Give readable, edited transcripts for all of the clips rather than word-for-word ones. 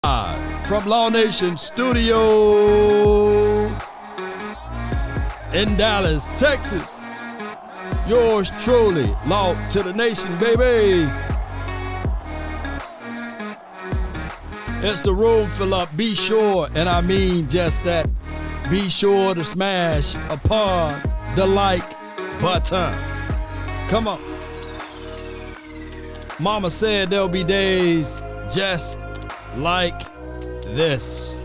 From Law Nation Studios in Dallas, Texas. Yours truly, Law to the Nation, baby. It's the room fill up. Be sure, and I mean just that, be sure to smash upon the like button. Come on. Mama said there'll be days just like this.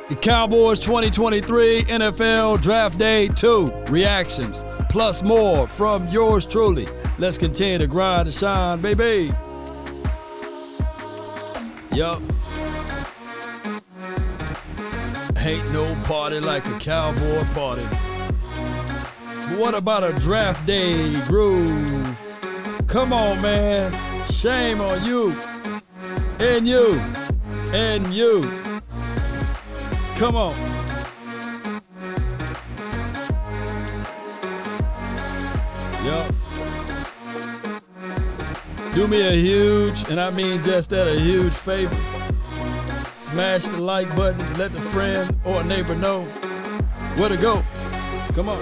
The Cowboys 2023 NFL Draft Day 2 reactions, plus more from yours truly. Let's continue to grind and shine, baby. Yup. Ain't no party like a cowboy party. But what about a draft day groove? Come on, man. Shame on you. And you. And you. Come on. Yup. Do me a huge, and I mean just that, a huge favor. Smash the like button. Let the friend or neighbor know where to go. Come on.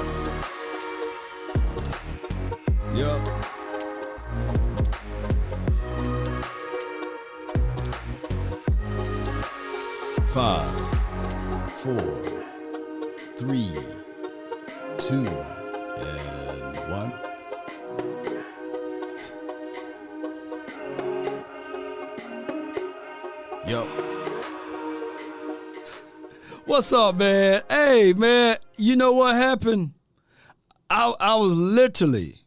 Yup. 5, 4, 3, 2, and 1. Yo. What's up, man? Hey, man, you know what happened? I was literally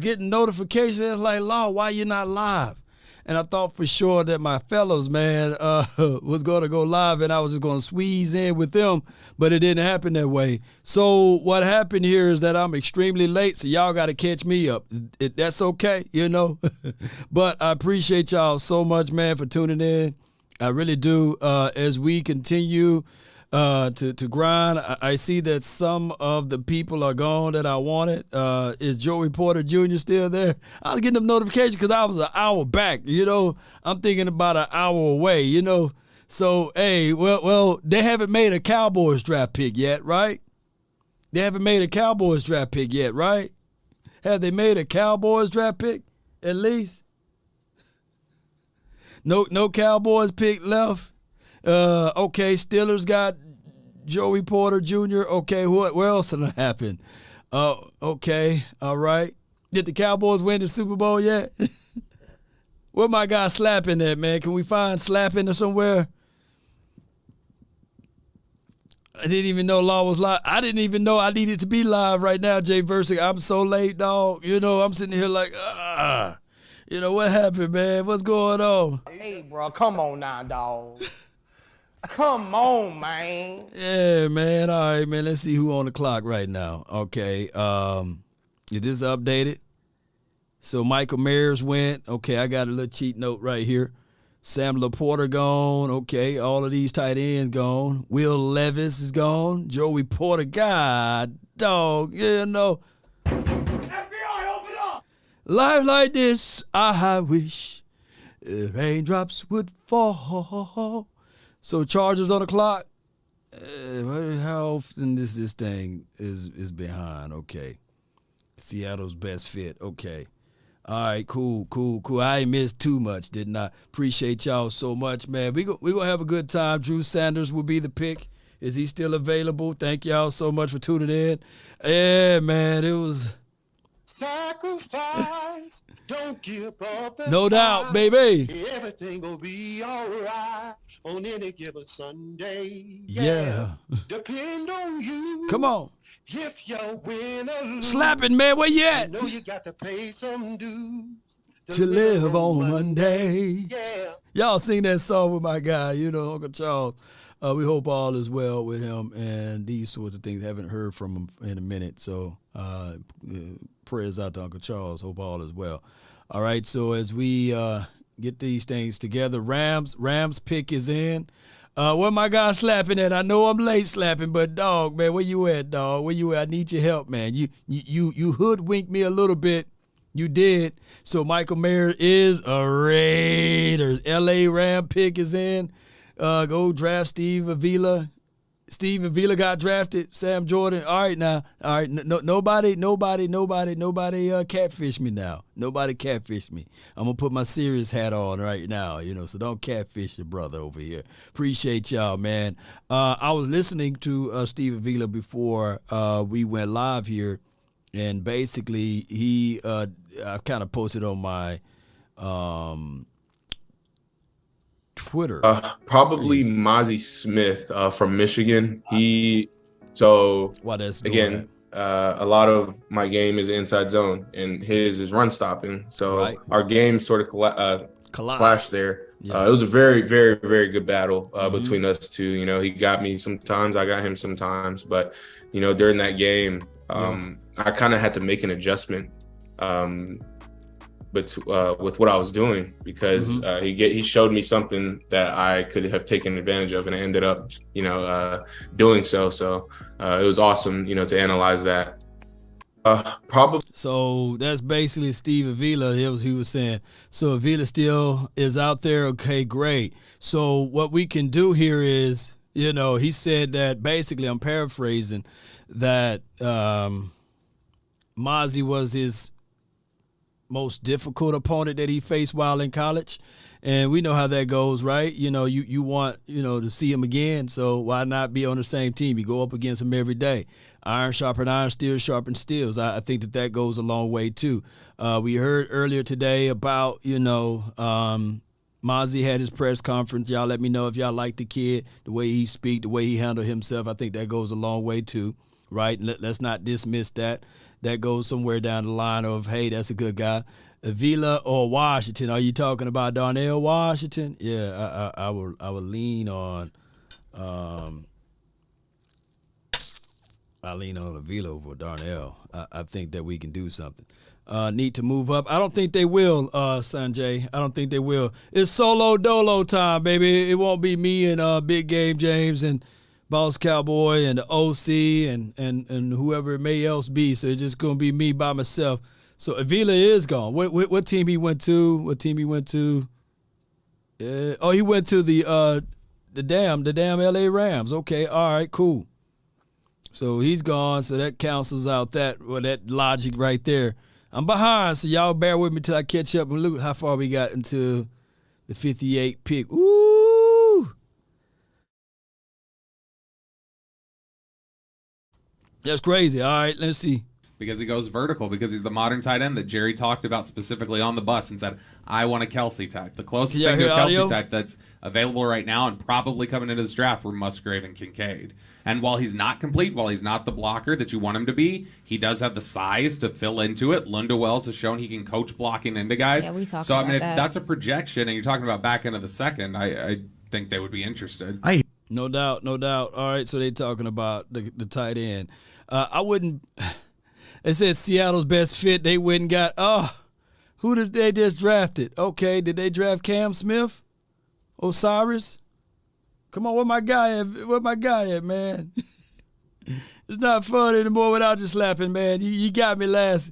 getting notifications like, Law, why you not live? And I thought for sure that my fellows, man, was going to go live and I was just going to squeeze in with them, but it didn't happen that way. So what happened here is that I'm extremely late, so y'all got to catch me up. That's okay, you know. But I appreciate y'all so much, man, for tuning in. I really do. As we continue to grind, I see that some of the people are gone that I wanted. Is Joey Porter Jr. still there? I was getting them notifications because I was an hour back, you know. I'm thinking about an hour away, you know. So, hey, well, they haven't made a Cowboys draft pick yet, right? They haven't made a Cowboys draft pick yet, right? Have they made a Cowboys draft pick at least? No Cowboys pick left. Okay, Steelers got Joey Porter Jr. Okay, where else did it happen? Okay, all right. Did the Cowboys win the Super Bowl yet? Where my guy Slapping at, man? Can we find Slapping or somewhere? I didn't even know Law was live. I didn't even know I needed to be live right now, Jay Versick. I'm so late, dog. You know, I'm sitting here like, you know, what happened, man? What's going on? Hey, bro, come on now, dog. Come on, man. Yeah, man. All right, man. Let's see who on the clock right now. Okay. Is this updated? So Michael Mayers went. Okay, I got a little cheat note right here. Sam Laporta gone. Okay, all of these tight ends gone. Will Levis is gone. Joey Porter, God, dog, you know. FBI, open up! Life like this, I wish raindrops would fall. So Chargers on the clock. How often this thing is behind? Okay. Seattle's best fit. Okay. All right, cool. I ain't missed too much, didn't I? Appreciate y'all so much, man. We gonna have a good time. Drew Sanders will be the pick. Is he still available? Thank y'all so much for tuning in. Yeah, man, it was sacrifice. Don't give up. No doubt, baby. Everything will be all right on any given Sunday. Yeah. Depend on you. Come on. If you win or lose, Slapping, man, where you at? you know you got to pay some dues To live on Monday. Yeah. Y'all sing that song with my guy, you know, Uncle Charles. We hope all is well with him and these sorts of things. Haven't heard from him in a minute, so prayers out to Uncle Charles. Hope all is well. All right, so as we get these things together, Rams pick is in. Where my guy Slapping at? I know I'm late, Slapping, but dog, man, where you at, dog? Where you at? I need your help, man. You hoodwinked me a little bit You did. So Michael Mayer is a Raiders. L.A. Ram pick is in. Go draft Steve Avila. Steve Avila got drafted. Sam Jordan. All right now. All right. Nobody catfish me now. Nobody catfish me. I'm going to put my serious hat on right now, so don't catfish your brother over here. Appreciate y'all, man. I was listening to Steve Avila before we went live here, and basically I kind of posted on my Twitter. Probably Mozzie Smith from Michigan. A lot of my game is inside zone, and his is run stopping. So our game sort of clashed there. Yeah. It was a very, very, very good battle between us two. He got me sometimes, I got him sometimes. But, during that game, I kind of had to make an adjustment with what I was doing, because he showed me something that I could have taken advantage of, and I ended up, doing so. So it was awesome, to analyze that. Probably. So that's basically Steve Avila. He was saying, so Avila still is out there. Okay, great. So what we can do here is, he said that basically, I'm paraphrasing, that Mozzie was his most difficult opponent that he faced while in college. And we know how that goes, right? You want, to see him again. So why not be on the same team? You go up against him every day. Iron sharpen iron, steel sharpen steels. I think that goes a long way, too. We heard earlier today about, Mozzie had his press conference. Y'all let me know if y'all like the kid, the way he speak, the way he handled himself. I think that goes a long way, too, right? Let's not dismiss that. That goes somewhere down the line of, hey, that's a good guy. Avila or Washington? Are you talking about Darnell Washington? Yeah, I would lean on Avila over Darnell. I think that we can do something. Need to move up. I don't think they will, Sanjay. I don't think they will. It's solo dolo time, baby. It won't be me and Big Game James and Boss Cowboy and the OC and whoever it may else be. So it's just going to be me by myself. So Avila is gone. What team he went to? What team he went to? He went to the damn LA Rams. Okay, all right, cool. So he's gone. So that cancels out that logic right there. I'm behind, so y'all bear with me till I catch up and look how far we got into the 58 pick. Ooh. That's crazy. All right, let's see. Because he goes vertical, because he's the modern tight end that Jerry talked about specifically on the bus and said, I want a Kelsey type. The closest thing to a Kelsey type that's available right now and probably coming into this draft were Musgrave and Kincaid. And while he's not complete, while he's not the blocker that you want him to be, he does have the size to fill into it. Lunda Wells has shown he can coach blocking into guys. Yeah, we talked so, about I mean, if that. that's a projection and you're talking about back end of the second, I think they would be interested. No doubt. All right, so they're talking about the tight end. I wouldn't – they said Seattle's best fit. They went and got who did they just drafted? Okay, did they draft Cam Smith? Osiris? Come on, where my guy at, man? It's not fun anymore without you slapping, man. You got me last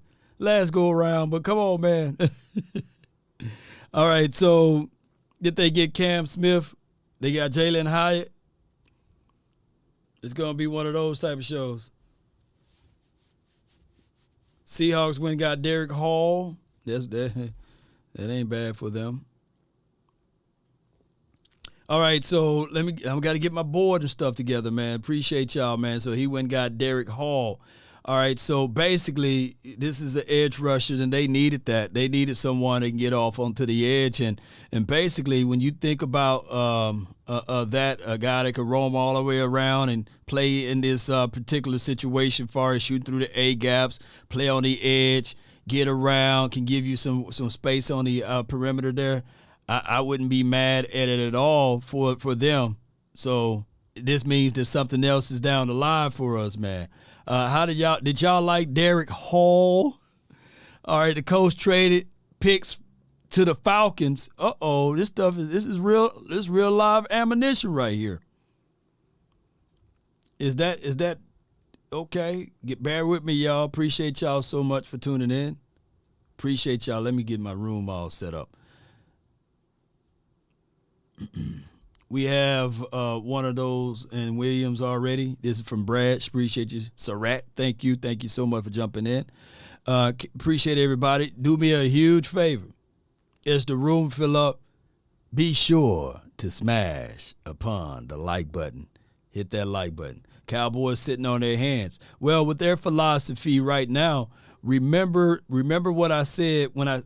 go around, but come on, man. All right, so did they get Cam Smith? They got Jalen Hyatt. It's going to be one of those type of shows. Seahawks went and got Derek Hall. That ain't bad for them. All right, so I've got to get my board and stuff together, man. Appreciate y'all, man. So he went and got Derek Hall. All right, so basically this is an edge rusher, and they needed that. They needed someone that can get off onto the edge. And basically when you think about a guy that could roam all the way around and play in this particular situation, far as shooting through the A-gaps, play on the edge, get around, can give you some space on the perimeter there, I wouldn't be mad at it at all for them. So this means that something else is down the line for us, man. How did y'all like Derek Hall? All right, the coach traded picks to the Falcons. This is real live ammunition right here. Is that okay? Bear with me, y'all. Appreciate y'all so much for tuning in. Appreciate y'all. Let me get my room all set up. We have one of those in Williams already. This is from Brad. Appreciate you. Sarat, thank you. Thank you so much for jumping in. Appreciate everybody. Do me a huge favor. As the room fill up, be sure to smash upon the like button. Hit that like button. Cowboys sitting on their hands. Well, with their philosophy right now, remember what I said when I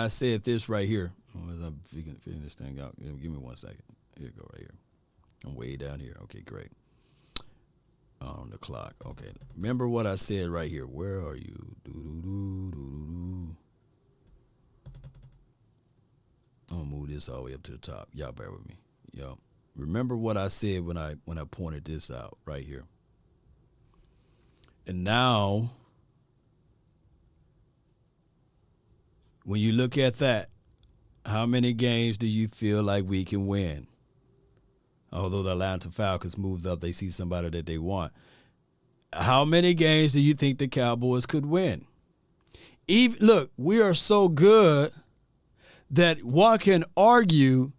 said this right here. As I'm figuring this thing out. Give me 1 second. Here you go, right here. I'm way down here. Okay, great. On the clock. Okay. Remember what I said right here. Where are you? I'm gonna move this all the way up to the top. Y'all bear with me. Yo. Remember what I said when I pointed this out right here. And now, when you look at that, how many games do you feel like we can win? Although the Atlanta Falcons moved up, they see somebody that they want. How many games do you think the Cowboys could win? Look, we are so good that one can argue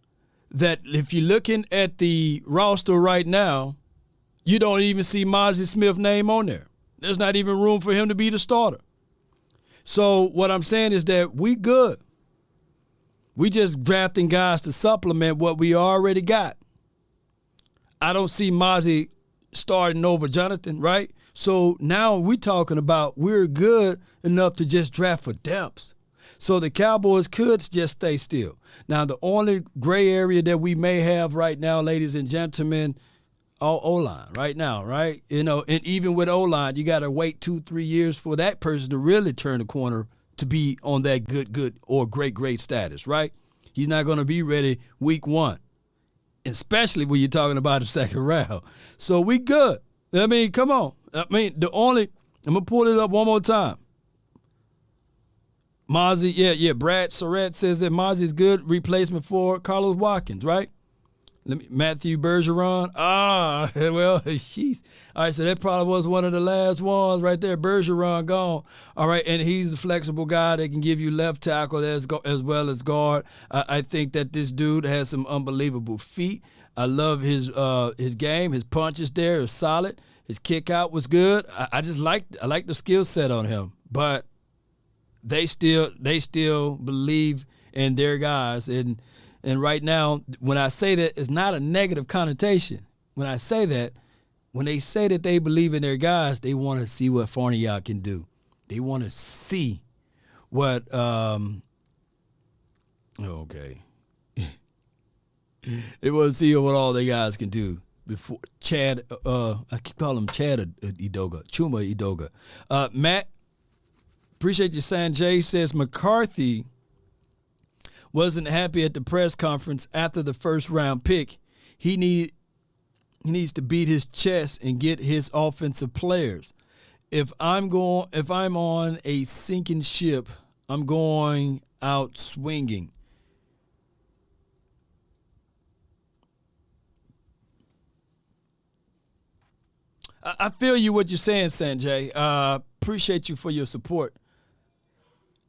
that if you're looking at the roster right now, you don't even see Mozzie Smith's name on there. There's not even room for him to be the starter. So what I'm saying is that we good. We just drafting guys to supplement what we already got. I don't see Mozzie starting over Jonathan, right? So now we're talking about we're good enough to just draft for depths. So the Cowboys could just stay still. Now, the only gray area that we may have right now, ladies and gentlemen, O-line right now, right? You know, and even with O-line, you got to wait 2-3 years for that person to really turn the corner to be on that good or great status, right? He's not going to be ready week 1, especially when you're talking about the second round. So we good. I mean, come on. I mean, I'm going to pull it up one more time. Mozzie, yeah. Brad Surratt says that Mozzie's good replacement for Carlos Watkins, right? Matthew Bergeron. Well, jeez. All right, so that probably was one of the last ones right there. Bergeron gone. All right, and he's a flexible guy that can give you left tackle as well as guard. I think that this dude has some unbelievable feet. I love his game. His punches there is solid. His kick out was good. I like the skill set on him, but they still believe in their guys. And right now, when I say that, it's not a negative connotation. When I say that, when they say that they believe in their guys, they want to see what Farniok can do. They want to see what they want to see what all their guys can do. Before Chad, I keep calling him Chad Chuma Edoga. Matt, appreciate you, Sanjay says McCarthy wasn't happy at the press conference after the first round pick. He needs to beat his chest and get his offensive players. If I'm on a sinking ship, I'm going out swinging. I feel you what you're saying, Sanjay. Appreciate you for your support.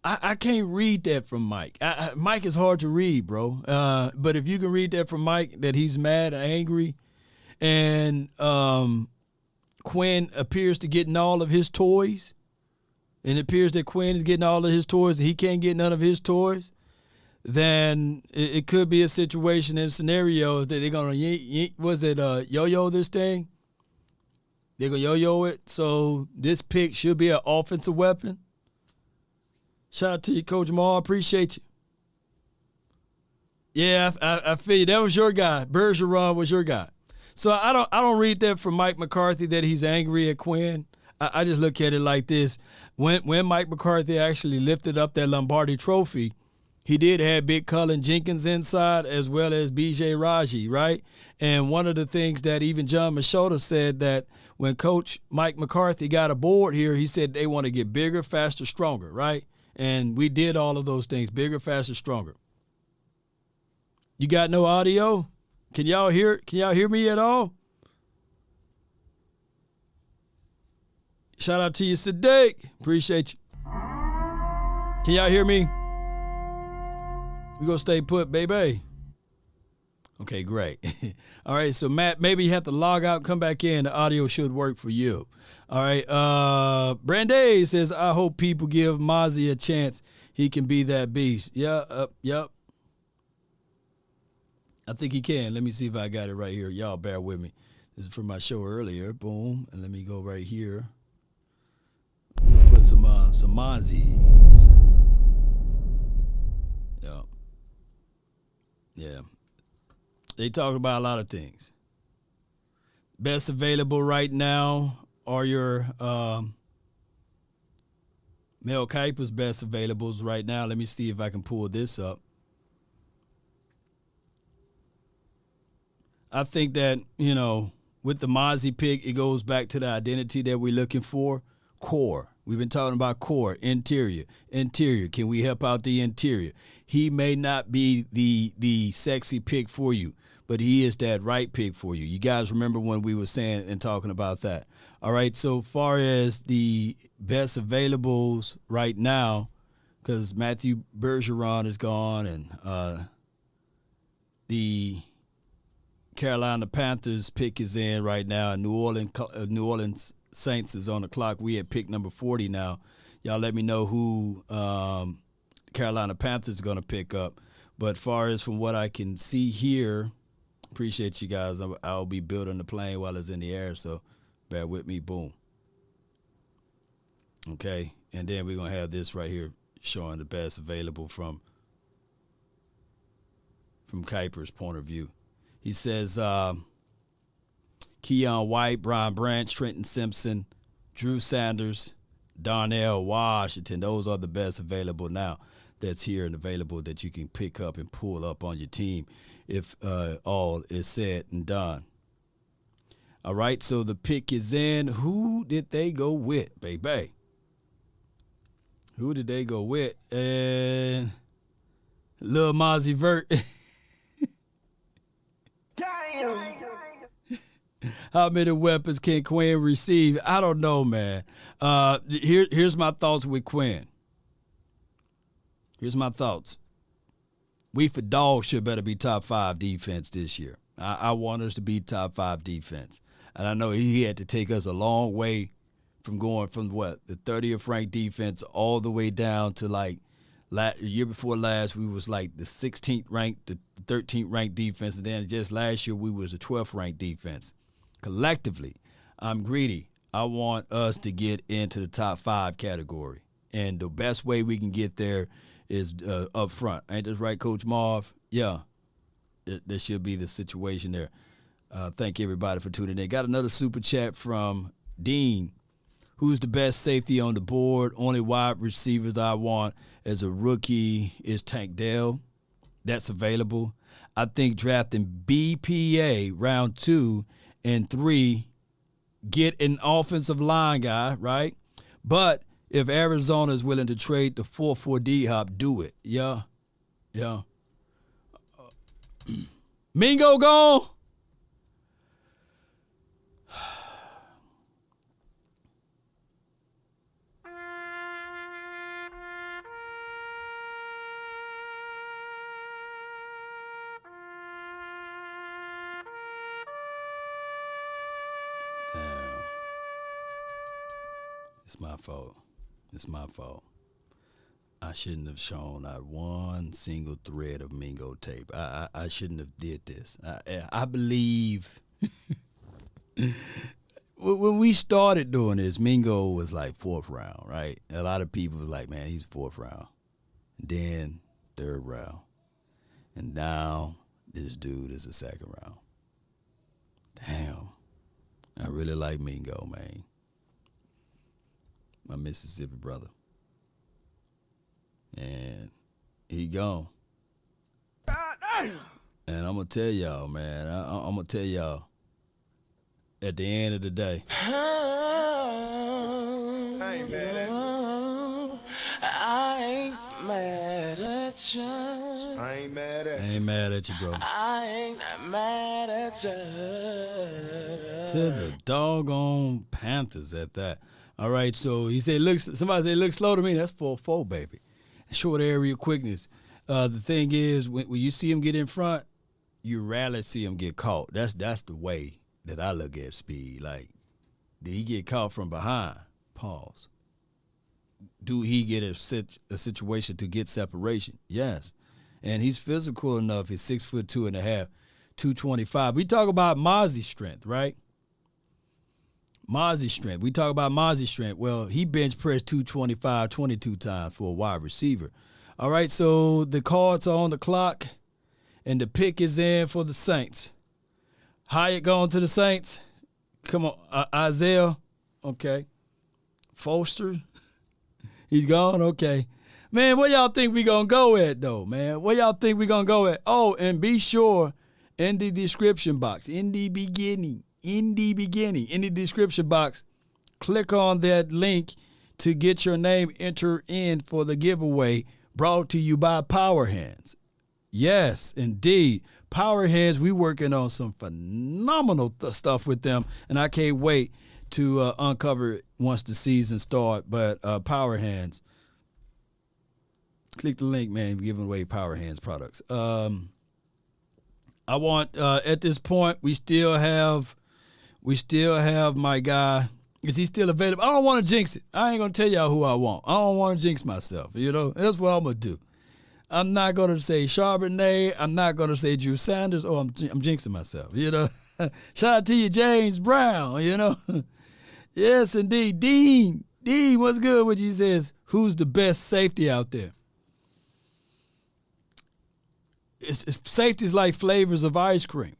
I can't read that from Mike. Mike is hard to read, bro. But if you can read that from Mike, that he's mad and angry, and Quinn appears to getting all of his toys, and it appears that Quinn is getting all of his toys and he can't get none of his toys, then it could be a situation and scenario that they're going to, yo-yo this thing? They're going to yo-yo it, so this pick should be an offensive weapon. Shout out to you, Coach Ma. Appreciate you. Yeah, I feel you. That was your guy. Bergeron was your guy. So I don't read that from Mike McCarthy that he's angry at Quinn. I just look at it like this. When Mike McCarthy actually lifted up that Lombardi trophy, he did have Big Cullen Jenkins inside as well as B.J. Raji, right? And one of the things that even John Machota said that when Coach Mike McCarthy got aboard here, he said they want to get bigger, faster, stronger, right? And we did all of those things, bigger, faster, stronger. You got no audio? Can y'all hear me at all? Shout out to you, Sadiq. Appreciate you. Can y'all hear me? We gonna stay put, baby. Okay, great. All right, so Matt, maybe you have to log out, come back in. The audio should work for you. All right, Brandeis says, I hope people give Mozzie a chance. He can be that beast. Yeah, yep. I think he can. Let me see if I got it right here. Y'all bear with me. This is from my show earlier. Boom. And let me go right here. Put some Mozzies. Yeah. They talk about a lot of things. Best available right now are your Mel Kiper's best availables right now. Let me see if I can pull this up. I think that, with the Mozzie pick, it goes back to the identity that we're looking for. Core. We've been talking about core, interior. Can we help out the interior? He may not be the sexy pick for you, but he is that right pick for you. You guys remember when we were saying and talking about that. All right, so far as the best availables right now, because Matthew Bergeron is gone and the Carolina Panthers pick is in right now, and New Orleans Saints is on the clock. We at pick number 40 now. Y'all let me know who Carolina Panthers is going to pick up. But far as from what I can see here, appreciate you guys. I'll be building the plane while it's in the air, so bear with me. Boom. Okay, and then we're going to have this right here showing the best available from Kiper's point of view. He says Keon White, Brian Branch, Trenton Simpson, Drew Sanders, Darnell Washington. Those are the best available now that's here and available that you can pick up and pull up on your team if all is said and done. All right, so the pick is in. Who did they go with, baby? Who did they go with? And Lil Mozzie Vert. Damn. How many weapons can Quinn receive? I don't know, man. Here's my thoughts with Quinn. Here's my thoughts. We for dog sure better be top 5 defense this year. I want us to be top 5 defense. And I know he had to take us a long way from going from the 30th ranked defense all the way down to like year before last, we was like the 16th ranked, the 13th ranked defense. And then just last year, we was the 12th ranked defense. Collectively, I'm greedy. I want us to get into the top 5 category. And the best way we can get there is up front. Ain't this right, Coach Marv? Yeah. There should be the situation there. Thank everybody for tuning in. Got another super chat from Dean. Who's the best safety on the board? Only wide receivers I want as a rookie is Tank Dell. That's available. I think drafting BPA round 2 and 3, get an offensive line guy, right? But if Arizona is willing to trade the 4-4 D-Hop, do it. Yeah. Mingo gone. It's my fault. I shouldn't have shown not one single thread of Mingo tape. I shouldn't have did this. I believe when we started doing this, Mingo was like 4th round, right? A lot of people was like, man, he's 4th round. Then 3rd round. And now this dude is the 2nd round. Damn. I really like Mingo, man. My Mississippi brother. And he gone. And I'm going to tell y'all, man, I'm going to tell y'all, at the end of the day. I ain't mad at you. I ain't mad at you. I ain't mad at you. I ain't mad at you, bro. I ain't mad at you. To the doggone Panthers at that. All right, so he said, somebody said, look slow to me. That's 4-4, baby. short area quickness. The thing is, when you see him get in front, you rarely see him get caught. That's the way that I look at speed. Like, did he get caught from behind? Pause. Do he get a situation to get separation? Yes. And he's physical enough. He's 6'2.5", 225. We talk about Mozzie's strength, right? Mozzie's strength. We talk about Mozzie's strength. Well, he bench pressed 225 22 times for a wide receiver. All right, so the cards are on the clock, and the pick is in for the Saints. Hyatt going to the Saints. Come on, Isaiah. Okay. Foster. He's gone? Okay. Man, where y'all think we going to go at, though, man? Where y'all think we going to go at? Oh, and be sure, in the description box, in the description box, click on that link to get your name entered in for the giveaway brought to you by Power Hands. Yes, indeed. Power Hands, we working on some phenomenal stuff with them, and I can't wait to uncover it once the season starts. But Power Hands, click the link, man. We're giving away Power Hands products. I want at this point we still have my guy. Is he still available? I don't want to jinx it. I ain't gonna tell y'all who I want. I don't want to jinx myself. You know, that's what I'm gonna do. I'm not gonna say Charbonnet. I'm not gonna say Drew Sanders. Oh, I'm jinxing myself. You know. Shout out to you, James Brown. You know. Yes, indeed. Dean, what's good with you? He says, who's the best safety out there? Safety's like flavors of ice cream.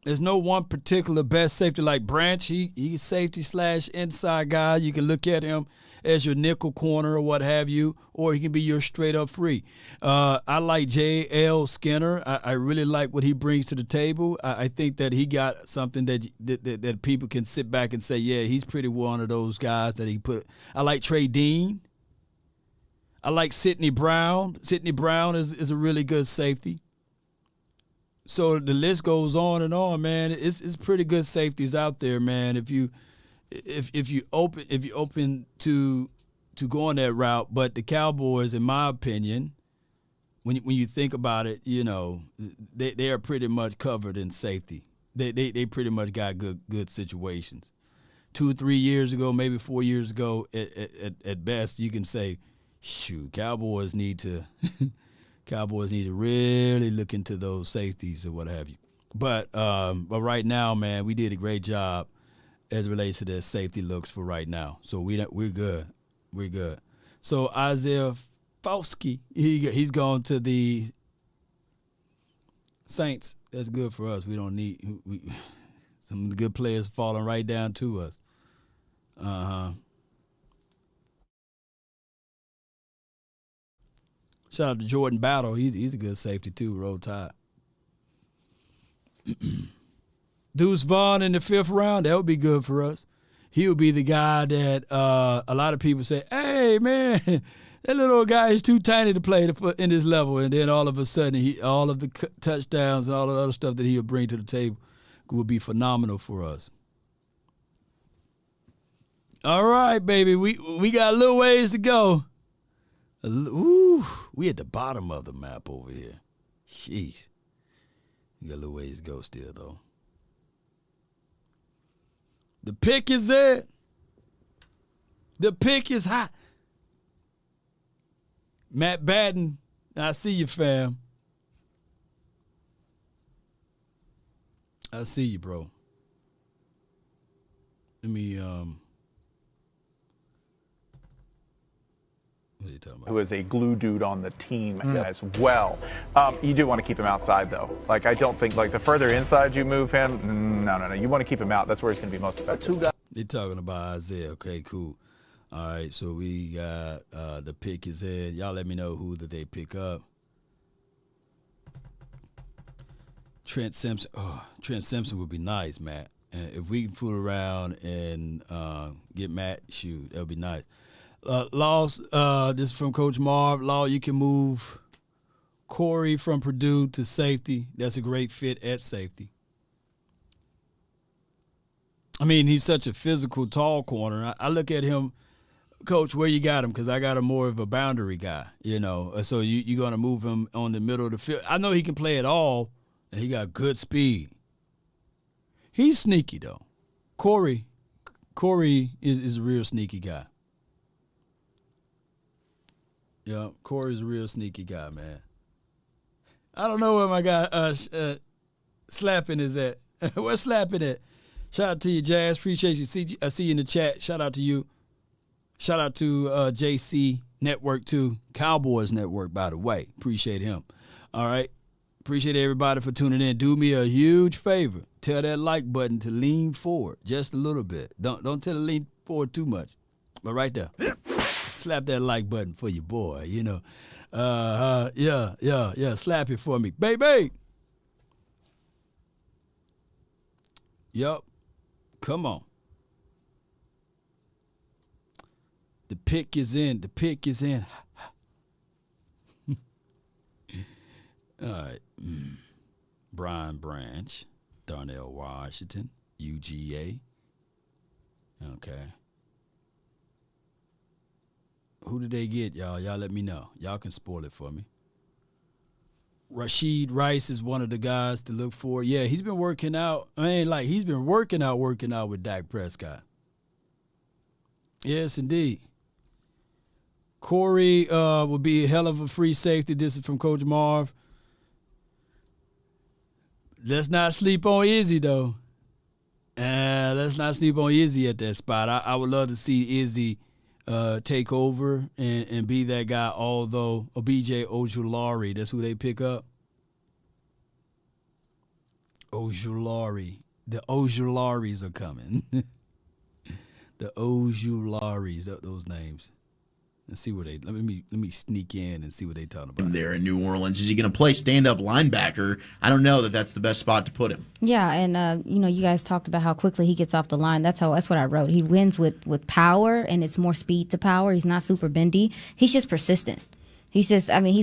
There's no one particular best safety. Like Branch, he's safety / inside guy. You can look at him as your nickel corner or what have you, or he can be your straight up free. I like J.L. Skinner. I really like what he brings to the table. I think that he got something that people can sit back and say, yeah, he's pretty one of those guys that he put. I like Trey Dean. I like Sidney Brown. Sidney Brown is a really good safety. So the list goes on and on, man. It's pretty good safeties out there, man. If you open to going that route, but the Cowboys, in my opinion, when you think about it, you know, they are pretty much covered in safety. They pretty much got good situations. 2 or 3 years ago, maybe 4 years ago, at best, you can say, shoot, Cowboys need to really look into those safeties or what have you. But right now, man, we did a great job as it relates to their safety looks for right now. So we're good. We're good. So Isaiah Fauski, he's gone to the Saints. That's good for us. We don't need some of the good players falling right down to us. Shout out to Jordan Battle. He's a good safety too. Roll Tide. Deuce Vaughn in the 5th round. That would be good for us. He would be the guy that a lot of people say, hey, man, that little guy is too tiny to play in this level. And then all of a sudden, all of the touchdowns and all the other stuff that he would bring to the table would be phenomenal for us. All right, baby. We got a little ways to go. Ooh, we at the bottom of the map over here. Sheesh. We got a little ways to go still, though. The pick is there. The pick is hot. Matt Batten, I see you, fam. I see you, bro. Let me, what are you talking about? Who is a glue dude on the team as well. You do want to keep him outside, though. Like, I don't think, like, the further inside you move him, no. You want to keep him out. That's where he's going to be most effective. They're talking about Isaiah. Okay, cool. All right, so we got the pick is in. Y'all let me know who that they pick up. Trent Simpson. Oh, Trent Simpson would be nice, Matt. And if we can fool around and get Matt, shoot, that would be nice. Laws, this is from Coach Marv. Law, you can move Corey from Purdue to safety. That's a great fit at safety. I mean, he's such a physical, tall corner. I look at him Coach, where you got him? Because I got him more of a boundary guy, So you're going to move him on the middle of the field. I know he can play it all, and he got good speed. He's sneaky, though. Corey is a real sneaky guy. Yeah, Corey's a real sneaky guy, man. I don't know where my guy Slapping is at. Where's Slapping at? Shout out to you, Jazz. Appreciate you. I see you in the chat. Shout out to you. Shout out to JC Network too. Cowboys Network, by the way. Appreciate him. All right. Appreciate everybody for tuning in. Do me a huge favor. Tell that like button to lean forward just a little bit. Don't tell it to lean forward too much. But right there. Slap that like button for your boy, Yeah. Slap it for me. Baby. Yup. Come on. The pick is in. All right. Brian Branch, Darnell Washington, UGA. Okay. Who did they get, y'all? Y'all let me know. Y'all can spoil it for me. Rashid Rice is one of the guys to look for. Yeah, he's been working out. He's been working out with Dak Prescott. Yes, indeed. Corey will be a hell of a free safety. This is from Coach Marv. Let's not sleep on Izzy, though. Let's not sleep on Izzy at that spot. I would love to see Izzy take over and be that guy, although BJ Ojulari, that's who they pick up. Ojulari. The Ojularis are coming. The Ojularis, those names. Let's see what let me sneak in and see what they talking about. There in New Orleans, is he going to play stand-up linebacker? I don't know that that's the best spot to put him. Yeah, and you guys talked about how quickly he gets off the line. That's what I wrote. He wins with power, and it's more speed to power. He's not super bendy. He's just persistent. He's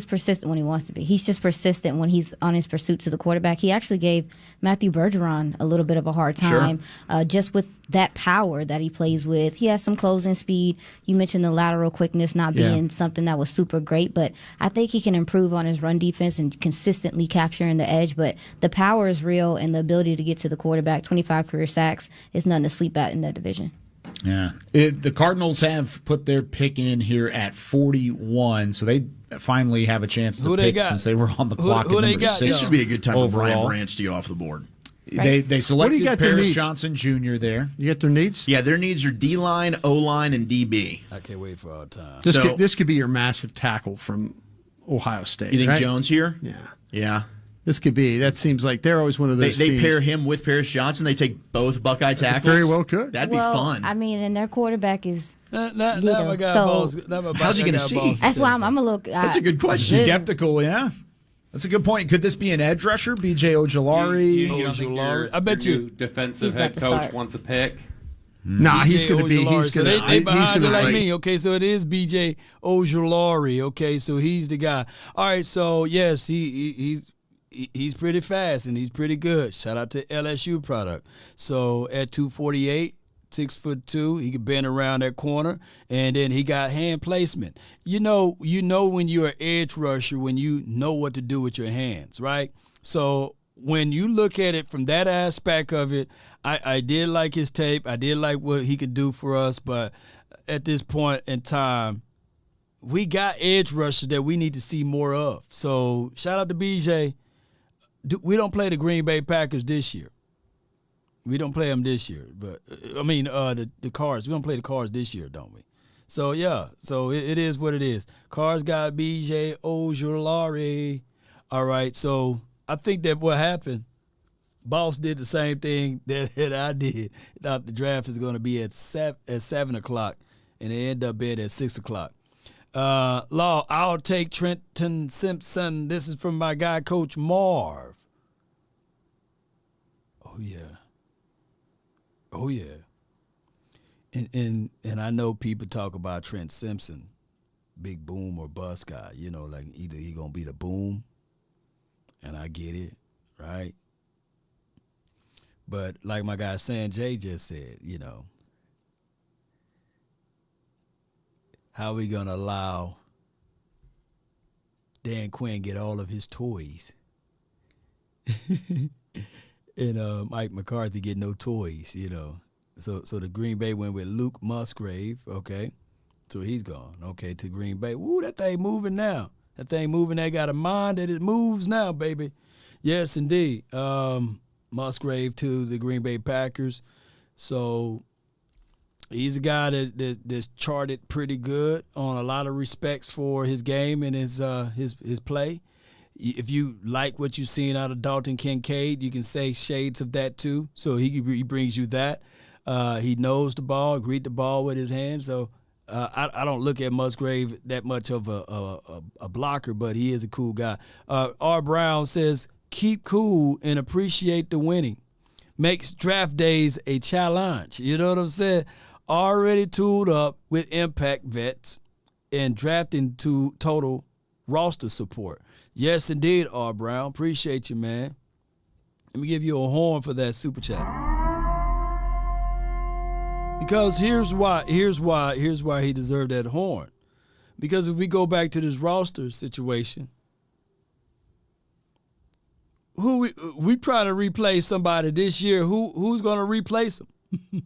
persistent when he wants to be. He's just persistent when he's on his pursuit to the quarterback. He actually gave Matthew Bergeron a little bit of a hard time, just with that power that he plays with. He has some closing speed. You mentioned the lateral quickness not being something that was super great, but I think he can improve on his run defense and consistently capturing the edge. But the power is real, and the ability to get to the quarterback, 25 career sacks, is nothing to sleep at in that division. Yeah. The Cardinals have put their pick in here at 41, so they finally have a chance to pick since they were on the clock at number 6. This should be a good time overall. for Brian Branch to go off the board. They selected Paris Johnson Jr. there. You get their needs? Yeah, their needs are D-line, O-line, and DB. I can't wait for our time. This could be your massive tackle from Ohio State. You think right? Jones here? Yeah. Yeah. This could be. That seems like they're always one of those They teams. pair him with Paris Johnson. They take both Buckeye tackles. Very well could. That'd be fun. And their quarterback is. How's he going to see? That's why I'm a little. That's a good question. Skeptical, yeah. That's a good point. Could this be an edge rusher? BJ Ojulari? You don't think I bet your defensive head coach wants a pick? Nah, he's going to be. He's going to. They behind it like me. Okay, so it is BJ Ojulari. Okay, so he's the guy. All right, so yes, he's pretty fast and he's pretty good. Shout out to LSU product. So at 248, 6'2", he can bend around that corner, and then he got hand placement. You know when you're an edge rusher, when you know what to do with your hands, right? So when you look at it from that aspect of it, I did like his tape. I did like what he could do for us, but at this point in time, we got edge rushers that we need to see more of. So shout out to BJ. We don't play the Green Bay Packers this year. We don't play them this year, but the Cards. We don't play the Cards this year, don't we? So yeah, so it is what it is. Cards got BJ Ojulari. All right, so I think that what happened, Boss did the same thing that I did. Thought the draft is going to be at 7 o'clock, and it ended up being at 6 o'clock. Law, I'll take Trenton Simpson. This is from my guy, Coach Marv. Oh yeah. And I know people talk about Trent Simpson, big boom or bust guy. Like either he gonna be the boom, and I get it, right? But like my guy Sanjay just said, how we going to allow Dan Quinn get all of his toys. And Mike McCarthy get no toys, you know. So the Green Bay went with Luke Musgrave, okay. So he's gone, okay, to Green Bay. Woo, that thing moving now. That thing moving, they got a mind that it moves now, baby. Yes, indeed. Musgrave to the Green Bay Packers. So he's a guy that's charted pretty good on a lot of respects for his game and his play. If you like what you've seen out of Dalton Kincaid, you can say shades of that too. So he brings you that. He knows the ball, greet the ball with his hands. So I don't look at Musgrave that much of a blocker, but he is a cool guy. R. Brown says, keep cool and appreciate the winning. Makes draft days a challenge. You know what I'm saying? Already tooled up with impact vets and drafting to total roster support. Yes, indeed, R. Brown. Appreciate you, man. Let me give you a horn for that super chat. Because here's why he deserved that horn. Because if we go back to this roster situation, who we try to replace somebody this year, who's going to replace him?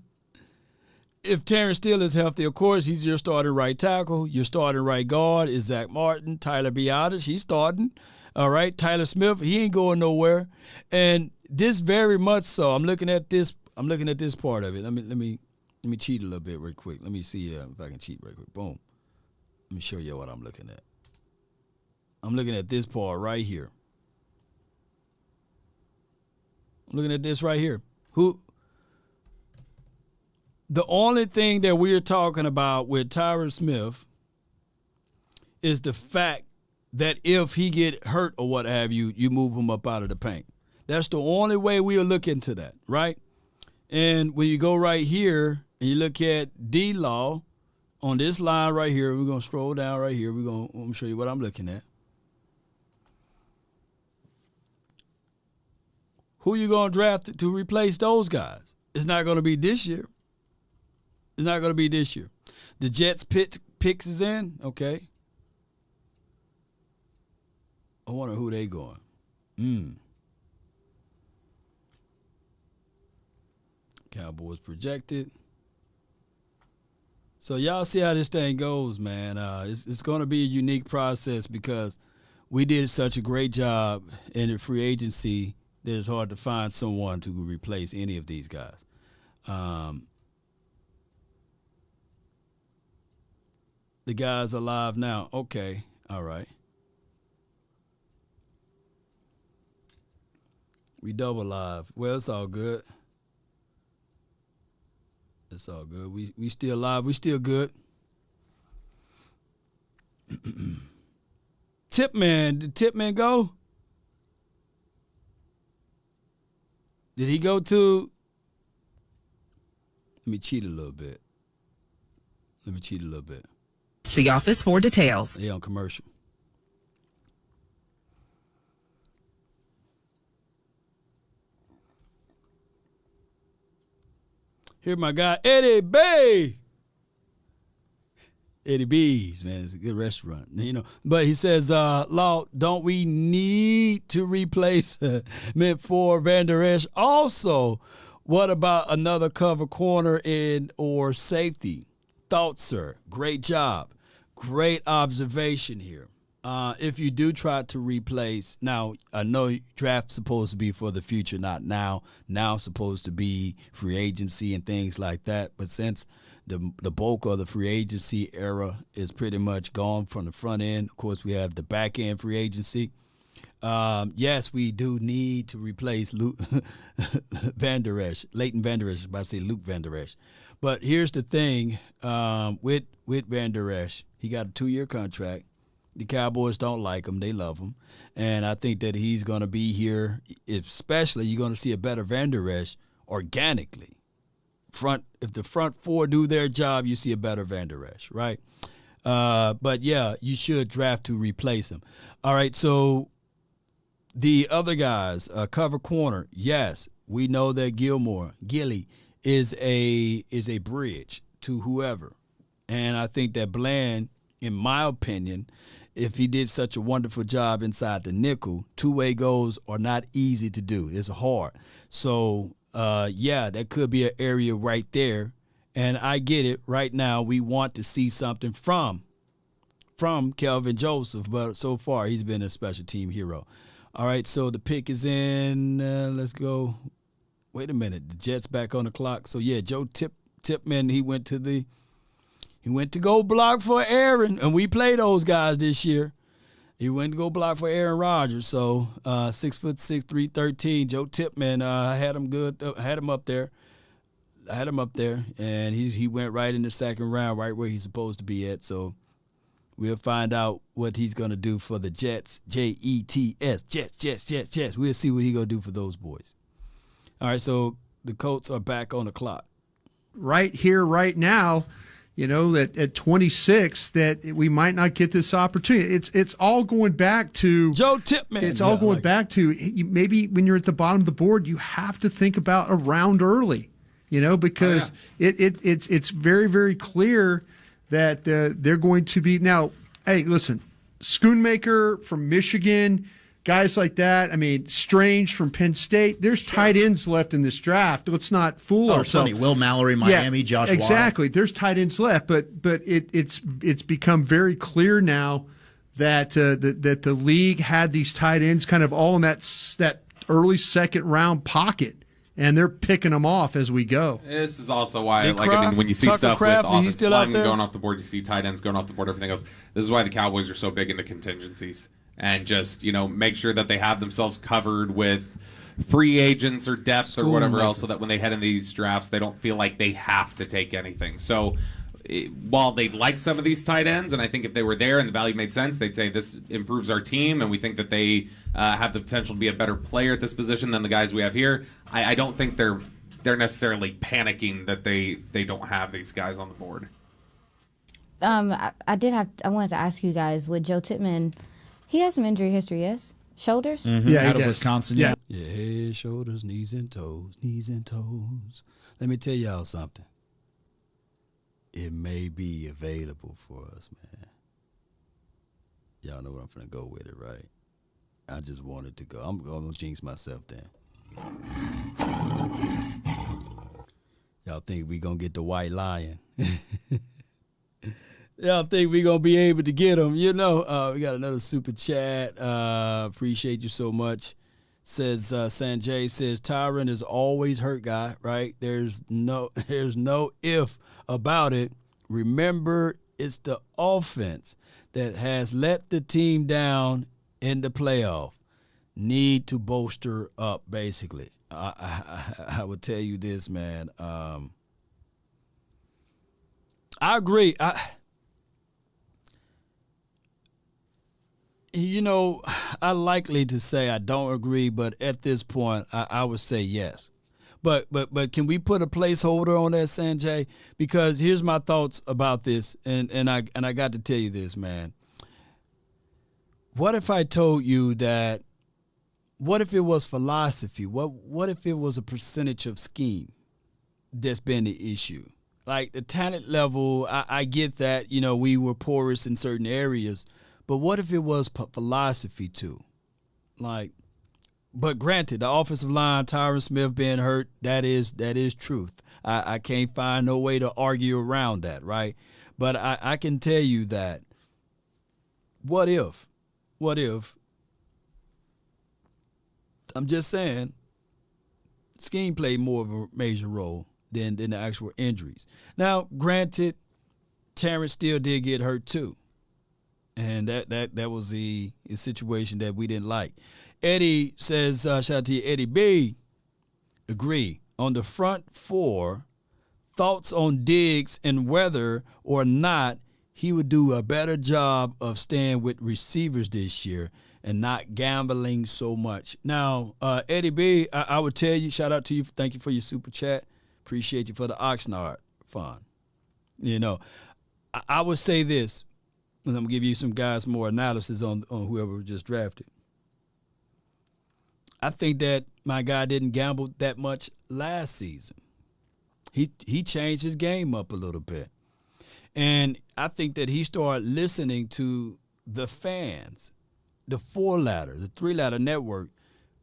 If Terrence Steele is healthy, of course, he's your starting right tackle. Your starting right guard is Zach Martin. Tyler Biotis, he's starting. All right, Tyler Smith, he ain't going nowhere. And this very much so. I'm looking at this part of it. Let me cheat a little bit real quick. Let me see if I can cheat real quick. Boom. Let me show you what I'm looking at. I'm looking at this part right here. I'm looking at this right here. The only thing that we're talking about with Tyron Smith is the fact that if he get hurt or what have you, you move him up out of the paint. That's the only way we'll look into that, right? And when you go right here and you look at D-Law on this line right here, we're going to scroll down right here. I'm going to show you what I'm looking at. Who you going to draft to replace those guys? It's not going to be this year. It's not going to be this year. The Jets picks is in. Okay. I wonder who they going. Cowboys projected. So y'all see how this thing goes, man. It's going to be a unique process because we did such a great job in the free agency that it's hard to find someone to replace any of these guys. The guys alive now. Okay. All right. We double live. Well, it's all good. It's all good. We still live. We still good. Tipman. Did Tipman go? Did he go to? Let me cheat a little bit. See office for details. They on commercial. Here's my guy, Eddie B. Eddie B's, man. It's a good restaurant, you know. But he says, Law, don't we need to replace Mint for Van Der Esch? Also, what about another cover corner or safety? Thoughts, sir. Great job. Great observation here. If you do try to replace, now I know draft's supposed to be for the future, not now. Now supposed to be free agency and things like that. But since the bulk of the free agency era is pretty much gone from the front end, of course we have the back end free agency. Yes, we do need to replace Luke Van Der Esch, Leighton Van Der Esch. I was about to say Luke Van Der Esch. But here's the thing with Van Der Esch, he got a 2-year contract. The Cowboys don't like him. They love him. And I think that he's going to be here, especially you're going to see a better Van Der Esch organically. If the front four do their job, you see a better Van Der Esch, right? But, yeah, you should draft to replace him. All right, so the other guys, cover corner, yes, we know that Gilly is a bridge to whoever. And I think that Bland, in my opinion, if he did such a wonderful job inside the nickel, two-way goals are not easy to do. It's hard. So, that could be an area right there. And I get it. Right now, we want to see something from Kelvin Joseph, but so far he's been a special team hero. All right, so the pick is in. Let's go. Wait a minute. The Jets back on the clock. So, yeah, Joe Tipman, he went to go block for Aaron, and we play those guys this year. He went to go block for Aaron Rodgers. So 6'6", 313. Joe Tipman, I had him good. Had him up there, and he went right in the second round, right where he's supposed to be at. So we'll find out what he's gonna do for the Jets. Jets, Jets. We'll see what he's gonna do for those boys. All right, so the Colts are back on the clock. Right here, right now. That at 26, that we might not get this opportunity. It's all going back to Joe Tipman. It's all going back to maybe when you're at the bottom of the board, you have to think about a round early. Because it's very, very clear that they're going to be now. Hey, listen, Schoonmaker from Michigan. Guys like that. I mean, Strange from Penn State. There's tight ends left in this draft. Let's not fool ourselves. Funny. Will Mallory, Miami, Josh Watt. Exactly. There's tight ends left, but it's become very clear now that that the league had these tight ends kind of all in that early second round pocket, and they're picking them off as we go. This is also why, when you see stuff with offensive linemen going off the board, you see tight ends going off the board, everything else. This is why the Cowboys are so big into contingencies. And just, make sure that they have themselves covered with free agents or depth or whatever else so that when they head in these drafts, they don't feel like they have to take anything. So while they like some of these tight ends, and I think if they were there and the value made sense, they'd say this improves our team and we think that they have the potential to be a better player at this position than the guys we have here. I don't think they're necessarily panicking that they don't have these guys on the board. I wanted to ask you guys, with Joe Tipman, he has some injury history, yes? Shoulders? Mm-hmm. Yeah, out of Wisconsin. Yeah, head, shoulders, knees and toes. Let me tell y'all something. It may be available for us, man. Y'all know where I'm finna go with it, right? I just wanted to go. I'm gonna jinx myself then. Y'all think we gonna get the white lion? Y'all think we gonna be able to get him? We got another super chat. Appreciate you so much. Says Sanjay says Tyron is always hurt guy, right? There's no if about it. Remember, it's the offense that has let the team down in the playoff. Need to bolster up, basically. I would tell you this, man. I agree. I likely to say I don't agree, but at this point, I would say yes. But can we put a placeholder on that, Sanjay? Because here's my thoughts about this, and I got to tell you this, man. What if I told you that? What if it was philosophy? What if it was a percentage of scheme that's been the issue? Like the talent level, I get that. We were porous in certain areas. But what if it was philosophy too? But granted, the offensive line, Tyron Smith being hurt, that is truth. I can't find no way to argue around that, right? But I can tell you that what if, I'm just saying, scheme played more of a major role than the actual injuries. Now, granted, Terrence still did get hurt too. And that was a situation that we didn't like. Eddie says, shout out to you, Eddie B. Agree. On the front four, thoughts on Diggs and whether or not he would do a better job of staying with receivers this year and not gambling so much. Now, Eddie B., I would tell you, shout out to you. Thank you for your super chat. Appreciate you for the Oxnard fund. I would say this. And I'm going to give you some guys more analysis on whoever was just drafted. I think that my guy didn't gamble that much last season. He changed his game up a little bit. And I think that he started listening to the fans, the 4-ladder, the 3-ladder network,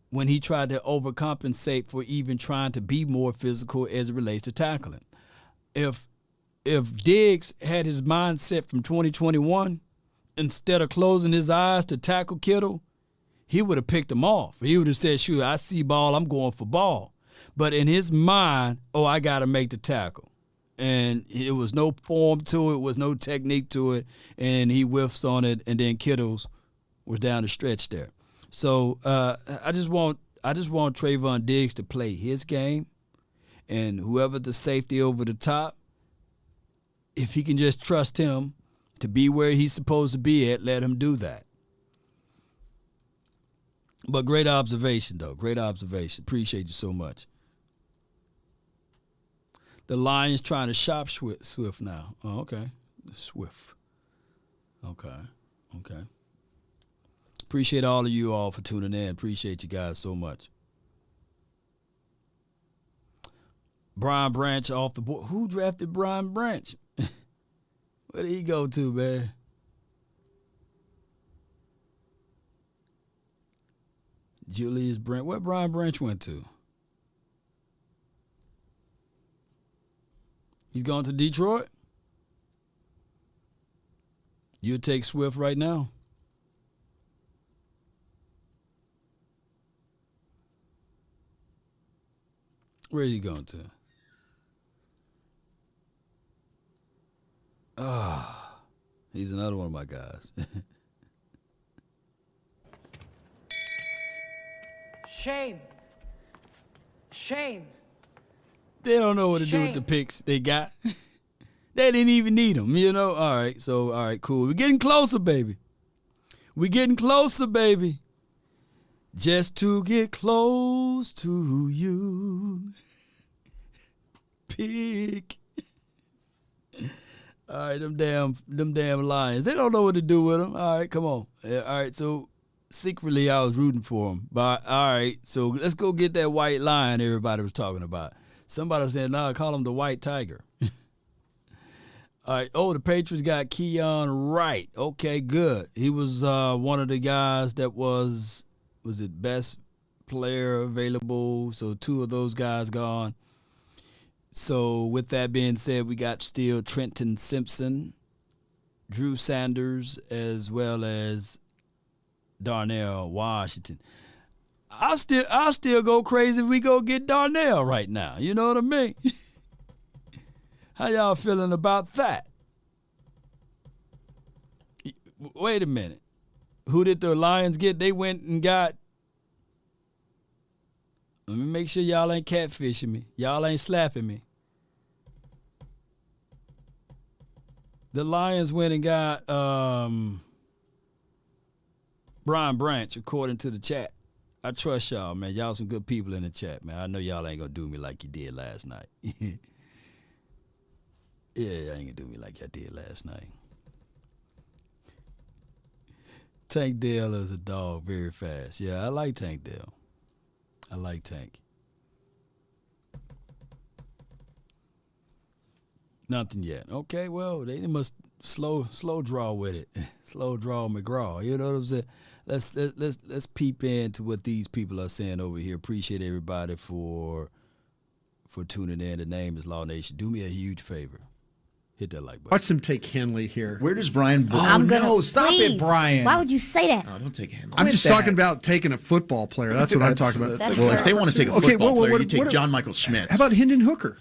when he tried to overcompensate for even trying to be more physical as it relates to tackling. If Diggs had his mindset from 2021, instead of closing his eyes to tackle Kittle, he would have picked him off. He would have said, "Sure, I see ball, I'm going for ball." But in his mind, I got to make the tackle. And it was no form to it, was no technique to it, and he whiffs on it, and then Kittles was down the stretch there. So I just want Trayvon Diggs to play his game, and whoever the safety over the top, if he can just trust him to be where he's supposed to be at, let him do that. But great observation, though. Great observation. Appreciate you so much. The Lions trying to shop Swift now. Oh, okay. Swift. Okay. Appreciate all of you all for tuning in. Appreciate you guys so much. Brian Branch off the board. Who drafted Brian Branch? Where did he go to, man? Julius Brent. Where Brian Branch went to? He's gone to Detroit? You'll take Swift right now? Where is he going to? He's another one of my guys. Shame. They don't know what to do with the picks they got. They didn't even need them, All right, cool. We're getting closer, baby. Just to get close to you. Pick. All right, them damn Lions. They don't know what to do with them. All right, come on. All right, so secretly I was rooting for them. But all right, so let's go get that white lion everybody was talking about. Somebody was saying, "No, call him the white tiger." All right. The Patriots got Keon Wright. Okay, good. He was one of the guys that was it best player available? So 2 of those guys gone. So with that being said, we got still Trenton Simpson, Drew Sanders, as well as Darnell Washington. I'll still go crazy if we go get Darnell right now. You know what I mean? How y'all feeling about that? Wait a minute. Who did the Lions get? They went and got. Let me make sure y'all ain't catfishing me. Y'all ain't slapping me. The Lions went and got Brian Branch, according to the chat. I trust y'all, man. Y'all some good people in the chat, man. I know y'all ain't going to do me like you did last night. Yeah, y'all ain't going to do me like y'all did last night. Tank Dale is a dog very fast. Yeah, I like Tank Dale. I like Tank. Nothing yet. Okay, well, they must slow draw with it. Slow draw McGraw. You know what I'm saying? Let's peep into what these people are saying over here. Appreciate everybody for tuning in. The name is Law Nation. Do me a huge favor. Hit that like button. Watch them take Henley here. Where does Brian? Stop it, Brian. Why would you say that? No, don't take Henley. I'm just talking about taking a football player. That's what I'm talking about. Well, if they want to take a football player, you take John Michael Schmitz. How about Hendon Hooker?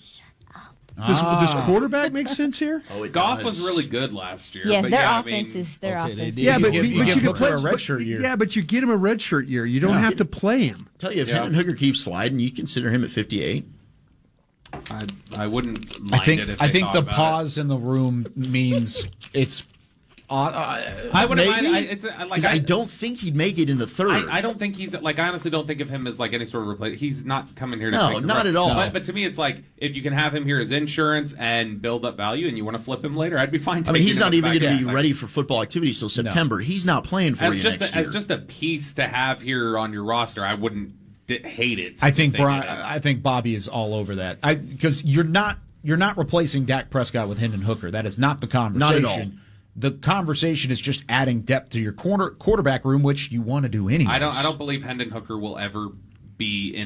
Does quarterback make sense here? Goff was really good last year. Yes, but their yeah, offense is their offense. Yeah, but you can give play Hooker a redshirt year. Yeah, but you get him a redshirt year. You don't have to play him. Tell you, if Hendon Hooker keeps sliding, you consider him at 58. I wouldn't mind it if I think the about pause in the room means it's. I wouldn't mind. I don't think he'd make it in the third. I don't think he's like. I honestly don't think of him as like any sort of replacement. He's not coming here to. No, not at all. But to me, it's like if you can have him here as insurance and build up value, and you want to flip him later, I'd be fine. I mean, he's not even going to be ready for football activities till September. No. He's not playing for you next year. As just a piece to have here on your roster, I wouldn't hate it. I think Bobby is all over that because you're not you're not replacing Dak Prescott with Hendon Hooker. That is not the conversation. Not at all. The conversation is just adding depth to your quarterback room, which you want to do anyway. I don't believe Hendon Hooker will ever be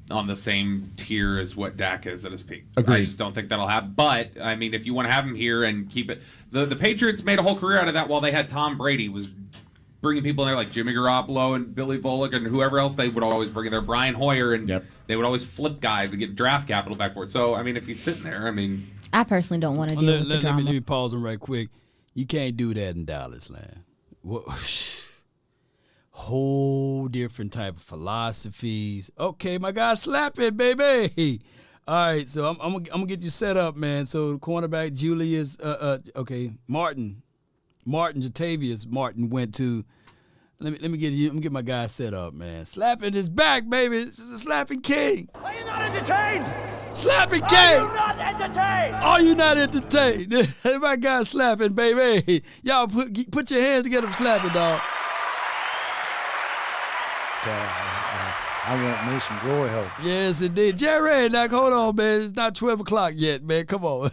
on the same tier as what Dak is at his peak. Agreed. I just don't think that'll happen. But I mean, if you want to have him here and keep it, the Patriots made a whole career out of that while they had Tom Brady, was bringing people in there like Jimmy Garoppolo and Billy Volek and whoever else they would always bring in there, Brian Hoyer, and they would always flip guys and get draft capital back for it. So I mean, if he's sitting there, I mean, I personally don't want to deal with the drama. Let me pause him right quick. You can't do that in Dallas, man. Whole different type of philosophies. Okay, my guy, slap it, baby. All right, so I'm gonna get you set up, man. So the cornerback Julius, Martin, Jatavius Martin went to. Let me get my guy set up, man. Slapping his back, baby. This is a slapping king. Are you not entertained? Slapping king. Are you not entertained? Are you not entertained? My guy slapping, baby. Y'all put your hands together for slapping, dog. I want me some glory hole. Yes, indeed. Jerry, hold on, man. It's not 12 o'clock yet, man. Come on.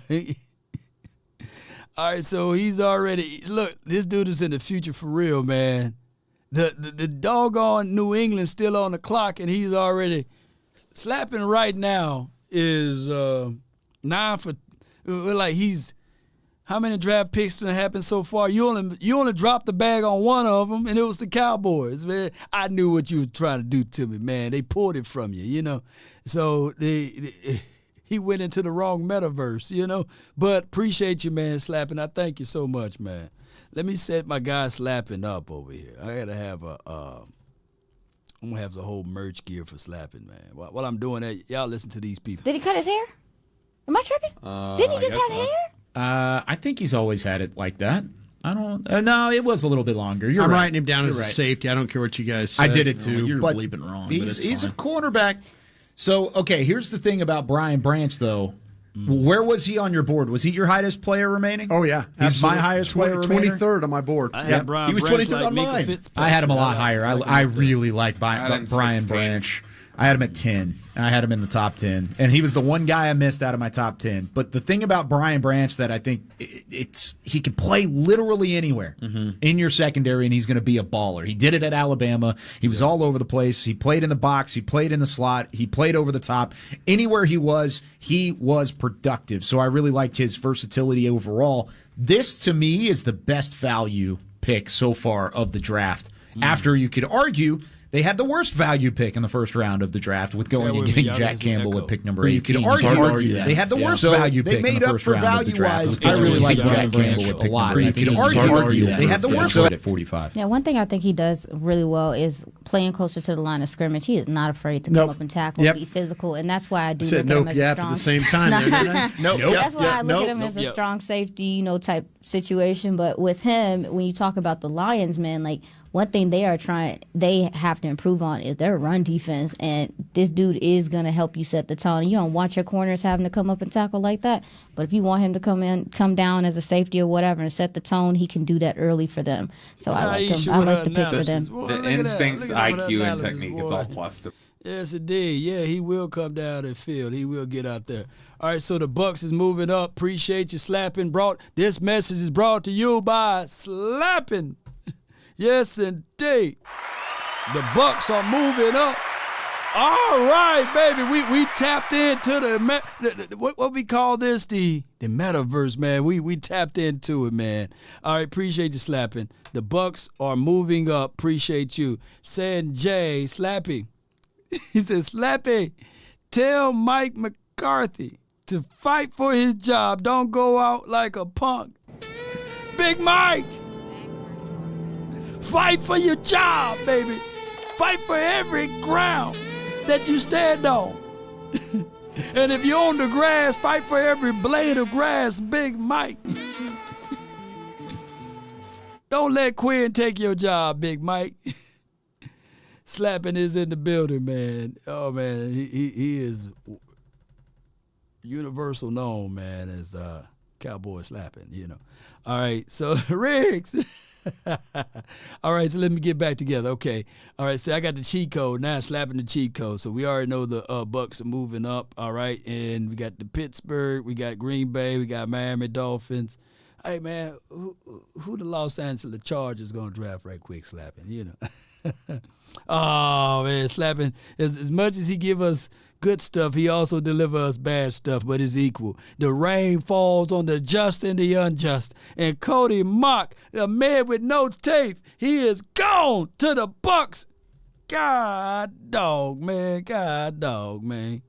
All right, so he's already – look, this dude is in the future for real, man. The doggone New England still on the clock, and he's already – slapping right now is 9 for – like he's – how many draft picks have happened so far? You only dropped the bag on one of them, and it was the Cowboys, man. I knew what you were trying to do to me, man. They pulled it from you, you know. So he went into the wrong metaverse, you know. But appreciate you, man, slapping. I thank you so much, man. Let me set my guy slapping up over here. I gotta have I'm gonna have the whole merch gear for slapping, man. While I'm doing that, y'all listen to these people. Did he cut his hair? Am I tripping? Didn't he just have hair? I think he's always had it like that. I don't. No, it was a little bit longer. I'm writing him down as a safety. I don't care what you guys say. I did it too. You're but bleeping wrong. He's a cornerback. So okay, here's the thing about Brian Branch, though. Where was he on your board? Was he your highest player remaining? Oh yeah, he's absolutely. my highest player. 23rd on my board. I had Brian he was Branch 23rd on mine. I had him a lot higher. I really like Brian Branch. I had him at 10. I had him in the top 10. And he was the one guy I missed out of my top 10. But the thing about Brian Branch that I think he can play literally anywhere in your secondary, and he's going to be a baller. He did it at Alabama. He was all over the place. He played in the box. He played in the slot. He played over the top. Anywhere he was productive. So I really liked his versatility overall. This, to me, is the best value pick so far of the draft. After you could argue they had the worst value pick in the first round of the draft with going and getting Jack Campbell at pick number 18. You could argue that. They had the worst value pick in the first round of the draft. I really like Jack Campbell at pick number 18. You could argue that. They had the worst at 45. Yeah, one thing I think he does really well is playing closer to the line of scrimmage. He is not afraid to come up and tackle, be physical, and that's why I do look at him as a strong. At the same time. That's why I look at him as a strong safety, type situation. But with him, when you talk about the Lions, man, like, one thing they have to improve on is their run defense, and this dude is going to help you set the tone. You don't want your corners having to come up and tackle like that, but if you want him to come down as a safety or whatever and set the tone, he can do that early for them. So I like him. I like the pick for them. The instincts, IQ, and technique, it's all plus to. Yes, indeed. Yeah, he will come down the field. He will get out there. All right, so the Bucs is moving up. Appreciate you slapping. This message is brought to you by slapping. Yes, indeed. The Bucs are moving up. All right, baby. We tapped into the what we call this, the metaverse, man. We tapped into it, man. All right, appreciate you slapping. The Bucs are moving up. Appreciate you. Sanjay Slappy. He says, Slappy, tell Mike McCarthy to fight for his job. Don't go out like a punk. Big Mike. Fight for your job, baby. Fight for every ground that you stand on. And if you're on the grass, fight for every blade of grass, Big Mike. Don't let Quinn take your job, Big Mike. Slapping is in the building, man. Oh, man, he is universal known, man, as Cowboy slapping, All right, so Riggs. All right, so let me get back together. Okay. All right, so I got the cheat code now, slapping the cheat code. So we already know the Bucs are moving up, all right? And we got the Pittsburgh, we got Green Bay, we got Miami Dolphins. Hey, man, who the Los Angeles Chargers going to draft right quick, slapping, you know? Oh, man, slapping. As much as he give us good stuff, he also deliver us bad stuff, but it's equal. The rain falls on the just and the unjust. And Cody Mock, the man with no tape, he is gone to the Bucs. God dog, man. God dog, man.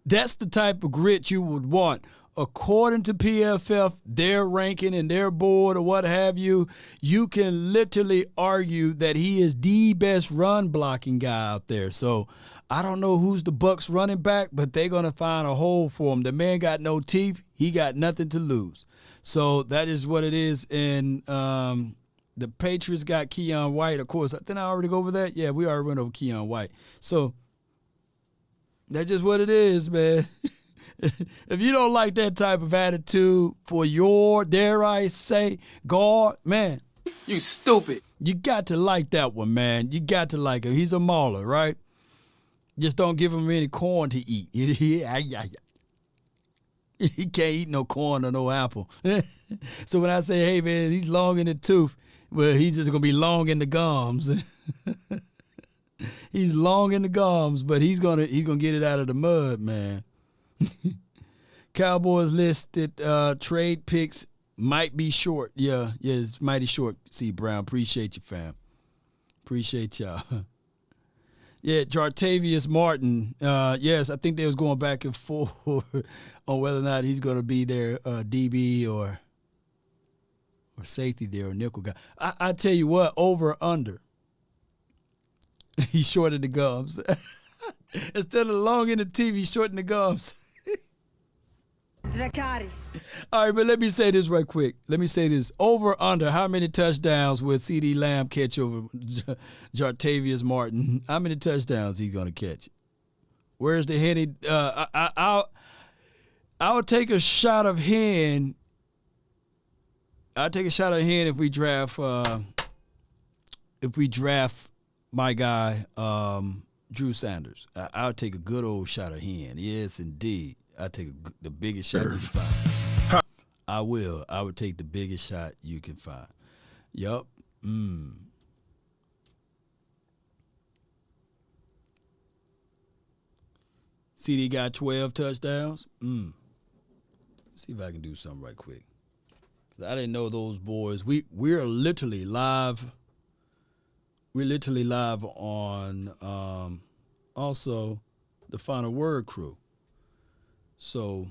That's the type of grit you would want. According to PFF, their ranking and their board or what have you, you can literally argue that he is the best run blocking guy out there. So I don't know who's the Bucs running back, but they're going to find a hole for him. The man got no teeth. He got nothing to lose. So that is what it is. And the Patriots got Keon White. Of course, didn't I already go over that? Yeah, we already went over Keon White. So that's just what it is, man. If you don't like that type of attitude for your, dare I say, guard, man. You stupid. You got to like that one, man. You got to like him. He's a mauler, right? Just don't give him any corn to eat. He can't eat no corn or no apple. So when I say, hey, man, he's long in the tooth, well, he's just going to be long in the gums. He's long in the gums, but he's gonna get it out of the mud, man. Cowboys listed trade picks might be short. Yeah, it's mighty short. C. Brown, appreciate you, fam. Appreciate y'all. Yeah, Jartavius Martin. Yes, I think they was going back and forth on whether or not he's going to be their DB or safety there or nickel guy. I tell you what, over or under. He shortened the gums. Instead of long in the teeth, he shortened the gums. Dracarys. All right, but let me say this right quick. Let me say this. Over or under, how many touchdowns will CeeDee Lamb catch over Jartavius Martin? How many touchdowns he going to catch? Where's the Henny? I would take a shot of hen. I'd take a shot of hen if we draft my guy, Drew Sanders. I'll take a good old shot of hen. Yes, indeed. I'll take the biggest shot you can find. I will. I would take the biggest shot you can find. Yup. CD got 12 touchdowns. See if I can do something right quick. I didn't know those boys. We're literally live. We're literally live on also the Final Word crew. So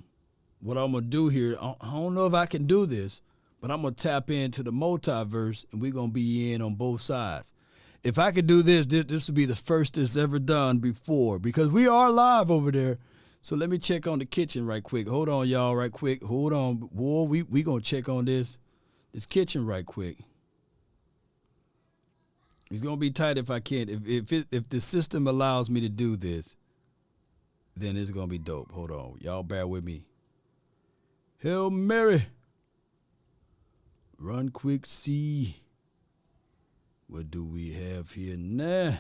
what I'm going to do here, I don't know if I can do this, but I'm going to tap into the multiverse, and we're going to be in on both sides. If I could do this would be the first it's ever done before, because we are live over there. So let me check on the kitchen right quick. Hold on, y'all, right quick. Hold on. Boy, we going to check on this kitchen right quick. It's going to be tight if I can't. If the system allows me to do this, then it's going to be dope. Hold on. Y'all bear with me. Hail Mary. Run quick, see. What do we have here now?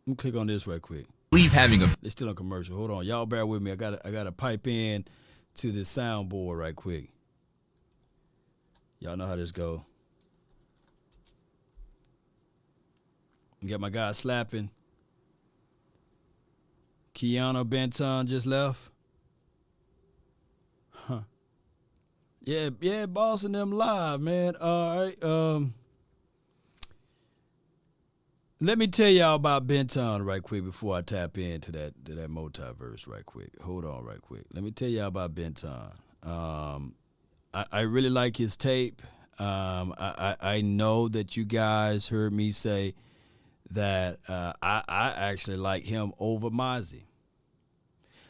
Let me click on this right quick. Leave having a. It's still a commercial. Hold on. Y'all bear with me. I gotta pipe in to this soundboard right quick. Y'all know how this go. Got my guy slapping. Keanu Benton just left. Huh. Yeah, boss and them live, man. All right. Let me tell y'all about Benton right quick before I tap into that multiverse right quick. Hold on right quick. Let me tell y'all about Benton. I really like his tape. I know that you guys heard me say that I actually like him over Mozzie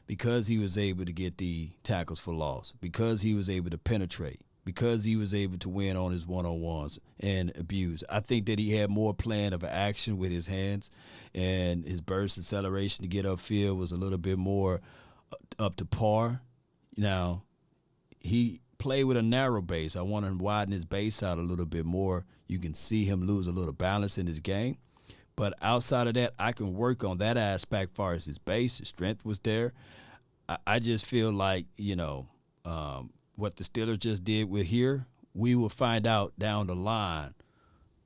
because he was able to get the tackles for loss, because he was able to penetrate, because he was able to win on his one-on-ones and abuse. I think that he had more plan of action with his hands, and his burst acceleration to get upfield was a little bit more up to par. Now, he played with a narrow base. I want to widen his base out a little bit more. You can see him lose a little balance in his game. But outside of that, I can work on that aspect as far as his base. His strength was there. I just feel like, what the Steelers just did with here, we will find out down the line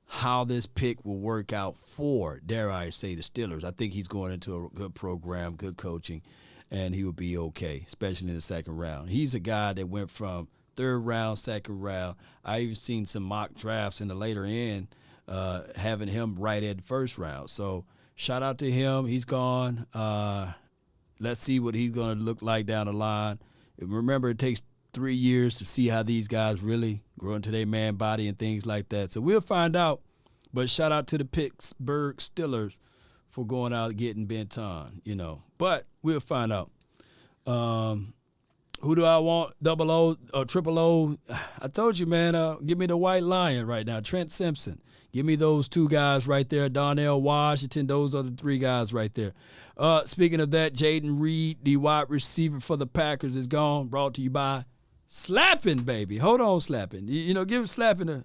how this pick will work out for, dare I say, the Steelers. I think he's going into a good program, good coaching, and he will be okay, especially in the second round. He's a guy that went from third round, second round. I even seen some mock drafts in the later end having him right at the first round. So shout out to him. He's gone. Let's see what he's going to look like down the line. Remember, it takes 3 years to see how these guys really grow into their man body and things like that. So we'll find out. But shout out to the Pittsburgh Steelers for going out and getting Benton, But we'll find out. Who do I want? Double O or triple O? I told you, man, give me the white lion right now. Trent Simpson. Give me those two guys right there. Darnell Washington. Those are the three guys right there. Speaking of that, Jaden Reed, the wide receiver for the Packers, is gone. Brought to you by Slapping, baby. Hold on, Slapping. Give Slapping a...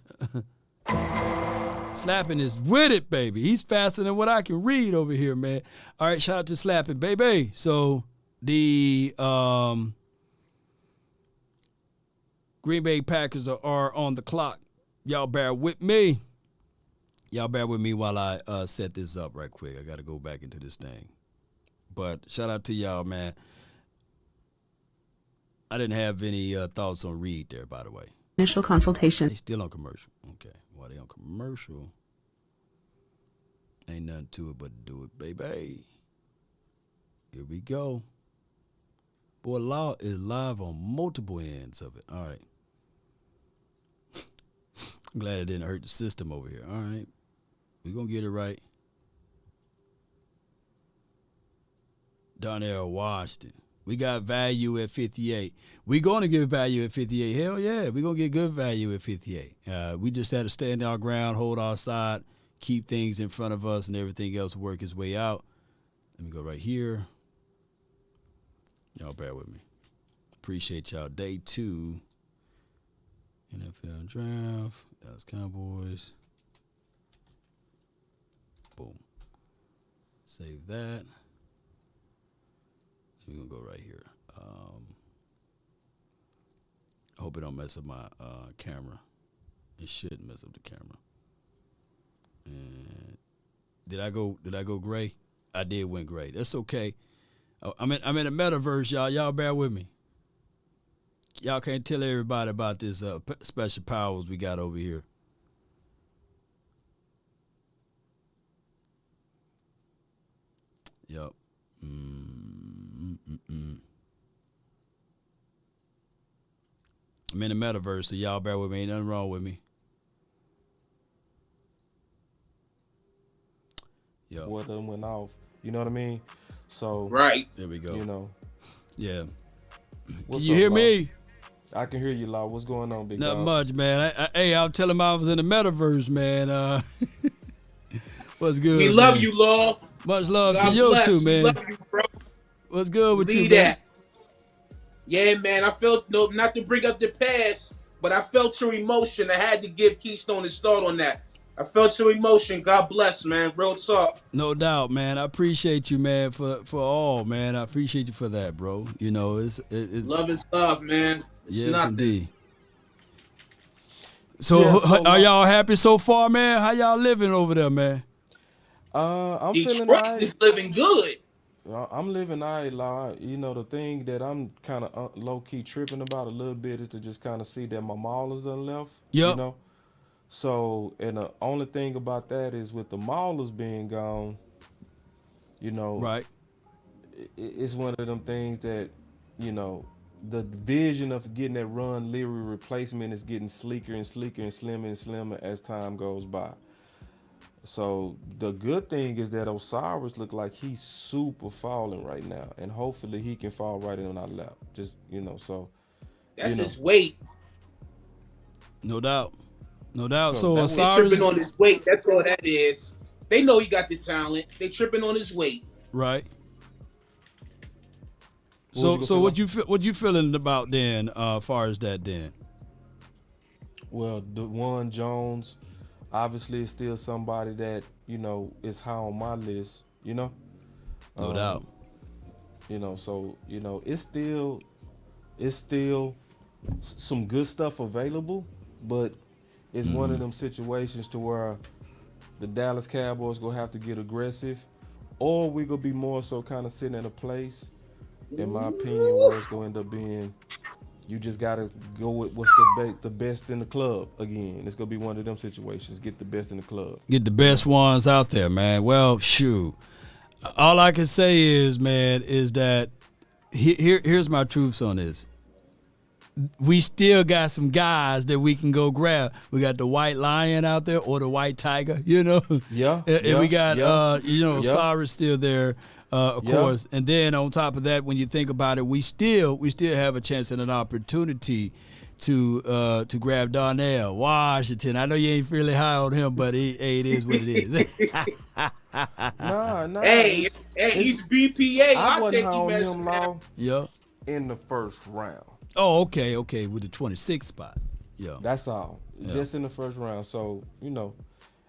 Slapping is with it, baby. He's faster than what I can read over here, man. All right, shout out to Slapping, baby. So the Green Bay Packers are on the clock. Y'all bear with me. Y'all bear with me while I set this up right quick. I got to go back into this thing. But shout out to y'all, man. I didn't have any thoughts on Reed there, by the way. Initial consultation. They still on commercial. Okay. While they on commercial, ain't nothing to it but to do it, baby. Here we go. Boy, Law is live on multiple ends of it. All right. I'm glad it didn't hurt the system over here. All right. We're going to get it right. Darnell Washington. We got value at 58. We're going to get value at 58. Hell yeah, we're going to get good value at 58. We just had to stand our ground, hold our side, keep things in front of us, and everything else work its way out. Let me go right here. Y'all bear with me. Appreciate y'all. Day 2. NFL draft. Dallas Cowboys. Boom. Save that. We're going to go right here. I hope it don't mess up my camera. It shouldn't mess up the camera. And did I go gray? I did win gray. That's okay. I'm in a metaverse, y'all. Y'all bear with me. Y'all can't tell everybody about this special powers we got over here. Yep. I'm in the metaverse, so y'all bear with me. Ain't nothing wrong with me. Yep. What done went off. You know what I mean? So right. There we go. Yeah. Can you hear me? I can hear you, Law. What's going on, big Not dog? much, man. I'll tell him I was in the metaverse, man. What's good? We love you, Law. Much love God to you bless. too, man. We love you, bro. What's good with Lead you, man? that. Yeah, man. I felt not to bring up the past, but I felt your emotion. I had to give Keystone his thought on that. I felt your emotion. God bless, man. Real talk. No doubt, man. I appreciate you, man, for all, man. I appreciate you for that, bro. It's love is love, man. It's yes, nothing. indeed. So, are y'all happy so far, man? How y'all living over there, man? I'm Detroit feeling all right. is living good. I'm living all right, Law. The thing that I'm kind of low-key tripping about a little bit is to just kind of see that my Maulers done left. Yep. So, and the only thing about that is with the Maulers being gone, right. It's one of them things that, the vision of getting that Ron Leary replacement is getting sleeker and sleeker and slimmer and slimmer as time goes by. So the good thing is that Osiris look like he's super falling right now, and hopefully he can fall right in on our lap. Just so. That's his weight. No doubt. No doubt. So They Osiris tripping on his weight. That's all that is. They know he got the talent. They tripping on his weight. Right. So what you feeling about then, far as that then? Well, DeJuan Jones, obviously, is still somebody that is high on my list. No doubt. So it's still some good stuff available, but it's one of them situations to where the Dallas Cowboys gonna have to get aggressive, or we gonna be more so kind of sitting in a place, in my opinion, where it's gonna end up being you just gotta go with what's the best in the club again. It's gonna be one of them situations. Get the best in the club. Get the best ones out there, man. Well, shoot. All I can say is, man, is that here's my truths on this. We still got some guys that we can go grab. We got the white lion out there or the white tiger, Yeah. And we got, Cyrus still there, of course. And then on top of that, when you think about it, we still have a chance and an opportunity to grab Darnell Washington. I know you ain't really high on him, but it is what it is. Nah. Hey, he's BPA. I'll take him as Law. Yeah. In the first round. Oh, okay, with the 26th spot. Yeah. That's all. Yeah. Just in the first round. So,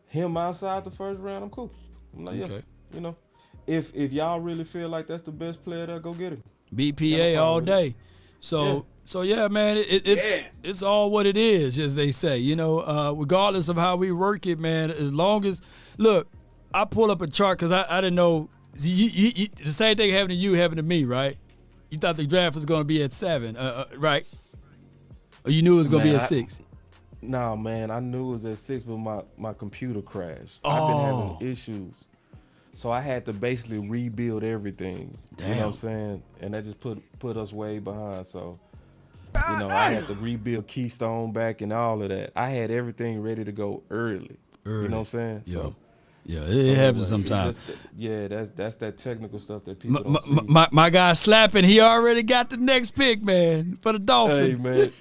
him outside the first round, I'm cool. I'm like, okay. If y'all really feel like that's the best player there, go get him. BPA all day. So yeah, man, it's all what it is, as they say. Regardless of how we work it, man, as long as look, I pull up a chart because I didn't know the same thing happened to you happened to me, right? You thought the draft was going to be at 7, right? Or you knew it was going to be at 6? No, man, I knew it was at 6, but my computer crashed. Oh. I've been having issues. So I had to basically rebuild everything. Damn. You know what I'm saying? And that just put us way behind. So, I had to rebuild Keystone back and all of that. I had everything ready to go early. You know what I'm saying? Yeah. So, yeah, it happens sometimes. That's that technical stuff that people don't see. My guy slapping, he already got the next pick, man, for the Dolphins. Hey, man.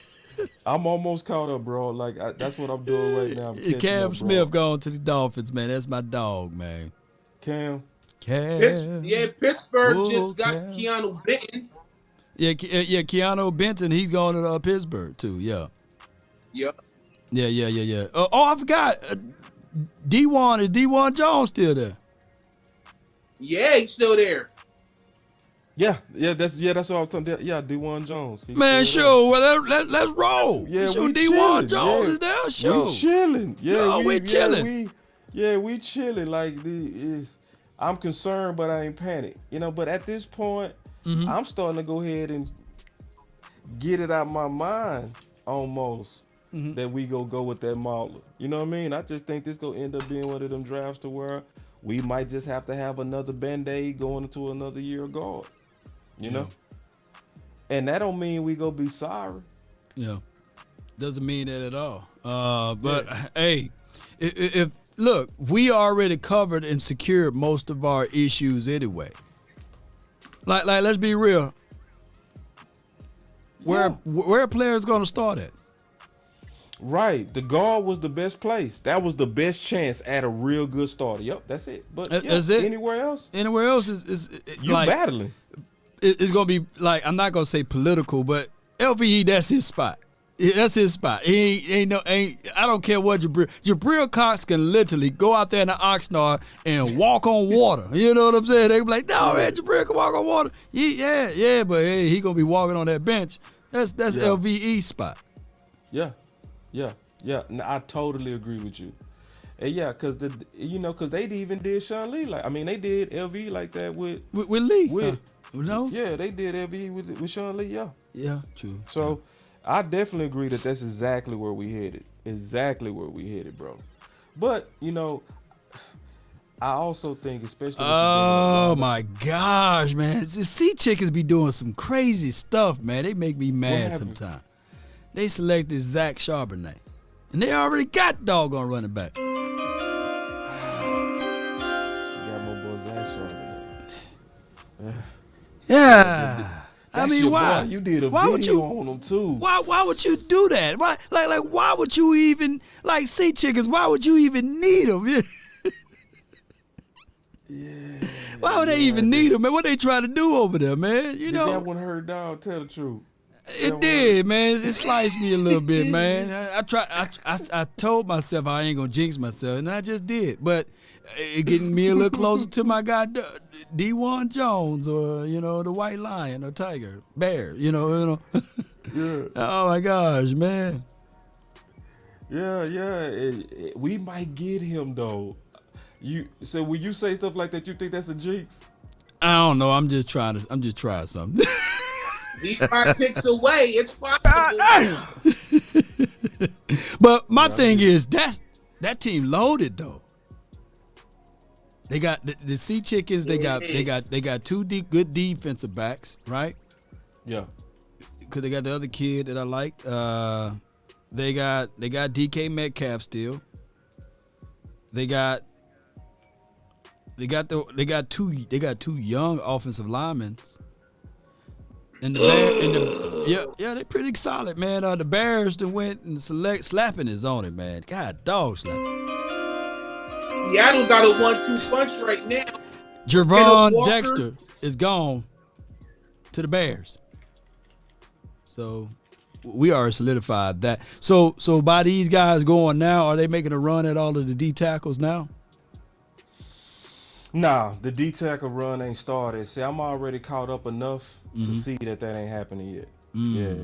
I'm almost caught up, bro. Like, that's what I'm doing right now. Cam Smith going to the Dolphins, man. That's my dog, man. Cam. Pittsburgh just got Keanu Benton. Yeah, Keanu Benton. He's going to Pittsburgh too. Yeah. Yep. Yeah. I forgot. D1 is D1 Jones still there? Yeah, he's still there. Yeah, that's what I'm talking about. Yeah, D1 Jones. Man, sure. Well, let's roll. Yeah, sure, D1 Jones is there. Sure. We chilling. Yeah, we chilling. We chilling. Like I'm concerned, but I ain't panicked. But at this point, I'm starting to go ahead and get it out of my mind almost that we go with that Mauler. You know what I mean? I just think this gonna end up being one of them drafts to where we might just have to have another Band-Aid going into another year of guard. You know? And that don't mean we gonna be sorry. Yeah. Doesn't mean that at all. But hey, if look, we already covered and secured most of our issues anyway. Like let's be real. Where a player's gonna start at? Right. The guard was the best place. That was the best chance at a real good starter. Yep, that's it. But that's it. Anywhere else? Anywhere else is you like, battling. It's gonna be like, I'm not gonna say political, but LVE, that's his spot. That's his spot. I don't care what Jabril Cox can literally go out there in the Oxnard and walk on water. You know what I'm saying? They be like, no, man, Jabril can walk on water. Yeah, but hey, he gonna be walking on that bench. That's LVE's spot. Yeah. No, I totally agree with you. And yeah, because they even did Sean Lee they did LVE like that with Lee. No? Yeah, they did LVE with Sean Lee. Yeah. Yeah, true. So I definitely agree that that's exactly where we headed. Exactly where we headed, bro. But I also think, especially. Oh my gosh, man! Sea Chickens be doing some crazy stuff, man. They make me mad sometimes. They selected Zach Charbonnet, and they already got doggone running back. You got my boy Zach Charbonnet. Yeah. I mean, why? Boy. You did a video on him too. Why would you do that? Why, like, why would you even Sea Chickens? Why would you even need them? Why would they even need him, man? What they trying to do over there, man? You know. That one hurt, dog. Tell the truth. It did, man. It sliced me a little bit, man. I told myself I ain't gonna jinx myself, and I just did. But it getting me a little closer to my guy, D1 Jones, or the White Lion or Tiger, Bear. Yeah. Oh my gosh, man. Yeah. We might get him though. So when you say stuff like that, you think that's a jinx? I don't know. I'm just trying something. He's 5 picks away. It's possible. But my thing is that team loaded though. They got the Sea Chickens. They got two good defensive backs, right? Yeah. Because they got the other kid that I like. They got DK Metcalf still. They got two young offensive linemen. And they're pretty solid, man. The Bears then went and slapping is on it, man. God, dog slapping. Seattle got a 1-2 punch right now. Javon Dexter is gone to the Bears. So we already solidified that. So by these guys going now, are they making a run at all of the D tackles now? Nah, the D tackle run ain't started. See, I'm already caught up enough to see that ain't happening yet. Yeah,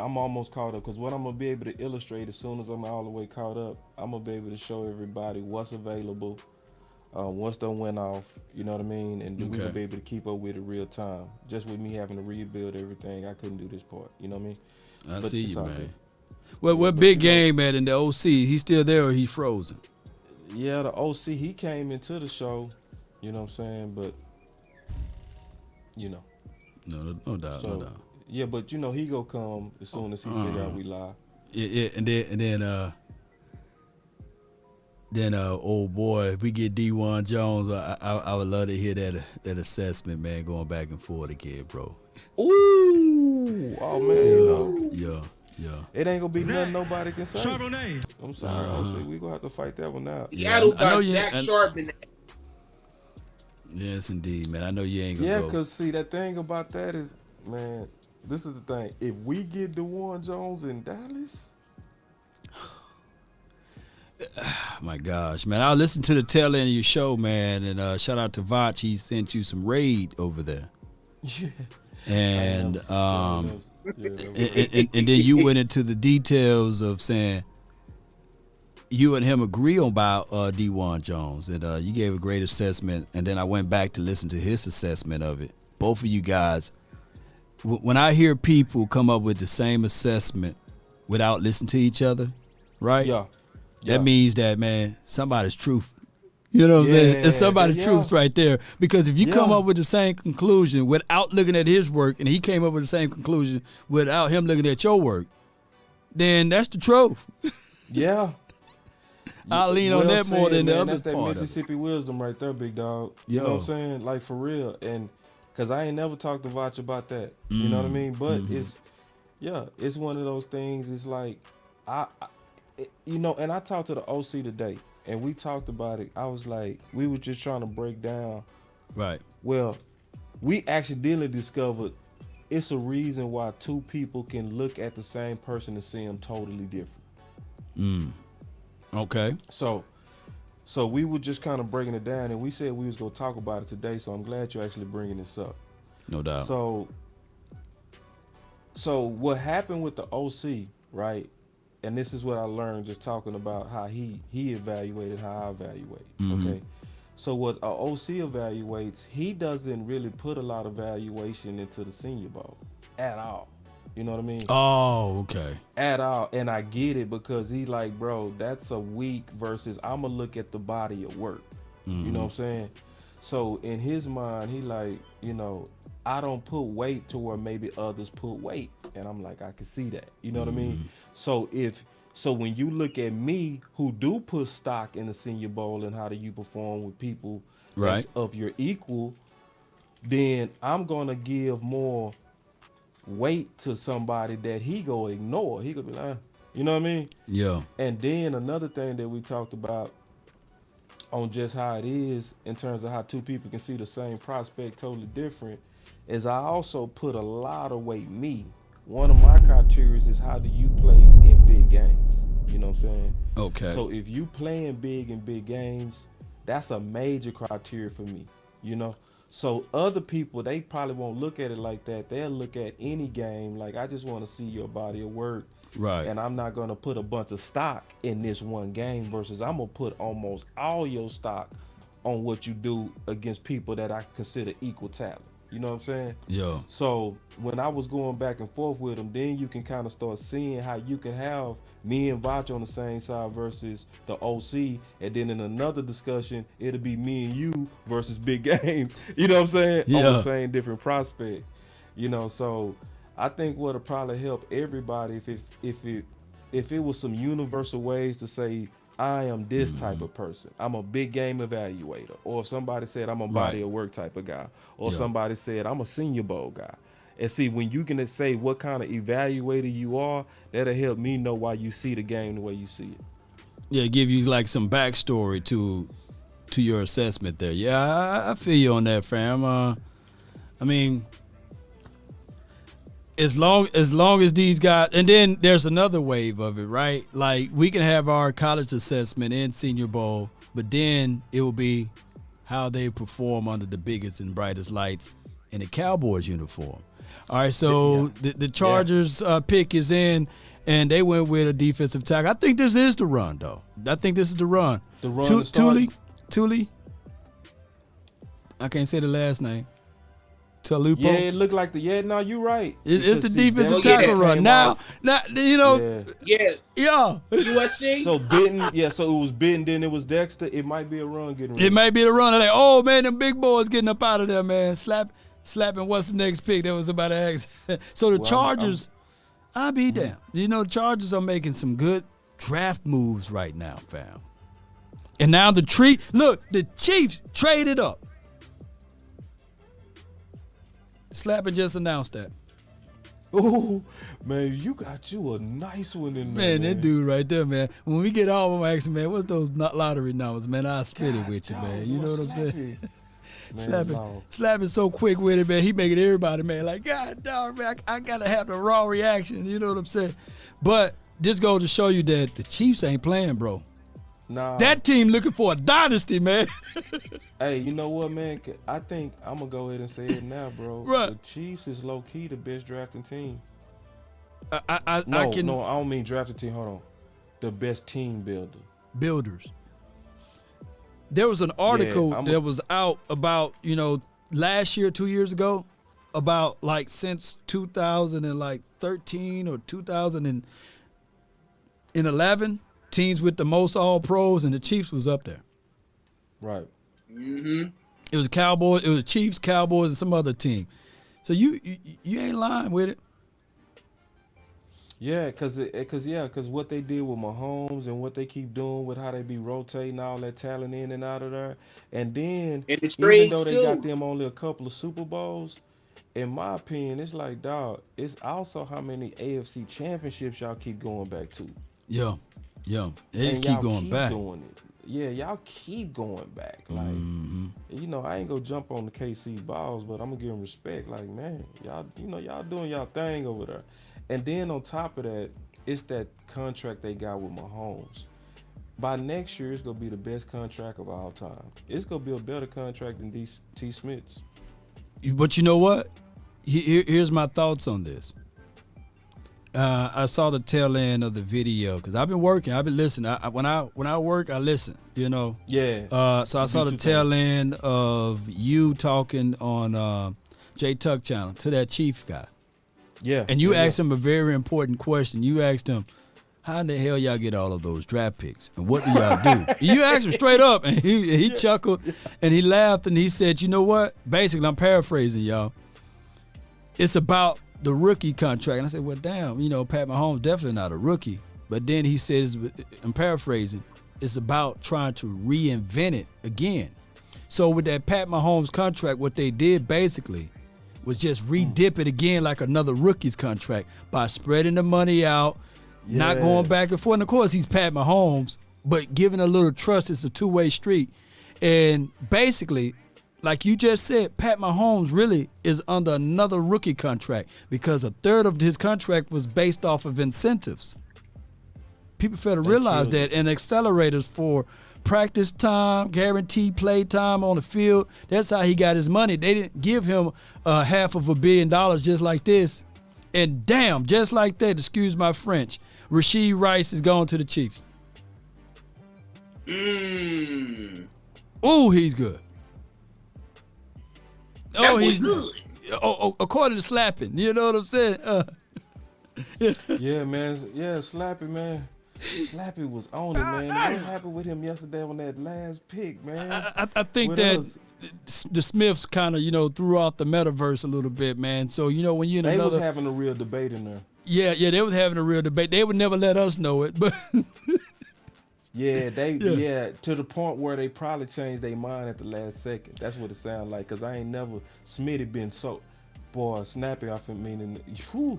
I'm almost caught up because what I'm gonna be able to illustrate as soon as I'm all the way caught up, I'm gonna be able to show everybody what's available, what's done went off. You know what I mean? And then we will be able to keep up with it real time. Just with me having to rebuild everything, I couldn't do this part. You know what I mean? I see you, man. Well, what big game at in the OC? He's still there or he's frozen? Yeah, the OC, he came into the show, you know what I'm saying, but, No doubt, no doubt. Yeah, but, he gonna come as soon as he figure out we live. Yeah, and then old boy, if we get D1 Jones, I would love to hear that assessment, man, going back and forth again, bro. Ooh! Oh, man, Yeah. It ain't gonna be nothing nobody can say. Chardonnay. I'm sorry, OC. We gonna have to fight that one out. Seattle got Zach Sharp in that. Yes, indeed, man. I know you ain't gonna go. go. Because, see, that thing about that is, man, this is the thing. If we get DeWarn Jones in Dallas. My gosh, man. I listened to the tail end of your show, man, and shout out to Vach. He sent you some raid over there. Yeah. And and then you went into the details of saying you and him agree about D1 Jones, and you gave a great assessment. And then I went back to listen to his assessment of it. Both of you guys, when I hear people come up with the same assessment without listening to each other, right? Yeah. That means that, man, somebody's truth. You know what I'm saying? It's somebody's truth right there. Because if you come up with the same conclusion without looking at his work, and he came up with the same conclusion without him looking at your work, then that's the truth. Yeah. I'll lean on that more than the other part. That's that Mississippi wisdom right there, big dog. You know what I'm saying? Like, for real. And because I ain't never talked to Vach about that. You know what I mean? But it's one of those things. It's like, and I talked to the OC today. And we talked about it. I was like, we were just trying to break down. Right. Well, we accidentally discovered it's a reason why two people can look at the same person and see them totally different. Okay. So we were just kind of breaking it down, and we said we was going to talk about it today, so I'm glad you're actually bringing this up. No doubt. So what happened with the OC, right? And this is what I learned just talking about how he evaluated, how I evaluate. Okay. So what a OC evaluates, he doesn't really put a lot of valuation into the Senior Bowl at all. You know what I mean? Oh, okay. At all. And I get it because he like, bro, that's a week versus I'm going to look at the body of work. You know what I'm saying? So in his mind, he like, I don't put weight to where maybe others put weight. And I'm like, I can see that. You know what I mean? So when you look at me, who do put stock in the Senior Bowl and how do you perform with people of your equal, then I'm gonna give more weight to somebody that he go ignore. He could be like, you know what I mean? Yeah. And then another thing that we talked about on just how it is in terms of how two people can see the same prospect totally different is I also put a lot of weight one of my criteria is how do you play in big games. You know what I'm saying? Okay. So if you playing big in big games, that's a major criteria for me, you know? So other people, they probably won't look at it like that. They'll look at any game like, I just want to see your body of work. Right. And I'm not going to put a bunch of stock in this one game versus I'm going to put almost all your stock on what you do against people that I consider equal talent. You know what I'm saying? Yeah. So when I was going back and forth with them, then you can kind of start seeing how you can have me and Vach on the same side versus the OC, and then in another discussion, it'll be me and you versus big games. You know what I'm saying? Yeah. On the same different prospect. You know, so I think what'll probably help everybody if it was some universal ways to say I am this type of person. I'm a big game evaluator. Or if somebody said I'm a body of work type of guy. Or somebody said I'm a Senior Bowl guy. And see, when you can say what kind of evaluator you are, that'll help me know why you see the game the way you see it. Yeah, give you like some backstory to your assessment there. Yeah, I feel you on that, fam. I mean, as long as these guys, and then there's another wave of it, right? Like we can have our college assessment in Senior Bowl, but then it will be how they perform under the biggest and brightest lights in a Cowboys uniform. All right, so the Chargers pick is in, and they went with a defensive tackle. I think this is the run, though. I think this is the run. The run. Thule. I can't say the last name. Talupo. Yeah, it looked like no, you're right. It's the defensive tackle run. Now, you know. Yeah. USC. So Benton, so it was Benton, then it was Dexter. It might be a run getting ready. It might be the run. Like, oh man, them big boys getting up out of there, man. Slapping. What's the next pick? That was about to ask. So the Chargers, I'll be damned. You know, the Chargers are making some good draft moves right now, fam. And now the Chiefs traded up. Slapping just announced that. Oh, man, you got you a nice one in there. Man, that dude right there, man. When we get home, I'm going to ask him, man, what's those lottery numbers, man? I'll split it with you, man. You know what I'm saying? Slapping so quick with it, man. He making everybody, man, like, God dog, man, I got to have the raw reaction. You know what I'm saying? But this goes to show you that the Chiefs ain't playing, bro. Nah. That team looking for a dynasty, man. Hey, you know what, man? I think I'm going to go ahead and say it now, bro. Right. The Chiefs is low-key the best drafting team. I don't mean drafting team. Hold on. The best team builders. There was an article that was out about, last year, 2 years ago, about like since 2013 or 2011, teams with the most All-Pros, and the Chiefs was up there. Right. Mm-hmm. It was Cowboys, it was Chiefs, Cowboys, and some other team. So you ain't lying with it. Yeah, cause what they did with Mahomes and what they keep doing with how they be rotating all that talent in and out of there, and then even though they got them only a couple of Super Bowls, in my opinion, it's like, dog, it's also how many AFC championships y'all keep going back to. Yeah, they just keep going back. Doing it. Yeah, y'all keep going back. Like, I ain't gonna jump on the KC balls, but I'm gonna give them respect. Like, man, y'all doing y'all thing over there. And then on top of that, it's that contract they got with Mahomes. By next year, it's gonna be the best contract of all time. It's gonna be a better contract than T. Smith's. But you know what? Here's my thoughts on this. I saw the tail end of the video because I've been working. I've been listening. When I work, I listen. Yeah. So I saw the tail end of you talking on J Tuck channel to that Chief guy. Yeah. And you asked him a very important question. You asked him, "How in the hell y'all get all of those draft picks? And what do y'all do?" You asked him straight up, and he chuckled and he laughed and he said, "You know what? Basically, I'm paraphrasing, y'all. It's about the rookie contract." And I said, well, damn, Pat Mahomes definitely not a rookie. But then he says, I'm paraphrasing, it's about trying to reinvent it again. So with that Pat Mahomes contract, what they did basically was just re-dip it again like another rookie's contract by spreading the money out, not going back and forth. And of course, he's Pat Mahomes. but giving a little trust is a two-way street. And basically, like you just said, Pat Mahomes really is under another rookie contract because a third of his contract was based off of incentives. People fail to realize that, and accelerators for practice time, guaranteed play time on the field. That's how he got his money. They didn't give him $500 million just like this. And damn, just like that, excuse my French, Rashee Rice is going to the Chiefs. Oh, he's good. He's good. According to Slapping, you know what I'm saying? Yeah, man. Yeah, Slappy, man. Slappy was on it, man. What happened with him yesterday on that last pick, man? I think that the Smiths kind of, threw out the metaverse a little bit, man. So, when you're in they was having a real debate in there. Yeah, they was having a real debate. They would never let us know it, but yeah, to the point where they probably changed their mind at the last second. That's what it sounded like, because I ain't never Smitty been so snappy off him, meaning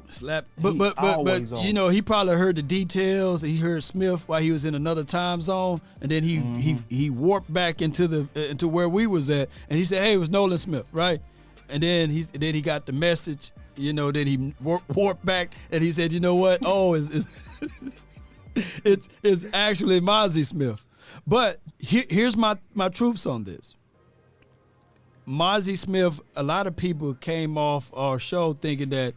slap. But he probably heard the details. He heard Smith while he was in another time zone, and then he warped back into where we was at, and he said, "Hey, it was Nolan Smith, right?" And then he got the message, then he warped back, and he said, "You know what? Oh, it's actually Mozzie Smith." But here's my truths on this. Mozzie Smith, a lot of people came off our show thinking that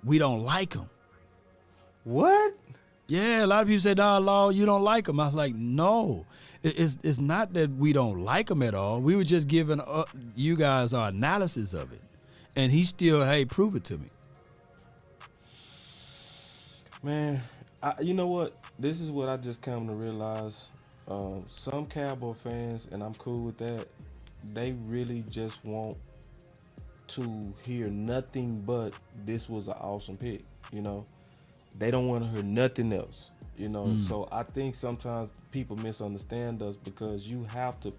we don't like him. What? Yeah, a lot of people say, "Nah, Law, you don't like him." I was like, no, it's not that we don't like him at all. We were just giving you guys our analysis of it. And he still, hey, prove it to me. Man, you know what? This is what I just come to realize. Some Cowboy fans, and I'm cool with that, they really just want to hear nothing but this was an awesome pick, They don't want to hear nothing else, So I think sometimes people misunderstand us because you have to,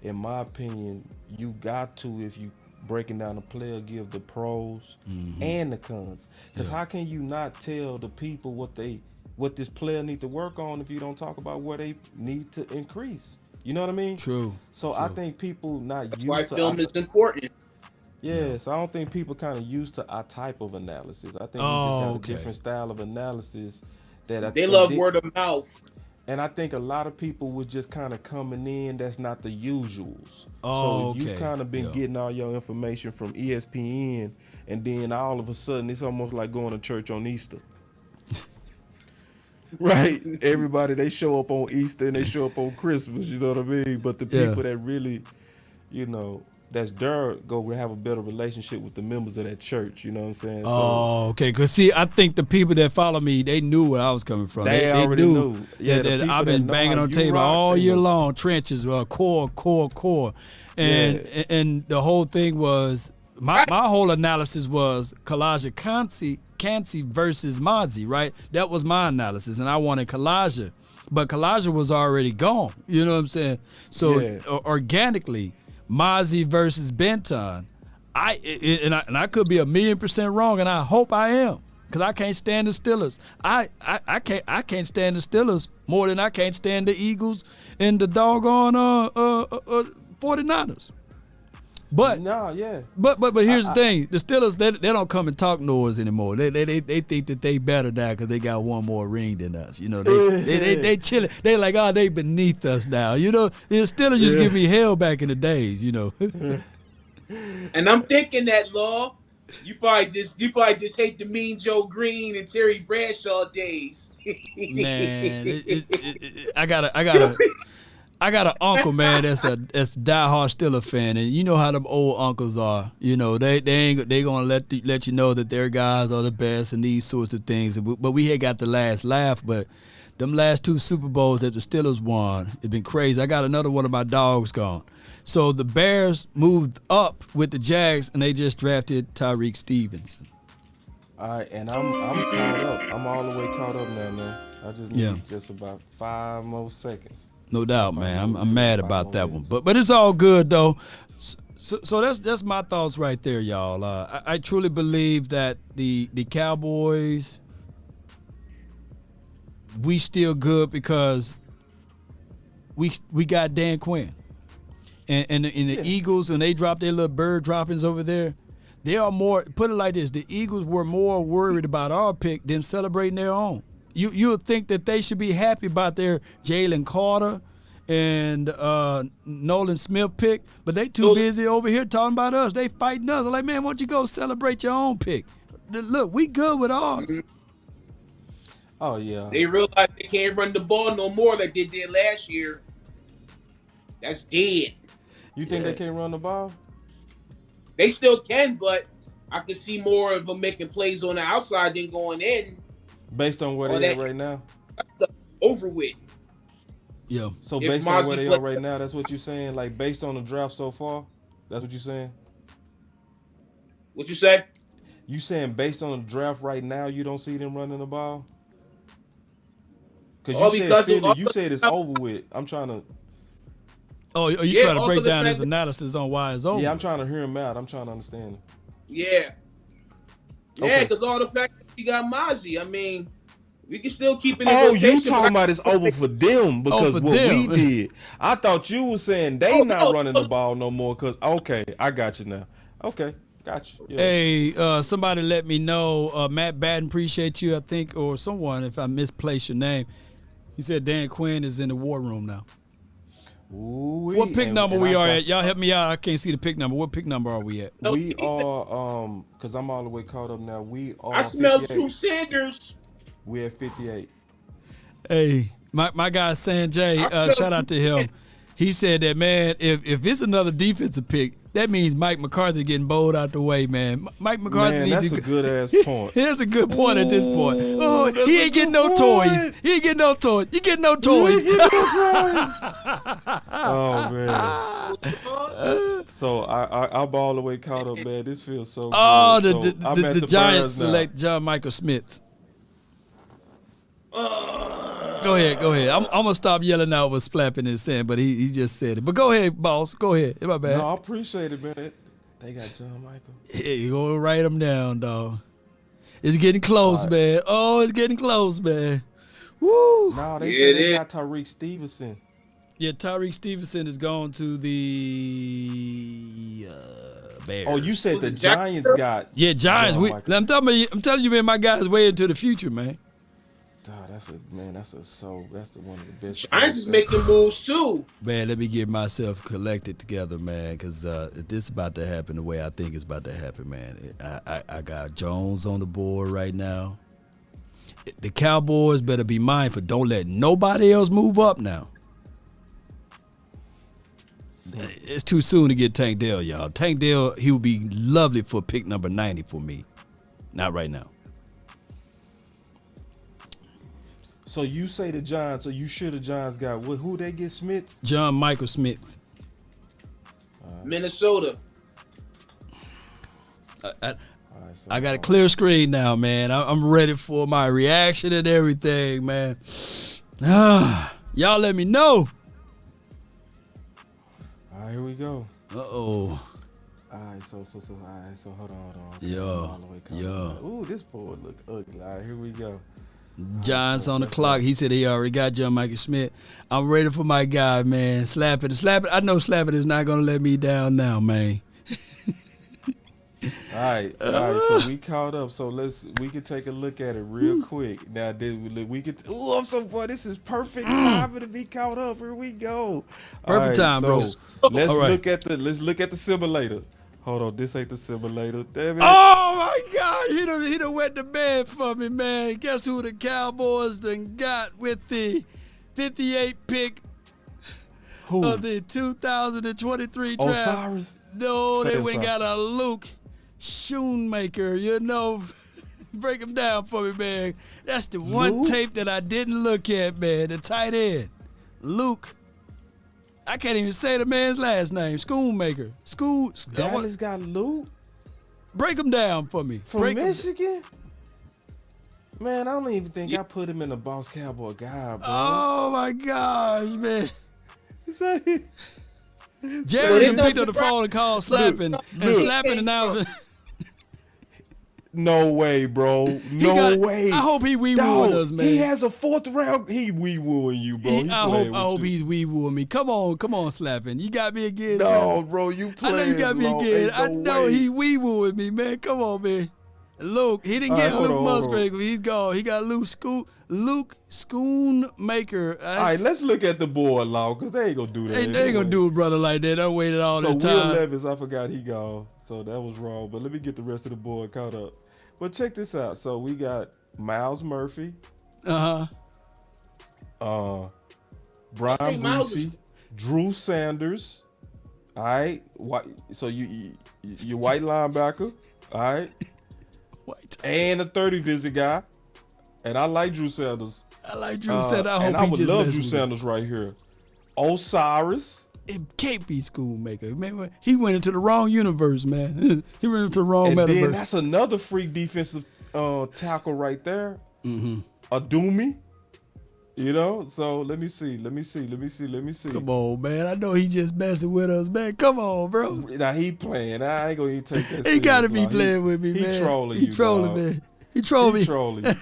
in my opinion, you got to, if you breaking down the player, give the pros and the cons. Because how can you not tell the people what this player need to work on if you don't talk about where they need to increase? You know what I mean? True. So I think people not That's used why to film is important. Yeah, so I don't think people kind of used to our type of analysis. I think we just got a different style of analysis that they love word of mouth. And I think a lot of people was just kind of coming in that's not the usuals. Oh, so you kind of been getting all your information from ESPN, and then all of a sudden it's almost like going to church on Easter. Right, everybody, they show up on Easter and they show up on Christmas, you know what I mean? But the people that really, that's there, go have a better relationship with the members of that church, you know what I'm saying? So, okay, because see, I think the people that follow me, they knew where I was coming from. They already knew. Yeah, that I've been banging on the table all year long, trenches, core. And the whole thing was, my whole analysis was Kalijah Kancey versus Mozzie, right? That was my analysis, and I wanted Kalijah. But Kalijah was already gone, you know what I'm saying? So organically, Mozzie versus Benton, I could be 1,000,000% wrong, and I hope I am, because I can't stand the Steelers. I can't stand the Steelers more than I can't stand the Eagles and the doggone 49ers. But but here's the thing: the Steelers, they don't come and talk noise anymore. They think that they better now because they got one more ring than us. They chilling. They like, they beneath us now. The Steelers just give me hell back in the days. And I'm thinking that, Law, you probably just hate the Mean Joe Green and Terry Bradshaw days. Man, I got an uncle, man, that's a diehard Steeler fan, and you know how them old uncles are. They gonna let you know that their guys are the best and these sorts of things. But we had got the last laugh. But them last 2 Super Bowls that the Steelers won, it's been crazy. I got another one of my dogs gone. So the Bears moved up with the Jags, and they just drafted Tyreek Stevenson. All right, and I'm caught up. I'm all the way caught up now, man. I just need just about 5 more seconds. No doubt, man. I'm mad about that one, but it's all good though. So that's my thoughts right there, y'all. I truly believe that the Cowboys, we still good because we got Dan Quinn. And the Eagles, and they dropped their little bird droppings over there, they are more, put it like this, the Eagles were more worried about our pick than celebrating their own. You would think that they should be happy about their Jalen Carter and Nolan Smith pick, but they too busy over here talking about us. They fighting us. I'm like, man, why don't you go celebrate your own pick? Look, we good with ours. Oh, yeah. They realize they can't run the ball no more like they did last year. That's dead. You think they can't run the ball? They still can, but I can see more of them making plays on the outside than going in. Based on where they are right now? Over with. Yeah. So based on where they are right now, that's what you're saying? Like, based on the draft so far? That's what you're saying? What you say? You saying based on the draft right now, you don't see them running the ball? Because you said it's over with. I'm trying to... Oh, you trying to break down his analysis on why it's over? Yeah, I'm trying to hear him out. I'm trying to understand him. Yeah. Yeah, because all the fact that you got Mozzie, I mean, we can still keep it in rotation. Oh, you talking about it's over for them because what we did. I thought you were saying they not running the ball no more because, okay, I got you now. Okay, got you. Yeah. Hey, somebody let me know. Matt Batten, appreciate you, I think, or someone, if I misplaced your name. He said Dan Quinn is in the war room now. Ooh, what pick number we are at? Y'all help me out. I can't see the pick number. What pick number are we at? We are, because I'm all the way caught up now. We are. I smell Drew Sanders. We're at 58. Hey, my guy Sanjay, shout out to him. He said that, man, if it's another defensive pick, that means Mike McCarthy getting bowled out the way, man. Mike McCarthy needs to. That's a good ass point. That's a good point at this point. Oh, he ain't getting no toys. He ain't getting no toys. You getting no toys. Oh man. So I'm all the way caught up, man. This feels so. Oh, good. the Giants select John Michael Smith. Go ahead. I'm gonna stop yelling out what Splapping is saying, but he just said it. But go ahead, boss. Go ahead. My bad. No, I appreciate it, man. They got John Michael. Yeah, you gonna write them down, dog. It's getting close, man. Oh, it's getting close, man. Woo. No, they got Tyreek Stevenson. Yeah, Tyreek Stevenson is going to the Bears. Oh, you said the Giants got. Yeah, Giants. I'm telling you, man, my guy's way into the future, man. That's the one of the best. Giants is making moves too. Man, let me get myself collected together, man, because if this is about to happen the way I think it's about to happen, man, I got Jones on the board right now. The Cowboys better be mindful. Don't let nobody else move up now. It's too soon to get Tank Dell, y'all. Tank Dell, he would be lovely for pick number 90 for me. Not right now. So you say the Giants, so you sure the Giants got who they get Smith? John Michael Smith. Minnesota. I got a clear screen now, man. I'm ready for my reaction and everything, man. Y'all let me know. All right, here we go. Uh-oh. All right, so hold on. Yo. Ooh, this board look ugly. All right, here we go. Giants on the clock. He said he already got John Michael Smith. I'm ready for my guy, man. Slap it. I know Slap It is not going to let me down now, man. All right. So we caught up. So we can take a look at it real quick. Now, we could. Oh, I'm so boy. This is perfect time to be caught up. Here we go. Perfect time, bro. Let's look at the simulator. Hold on, this ain't the simulator. Damn it. Oh my God, he done wet the bed for me, man. Guess who the Cowboys done got with the 58 pick of the 2023 draft? Osiris? No, they went and got a Luke Schoonmaker. You know, break him down for me, man. That's the one tape that I didn't look at, man. The tight end, Luke. I can't even say the man's last name. Schoonmaker. Dallas got Luke? Break him down for me. From Michigan? Man, I don't even think I put him in the Boss Cowboy guy, bro. Oh, my gosh, man. Jerry picked up the phone and called Slapping. And Slapping announced. No way, bro. No way. I hope he wee-wooing us, man. He has a 4th round. He wee-wooing you, bro. I hope he's wee-wooing me. Come on, Slapping. You got me again. No, Slapping. bro, you playing. I know you got me again. I know he wee-wooing me, man. Come on, man. Luke, he didn't get Luke Musgrave. He's gone. He got Luke Schoonmaker. All right, let's look at the board, Law, because they ain't going to do that. They ain't going to do a brother like that. I waited all this time. So Will Levis, I forgot he gone. So that was wrong. But let me get the rest of the board caught up. But check this out. So we got Miles Murphy. Brian Brucey. Drew Sanders. All right. So you white linebacker. All right. And a 30 visit guy. And I like Drew Sanders. I like Drew Sanders. I would love Drew Sanders right here. Osiris. It can't be Schoonmaker. Man, he went into the wrong universe, man. He went into the wrong metaverse. And then that's another freak defensive tackle right there. Mm-hmm. Adumi. You know, so let me see. Come on, man. I know he just messing with us, man. Come on, bro. Now he playing. I ain't gonna even take that. He gotta be playing with me, man. He trolling you, trolling, man. He trolling me. Trolling you.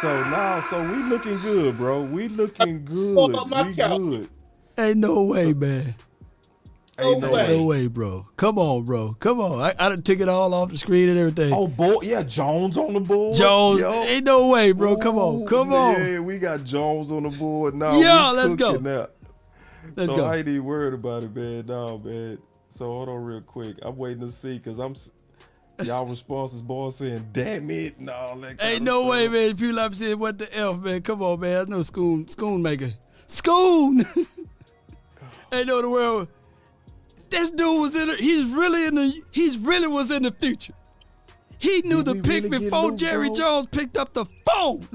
So we looking good, bro. We looking good. We good. Ain't no way, man. Ain't no way, bro. Come on, bro. Come on. I done took it all off the screen and everything. Oh, boy. Yeah, Jones on the board. Jones. Ain't no way, bro. Come on. Come on. Yeah, we got Jones on the board now. Yeah, let's go. Let's go. I ain't even worried about it, man. No, man. So hold on real quick. I'm waiting to see because y'all responses, boy, saying, damn it, and all that. Ain't no way, man. People like saying, what the F, man. Come on, man. I know Schoonmaker. Schoon! Ain't no the world. This dude was he really was in the future. He knew the pick before Jerry Jones picked up the phone.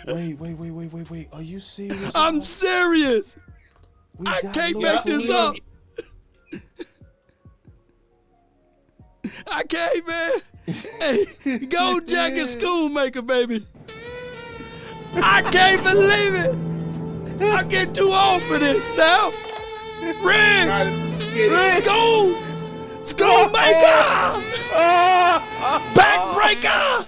Wait. Are you serious? I'm serious. I can't make this up. I can't, man. Hey, go Jacket Schoonmaker, baby. I can't believe it. I get too old for this now. Riggs! Schoonmaker! Backbreaker!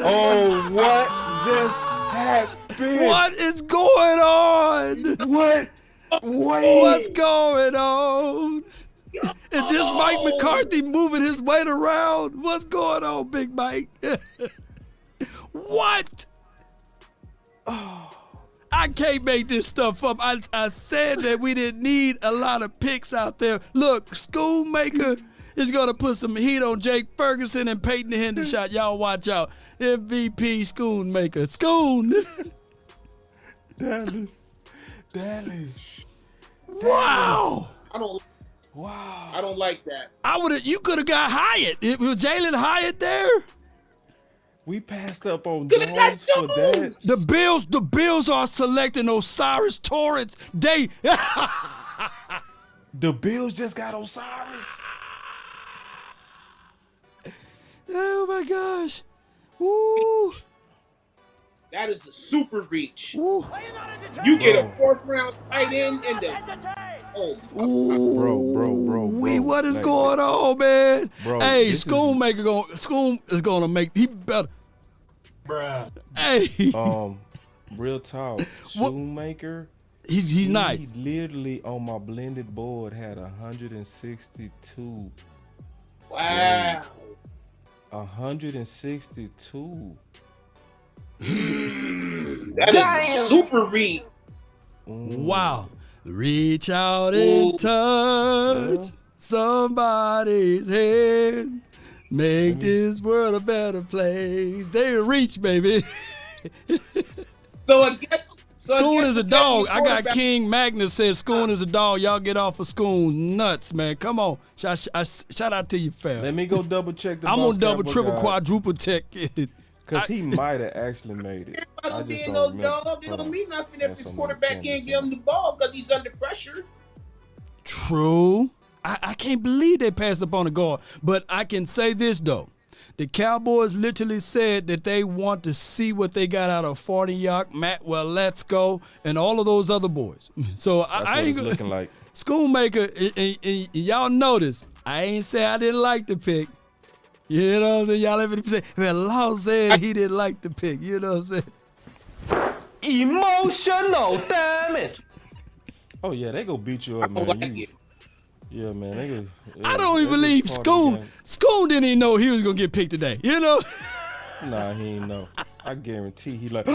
Oh, what just happened? What is going on? What? Wait. What's going on? Is this Mike McCarthy moving his weight around? What's going on, Big Mike? What? Oh. I can't make this stuff up. I said that we didn't need a lot of picks out there. Look, Schoonmaker is going to put some heat on Jake Ferguson and Peyton Hendershot. Y'all watch out. MVP Schoonmaker. Schoon. Dallas. Wow. I don't like that. You could have got Hyatt. Was Jalen Hyatt there? We passed up on Jones for that. The Bills are selecting Osiris Torrance. The Bills just got Osiris. Oh my gosh. Woo. That is a super reach. Ooh. You get a 4th round tight end in the bro. What is going on, man? Bro, hey, Schoon is gonna make he better. Bruh. Hey. Real talk. Schoonmaker. He's nice. He literally on my blended board had 162. Wow. 162. That is a super read. Wow. Reach out and touch somebody's hand. Make this world a better place. They reach, baby. So I guess Schoon is a dog. I got King Magnus said Schoon is a dog. Y'all get off of Schoon nuts, man. Come on. Shout out to you, fam. Let me go double check the I'm gonna double, triple, quadruple check it. Because he might have actually made it. Everybody being no dog, it don't mean nothing if his quarterback can't give him the ball because he's under pressure. True. I can't believe they passed up on the guard. But I can say this, though. The Cowboys literally said that they want to see what they got out of Farniok, Matt Let's Go, and all of those other boys. So I ain't looking like. Schoonmaker, and y'all notice, I ain't say I didn't like the pick. You know what I'm saying? Y'all let me say, man, Law said he didn't like the pick. You know what I'm saying? Emotional damage. Oh yeah, they go beat you up, man. Like yeah, man. They go, yeah, I don't even believe Schoon didn't even know he was gonna get picked today. You know? Nah, he ain't know. I guarantee he like.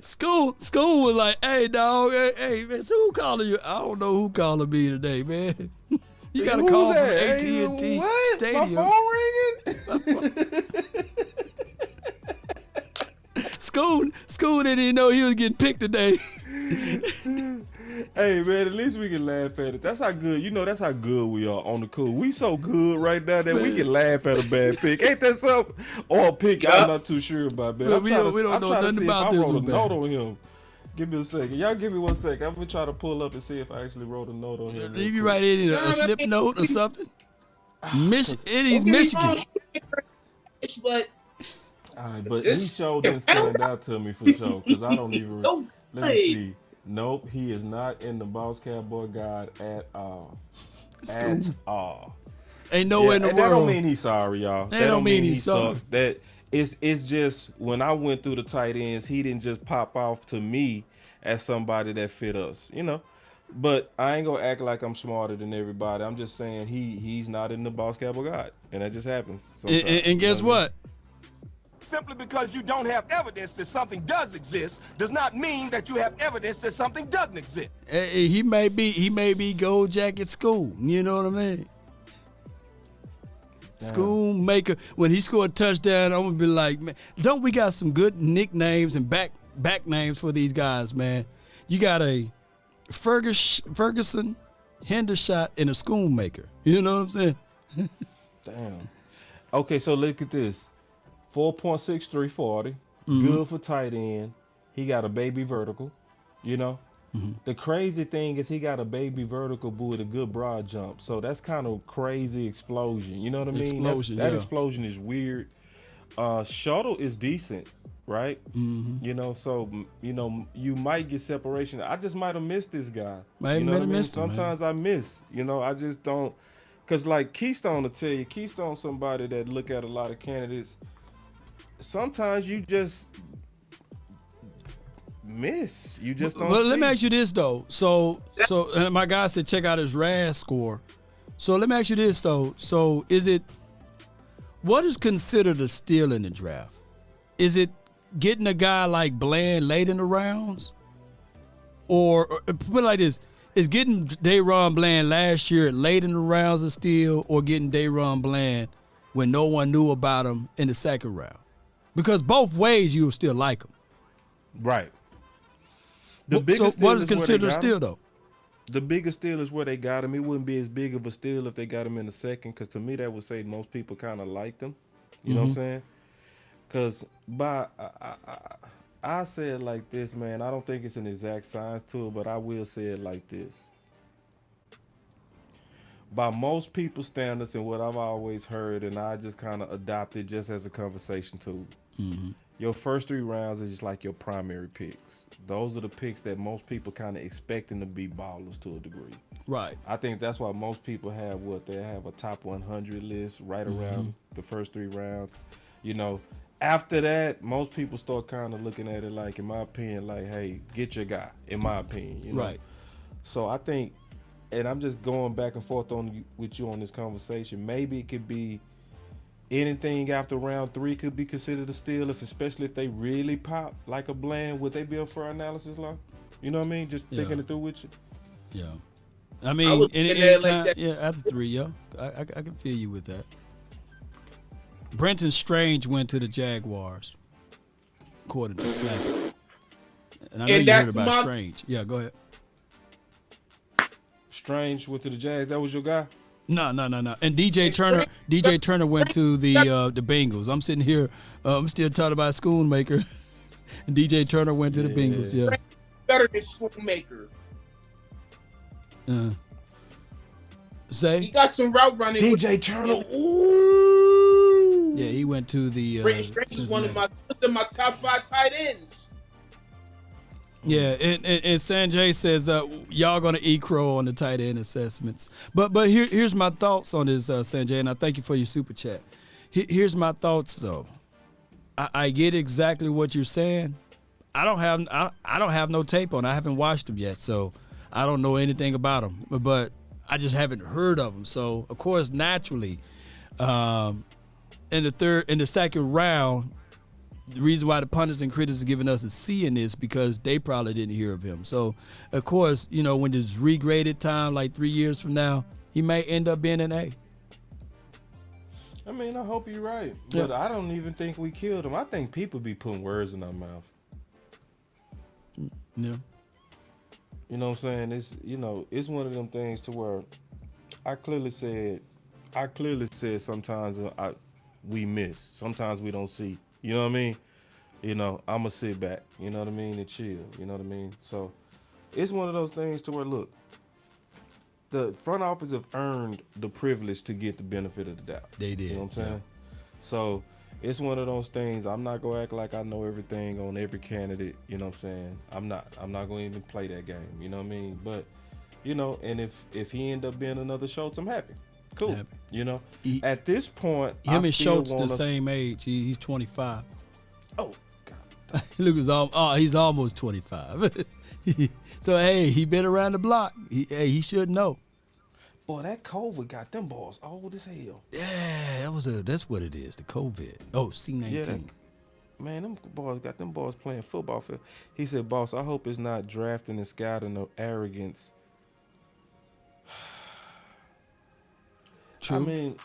Schoon was like, "Hey, dog, hey, man, so who calling you? I don't know who calling me today, man. You got a call from AT&T Stadium." My phone ringing? Schoon didn't even know he was getting picked today. Hey man, at least we can laugh at it. That's how good, that's how good we are on the cool. We so good right now that we can laugh at a bad pick. Ain't that something? Or a pick I'm not too sure about, man. We don't know nothing about this one, I wrote a note on him. Give me a second. Y'all give me 1 second. I'm going to try to pull up and see if I actually wrote a note on him. Did you write in a slip note or something? Eddie's Michigan. But all right, but he sure didn't stand out to me for sure, because I don't even. Let me see. Nope, he is not in the Boss Cowboy Guide at all. At all. Ain't nowhere in the world. That don't mean he's sorry, y'all. That don't mean he's sorry. Sucked. That it's just when I went through the tight ends, he didn't just pop off to me as somebody that fit us, But I ain't gonna act like I'm smarter than everybody. I'm just saying he's not in the Boss Cowboy Guide, and that just happens. And guess what? Simply because you don't have evidence that something does exist does not mean that you have evidence that something doesn't exist. He may be gold jacket School. You know what I mean? Schoonmaker. When he scored a touchdown, I'm gonna be like, man, don't we got some good nicknames and back names for these guys, man? You got a Ferguson, Hendershot, and a Schoonmaker. You know what I'm saying? Damn. Okay, so look at this. 4.63 40. Good for tight end. He got a baby vertical, The crazy thing is he got a baby vertical with a good broad jump. So that's kind of crazy explosion. You know what I mean? That explosion is weird. Shuttle is decent, right? So, you might get separation. I just might have missed this guy. Sometimes I miss. I just don't. Because like Keystone will tell you, Keystone's somebody that look at a lot of candidates. Sometimes you just miss. You just don't. Well, let me ask you this though. So and my guy said check out his RAS score. So let me ask you this though. So what is considered a steal in the draft? Is it getting a guy like Bland late in the rounds, or put it like this: is getting Dayron Bland last year late in the rounds a steal, or getting Dayron Bland when no one knew about him in the second round? Because both ways you will still like them. Right. So what is considered a steal, though? The biggest steal is where they got him. It wouldn't be as big of a steal if they got him in the second, because to me that would say most people kind of liked him. You know what I'm saying? Because I say it like this, man. I don't think it's an exact science to it, but I will say it like this. By most people's standards and what I've always heard, and I just kind of adopted just as a conversation tool, your first 3 rounds is just like your primary picks. Those are the picks that most people kind of expecting to be ballers to a degree. Right. I think that's why most people have they have a top 100 list right around the first 3 rounds. After that, most people start kind of looking at it like, in my opinion, like, hey, get your guy, in my opinion. Right. So I think, and I'm just going back and forth with you on this conversation, maybe it could be anything after round 3 could be considered a steal, especially if they really pop like a Bland. Would they be a fair analysis, Law? You know what I mean? Just thinking it through with you. Yeah. I mean, after 3, I can feel you with that. Brenton Strange went to the Jaguars, according to Slack. And I know you heard about Strange. Yeah, go ahead. Strange went to the Jags. That was your guy? No. And DJ Turner went to the Bengals. I'm sitting here, I'm still talking about Schoonmaker. And DJ Turner went to the Bengals. Yeah. Better than Schoonmaker. Say he got some route running. DJ Turner. Ooh. Yeah, he went to the. Strange is one of my top 5 tight ends. Yeah, and Sanjay says y'all gonna eat crow on the tight end assessments. But here's my thoughts on this, Sanjay, and I thank you for your super chat. Here's my thoughts though. I get exactly what you're saying. I don't have no tape on. I haven't watched them yet, so I don't know anything about them. But I just haven't heard of them. So of course, naturally, in the second round. The reason why the pundits and critics are giving us a C in this because they probably didn't hear of him. So, of course, when it's regraded time, like 3 years from now, he may end up being an A. I mean, I hope you're right. But I don't even think we killed him. I think people be putting words in our mouth. Yeah. You know what I'm saying? It's one of them things to where I clearly said sometimes we miss. Sometimes we don't see. You know what I mean? I'm going to sit back, you know what I mean, and chill, you know what I mean? So it's one of those things to where, look, the front office have earned the privilege to get the benefit of the doubt. They did. You know what I'm saying? So it's one of those things. I'm not going to act like I know everything on every candidate, you know what I'm saying? I'm not going to even play that game, you know what I mean? But, and if he end up being another Schultz, I'm happy. Cool. Happy. At this point, him and Schultz the same age. He's 25. Oh, God. Look, he's almost 25. So, hey, he been around the block. He should know. Boy, that COVID got them balls old as hell. Yeah, that's what it is, the COVID. Oh, C-19. Yeah, man, them boys got them boys playing football. He said, boss, I hope it's not drafting and scouting of arrogance. True. I mean,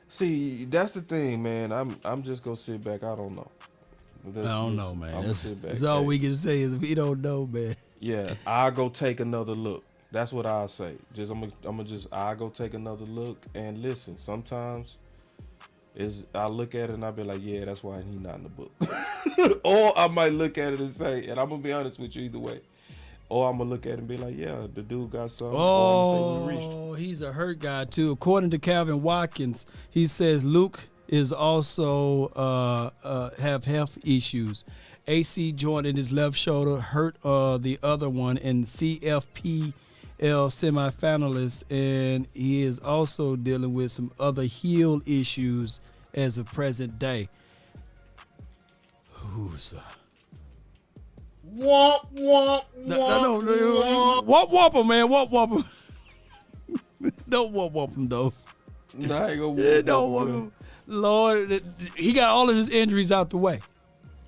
see, that's the thing, man. I'm just gonna sit back. I don't know. I don't know, man. That's all we can say is we don't know, man. Yeah, I'll go take another look. That's what I'll say. I'll go take another look and listen. Sometimes I look at it and I'll be like, yeah, that's why he's not in the book. Or I might look at it and say, and I'm gonna be honest with you either way. Or I'm going to look at it and be like, yeah, the dude got something. Oh, he's a hurt guy, too. According to Calvin Watkins, he says Luke is also have health issues. AC joint in his left shoulder hurt the other one in CFPL semifinalist, and he is also dealing with some other heel issues as of present day. Who's Womp, womp, womp, no. Womp him, man. Womp him. Don't womp him, though. Nah, I ain't gonna womp him. Lord, he got all of his injuries out the way.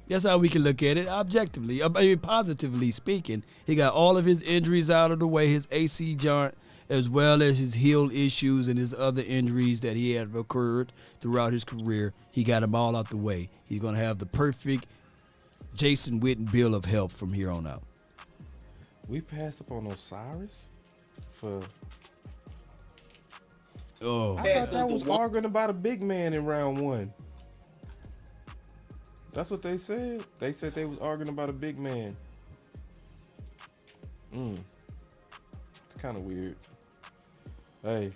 That's how we can look at it objectively. I mean, positively speaking, he got all of his injuries out of the way, his AC joint, as well as his heel issues and his other injuries that he had occurred throughout his career. He got them all out the way. He's going to have the perfect Jason Witten bill of health from here on out. We passed up on Osiris for. Oh, I thought y'all was arguing about a big man in round one. That's what they said. They said they was arguing about a big man. It's kind of weird. Hey.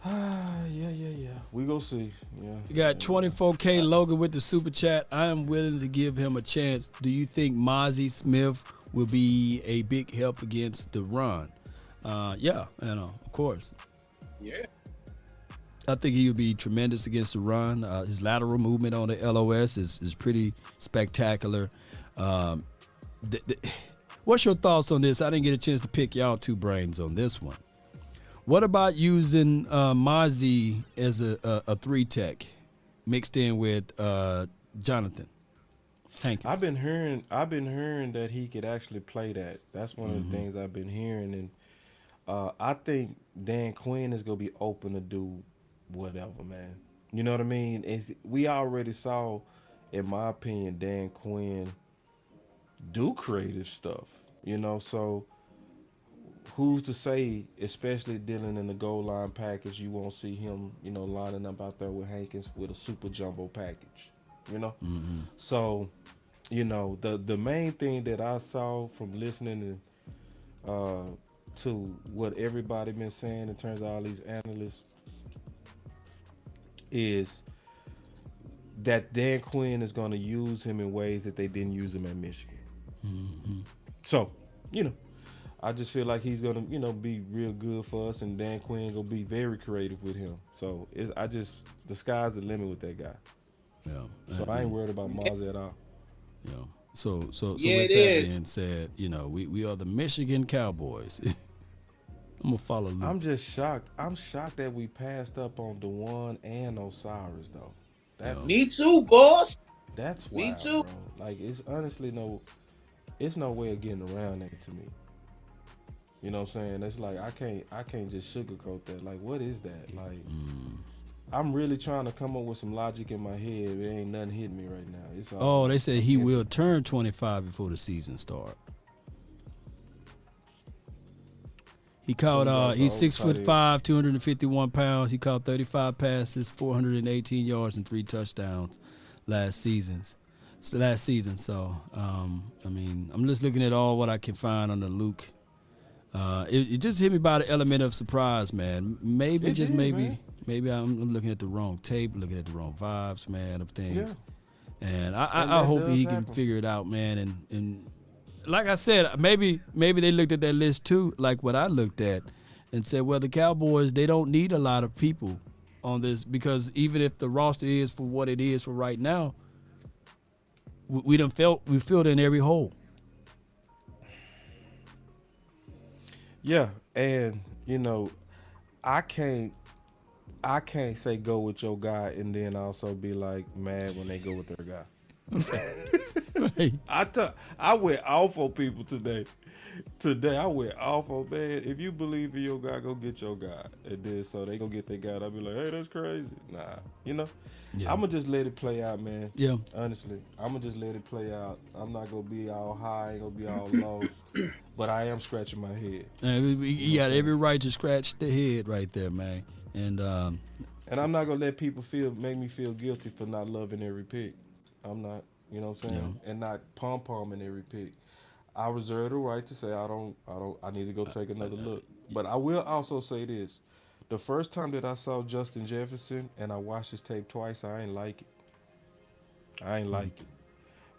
Yeah. We go see. Yeah. You got 24K Logan with the super chat. I am willing to give him a chance. Do you think Mozzie Smith will be a big help against the run? Yeah, of course. Yeah. I think he would be tremendous against the run. His lateral movement on the LOS is pretty spectacular. What's your thoughts on this? I didn't get a chance to pick y'all two brains on this one. What about using Mozzie as a 3-tech mixed in with Jonathan Hankins? I've been hearing that he could actually play that. That's one of the things I've been hearing, and I think Dan Quinn is gonna be open to do whatever, man. You know what I mean? We already saw, in my opinion, Dan Quinn do creative stuff. So. Who's to say, especially dealing in the goal line package, you won't see him, lining up out there with Hankins with a super jumbo package, So, the main thing that I saw from listening to what everybody been saying in terms of all these analysts is that Dan Quinn is going to use him in ways that they didn't use him at Michigan. So, I just feel like he's going to, be real good for us, and Dan Quinn going to be very creative with him. So, the sky's the limit with that guy. Yeah. So, I ain't worried about Mars at all. Yeah. So Yeah, with it that is. being said, we are the Michigan Cowboys. I'm going to follow Luke. I'm just shocked. I'm shocked that we passed up on DeJuan and Osiris, though. Me too, boss. That's Me wild, too. bro. Like, it's honestly it's no way of getting around that to me. You know what I'm saying? It's like I can't just sugarcoat that. Like, what is that? Like, I'm really trying to come up with some logic in my head. It ain't nothing hitting me right now. It's all, they said he will turn 25 before the season start. He caught. He's 6'5", 251 pounds. He caught 35 passes, 418 yards, and 3 touchdowns last season. So, I mean, I'm just looking at all what I can find on the Luke. It just hit me by the element of surprise, man. Maybe I'm looking at the wrong tape, looking at the wrong vibes, man, of things. Yeah. And I hope he can figure it out, man. And like I said, maybe they looked at that list too, like what I looked at, and said, well, the Cowboys, they don't need a lot of people on this, because even if the roster is for what it is for right now, we filled in every hole. Yeah, and I can't say go with your guy and then also be like mad when they go with their guy. Right. I went off on people today. Today I went off on, man. If you believe in your guy, go get your guy. And then so they gonna get their guy. I'll be like, hey, that's crazy. Nah, Yeah. I'm gonna just let it play out, man. Yeah. Honestly, I'm gonna just let it play out. I'm not gonna be all high, ain't gonna be all low, but I am scratching my head. You got every right to scratch the head right there, man. And I'm not gonna let people make me feel guilty for not loving every pick. I'm not, you know what I'm saying, and not pom-pomming every pick. I reserve the right to say I need to go take another look. But I will also say this: the first time that I saw Justin Jefferson and I watched his tape twice, I ain't like it.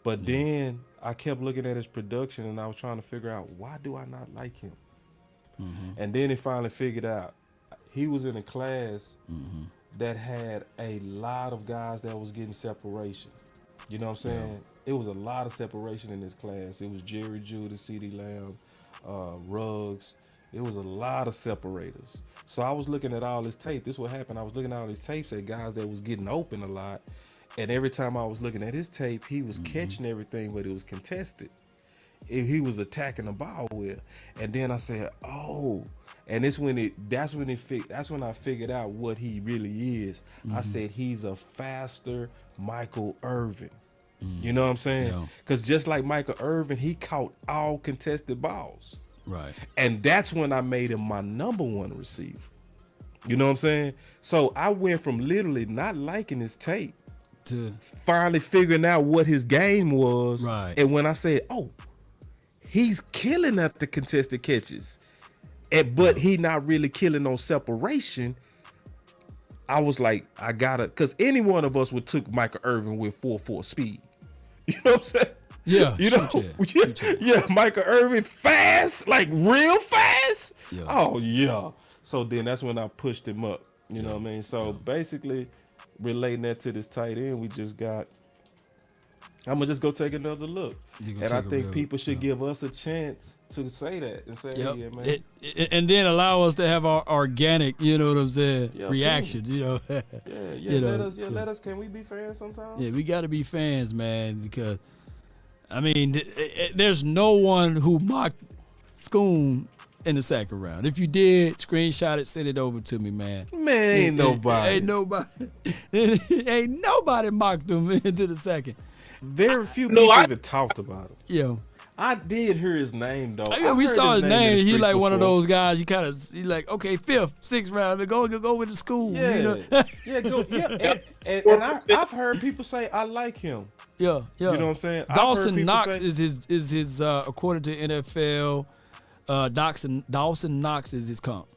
But then I kept looking at his production and I was trying to figure out, why do I not like him? And then it finally figured out. He was in a class that had a lot of guys that was getting separation. You know what I'm saying? It was a lot of separation in this class. It was Jerry Judy, CeeDee Lamb, Ruggs. It was a lot of separators. So I was looking at all his tape. This is what happened. I was looking at all his tapes at guys that was getting open a lot. And every time I was looking at his tape, he was catching everything, but it was contested. He was attacking the ball with. And then I said, oh. And that's when I figured out what he really is. I said he's a faster Michael Irvin. You know what I'm saying? Because just like Michael Irvin, he caught all contested balls. Right. And that's when I made him my number one receiver. You know what I'm saying? So I went from literally not liking his tape to finally figuring out what his game was. Right. And when I said, oh, he's killing at the contested catches, but he not really killing on separation, I was like, I gotta, because any one of us would took Michael Irvin with 4.4 speed. You know what I'm saying? Yeah. You know, Michael Irvin fast, like real fast. Yeah. Oh yeah. So then that's when I pushed him up. You know what I mean? So basically, relating that to this tight end, we just got. I'm gonna just go take another look, and I think people should give us a chance to say that and say, hey, yeah, man. And then allow us to have our organic, you know what I'm saying, reaction. You know. Let us. Can we be fans sometimes? Yeah, we got to be fans, man, because I mean, there's no one who mocked Schoon in the second round. If you did, screenshot it, send it over to me, man. Man, ain't nobody mocked him into the second. Very few people even talked about him. Yeah. I did hear his name though. We saw his name. He like one of those guys. You kind of he like, okay, 5th, 6th round. Go with the school. Yeah, you know? Go. Yeah, and I've heard people say I like him. Yeah. You know what I'm saying? Dawson Knox is his according to NFL. Dawson Knox is his comp.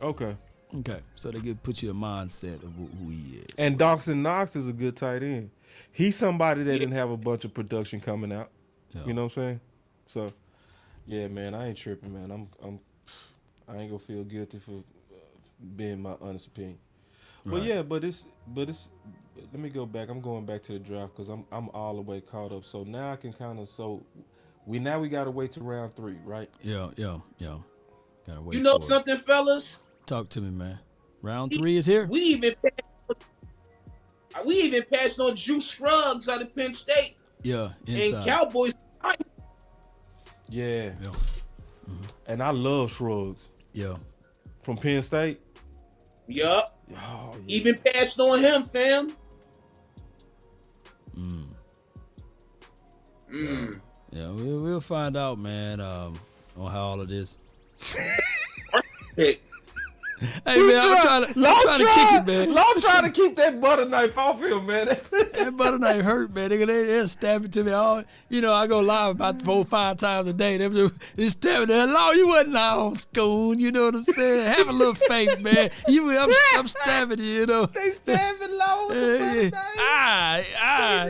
Okay. Okay, so they put you a mindset of who he is. And Dawson Knox is a good tight end. He's somebody that didn't have a bunch of production coming out. Yeah. You know what I'm saying? So, yeah, man, I ain't tripping, man. I ain't gonna feel guilty for being my honest opinion. Right. But yeah, but it's. Let me go back. I'm going back to the draft because I'm all the way caught up. So now I can kind of we gotta wait to round 3, right? Yeah. Gotta wait. You know something, fellas? Talk to me, man. Round 3 is here. We even passed on Juice Scruggs out of Penn State. Yeah, inside. And Cowboys. Yeah. Mm-hmm. And I love Scruggs. Yeah. From Penn State. Yup. Oh, yeah. Even passed on him, fam. Yeah, we'll find out, man, on how all of this. Hey, man, I'm trying to kick it, man. I'm trying to keep that butter knife off him, man. That butter knife hurt, man. They'll stab it to me all. You know, I go live about 4 or 5 times a day. They stab it. Law, you wasn't on Schoon. You know what I'm saying? Have a little faith, man. I'm stabbing you, you know. They stabbing Law with the butter knife.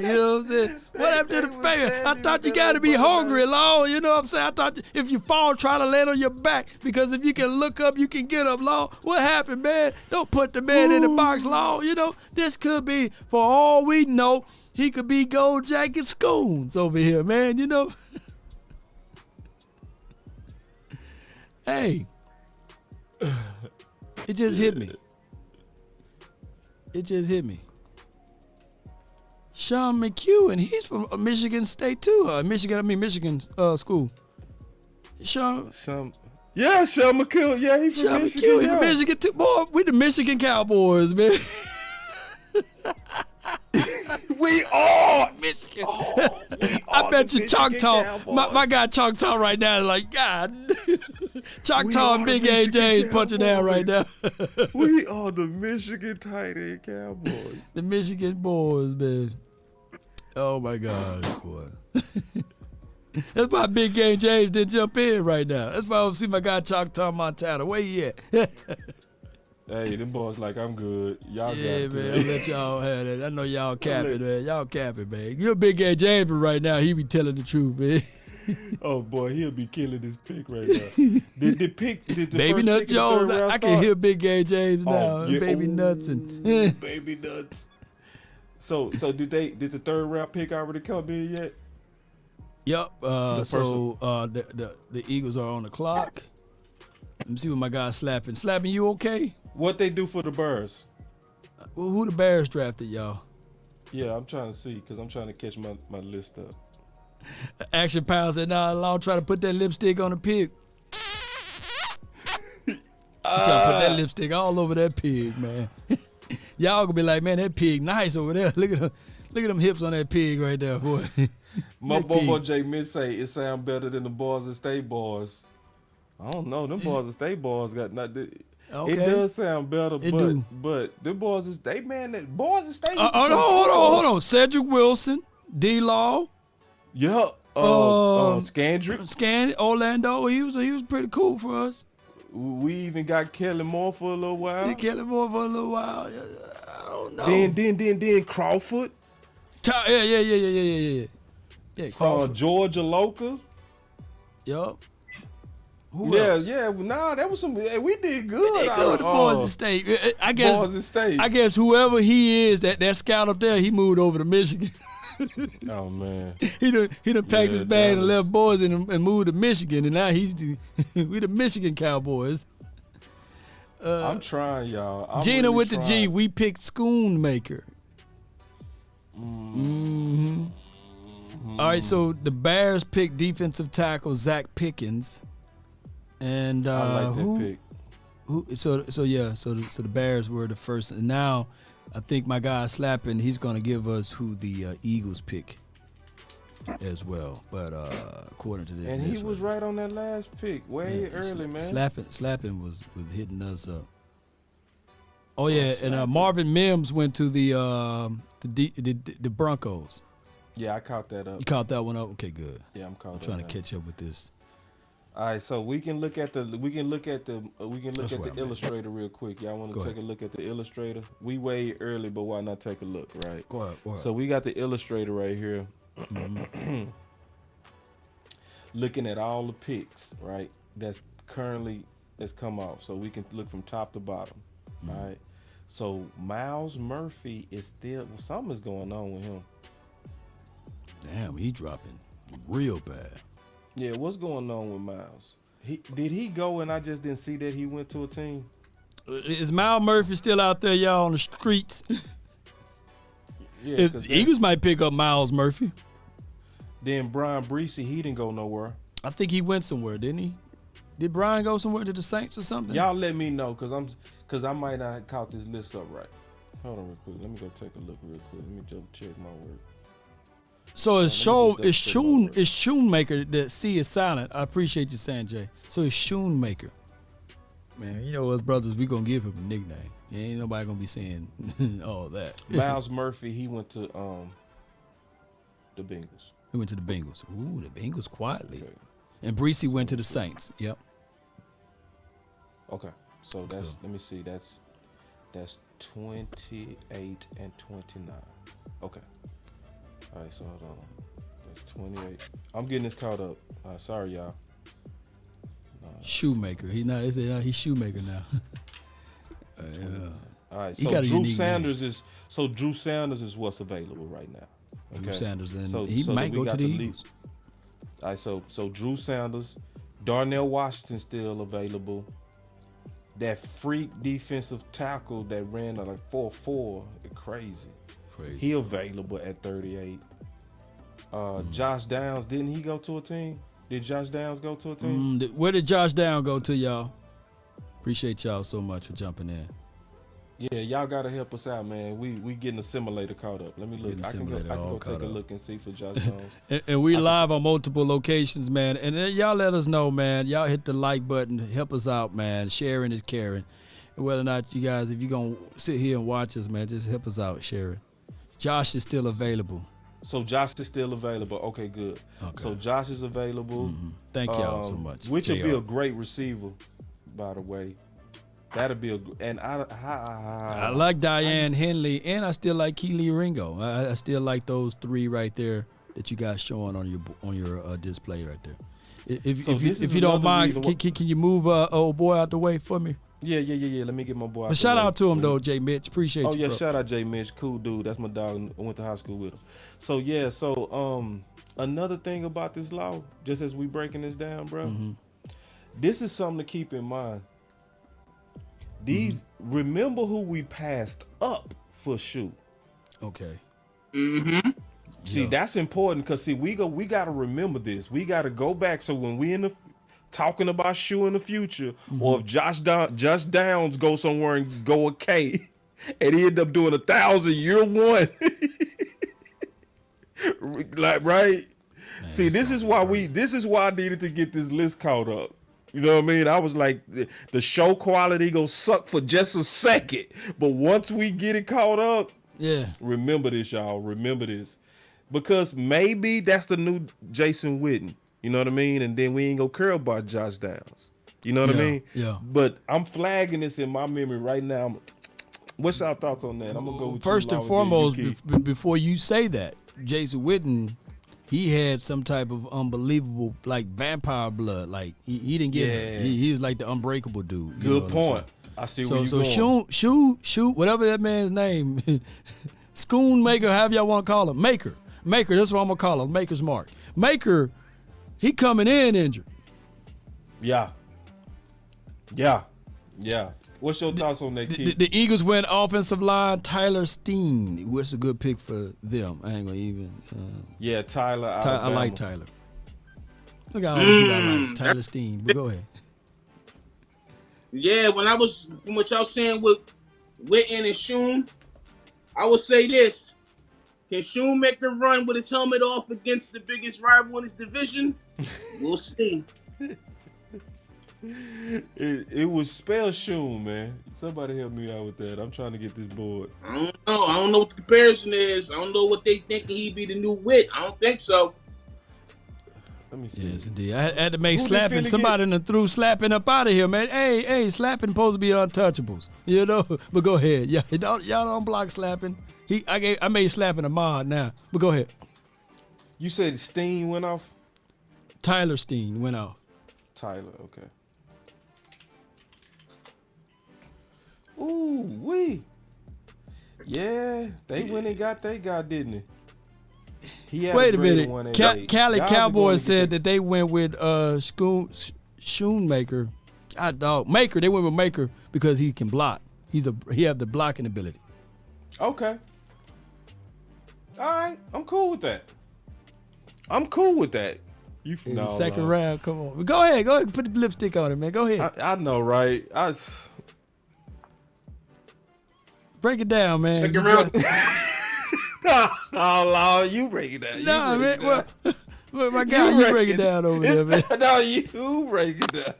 You know what I'm saying? What happened to the baby? I thought you got to be hungry, Law. You know what I'm saying? I thought if you fall, try to land on your back. Because if you can look up, you can get up, Law. What happened, man? Don't put the man in the box, Law. You know, this could be, for all we know, he could be Gold Jacket Schoons over here, man, you know. Hey. It just hit me. Sean McEwen, he's from Michigan State too. Michigan school. Sean McEwen. Yeah, he's from Michigan. McEwen, from Michigan too. Boy, we the Michigan Cowboys, man. We are Michigan. I bet you Choctaw. My guy Choctaw right now is like, God. Choctaw and Big A James punching down right now. We are the Michigan tight end Cowboys. The Michigan boys, man. Oh my gosh, boy. That's why Big Game James didn't jump in right now. That's why I see my guy Choctaw Montana. Where he at? Hey, them boys like, I'm good. Y'all got it. Yeah, man, I'll let y'all have that. I know y'all capping, man. Y'all capping, man. You're Big Game James right now. He be telling the truth, man. Oh, boy, he'll be killing this pick right now. Did the Baby Nuts Jones, I can hear Big Game James now. Yeah. Baby Nuts and Baby Nuts. So did the third round pick already come in yet? Yep. The Eagles are on the clock. Let me see what my guy's slapping. Slapping, you okay? What they do for the Bears? Who the Bears drafted, y'all? Yeah, I'm trying to see because I'm trying to catch my list up. Action Pound said, nah, I'll try to put that lipstick on the pig. Trying to put that lipstick all over that pig, man. Y'all gonna be like, man, that pig nice over there. Look at them hips on that pig right there, boy. My boy Jay Mitch say it sound better than the Boys and State Boys. I don't know. Them Boys and State Boys got nothing. Okay. It does sound better, but the Boys and State, man, that Boys and State. Hold on. Cedric Wilson, D-Law. Yeah. Scandrick. Orlando. He was pretty cool for us. We even got Kelly Moore for a little while. I don't know. Then Crawford. Yeah. Yeah, Crawford. Georgia Loca. Yup. Nah, that was some. We did good. We did good with the Boys and State. I guess whoever he is, that scout up there, he moved over to Michigan. Oh man, he done packed his bag and left boys and moved to Michigan, and now we the Michigan Cowboys. I'm trying, y'all. I'm Gina really with trying. the G. We picked Schoonmaker. Mm-hmm. All right, so the Bears picked defensive tackle Zach Pickens, and I like that pick. So the Bears were the first, and now I think my guy Slapping, he's going to give us who the Eagles pick as well. But according to this, and he was right on that last pick, way early, man. Slapping was hitting us up. Oh yeah, and Marvin Mims went to the Broncos. Yeah, I caught that up. You caught that one up? Okay, good. Yeah, I'm trying to catch up with this. All right, so we can look at the illustrator real quick. Y'all want to take a look at the illustrator? We way early, but why not take a look, right? Go ahead. So we got the illustrator right here. Looking at all the picks, right? That's come off. So we can look from top to bottom. All right. So Miles Murphy is still something's going on with him. Damn, he dropping real bad. Yeah, what's going on with Miles? Did he go and I just didn't see that he went to a team? Is Miles Murphy still out there, y'all, on the streets? Yeah, Eagles might pick up Miles Murphy. Then Brian Breesy, he didn't go nowhere. I think he went somewhere, didn't he? Did Brian go somewhere to the Saints or something? Y'all let me know, cause I might not have caught this list up right. Hold on real quick. Let me go take a look real quick. Let me just check my work. So it's Schoonmaker. The C is silent. I appreciate you saying, Jay. So it's Schoonmaker. Man, you know us brothers, we gonna give him a nickname. Ain't nobody gonna be saying all that. Miles Murphy, he went to the Bengals. He went to the Bengals. Ooh, the Bengals quietly. Okay. And Breesy went to the Saints. Yep. Okay. So that's let me see. That's 28 and 29. Okay. All right, so hold on. That's 28. I'm getting this caught up. Sorry, y'all. Shoemaker. He's Shoemaker now. All right. So Drew Sanders is what's available right now. Okay? Drew Sanders, and he might go to the Eagles. All right. So Drew Sanders, Darnell Washington still available. That freak defensive tackle that ran like 4.4, crazy. He available at 38. Josh Downs, didn't he go to a team? Did Josh Downs go to a team? Where did Josh Downs go to, y'all? Appreciate y'all so much for jumping in. Yeah, y'all gotta help us out, man. We getting a simulator caught up. Let me look. I can go take a look and see for Josh Downs. and we live on multiple locations, man. And then y'all let us know, man. Y'all hit the like button. Help us out, man. Sharing is caring. And whether or not you guys, if you're gonna sit here and watch us, man, just help us out, sharing. Josh is still available. So Josh is still available. Okay, good. Okay. So Josh is available. Thank y'all so much. Which will be a great receiver, by the way. That'll be I like Diane Henley, and I still like Keely Ringo. I still like those three right there that you got showing on your display right there. If you don't mind, can you move old boy out the way for me? Yeah. Let me get my boy out. But shout out to him though, Jay Mitch. Appreciate you. Oh yeah, bro. Shout out Jay Mitch. Cool dude. That's my dog. I went to high school with him. So yeah, another thing about this law, just as we breaking this down, bro. This is something to keep in mind. Remember who we passed up for shoe. Okay. See, that's important because we got to remember this. We got to go back. So when we talking about shoe in the future, or if Josh Downs go somewhere and go a K, and he end up doing 1,000 year one, like right. Man, see, this is why I needed to get this list caught up. You know what I mean? I was like, the show quality gonna suck for just a second, but once we get it caught up, remember this, y'all. Remember this, because maybe that's the new Jason Witten. You know what I mean? And then we ain't gonna care about Josh Downs. You know what I mean? Yeah. But I'm flagging this in my memory right now. What's your thoughts on that? I'm gonna go with first and foremost before you say that, Jason Witten. He had some type of unbelievable, like, vampire blood. Like, he didn't get it. He was like the unbreakable dude. Good point. I see where you're going. So shoot, whatever that man's name, Schoonmaker, however y'all want to call him. Maker, that's what I'm going to call him, Maker's Mark. Maker, he coming in injured. Yeah. What's your thoughts on that kid? The Eagles went offensive line, Tyler Steen. What's a good pick for them? I ain't going to even. Tyler. I like Tyler. Look how I like Tyler Steen. But go ahead. Yeah, from what y'all saying with Witten and Schoon, I would say this. Can Schoon make the run with his helmet off against the biggest rival in his division? We'll see. It was spell Schoon, man. Somebody help me out with that. I'm trying to get this board. I don't know what the comparison is. I don't know what they thinking he'd be the new Witt. I don't think so. Let me see. Yes, indeed. I had to make Who they slapping. finna Somebody done threw slapping up out of here, man. Hey, slapping threw slapping up out of here, man. Hey, slapping supposed to be untouchables, you know. But go ahead, y'all don't block slapping. I made slapping a mod now. But go ahead. You said Steen went off? Tyler Steen went off. Tyler, okay. Ooh, wee. Yeah, they went and got they guy, didn't they? Wait a minute. Cali Cowboys said that they went with Schoonmaker. Maker. They went with Maker because he can block. He have the blocking ability. Okay. All right, I'm cool with that. You second round, come on. Go ahead, put the lipstick on it, man. Go ahead. I know, right? Break it down, man. Second round. Oh, Lord, you break it down. Nah, man. Well, my guy, you break it down over there, man. No, you break it down.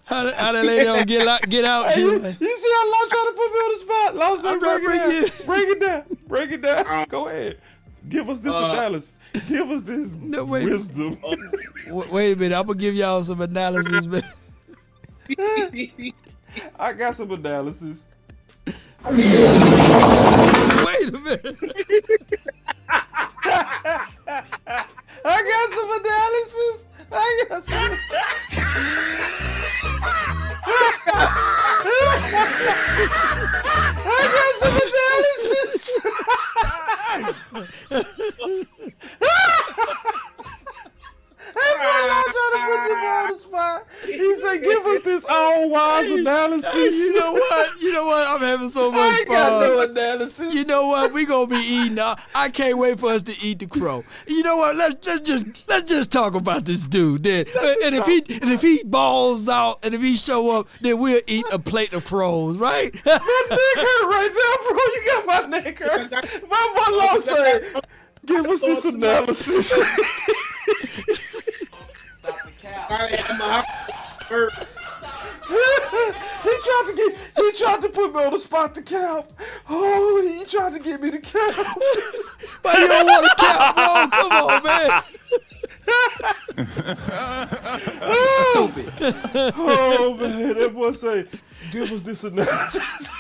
How that lady don't get out? Hey, you see how Law trying to put me on the spot? Law said, break it down. Go ahead. Give us this analysis. Give us this wisdom. Wait a minute. I'm going to give y'all some analysis, man. I got some analysis. Wait a minute. I got some analysis. He said, give us this all-wise analysis. You know what? I'm having so much fun. I ain't got no analysis. You know what? We gonna be eating. I can't wait for us to eat the crow. You know what? Let's just talk about this dude. Then, and if he balls out and if he show up, then we'll eat a plate of crows, right? My neck hurt right now, bro. You got my neck hurt. My law said, give us this analysis. He tried to put me on the spot to count. Oh, he tried to get me to count. Why you don't want to count, bro? Come on, man. Stupid. Oh man, that boy say, give us this analysis.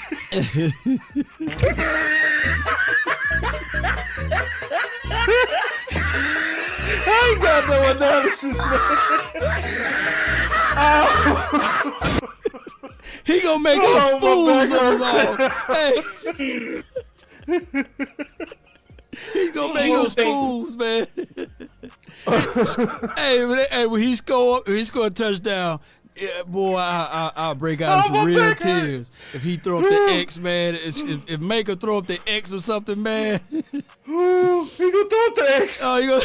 I ain't got no analysis, man. He gonna make us fools of us all. Hey. He gonna make us fools, man. Hey, when he score a touchdown, yeah, boy, I'll break out some real tears. If he throw up the X, man, if Maker throw up the X or something, man. He gonna throw up the X. Oh, he gonna.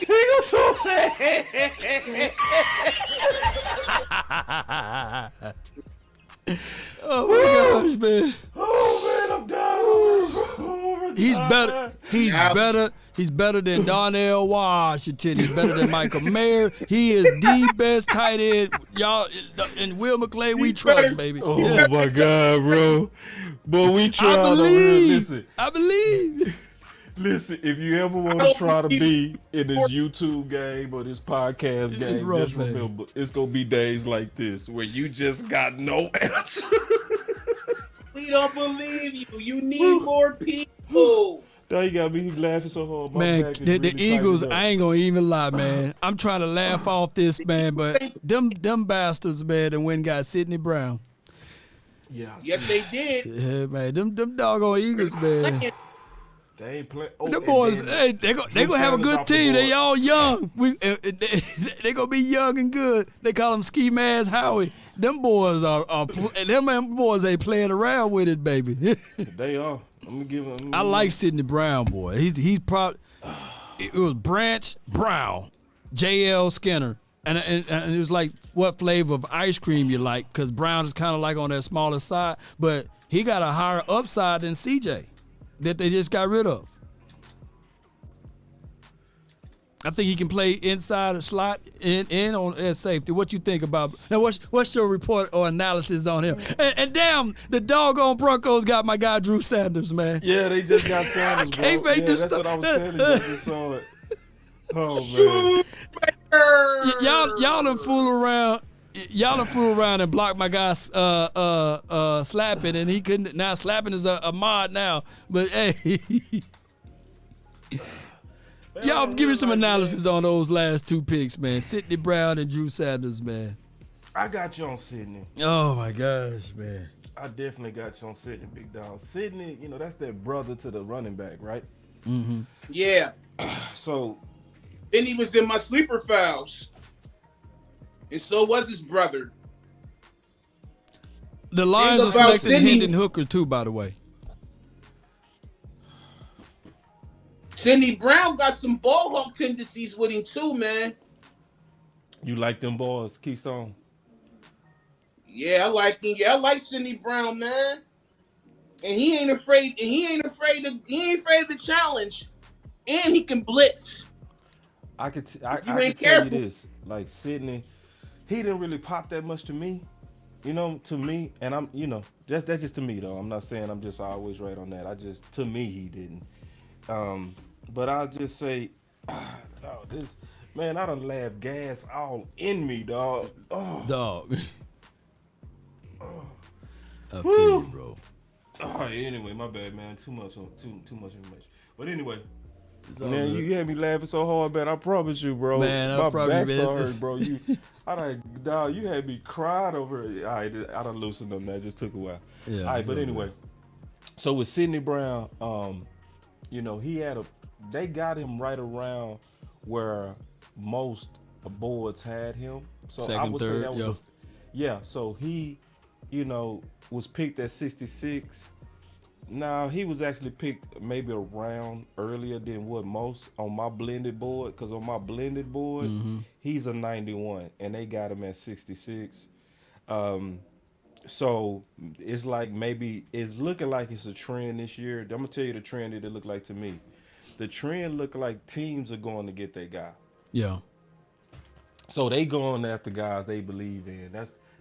He gonna throw up the X. Oh my gosh, man. Oh man, I'm down. He's better than Donnell Washington. He's better than Michael Mayer. He is the best tight end. Y'all and Will McClay, we trust, baby. Oh my God, bro. But we try. I believe. Listen, if you ever want to try to be in this YouTube game or this podcast game, just remember, it's going to be days like this where you just got no answer. We don't believe you. You need more people. Now you got me laughing so hard. Man, the Eagles, I ain't going to even lie, man. I'm trying to laugh off this, man, but them bastards, man, and went and got Sidney Brown. Yeah. Yes, they did. Yeah, man. Them doggone Eagles, man. They ain't play. Them boys, hey, they gonna have a good team. They all young. They gonna be young and good. They call them Ski Mask Howie. Them boys them boys ain't playing around with it, baby. They are. I'm gonna give them. I like Sidney Brown, boy. He's probably it was Branch Brown, J.L. Skinner, and it was like what flavor of ice cream you like, because Brown is kind of like on that smaller side, but he got a higher upside than C.J. that they just got rid of. I think he can play inside a slot and on as safety. What you think about? Now, what's your report or analysis on him? And damn, the doggone Broncos got my guy Drew Sanders, man. Yeah, they just got Sanders, bro. Yeah, that's what I was telling you. I just saw it. Oh man. Y'all done fool around. Y'all done fool around and block my guy Slapping, and he couldn't. Now Slapping is a mod now, but hey. Y'all give me some analysis on those last two picks, man. Sidney Brown and Drew Sanders, man. I got you on Sidney. Oh, my gosh, man. I definitely got you on Sidney, big dog. Sidney, that's that brother to the running back, right? Mm-hmm. Yeah. So. Then he was in my sleeper files. And so was his brother. The Lions are selecting Hendon Hooker, too, by the way. Sidney Brown got some ball hawk tendencies with him too, man. You like them boys, Keystone? Yeah, I like him. Yeah, I like Sidney Brown, man. And he ain't afraid. And he ain't afraid of the challenge. And he can blitz. I can tell you this. Like Sidney, he didn't really pop that much to me. To me, and I'm, that's just to me though. I'm not saying I'm just always right on that. To me, he didn't. But I'll just say, this man, I done laughed gas all in me, dog. Oh. Dog. I feel you, bro. Anyway, my bad, man. Too much information. But anyway, man, you had me laughing so hard, man. I promise you, bro. Man, my back hurt, bro. You had me crying over it. All right, I done loosened up. That just took a while. Yeah. All right, but anyway, so with Sidney Brown, they got him right around where most boards had him. So second, I would third, say that was so he, was picked at 66. Now he was actually picked maybe a round earlier than what most on my blended board, because on my blended board, he's a 91 and they got him at 66. So it's like maybe it's looking like it's a trend this year. I'm gonna tell you the trend that it looked like to me. The trend look like teams are going to get that guy. Yeah. So they going after guys they believe in.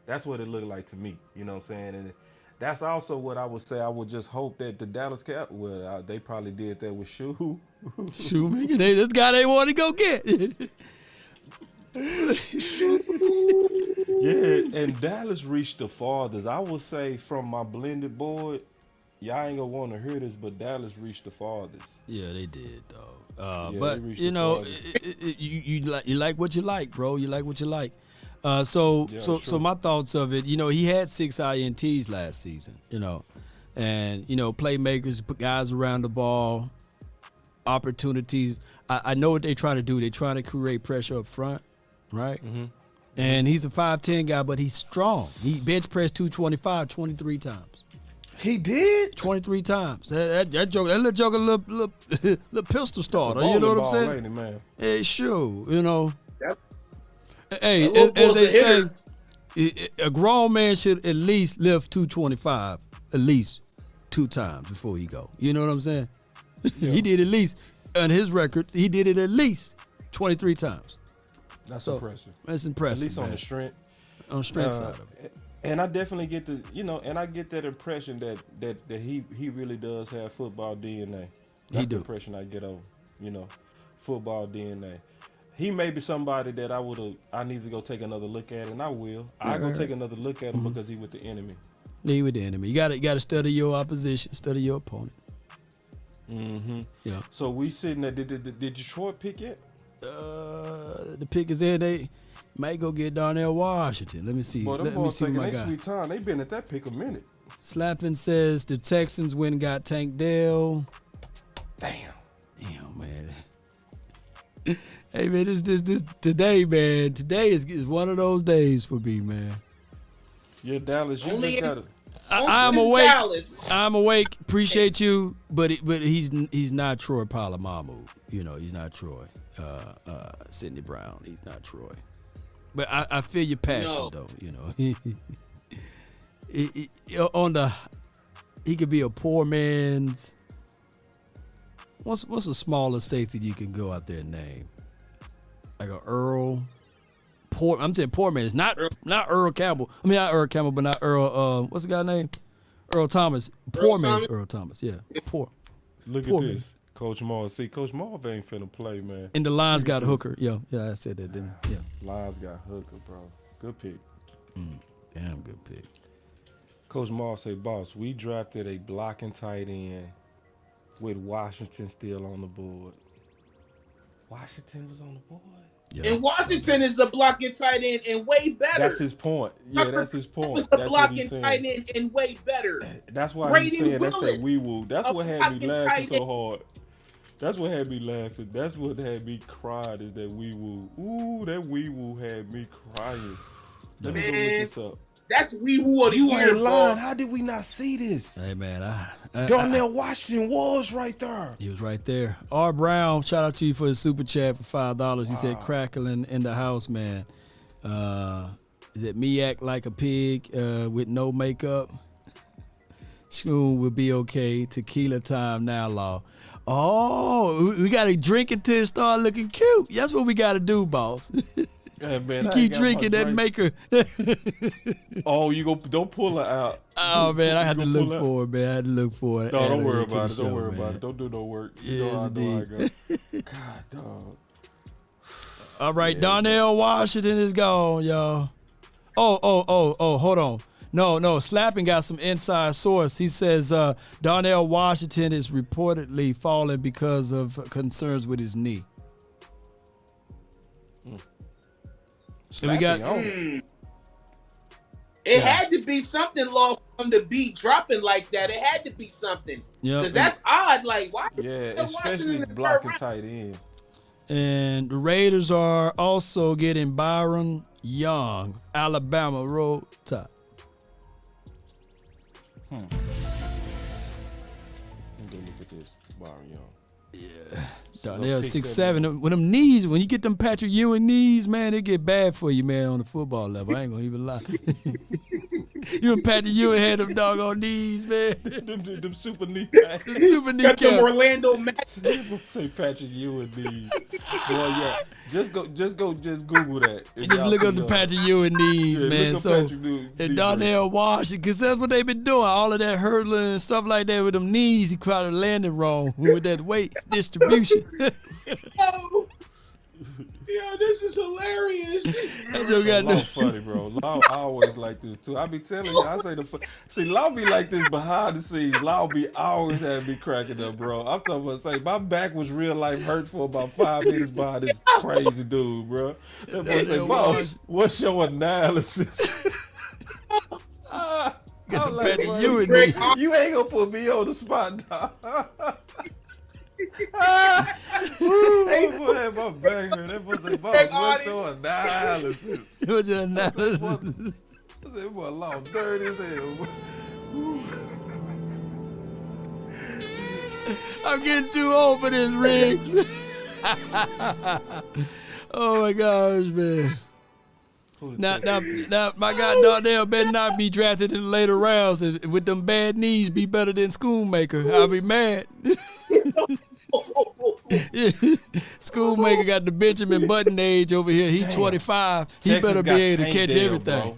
That's what it looked like to me. You know what I'm saying? And that's also what I would say. I would just hope that the Dallas Cowboys, they probably did that with Schoonmaker. This guy they want to go get. Yeah, and Dallas reached the farthest. I would say from my blended board, y'all ain't gonna want to hear this, but Dallas reached the farthest. Yeah, they did, dog. But you like what you like, bro. You like what you like. So my thoughts of it, he had 6 INTs last season, and playmakers, guys around the ball, opportunities. I know what they're trying to do. They're trying to create pressure up front, right? Mm-hmm. And he's a 5'10" guy, but he's strong. He bench pressed 225 23 times. He did 23 times. That little joker, little pistol starter. You know what I'm saying? Lady, man. Hey, sure. Yep. Hey, as they say, a grown man should at least lift 225 at least 2 times before he go. You know what I'm saying? Yeah. He did at least on his record. He did it at least 23 times. That's impressive. That's impressive. At least man. on the strength. On the strength side of it. And I definitely get and I get that impression that he really does have football DNA. That's the impression I get of, football DNA. He may be somebody that I need to go take another look at, and I will. I go take another look at him because he with the enemy. He with the enemy. You gotta study your opposition, study your opponent. Mm-hmm. Yeah. So we sitting there. Did Detroit pick yet? The pick is in. They might go get Darnell Washington. Let me see. Boy, Let me see what my guy. Sweet time. They been at that pick a minute. Slapping says the Texans went and got Tank Dell. Damn, man. Hey man, this today, man. Today is one of those days for me, man. Yeah, Dallas. You just got it. I'm awake. Dallas. I'm awake. Appreciate you, but he's not Troy Polamalu. He's not Troy. Sidney Brown. He's not Troy. But I feel your passion, though. He could be a poor man's. What's the smallest safety you can go out there and name? like a Earl. I'm saying poor man. It's not Earl Campbell. I mean, not Earl Campbell, but not Earl. What's the guy's name? Earl Thomas. Poor man's Earl Thomas. Yeah, poor. Look poor at man. this, Coach Marv. See, Coach Marv ain't finna play, man. And the Lions got Hooker. Yeah, I said that, didn't I? Yeah. Lions got Hooker, bro. Good pick. Damn good pick. Coach Marv say, boss, we drafted a blocking tight end with Washington still on the board. Washington was on the board. Yeah. And Washington is a blocking tight end and way better. That's his point. Yeah, that's his point. Was a blocking tight end and way better. That's why he said that's that wee woo. That's what had me laughing so hard. That's what had me laughing. That's what had me crying is that wee woo. Ooh, that wee woo had me crying. Let me go look this up. That's wee woo of the year, bro. How did we not see this? Hey man, Darnell Washington was right there. He was right there. R. Brown, shout out to you for his super chat for $5. He said crackling in the house, man. Is it me act like a pig with no makeup? Schoon will be okay. Tequila time now, Law. Oh, we got to drink until it start looking cute. That's what we got to do, boss. Yeah, man, you keep drinking that maker. Oh, don't pull her out. Oh man, I had to look for it, man. I had to look for it. No, don't worry about it. Don't worry about it. Don't do no work. You know how I go. God, dog. All right, Darnell Washington is gone, y'all. Oh, hold on. No, Slapping got some inside source. He says Darnell Washington is reportedly falling because of concerns with his knee. And we got. It had to be something, Law, from the beat dropping like that. It had to be something. Yeah, because that's odd. Like, why? Yeah, especially blocking tight end. And the Raiders are also getting Byron Young, Alabama road top. Let me go look at this, Byron Young. Yeah. Darnell 6'7". When them knees, when you get them Patrick Ewing knees, man, it get bad for you, man, on the football level. I ain't gonna even lie. You and Patrick Ewing had them doggone knees, man. them super knee. The super knee. Got them Orlando Max. Say Patrick Ewing knees. Boy, yeah. Just Google that. And just look up the Patrick Ewing knees, man. So and Darnell Washington, because that's what they've been doing. All of that hurdling and stuff like that with them knees. He probably landed wrong with that weight distribution. Yo, this is hilarious. Law funny, bro. Law always like this too. I be telling you, see, Law be like this behind the scenes. Law be always have me cracking up, bro. I'm talking about say my back was real life hurt for about 5 minutes behind this crazy dude, bro. That boy say, boss, what's your analysis? I'm like, you ain't gonna put me on the spot, dog. That boy had my back hurt. That boy said, boss, what's your analysis? What's your analysis? I said, boy, Law dirty as hell. I'm getting too old for this, Riggs. Oh my gosh, man. Now, my guy Darnell better not be drafted in the later rounds and with them bad knees be better than Schoonmaker. I'll be mad. Schoonmaker got the Benjamin Button age over here. He 25. He Texas better be able to catch everything.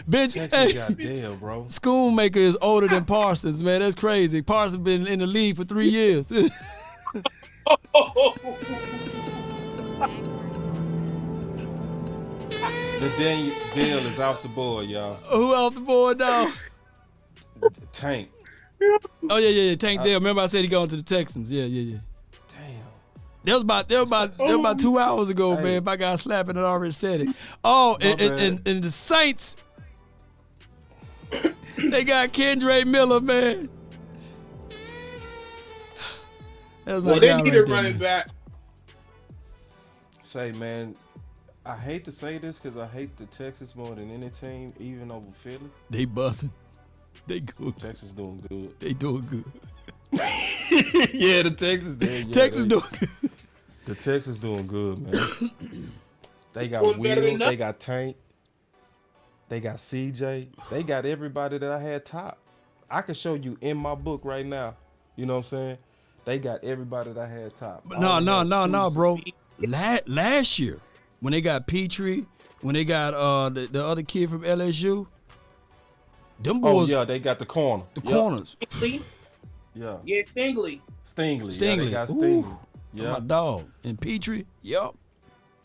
Goddamn, bro. Schoonmaker is older than Parsons, man. That's crazy. Parsons been in the league for 3 years. Dale is off the board, y'all. Who off the board now? Tank. Oh yeah. Tank Dale. Remember I said he going to the Texans. Yeah. Damn. That was about 2 hours ago, man. My guy Slapping had already said it. Oh, and the Saints, they got Kendre Miller, man. Well, they need a running back. Say, man, I hate to say this because I hate the Texas more than any team, even over Philly. They busting. They good. Texas doing good. They doing good. Yeah, the Texas. Texas doing good. The Texas doing good, man. They got Will. They got Tank. They got CJ. They got everybody that I had top. I can show you in my book right now. You know what I'm saying? They got everybody that I had top. No, bro. last year when they got Petrie, when they got the other kid from LSU, them boys. Oh yeah, they got the corner. The corners. Stingley? Yeah. Yeah, Stingley. Stingley. Stingley. Yeah, they got Ooh. Stingley. Yeah. My dog. And Petrie. Yup.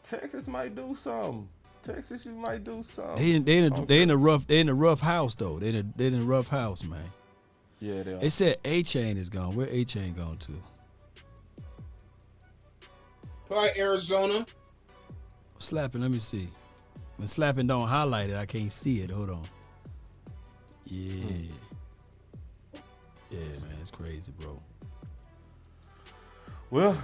Texas might do something. Texas, you might do something. They in the rough house though. They in the rough house, man. Yeah, they are. They said A-Chain is gone. Where A-Chain going to? Probably Arizona. Slapping, let me see. When Slapping don't highlight it, I can't see it. Hold on. Yeah. Yeah, man, it's crazy, bro. Well,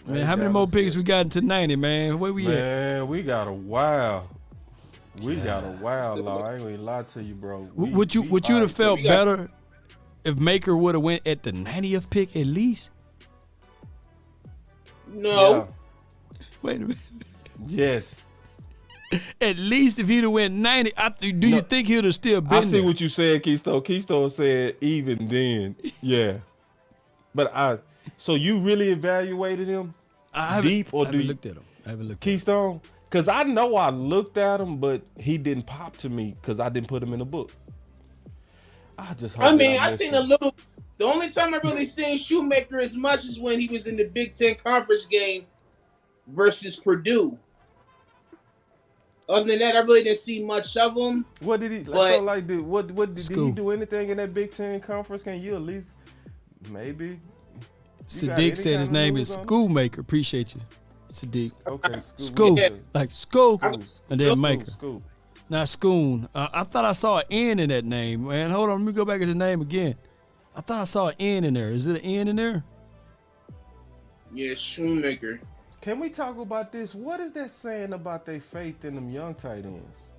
man, how many more picks we got into 90, man? Where we at? Man, we got a while. We got a while, Law. I ain't gonna lie to you, bro. Would you have felt better if Maker would have went at the 90th pick at least? No. Yeah. Wait a minute. Yes. At least if he'd have went 90, you think he'd have still been I see there? what you said, Keystone. Keystone said even then. Yeah. But so you really evaluated him deep, or I do you looked at him? I haven't looked Keystone? Because I know I looked at him, but he didn't pop to me because I didn't put him in the book. I seen a little. The only time I really seen Schoonmaker as much is when he was in the Big Ten conference game versus Purdue. Other than that, I really didn't see much of him. What did he? But, did he do anything in that Big Ten conference? Can you at least maybe? Sadiq said his name is Schoonmaker. Appreciate you, Sadiq. Okay, School. Yeah. Like school, School. and then Maker. School. Not Schoon. I thought I saw an N in that name, man. Hold on, let me go back to the name again. I thought I saw an N in there. Is it an N in there? Yeah, Schoonmaker. Can we talk about this? What is that saying about their faith in them young tight ends?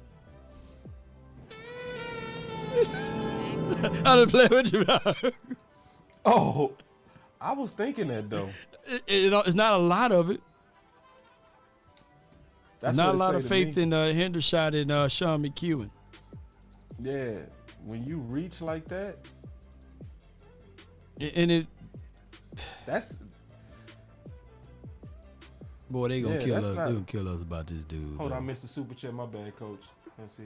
I didn't play with you. Oh, I was thinking that though. It's not a lot of it. That's not what a it lot say of to faith me. in Hendershot and Sean McEwen. Yeah, when you reach like that, and that's boy, they gonna kill us. Not, They gonna kill us about this dude. Hold though. on, I missed the super chat. My bad, coach. Let's see.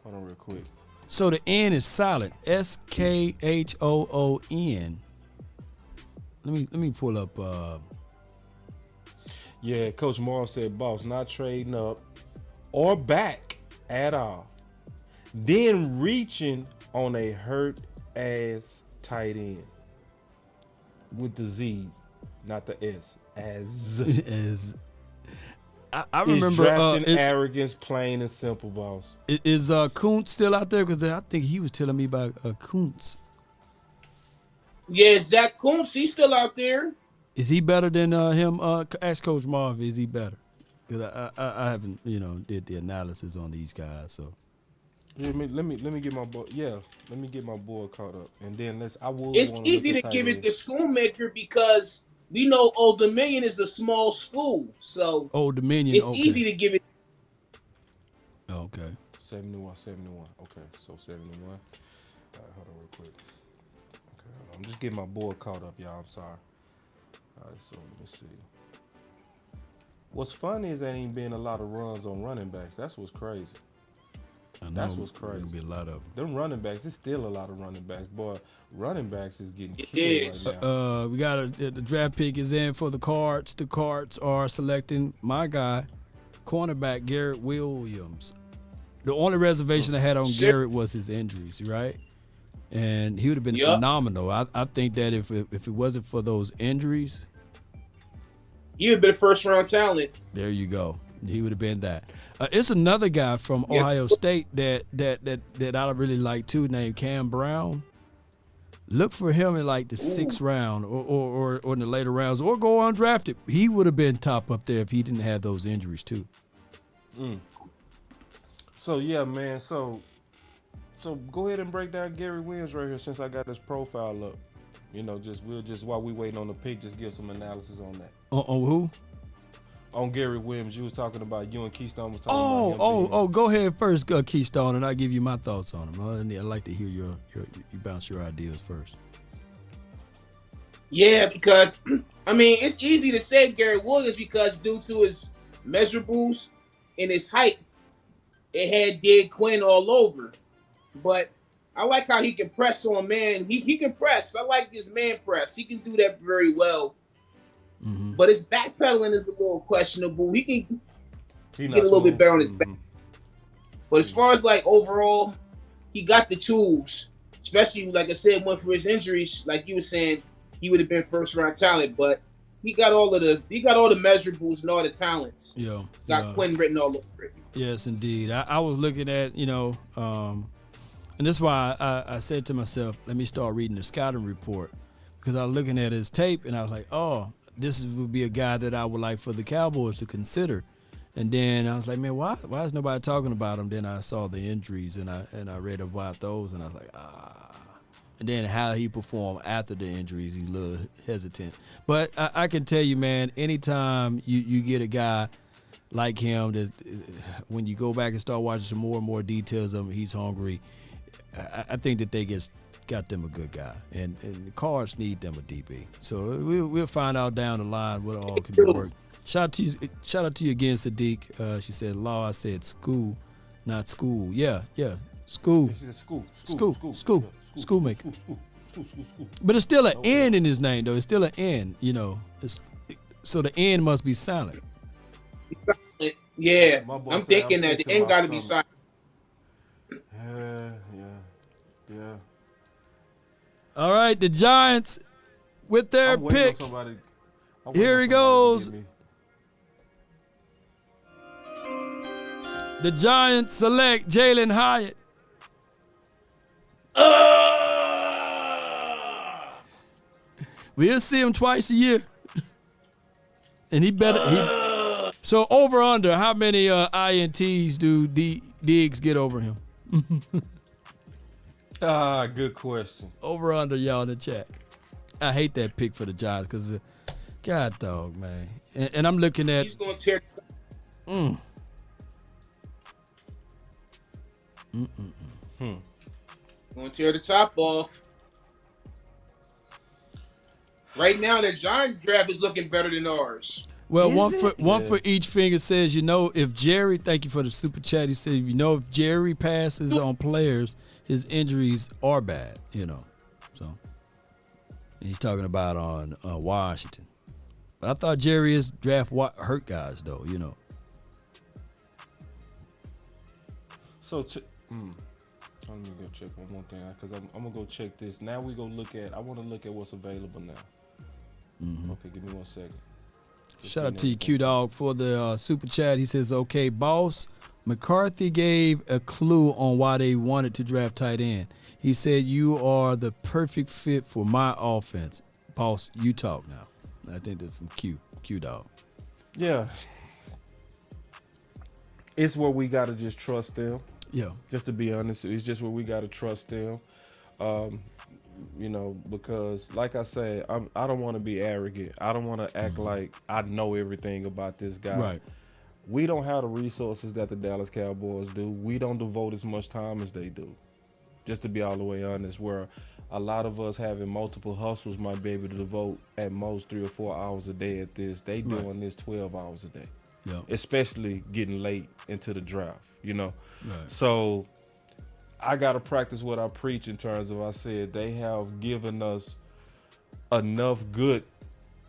Hold on real quick. So the N is silent. SKHOON. Let me pull up. Yeah, Coach Morris said, boss, not trading up or back at all. Then reaching on a hurt ass tight end with the Z, not the S. As I remember drafting arrogance, plain and simple, boss. Is Kuntz still out there? Because I think he was telling me about Kuntz. Yeah, Zach Kuntz, he's still out there. Is he better than him? Ask Coach Marv, is he better? Because I haven't, did the analysis on these guys. So let me get my boy. Yeah, let me get my boy caught up, and then It's easy to give it to Schoonmaker because we know Old Dominion is a small school, so Old Dominion. It's easy to give it. Okay. 71. Okay, so 71. All right, hold on real quick. Okay, hold on. I'm just getting my boy caught up, y'all. I'm sorry. All right, so let me see. What's funny is there ain't been a lot of runs on running backs. That's what's crazy. I know. That's what's crazy. There'll be a lot of them running backs. It's still a lot of running backs, boy. Running backs is getting killed right now. We got the draft pick is in for the Cards. The Cards are selecting my guy, cornerback Garrett Williams. The only reservation I had on Garrett was his injuries, right? And he would have been phenomenal. I think that if it wasn't for those injuries, he would have been a first-round talent. There you go. He would have been that. It's another guy from Ohio State that I really like too, named Cam Brown. Look for him in like the 6th round or in the later rounds, or go undrafted. He would have been top up there if he didn't have those injuries too. So yeah, man. So go ahead and break down Gary Williams right here since I got this profile up. We'll while we waiting on the pick, just give some analysis on that. On who? On Gary Williams. You was talking about, you and Keystone was talking about him. Go ahead first, Keystone, and I'll give you my thoughts on him. I'd like to hear you bounce your ideas first. Yeah, because I mean, it's easy to say Garrett Williams because due to his measurables and his height, it had Dan Quinn all over. But I like how he can press on man. He can press. I like his man press. He can do that very well. Mm-hmm. But his backpedaling is a little questionable. He can get a little bit better on his back. But as far as like overall, he got the tools. Especially like I said, went for his injuries. Like you were saying, he would have been first round talent. But he got all the measurables and all the talents. Got Quinn written all over it. Yes, indeed. I was looking at and that's why I said to myself, let me start reading the scouting report, because I was looking at his tape and I was like, oh, this would be a guy that I would like for the Cowboys to consider. And then I was like, man, why is nobody talking about him? Then I saw the injuries and I read about those and I was like, And then how he performed after the injuries, he's a little hesitant. But I can tell you, man, anytime you get a guy like him, that when you go back and start watching some more and more details of him, he's hungry. I think that they got them a good guy, and the Cards need them a DB. So we'll find out down the line what all can be worked. Shout out to you again, Sadiq. She said, "Law." I said, "School, not school." Yeah, school. Schoonmaker. But it's still an N in his name, though. It's still an N. So the N must be silent. Yeah, I'm thinking that the N got to be silent. Yeah. All right, the Giants with their pick. Here he goes. The Giants select Jalen Hyatt. We'll see him twice a year. And he better. So over under, how many INTs do Diggs get over him? Good question. Over under, y'all in the chat. I hate that pick for the Giants because, God dog, man. And I'm looking at. He's going to tear the top. Going to tear the top off. Right now, the Giants draft is looking better than ours. Well, one for each finger says, if Jerry, thank you for the super chat. He said, if Jerry passes on players, his injuries are bad, So and he's talking about on Washington. But I thought Jerry is draft hurt guys, though, So, let me go check one more thing, because I'm going to go check this. Now I want to look at what's available now. Mm-hmm. Okay, give me 1 second. Shout out to you, Q-Dog, for the super chat. He says, okay, boss, McCarthy gave a clue on why they wanted to draft tight end. He said, you are the perfect fit for my offense. Boss, you talk now. I think that's from Q-Dog. Yeah. It's where we got to just trust them. Yeah. Just to be honest, it's just where we got to trust them. Because like I said, I don't want to be arrogant. I don't want to act like I know everything about this guy. Right. We don't have the resources that the Dallas Cowboys do. We don't devote as much time as they do. Just to be all the way honest, where a lot of us having multiple hustles might be able to devote at most 3 or 4 hours a day at this. They doing this 12 hours a day. Yeah. Especially getting late into the draft, Right. So I got to practice what I preach in terms of, I said, they have given us enough good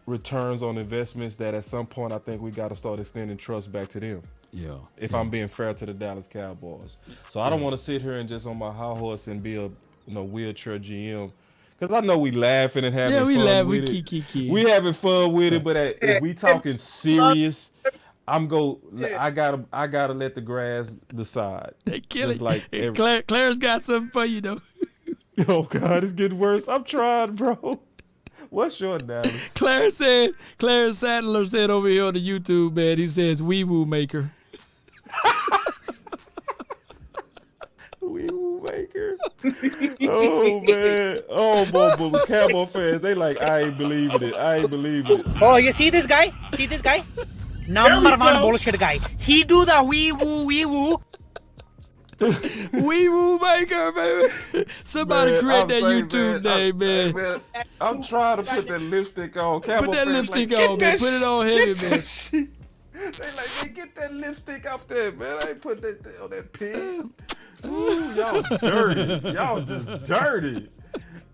returns on investments that at some point I think we got to start extending trust back to them. Yeah. If I'm being fair to the Dallas Cowboys. So I don't want to sit here and just on my high horse and be a wheelchair GM. Because I know we laughing and having fun with it. Yeah, we laugh, we kiki. We having fun with it, but if we talking serious, I gotta let the grass decide. They kill it. Like Claire's got something for you though. Oh God, it's getting worse. I'm trying, bro. What's your analysis? Clarence Sadler said over here on the YouTube, man, he says Wee Woo Maker. Wee Woo Maker. Oh man. Oh boy, but Cowboy fans, they like, I ain't believing it. Oh, you see this guy? Number one bullshit guy. He do the wee woo. Wee Woo Maker, baby. Somebody create that YouTube name, man. Man, I'm trying to put that lipstick on. Put that lipstick on, man. Put it on heavy, man. They get that lipstick off there, man. I ain't put that on that pin. Ooh, y'all dirty. Y'all just dirty.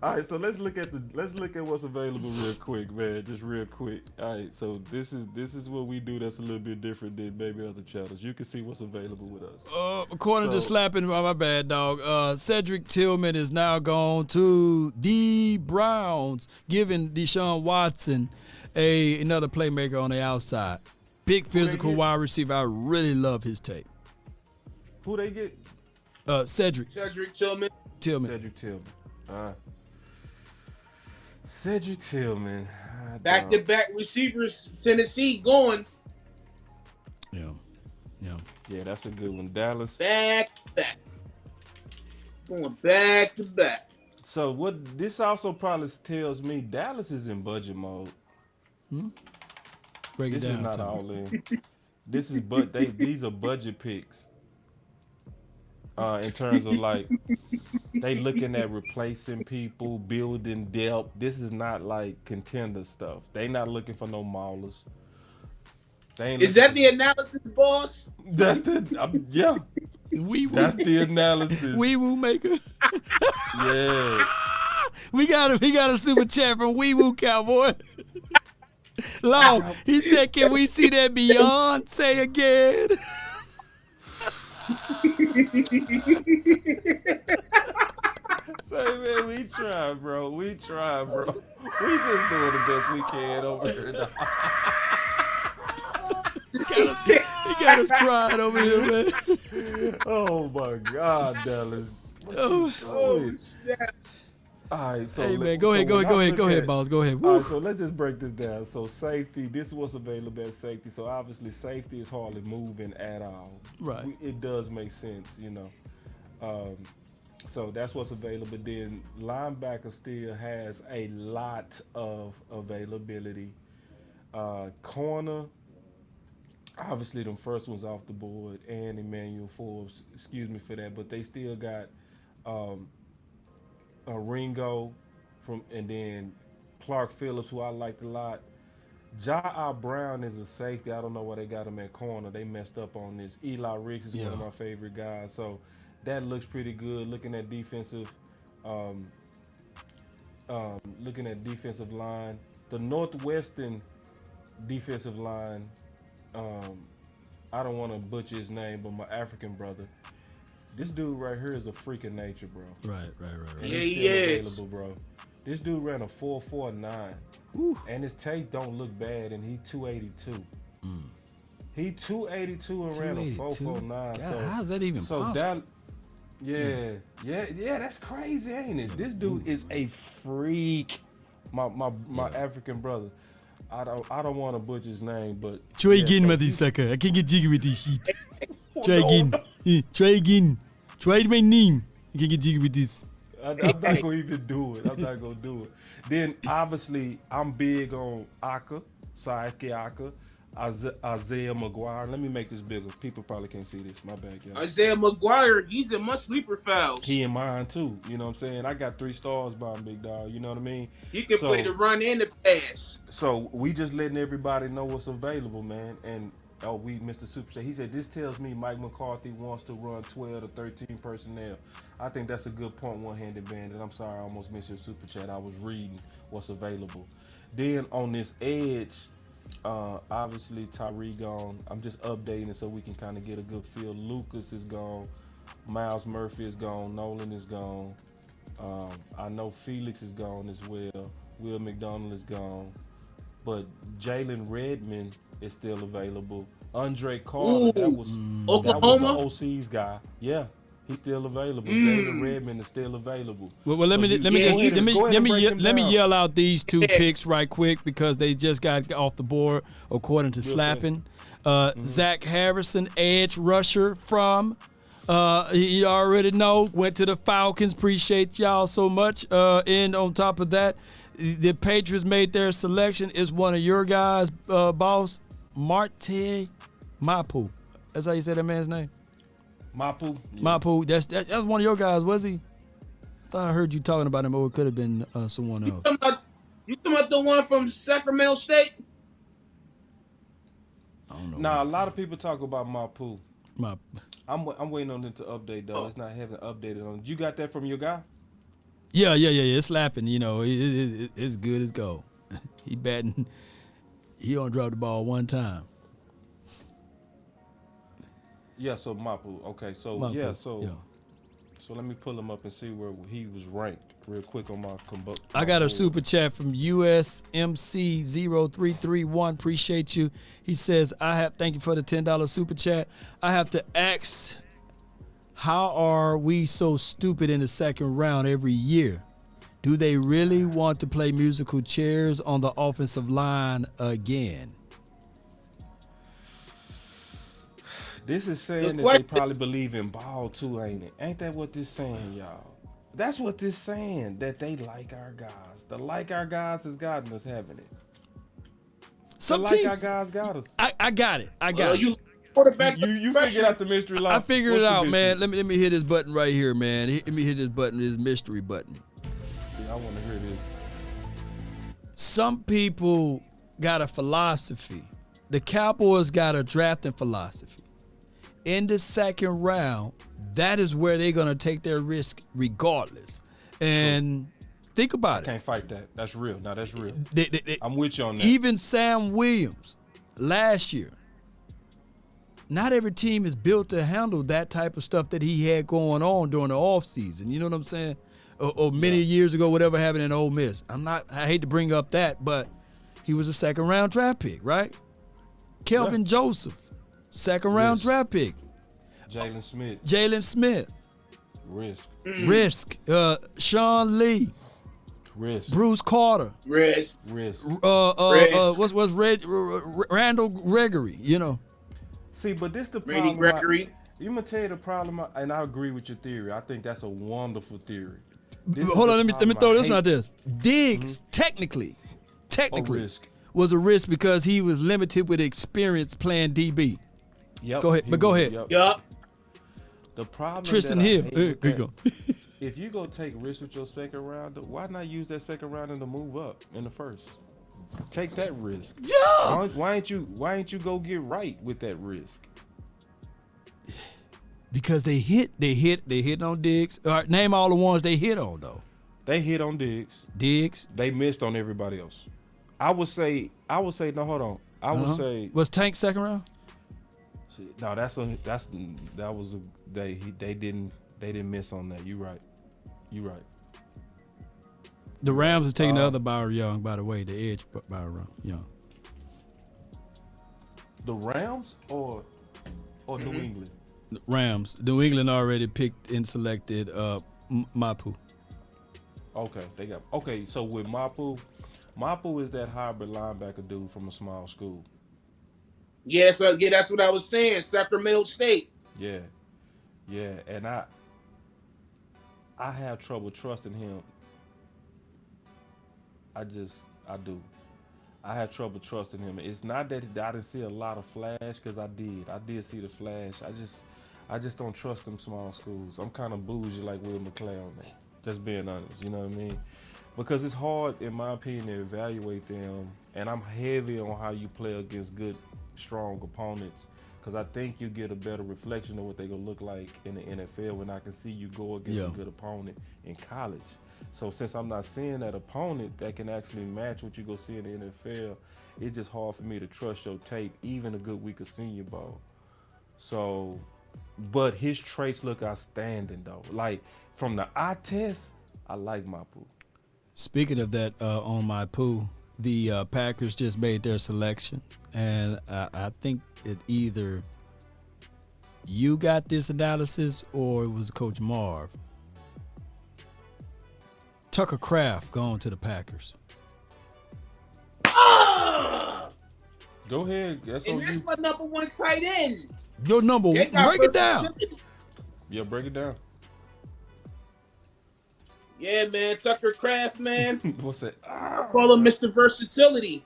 All right, so let's look at what's available real quick, man. Just real quick. All right, so this is what we do that's a little bit different than maybe other channels. You can see what's available with us. According to Slapping, my bad, dog. Cedric Tillman is now gone to the Browns, giving Deshaun Watson another playmaker on the outside. Big physical wide receiver. I really love his tape. Who they get? Cedric. Cedric Tillman. Cedric Tillman. Cedric Tillman. Back-to-back receivers, Tennessee going. Yeah, that's a good one. Dallas. Back-to-back. Going back-to-back. So what this also probably tells me, Dallas is in budget mode. Break it this down. Is not all in. This is these are budget picks. In terms of like they looking at replacing people, building depth. This is not like contender stuff. They not looking for no maulers. Is that the analysis, boss? That's the yeah. That's the analysis. Wee Woo Maker. Yeah. We got a super chat from Wee Woo Cowboy. Long. He said, "Can we see that Beyonce again?" Say, man, we try, bro. We just doing the best we can over here. He got us crying over here, man. Oh my God, Dallas. Snap. All right, so hey man, go ahead, boss. Go ahead. Woo. All right, so let's just break this down. So safety, this is what's available at safety. So obviously safety is hardly moving at all. Right. It does make sense, you know. So that's what's available. Then linebacker still has a lot of availability. Corner, obviously them first ones off the board, and Emmanuel Forbes, excuse me for that, but they still got Ringo and then Clark Phillips, who I liked a lot. Ja Brown is a safety. I don't know why they got him at corner. They messed up on this. Eli Ricks is one of my favorite guys. So that looks pretty good. Looking at defensive line. The Northwestern defensive line, I don't want to butcher his name, but my African brother. This dude right here is a freak of nature, bro. Right. Yeah, he is. Bro. This dude ran a 4.49, and his tape don't look bad, and he 282. He 282 and ran a 4.49. So how's that even possible? That's crazy, ain't it? This dude is a freak. My African brother. I don't want to butcher his name, but try again, Madisaka. I can't get jiggy with this shit. Try again. Try again. Try my name. I can't get jiggy with this. I'm not gonna even do it. I'm not gonna do it. Then obviously I'm big on Saiki Aka, Isaiah McGuire. Let me make this bigger. People probably can't see this. My bad, y'all. Isaiah McGuire, he's in my sleeper files. He in mine too. You know what I'm saying? I got 3 stars by him, big dog. You know what I mean? He can play the run and the pass. So we just letting everybody know what's available, man. And Mr. Super Chat, he said, this tells me Mike McCarthy wants to run 12 to 13 personnel. I think that's a good point, one-handed bandit. I'm sorry, I almost missed your Super Chat. I was reading what's available. Then on this edge, obviously Tyree gone. I'm just updating it so we can kind of get a good feel. Lucas is gone. Miles Murphy is gone. Nolan is gone. I know Felix is gone as well. Will McDonald is gone. But Jalen Redmond is still available. Andre Carter, that was the OC's guy. Yeah, he's still available. Jalen Redmond is still available. Well, let me yell out these 2 picks right quick because they just got off the board according to Slapping. Zach Harrison, edge rusher from. You already know, went to the Falcons. Appreciate y'all so much. And on top of that, the Patriots made their selection. Is one of your guys, boss, Marte Mapu. That's how you say that man's name. Mapu. Yeah. Mapu. That's one of your guys, was he? I thought I heard you talking about him, or it could have been someone else. You talking about the one from Sacramento State? I don't know. Nah, a lot of people talk about Mapu. Map. I'm waiting on it to update though. It's not having updated on. You got that from your guy? Yeah. It's slapping. You know, it's good as gold. He batting. He don't drop the ball one time. Yeah. So Mapu. Okay. So Mapu, yeah. So let me pull him up and see where he was ranked real quick on my I got a super chat from USMC0331. Appreciate you. He says, thank you for the $10 super chat. I have to ask, how are we so stupid in the second round every year? Do they really want to play musical chairs on the offensive line again? This is saying that they probably believe in ball too, ain't it? Ain't that what this saying, y'all? That's what this saying, that they like our guys. The like our guys has gotten us, haven't it? Some the teams, like our guys got us. I got it. You figured out the mystery lock. I figured it out, man. Let me hit this button right here, man. Let me hit this button, this mystery button. Yeah, I want to hear this. Some people got a philosophy. The Cowboys got a drafting philosophy. In the second round, that is where they're going to take their risk regardless. And think about it. I can't fight that. That's real. No, that's real. I'm with you on that. Even Sam Williams last year, not every team is built to handle that type of stuff that he had going on during the offseason. You know what I'm saying? Or many years ago, whatever happened in Ole Miss. I hate to bring up that, but he was a second-round draft pick, right? Kelvin Joseph. Second-round draft pick. Jalen Smith. Risk. Sean Lee. Risk. Bruce Carter. Risk. What's Randall Gregory, you know. See, but this the problem. Gregory. I'm gonna tell you the problem, and I agree with your theory. I think that's a wonderful theory. Hold on, let me throw this one out there. Diggs, technically, was a risk because he was limited with experience playing DB. Yep. Go ahead, but go ahead. Yep. The problem. Tristan Hill. Here you go. If you go take risks with your second round, why not use that second round to move up in the first? Take that risk. Yeah. Why ain't you go get right with that risk? Because they hit on Diggs. All right, name all the ones they hit on though. They hit on Diggs. They missed on everybody else. I would say no, hold on. I would say was Tank second round? No, they didn't miss on that. You right. The Rams are taking the other Byron Young, by the way, the edge Byron Young. The Rams or New England? The Rams. New England already picked and selected Mapu. Okay, so with Mapu is that hybrid linebacker dude from a small school. Yeah, that's what I was saying. Sacramento State. Yeah, and I have trouble trusting him. I do. I have trouble trusting him. It's not that I didn't see a lot of flash, because I did see the flash. I just don't trust them small schools. I'm kind of bougie like Will McClay on that. Just being honest, you know what I mean? Because it's hard, in my opinion, to evaluate them, and I'm heavy on how you play against good, strong opponents, because I think you get a better reflection of what they're going to look like in the NFL when I can see you go against a good opponent in college. So since I'm not seeing that opponent that can actually match what you go see in the NFL, it's just hard for me to trust your tape, even a good week of Senior Bowl. So, but his traits look outstanding, though. Like, from the eye test, I like Mapu. Speaking of that, on Mapu, the Packers just made their selection, and I think it either you got this analysis or it was Coach Marv. Tucker Kraft going to the Packers. Go ahead. That's my number one tight end. Your number one. Break it down. Yeah, break it down. Yeah, man. Tucker Kraft, man. What's that? I call him Mr. Versatility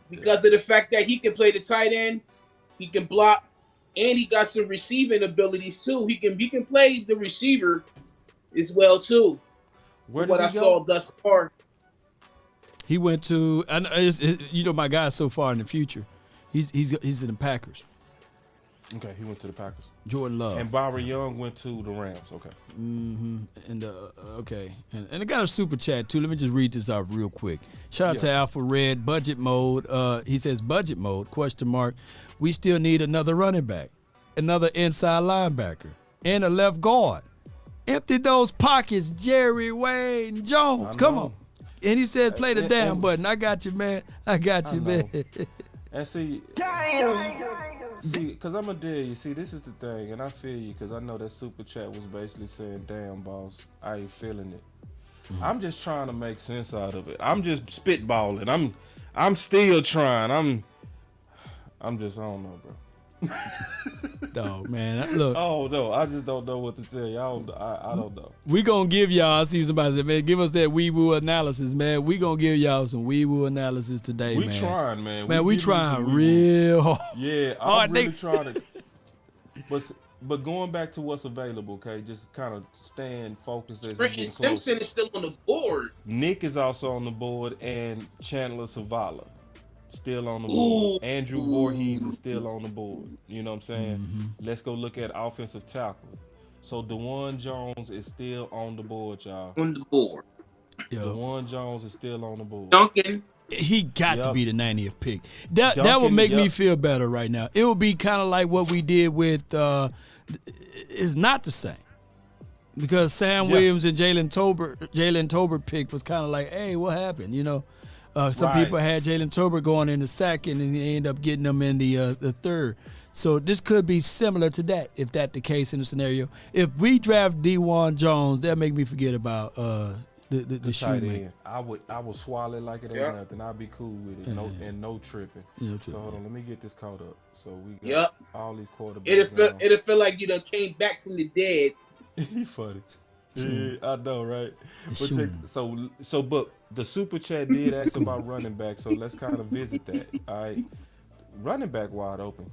because of the fact that he can play the tight end, he can block, and he got some receiving abilities too. He can play the receiver as well too. Where what I saw thus far. He went to, and my guy so far in the future. He's in the Packers. Okay, he went to the Packers. Jordan Love. And Byron Young went to the Rams. Okay. Mm-hmm. And okay, and I got a super chat too. Let me just read this off real quick. Shout out to Alpha Red. Budget mode. He says budget mode ? We still need another running back, another inside linebacker, and a left guard. Empty those pockets, Jerry Wayne Jones. Come on. And he said, play the damn button. I got you, man. I got you, man. And see, because I'm going to tell you, see, this is the thing, and I feel you, because I know that super chat was basically saying, damn, boss, I ain't feeling it. Mm-hmm. I'm just trying to make sense out of it. I'm just spitballing. I'm still trying. I'm just, I don't know, bro. Dog, man, look. Oh no, I just don't know what to tell you. I don't know. We gonna give y'all. I see somebody say, man, give us that wee woo analysis, man. We gonna give y'all some wee woo analysis today, man. We trying, man. Man, we trying real hard. Yeah, I'm really trying to. But going back to what's available, okay, just kind of staying focused. Trenton Simpson is still on the board. Nick is also on the board, and Chandler Zavala. Still on the board. Andrew Voorhees is still on the board. You know what I'm saying? Mm-hmm. Let's go look at offensive tackle. So DeJuan Jones is still on the board, y'all. On the board. DeJuan Jones is still on the board. Duncan. He got to be the 90th pick. That would make me feel better right now. It would be kind of like what we did with it's not the same. Because Sam Williams and Jalen Tolbert pick was kind of like, hey, what happened? You know? Some people had Jalen Tolbert going in the second, and they end up getting them in the third. So this could be similar to that, if that's the case in the scenario. If we draft DeJuan Jones, that make me forget about the Schoonmaker. I would swallow it like it ain't nothing. I'd be cool with it. No tripping. So hold on, let me get this caught up. So we got all these quarterbacks. It'll feel like you done came back from the dead. You funny. Yeah, I know, right? But the super chat did ask about running back, so let's kind of visit that. All right, running back wide open.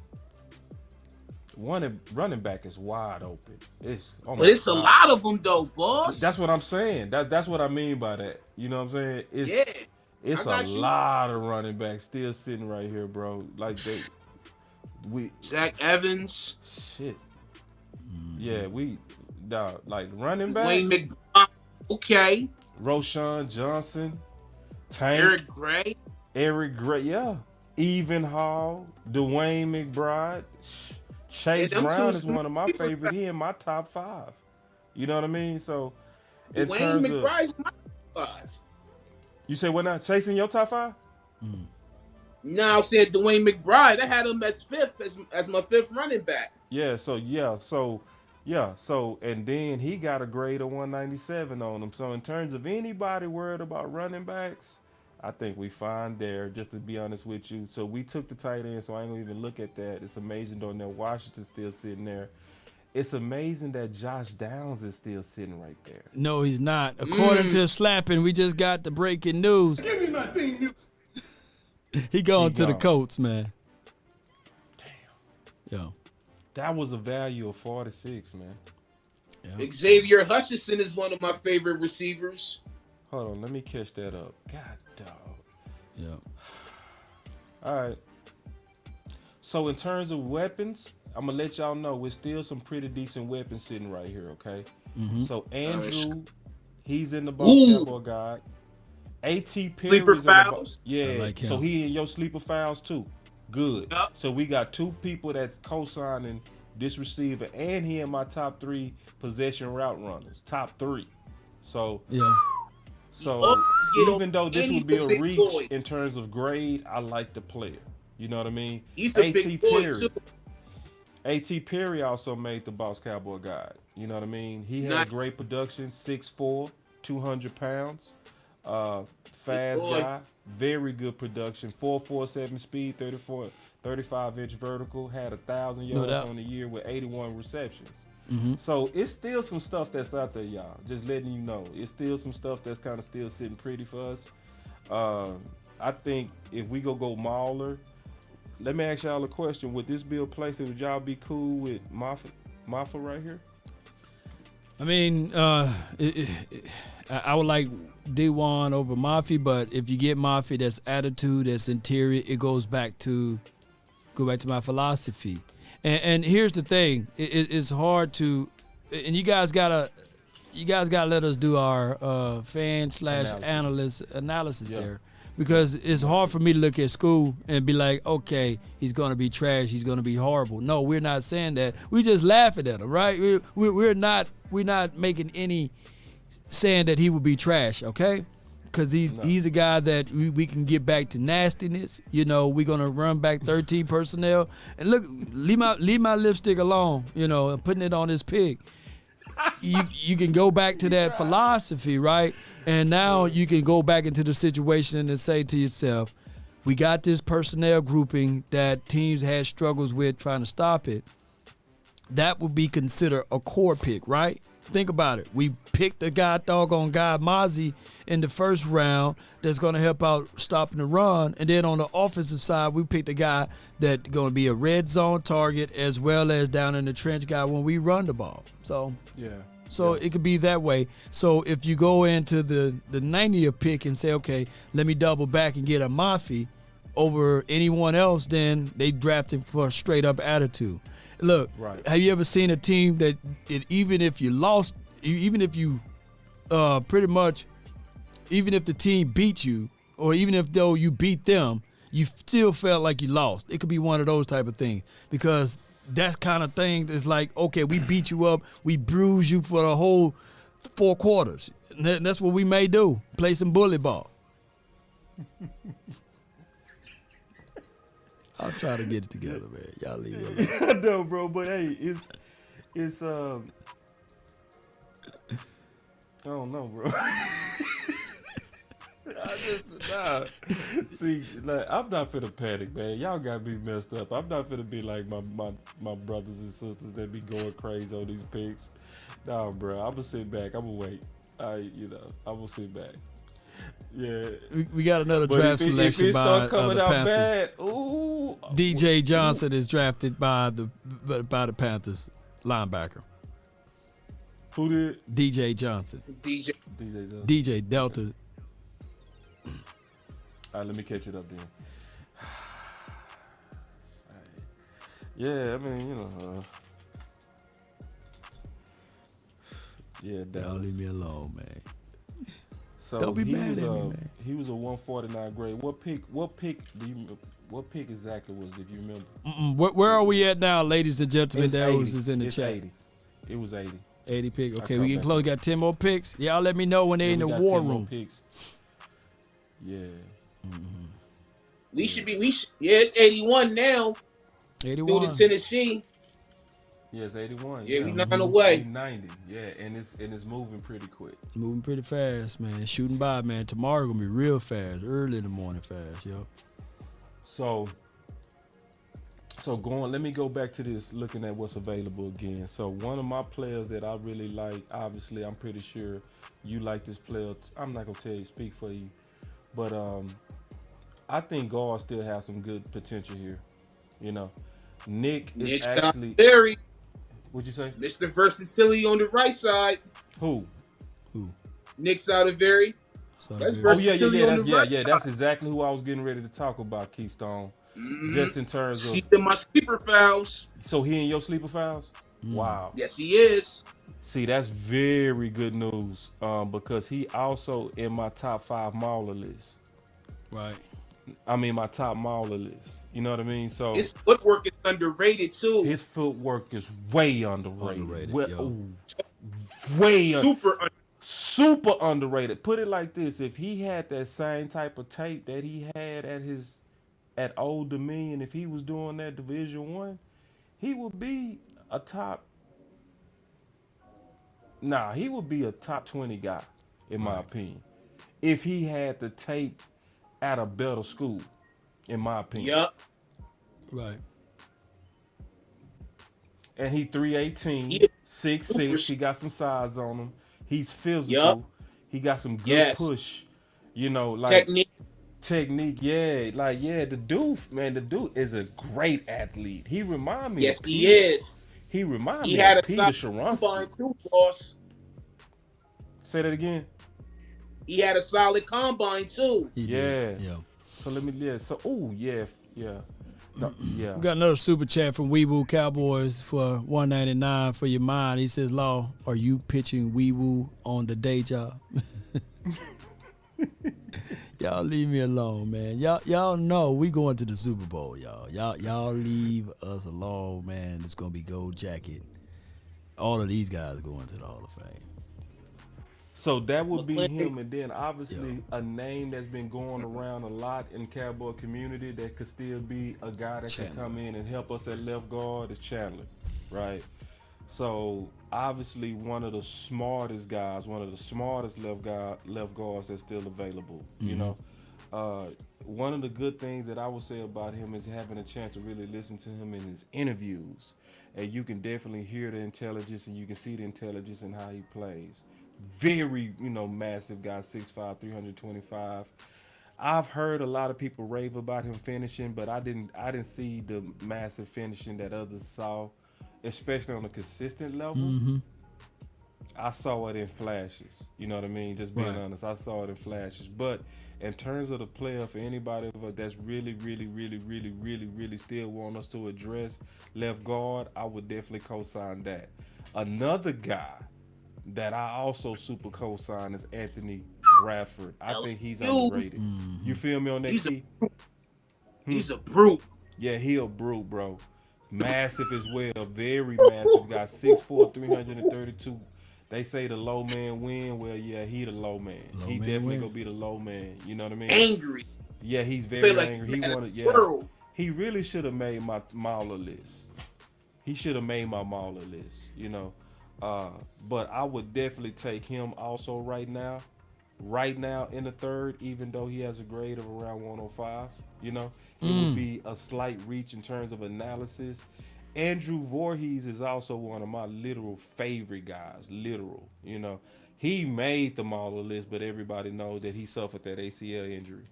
Running back is wide open. It's a lot of them though, boss. That's what I'm saying. That's what I mean by that. You know what I'm saying? It's a lot of running backs still sitting right here, bro. Like Zach Evans. Shit. Yeah, like running back. Wayne McBride. Okay. Roshan Johnson. Tank. Eric Gray. Yeah. Even Hall. Dwayne McBride. Chase Brown is one of my favorite. He in my top 5. You know what I mean? So, Dwayne McBride's in my top 5. You say what now? Chase in your top 5? No, I said Dwayne McBride. I had him as 5th, as my 5th running back. So, and then he got a grade of 197 on him. So, in terms of anybody worried about running backs, I think we fine there, just to be honest with you. So, we took the tight end, so I ain't going to even look at that. It's amazing, though, that Washington's still sitting there. It's amazing that Josh Downs is still sitting right there. No, he's not. According to Slapping, we just got the breaking news. Give me my thing. He going to the Colts, man. Damn. Yo. That was a value of 46, man. Yeah. Xavier Hutchinson is one of my favorite receivers. Hold on, let me catch that up. God, dog. Yeah. All right. So in terms of weapons, I'm gonna let y'all know there's still some pretty decent weapons sitting right here. Okay. Mm-hmm. So Andrew, he's in the Bucs Cowboy guide. A.T. Perry sleeper fouls. Yeah. Like so he in your sleeper fouls too. Good. Yep. So we got 2 people that's co-signing this receiver, and he in my top 3 possession route runners. Top 3. So even though this would be a reach in terms of grade, I like the player. You know what I mean? He's a big boy too. A.T. Perry also made the Bucs Cowboy guide. You know what I mean? He had great production, 6'4", 200 pounds. Fast guy, very good production, 4.47 speed, 35-inch vertical, had 1,000 yards on the year with 81 receptions. Mm-hmm. So it's still some stuff that's out there, y'all. Just letting you know, it's still some stuff that's kind of still sitting pretty for us. I think if we go Mauler, let me ask y'all a question. Would this be a place that would y'all be cool with Maffa right here? I mean, I would like D1 over Mafia, but if you get Mafia, that's attitude, that's interior, it goes back to my philosophy. And here's the thing: it's hard to, and you guys gotta let us do our fan/analyst analysis there, because it's hard for me to look at school and be like, okay, he's gonna be trash, he's gonna be horrible. No, we're not saying that. We just laughing at him, right? We're not making any saying that he would be trash, okay? Because he's a guy that we can get back to nastiness. You know, we're gonna run back 13 personnel. And look, leave my lipstick alone. You know, and putting it on his pig. You can go back to that philosophy, right? And now you can go back into the situation and say to yourself, we got this personnel grouping that teams had struggles with trying to stop it. That would be considered a core pick, right? Think about it. We picked a doggone guy, Mozzie, in the first round that's going to help out stopping the run. And then on the offensive side, we picked a guy that's going to be a red zone target as well as down in the trench guy when we run the ball. So it could be that way. So if you go into the 90th pick and say, okay, let me double back and get a Mafia over anyone else, then they drafted for a straight-up attitude. Look, have you ever seen a team that even if you lost, even if you pretty much, even if the team beat you, or even if though you beat them, you still felt like you lost? It could be one of those type of things, because that kind of thing is like, okay, we beat you up, we bruised you for the whole 4 quarters. And that's what we may do, play some bully ball. I'll try to get it together, man. Y'all leave it alone. I know, bro, but hey, it's I don't know, bro. See, like, I'm not finna panic, man. Y'all got me messed up. I'm not finna be like my brothers and sisters that be going crazy on these picks. Nah, bro. I'm gonna sit back. I'm gonna wait. I'm gonna sit back. Yeah, we got another draft selection by the Panthers. DJ Johnson is drafted by the Panthers, linebacker. Who did? DJ Johnson. DJ Johnson. DJ Delta. All right, let me catch it up then. Yeah, I mean, you know. Yeah, Dallas. Leave me alone, man. So don't be mad at me, man. He was a 149 grade. What pick exactly was it, if you remember? Where are we at now, ladies and gentlemen? That was in the chat. 80. It was 80. 80 pick. Okay, we get close. Got 10 more picks. Y'all let me know when they're in the war room. Yeah. Mm-hmm. It's 81 now. 81. Through the Tennessee. Yeah, it's 81. Yeah, we 9 away. 90. Yeah, and it's moving pretty quick. Moving pretty fast, man. Shooting by, man. Tomorrow gonna be real fast. Early in the morning fast, yo. So let me go back to this, looking at what's available again. So one of my players that I really like, obviously I'm pretty sure you like this player. I'm not gonna tell you, speak for you. But I think guard still has some good potential here. You know, Nick is actually very. What'd you say? Mr. Versatility on the right side. Who? Nick Saldivari. That's versatility on the right. Yeah, that's exactly who I was getting ready to talk about, Keystone. Mm-hmm. Just in terms of in my sleeper fouls. So he in your sleeper fouls? Wow. Yes, he is. See, that's very good news, because he also in my top 5 Mauler list. Right. I mean, my top Mauler list. You know what I mean? So his footwork is underrated too. His footwork is way underrated. Super underrated. Put it like this: if he had that same type of tape that he had at Old Dominion, if he was doing that Division I, he would be a top. He would be a top 20 guy, in my opinion, if he had the tape at a better school, in my opinion. Yep. Right. And he 318, 6'6". He got some size on him. He's physical. Yep. He got some good push. You know, like Technique, the dude is a great athlete. He remind me. Yes, of he Peter. is. He remind He me had of a Peter solid Sharonsky. combine too, boss. Say that again. He had a solid combine too. Yeah. So let me No, yeah. We got another super chat from Weewu Cowboys for $1.99 for your mind. He says, Law, are you pitching Weewu on the day job? Y'all leave me alone, man. Y'all know we going to the Super Bowl, y'all. Y'all leave us alone, man. It's gonna be gold jacket. All of these guys going to the Hall of Fame. So that would be him, and then obviously a name that's been going around a lot in Cowboy community that could still be a guy that can come in and help us at left guard is Chandler, right? So obviously one of the smartest guys, one of the smartest left guards that's still available. You know, one of the good things that I would say about him is having a chance to really listen to him in his interviews, and you can definitely hear the intelligence and you can see the intelligence in how he plays. Very, massive guy, 6'5", 325. I've heard a lot of people rave about him finishing, but I didn't see the massive finishing that others saw, especially on a consistent level. I saw it in flashes. You know what I mean? Just being honest, I saw it in flashes. But in terms of the player, for anybody that's really still want us to address left guard, I would definitely co-sign that. Another guy that I also super co-sign is Anthony Bradford. I think he's underrated. You feel me on that key? He's a brute. Yeah, he a brute, bro. Massive as well. Very massive guy. 6'4", 332. They say the low man win. Well, yeah, he the low man. He definitely gonna be the low man. You know what I mean? Angry. Yeah, he's very angry. He really should have made my Mauler list. He should have made my Mauler list, but I would definitely take him also right now in the third, even though he has a grade of around 105. It would be a slight reach in terms of analysis. Andrew Voorhees is also one of my literal favorite guys. He made the Mauler list, but everybody knows that he suffered that ACL injury,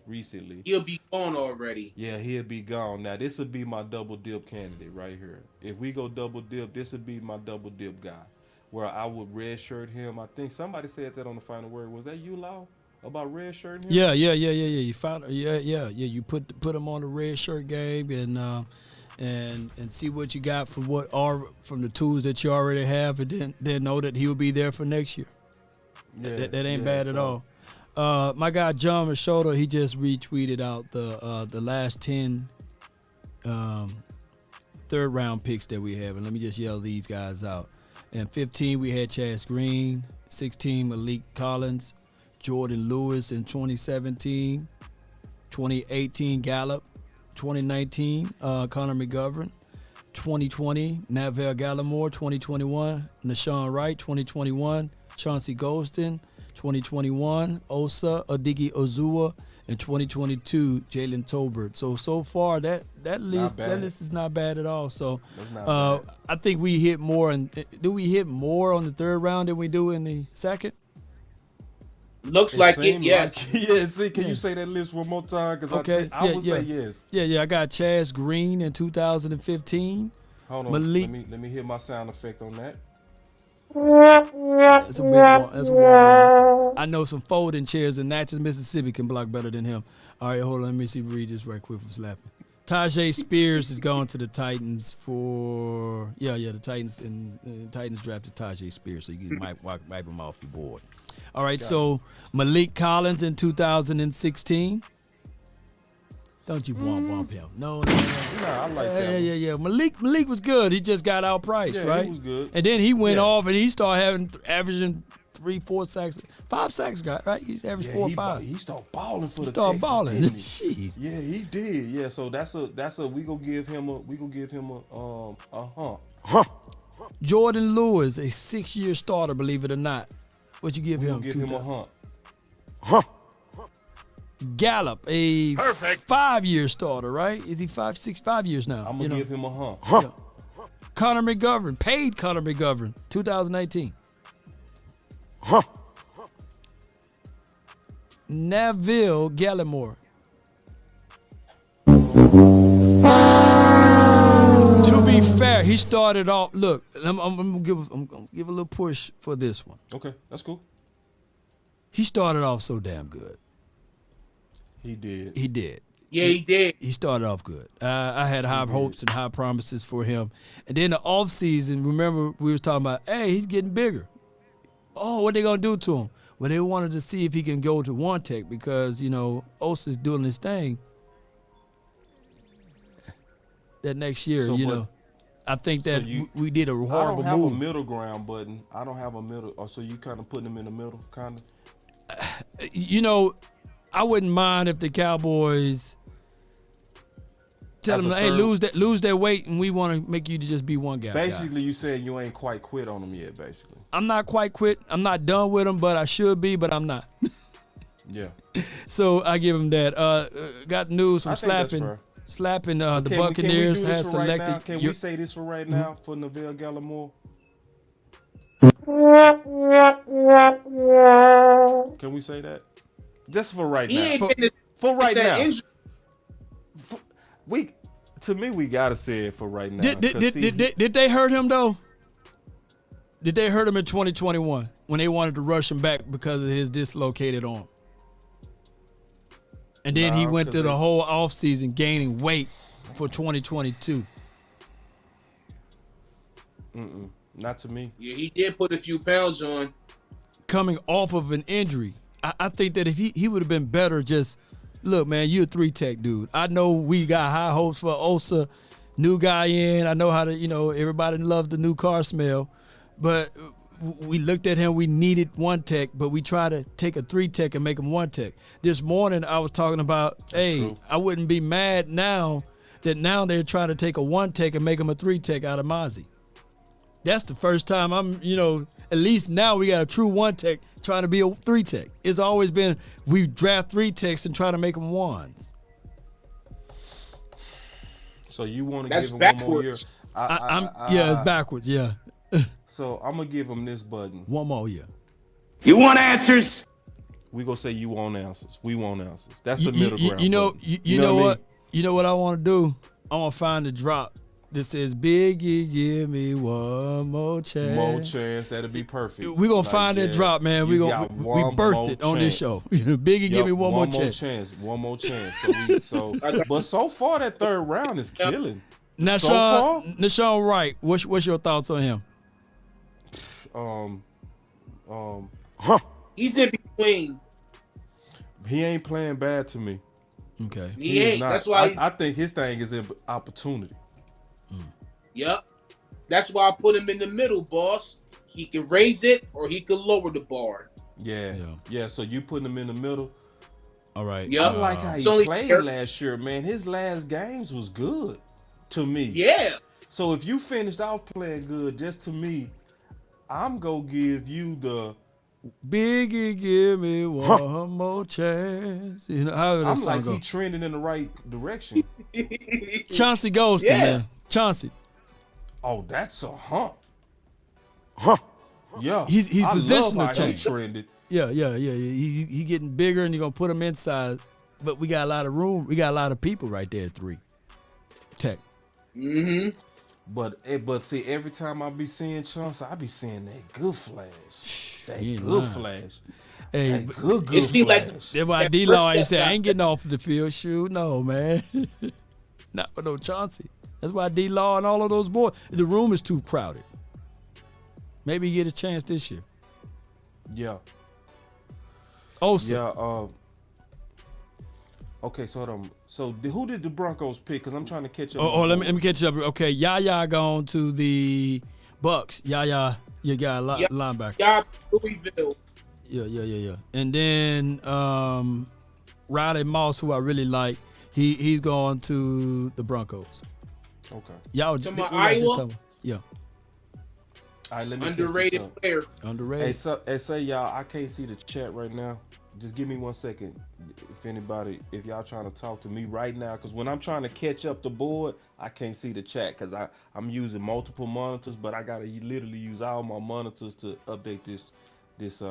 recently. He'll be gone already. Yeah, he'll be gone. Now, this would be my double dip candidate right here. If we go double dip, this would be my double dip guy, where I would redshirt him. I think somebody said that on the final word. Was that you, Lau, about redshirting him? Yeah. You found, You put him on the red shirt game and see what you got from the tools that you already have, and then know that he'll be there for next year. Yeah, that ain't bad at all. My guy John Machota, he just retweeted out the last 10 third round picks that we have, and let me just yell these guys out. In 15 we had Chaz Green, 16 Malik Collins, Jordan Lewis in 2017, 2018 Gallup, 2019 Connor McGovern, 2020 Navell Gallimore, 2021 Nashawn Wright, 2021 Chauncey Golston, 2021 Osa Odighi-Ozua, and 2022 Jalen Tolbert. So far that list is not bad at all. So I think we hit more. Do we hit more on the third round than we do in the second? Looks like it, yes. Can you say that list one more time? Because I would say yes. Yeah. I got Chaz Green in 2015. Hold on. Malik. Let me hear my sound effect on that. That's a big one. That's one. I know some folding chairs in Natchez, Mississippi can block better than him. All right, hold on. Let me read this right quick from Slapping. Tajay Spears is going to the Titans for the Titans, and Titans drafted Tajay Spears, so you can wipe him off your board. All right, so Malik Collins in 2016. Don't you womp him? No. I like that. Yeah. Malik was good. He just got outpriced, right? He was good. And then he went off and he started averaging 3-4 sacks, 5 sacks, right? He's averaged 4 or 5. He started balling for the Texans. Started balling. Jeez. Yeah, he did. Yeah, so that's a we gonna give him a hump. Jordan Lewis, a 6-year starter, believe it or not. What you give him? Give him a hump. Gallup, a 5-year starter, right? Is he 5 years now? I'm gonna give him a hump. Yeah. Connor McGovern, paid Connor McGovern, 2018. Neville Gallimore. To be fair, he started off. Look, I'm gonna give a little push for this one. Okay, that's cool. He started off so damn good. He did. He did. Yeah, he did. He started off good. I had high hopes and high promises for him. And then the offseason, remember we was talking about, hey, he's getting bigger. Oh, what they gonna do to him? Well, they wanted to see if he can go to One Tech because, you know, Osa's doing his thing. That next year, So, you but- know, I think that so we did a horrible I don't have move. a middle ground button. I don't have a middle. So you kind of putting him in the middle, kind of. You know, I wouldn't mind if the Cowboys tell As them, a hey, third- lose that weight, and we want to make you to just be one guy. Basically, you said you ain't quite quit on him yet. Basically. I'm not quite quit. I'm not done with him, but I should be, but I'm not. Yeah. So I give him that. Got news from I think that's slapping fair. the Can Buccaneers we do this has for right now? selected. Can we say this for right now for Neville Gallimore? Can we say that? Just for right He now. ain't been this- For right that now. injury. To me, we gotta say it for right now. Did they hurt him though? Did they hurt him in 2021 when they wanted to rush him back because of his dislocated arm? And then he went through the whole offseason gaining weight for 2022. Not to me. Yeah, he did put a few pounds on. Coming off of an injury, I think that if he would have been better, just look, man, you're a 3-tech dude. I know we got high hopes for Osa, new guy in. I know how to, everybody loves the new car smell, but we looked at him. We needed 1-tech, but we tried to take a 3-tech and make him 1-tech. This morning I was talking about, I wouldn't be mad now that now they're trying to take a 1-tech and make him a 3-tech out of Mozzie. That's the first time I'm, at least now we got a true 1-tech trying to be a 3-tech. It's always been we draft 3-techs and try to make them 1s. So you want to That's give him one more year? backwards. Yeah, it's backwards. Yeah. So I'm gonna give him this button. One more year. You want answers? We gonna say you want answers. We want answers. That's the middle ground. You know, button. you know what? You know what I want to do? I want to find the drop that says Biggie, give me one more chance. More chance, that'd be perfect. We're going to find that drop, man. We birthed it on this show. Biggie, give me one more chance. One more chance. But so far, that third round is killing. Nashawn Wright, what's your thoughts on him? He's in between. He ain't playing bad to me. Okay. He ain't. That's why I think his thing is in opportunity. Yep. That's why I put him in the middle, boss. He can raise it or he can lower the bar. Yeah. So you putting him in the middle. All right. Yep. I like how he played last year, man. His last games was good to me. Yeah. So if you finished off playing good, just to me, I'm gonna give you the Biggie, give me one more chance. How did that I'm song like go? he trending in the right direction. Chauncey Golston, man. Chauncey. Oh, that's a hump. Yeah, He's I positional love how change. he trended. Yeah. He getting bigger, and you're gonna put him inside. But we got a lot of room. We got a lot of people right there at 3-tech. Mm-hmm. But see, every time I be seeing Chauncey, I be seeing that good flash. That He ain't good lying. flash. Hey, That good it seemed flash. like that's why that D-Law first always say, step I ain't getting off the field. Shoot, no, man. Not for no Chauncey. That's why D-Law and all of those boys, the room is too crowded. Maybe he get a chance this year. Yeah. Osa. Yeah. Okay, so who did the Broncos pick? Because I'm trying to catch up. Let me catch you up. Okay, Yaya gone to the Bucs. Yaya, you got a linebacker. Yeah, Louisville. Yeah. And then Riley Moss, who I really like, he's going to the Broncos. Okay. Y'all To my Iowa? Yeah. All right, let me Underrated player. Underrated. Hey, say y'all, I can't see the chat right now. Just give me 1 second. If y'all trying to talk to me right now, because when I'm trying to catch up the board, I can't see the chat because I'm using multiple monitors, but I gotta literally use all my monitors to update this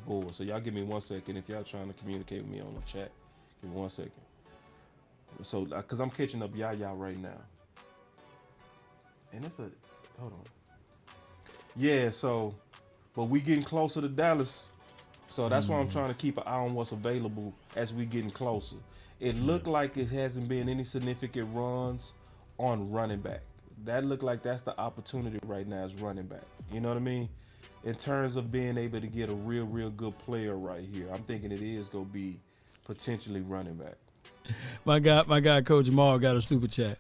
board. So y'all give me 1 second if y'all trying to communicate with me on the chat. Give me 1 second. So because I'm catching up y'all right now, and hold on. Yeah, so but we getting closer to Dallas, so that's why I'm trying to keep an eye on what's available as we getting closer. It looked like it hasn't been any significant runs on running back. That looked like that's the opportunity right now is running back. You know what I mean? In terms of being able to get a real good player right here, I'm thinking it is gonna be potentially running back. My guy, Coach Maul got a super chat.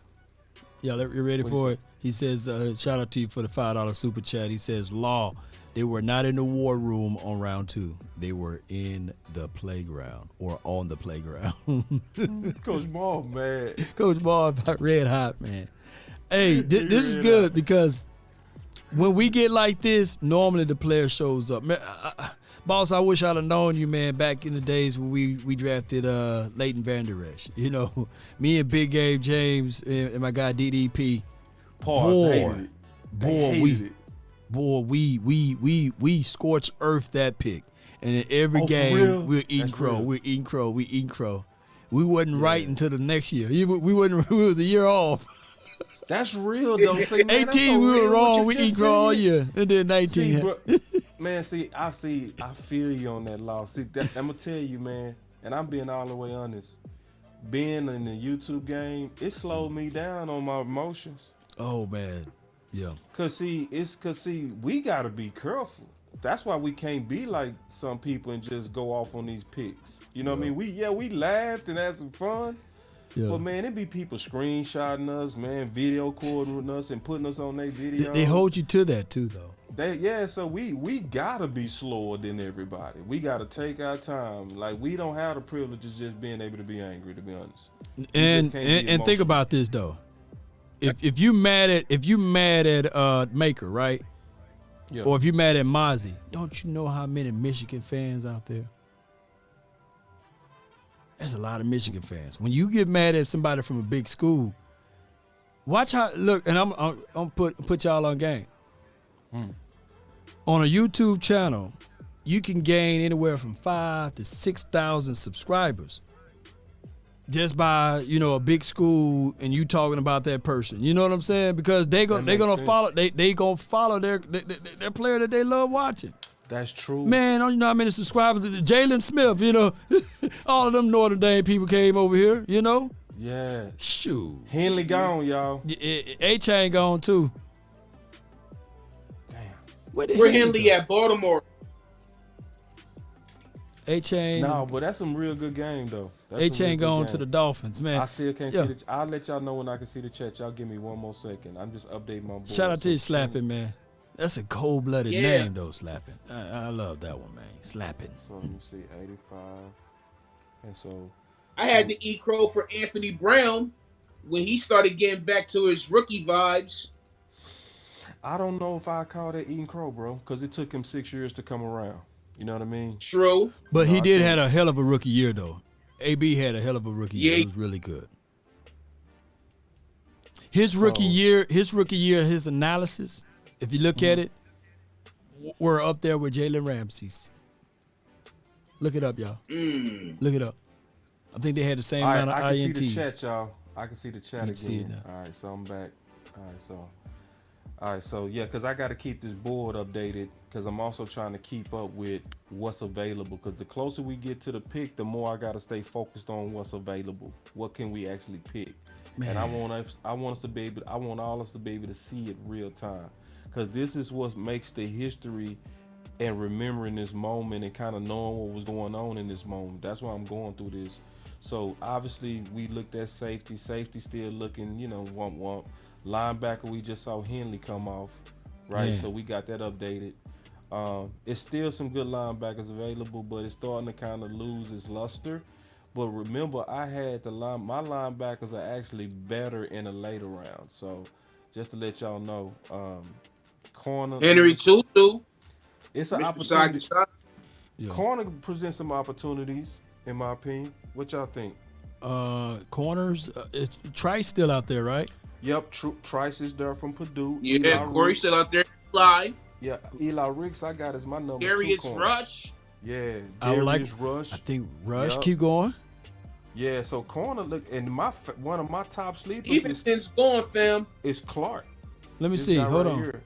Y'all, you ready for it? He says, shout out to you for the $5 super chat. He says, Law, they were not in the war room on round 2. They were in the playground or on the playground. Coach Maul, man. Coach Maul, red hot, man. Hey, this is good because when we get like this, normally the player shows up. Man, Boss, I wish I'd have known you, man, back in the days when we drafted Leighton Vander Esch. You know, me and Big Gabe James and my guy DDP. We scorched earth that pick. And in every game, we're eating crow. We're eating crow. We wasn't right until the next year. We was a year off. That's real though. See, man, 18 we were wrong. We eat crow all year. And then 19. See, bro, man, I feel you on that, Law. See, I'm gonna tell you, man, and I'm being all the way honest. Being in the YouTube game, it slowed me down on my emotions. Oh man. Yeah. Cause we gotta be careful. That's why we can't be like some people and just go off on these picks. You know what I mean? We laughed and had some fun. Yeah. But man, it be people screenshotting us, man, video recording with us and putting us on their videos. They hold you to that too, though. So we gotta be slower than everybody. We gotta take our time. Like we don't have the privilege of just being able to be angry, to be honest. And think about this though. If you mad at Maker, right? Yeah. Or if you mad at Mozzie, don't you know how many Michigan fans out there? There's a lot of Michigan fans. When you get mad at somebody from a big school, watch how look. And I'm put y'all on game. On a YouTube channel, you can gain anywhere from 5,000 to 6,000 subscribers just by a big school and you talking about that person. You know what I'm saying? Because they're gonna follow their player that they love watching. That's true. Man, don't you know how many subscribers? Jalen Smith, all of them Notre Dame people came over here, Yeah. Shoot. Henley gone, y'all. A-Chain gone, too. Damn. Where Henley at? Baltimore. A-Chain. No, but that's some real good game, though. A-Chain gone to the Dolphins, man. I still can't see I'll let y'all know when I can see the chat. Y'all give me 1 more second. I'm just updating my board. Shout out to you, Slapping, man. That's a cold-blooded name, though, Slapping. I love that one, man. Slapping. So let me see, 85. And so I had to eat crow for Anthony Brown when he started getting back to his rookie vibes. I don't know if I call that eating crow, bro, because it took him 6 years to come around. You know what I mean? True. But he did had a hell of a rookie year, though. AB had a hell of a rookie year. It was really good. His rookie year, his analysis, if you look at it, we're up there with Jalen Ramsey's. Look it up, y'all. Look it up. I think they had the same amount of INTs. I can see the chat, y'all. I can see the chat again. See it now. All right, so I'm back. All right, so yeah, because I got to keep this board updated because I'm also trying to keep up with what's available because the closer we get to the pick, the more I got to stay focused on what's available. What can we actually pick? Man. And I want all us to be able to see it real time. Because this is what makes the history and remembering this moment and kind of knowing what was going on in this moment. That's why I'm going through this. So obviously we looked at safety. Safety still looking, womp. Linebacker, we just saw Henley come off, right? Yeah. So we got that updated. It's still some good linebackers available, but it's starting to kind of lose its luster. But remember, I had my linebackers are actually better in the later round. So just to let y'all know, corner Henry Tutu. It's an opportunity. Yeah. Corner presents some opportunities, in my opinion. What y'all think? Corners, Trice still out there, right? Yep, Trice is there from Purdue. Yeah, Corey's still out there. Live. Yeah, Eli Ricks, I got as my number 2 Darius corner. Rush. Yeah, I would Darius Rush. I think Rush. Yep. Keep going. Yeah, so corner look, and one of my top sleepers. Stevenson's going, fam. Is Clark. Let me This see. guy Hold right on. here.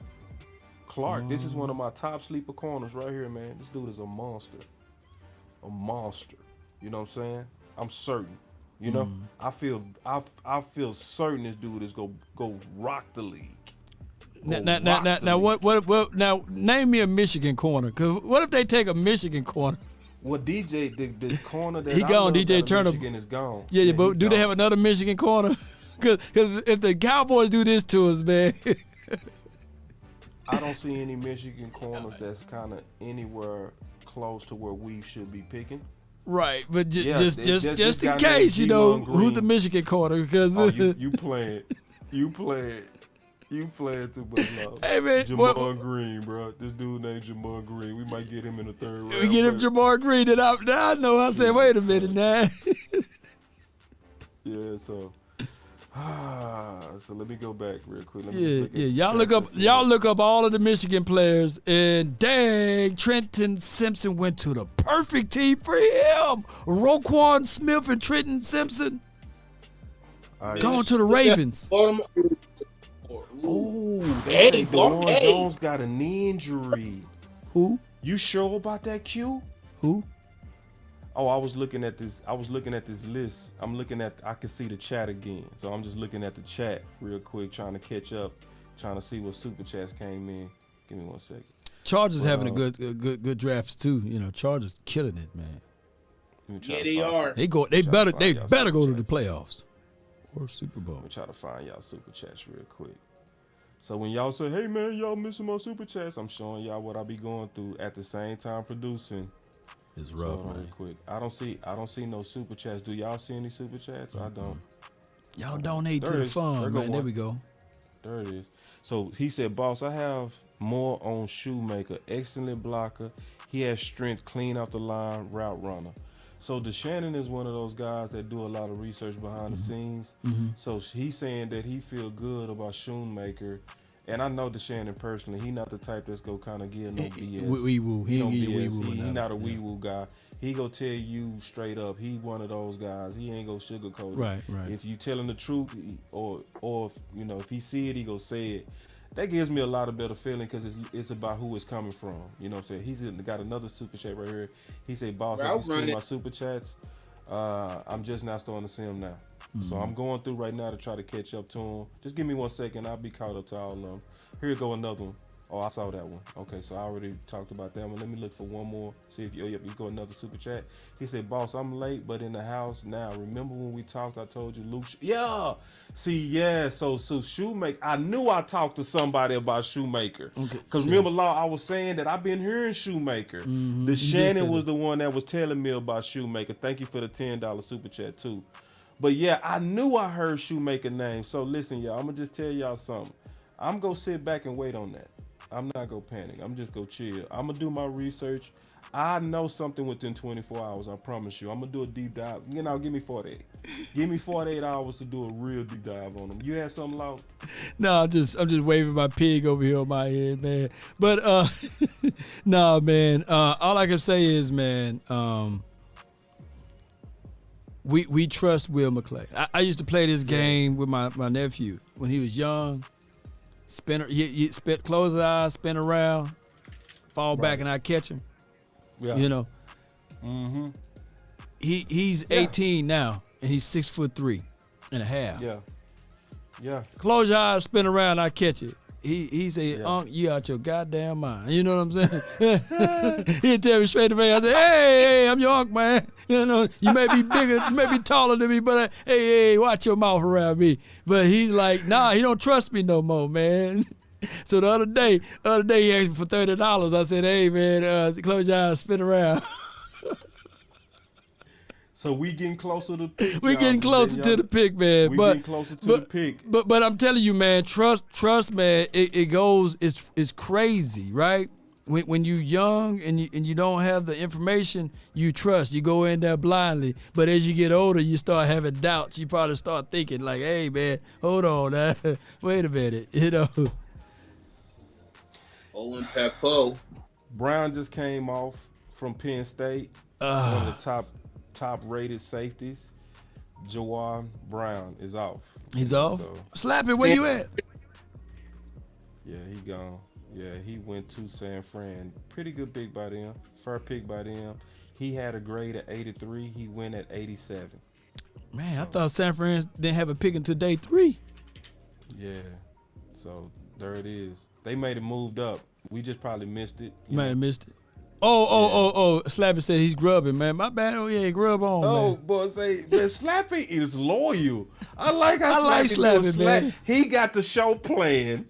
Clark. This is one of my top sleeper corners right here, man. This dude is a monster. A monster. You know what I'm saying? I'm certain. You know, I feel certain this dude is go rock the league. Now, what? Now, name me a Michigan corner. Cause what if they take a Michigan corner? Well, DJ, the corner that He I gone. love DJ out of Turner. Michigan is gone. Yeah, but do they have another Michigan corner? Because if the Cowboys do this to us, man. I don't see any Michigan corners that's kind of anywhere close to where we should be picking. Right, but this just guy in case, named you know, G-Lon who's the Green. Michigan corner? Because you playing too much love. Hey, man, Jamar Green, bro. This dude named Jamar Green. We might get him in the 3rd round. we get him Jamar Green, and I know. I said, wait a minute now. Yeah, so let me go back real quick. Let me Yeah, look at Y'all look up all of the Michigan players, and dang, Trenton Simpson went to the perfect team for him. Roquan Smith and Trenton Simpson going to the Ravens. Oh, Eddie Deion Jones got a knee injury. Who? You sure about that, Q? Who? Oh, I was looking at this list. I can see the chat again. So I'm just looking at the chat real quick, trying to catch up, trying to see what super chats came in. Give me 1 second. Chargers having a good drafts too. You know, Chargers killing it, man. Yeah, they are. They better go to the playoffs or Super Bowl. Let me try to find y'all super chats real quick. So when y'all say, "Hey man, y'all missing my super chats," I'm showing y'all what I be going through at the same time producing. It's rough, so, man. real quick. I don't see no super chats. Do y'all see any super chats? I don't. Y'all donate There to it the is. fund, man. There we go. There it is. So he said, "Boss, I have more on Schoonmaker. Excellent blocker. He has strength, clean off the line, route runner." So DeShannon is one of those guys that do a lot of research behind the scenes. So he's saying that he feel good about Schoonmaker. And I know DeShannon personally. He not the type that's go kind of give no BS. Wee woo. He ain't give you wee woo. He not a wee woo guy. He go tell you straight up. He one of those guys. He ain't go sugarcoat it. Right. If you telling the truth, or if you know if he see it, he go say it. That gives me a lot of better feeling because it's about who it's coming from. You know what I'm saying? He's got another super chat right here. He said, "Boss, I see my super chats. I'm just not starting to see them now." So I'm going through right now to try to catch up to him. Just give me 1 second. I'll be caught up to all of them. Here go another one. Oh, I saw that one. Okay, so I already talked about that one. Let me look for one more. See if you go another super chat. He said, "Boss, I'm late, but in the house now. Remember when we talked? I told you Luke. Yeah. See, yeah. So Schoonmaker. I knew I talked to somebody about Schoonmaker. Okay. Because remember, Law, I was saying that I've been hearing Schoonmaker. The Shannon was the one that was telling me about Schoonmaker. Thank you for the $10 super chat too. But yeah, I knew I heard Schoonmaker name. So listen, y'all. I'm gonna just tell y'all something. I'm gonna sit back and wait on that. I'm not gonna panic. I'm just gonna chill. I'm gonna do my research. I know something within 24 hours. I promise you. I'm gonna do a deep dive. You know, give me 48. Give me 48 hours to do a real deep dive on them. You had something, Law? No, I'm just waving my pig over here on my head, man. But no, man. All I can say is, man. We trust Will McClay. I used to play this game with my nephew when he was young. Close his eyes, spin around, fall back, and I catch him. Yeah. You know. He's 18 now, and he's 6'3.5". Yeah. Close your eyes, spin around, I catch it. He said, "Unc, you out your goddamn mind." You know what I'm saying? He'd tell me straight to me. I said, "Hey, I'm your uncle, man. You know, you may be bigger, you may be taller than me, but hey, watch your mouth around me." But he's like, "Nah, he don't trust me no more, man." So the other day he asked me for $30. I said, "Hey, man, close your eyes, spin around." So we getting closer to the pick. We getting closer to the pick, man. We getting closer to the pick. But I'm telling you, man, trust, man. It goes. It's crazy, right? When you young and you don't have the information, you trust. You go in there blindly. But as you get older, you start having doubts. You probably start thinking like, "Hey, man, hold on, wait a minute," you know. Owen Peppo. Brown just came off from Penn State. One of the top rated safeties. Jawan Brown is off. He's off? Slap it, where you at? Yeah, he gone. Yeah, he went to San Fran. Pretty good pick by them. Fair pick by them. He had a grade at 83. He went at 87. Man, I thought San Fran didn't have a pick until day 3. Yeah. So there it is. They made it moved up. We just probably missed it. Might have missed it. Oh, Slappy said he's grubbing, man. My bad. Oh, yeah, grub on, Oh, man. boy, say, man, Slappy is loyal. I like how Slappy, man. He got the show playing.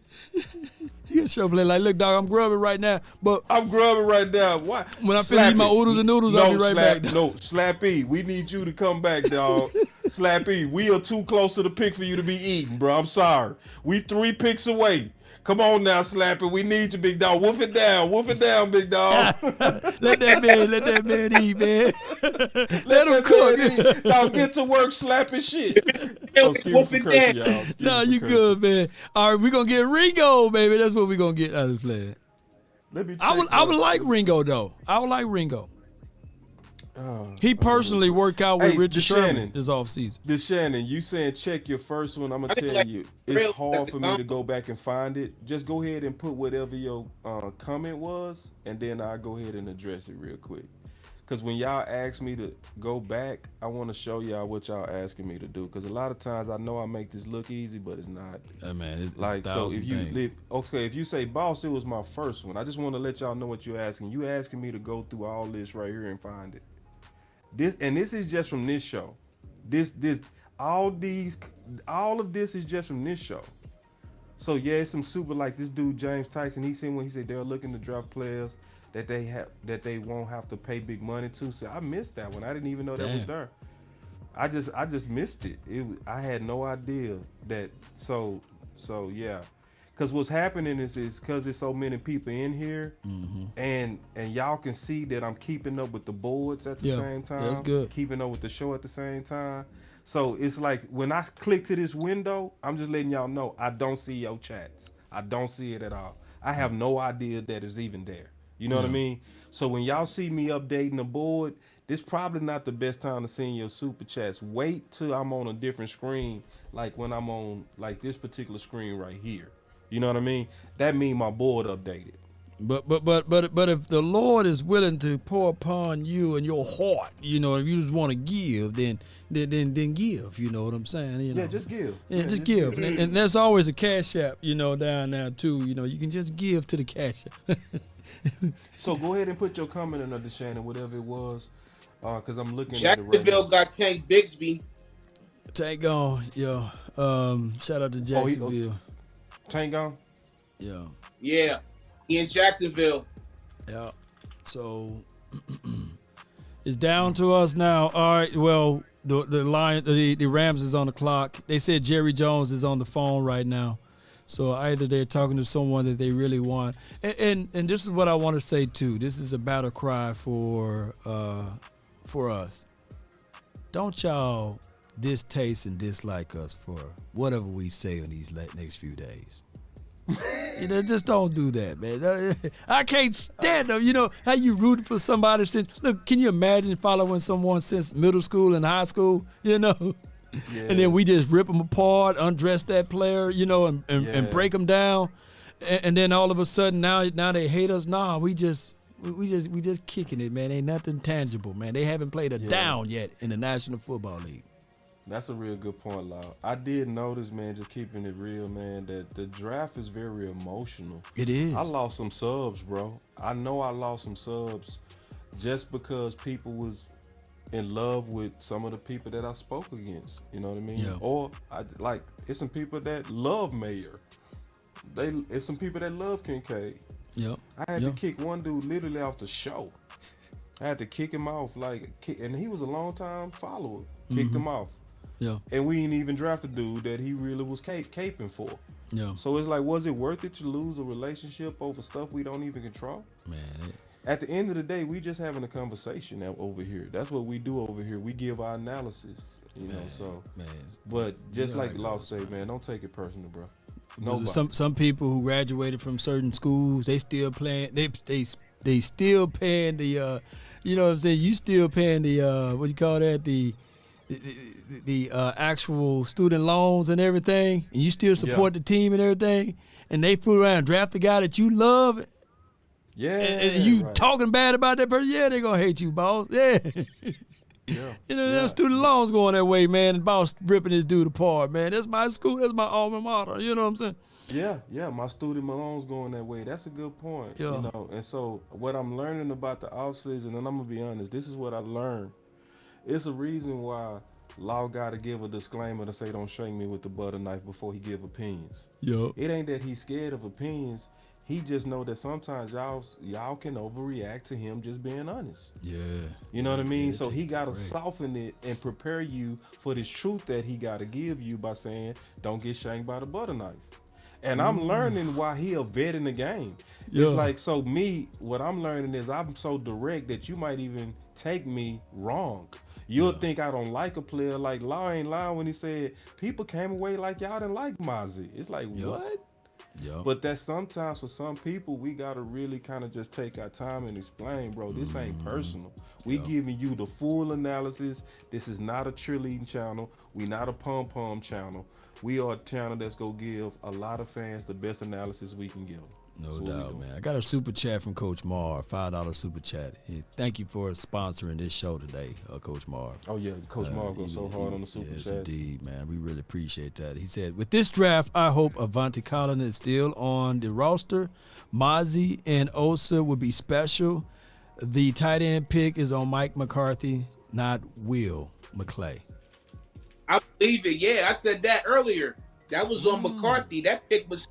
He got show play like, look, dog, I'm grubbing right now. But I'm grubbing right now. Why? When I finish my oodles and noodles, I'll be right back. No, Slappy, we need you to come back, dog. Slappy, we are too close to the pick for you to be eating, bro. I'm sorry. We 3 picks away. Come on now, Slappy. We need you, big dog. Wolf it down, big dog. let that man eat, man. let him cook. Now get to work, slapping shit. Wolf it down. No, you good, man. All right, we're gonna get Ringo, baby. That's what we're gonna get out of this play. I would like Ringo though. I would like Ringo. He personally worked out with Richard Sherman this offseason. DeShannon, you saying check your first one. I'm going to tell you, it's hard for me to go back and find it. Just go ahead and put whatever your comment was, and then I'll go ahead and address it real quick. Because when y'all ask me to go back, I want to show y'all what y'all asking me to do. Because a lot of times I know I make this look easy, but it's not. Man, it's like, so if if you say, boss, it was my first one. I just want to let y'all know what you're asking. You asking me to go through all this right here and find it. This is just from this show. All of this is just from this show. So yeah, it's some super like this dude James Tyson. He said they're looking to draft players that they won't have to pay big money to. So I missed that one. I didn't even know that was there. I just missed it. I had no idea that. So yeah. Because what's happening is because there's so many people in here, and y'all can see that I'm keeping up with the boards at the same time. That's good. Keeping up with the show at the same time. So it's like when I click to this window, I'm just letting y'all know I don't see your chats. I don't see it at all. I have no idea that it's even there. You know what I mean? So when y'all see me updating the board, this probably not the best time to send your super chats. Wait till I'm on a different screen, like when I'm on like this particular screen right here. You know what I mean? That mean my board updated. But if the Lord is willing to pour upon you and your heart, you know, if you just want to give, then give. You know what I'm saying? You know? Yeah, just give. Yeah, just give. And there's always a cash app, you know, down there too. You know, you can just give to the cash app. So go ahead and put your comment in there, Shannon, whatever it was, because I'm looking Jacksonville at it right now. got Tank Bigsby. Tank on, yo. Shout out to Jacksonville. Tank gone? Yeah. Yeah. He in Jacksonville. Yeah. So it's down to us now. All right. Well, the Rams is on the clock. They said Jerry Jones is on the phone right now. So either they're talking to someone that they really want. And this is what I want to say too. This is a battle cry for us. Don't y'all distaste and dislike us for whatever we say in these next few days. You know, just don't do that, man. I can't stand them. You know how you rooted for somebody since. Look, can you imagine following someone since middle school and high school? You know, and then we just rip them apart, undress that player, you know, and break them down, and then all of a sudden now they hate us. Nah, we just kicking it, man. Ain't nothing tangible, man. They haven't played a down yet in the National Football League. That's a real good point, Lau. I did notice, man, just keeping it real, man, that the draft is very emotional. It is. I lost some subs, bro. I know I lost some subs just because people was in love with some of the people that I spoke against. You know what I mean? Yeah. Or it's some people that love Mayer. It's some people that love Kincaid. Yep. I had to kick one dude literally off the show. I had to kick him off, and he was a long time follower. Kicked him off. Yeah. And we ain't even draft a dude that he really was caping for. Yeah. So it's like, was it worth it to lose a relationship over stuff we don't even control? Man. At the end of the day, we just having a conversation over here. That's what we do over here. We give our analysis, you know. So, man. but just like Law say, man, don't take it personal, bro. Nobody. Some people who graduated from certain schools, they still playing. They still paying the. You know what I'm saying? You still paying the what you call that, the actual student loans and everything, and you still support the team and everything, and they fool around and draft the guy that you love. Yeah, and you talking bad about that person. Yeah, they gonna hate you, boss. Yeah. Yeah. You know, them student loans going that way, man, and boss ripping this dude apart, man. That's my school. That's my alma mater. You know what I'm saying? Yeah, my student loans going that way. That's a good point. Yeah. You know, and so what I'm learning about the offseason, and I'm gonna be honest, this is what I learned. It's a reason why Law got to give a disclaimer to say don't shake me with the butter knife before he give opinions. Yo. It ain't that he's scared of opinions. He just know that sometimes y'all can overreact to him just being honest. Yeah. You know what I mean? Yeah, so he got to soften it and prepare you for this truth that he got to give you by saying, don't get shanked by the butter knife. And I'm learning why he a vet in the game. Yeah. It's like, so me, what I'm learning is I'm so direct that you might even take me wrong. You'll think I don't like a player. Like Law ain't lying when he said people came away like y'all didn't like Mozzie. It's like, what? Yeah. But that sometimes for some people, we got to really kind of just take our time and explain, bro, this ain't personal. We giving you the full analysis. This is not a cheerleading channel. We not a pom-pom channel. We are a channel that's going to give a lot of fans the best analysis we can give them. No doubt, man. I got a super chat from Coach Marr, $5 super chat. Thank you for sponsoring this show today, Coach Marr. Oh, yeah. Coach Marr goes so hard on the super yes, chats. Indeed, man. We really appreciate that. He said, with this draft, I hope Avante Collins is still on the roster. Mozzie and Osa would be special. The tight end pick is on Mike McCarthy, not Will McClay. I believe it. Yeah, I said that earlier. That was on McCarthy. That pick was.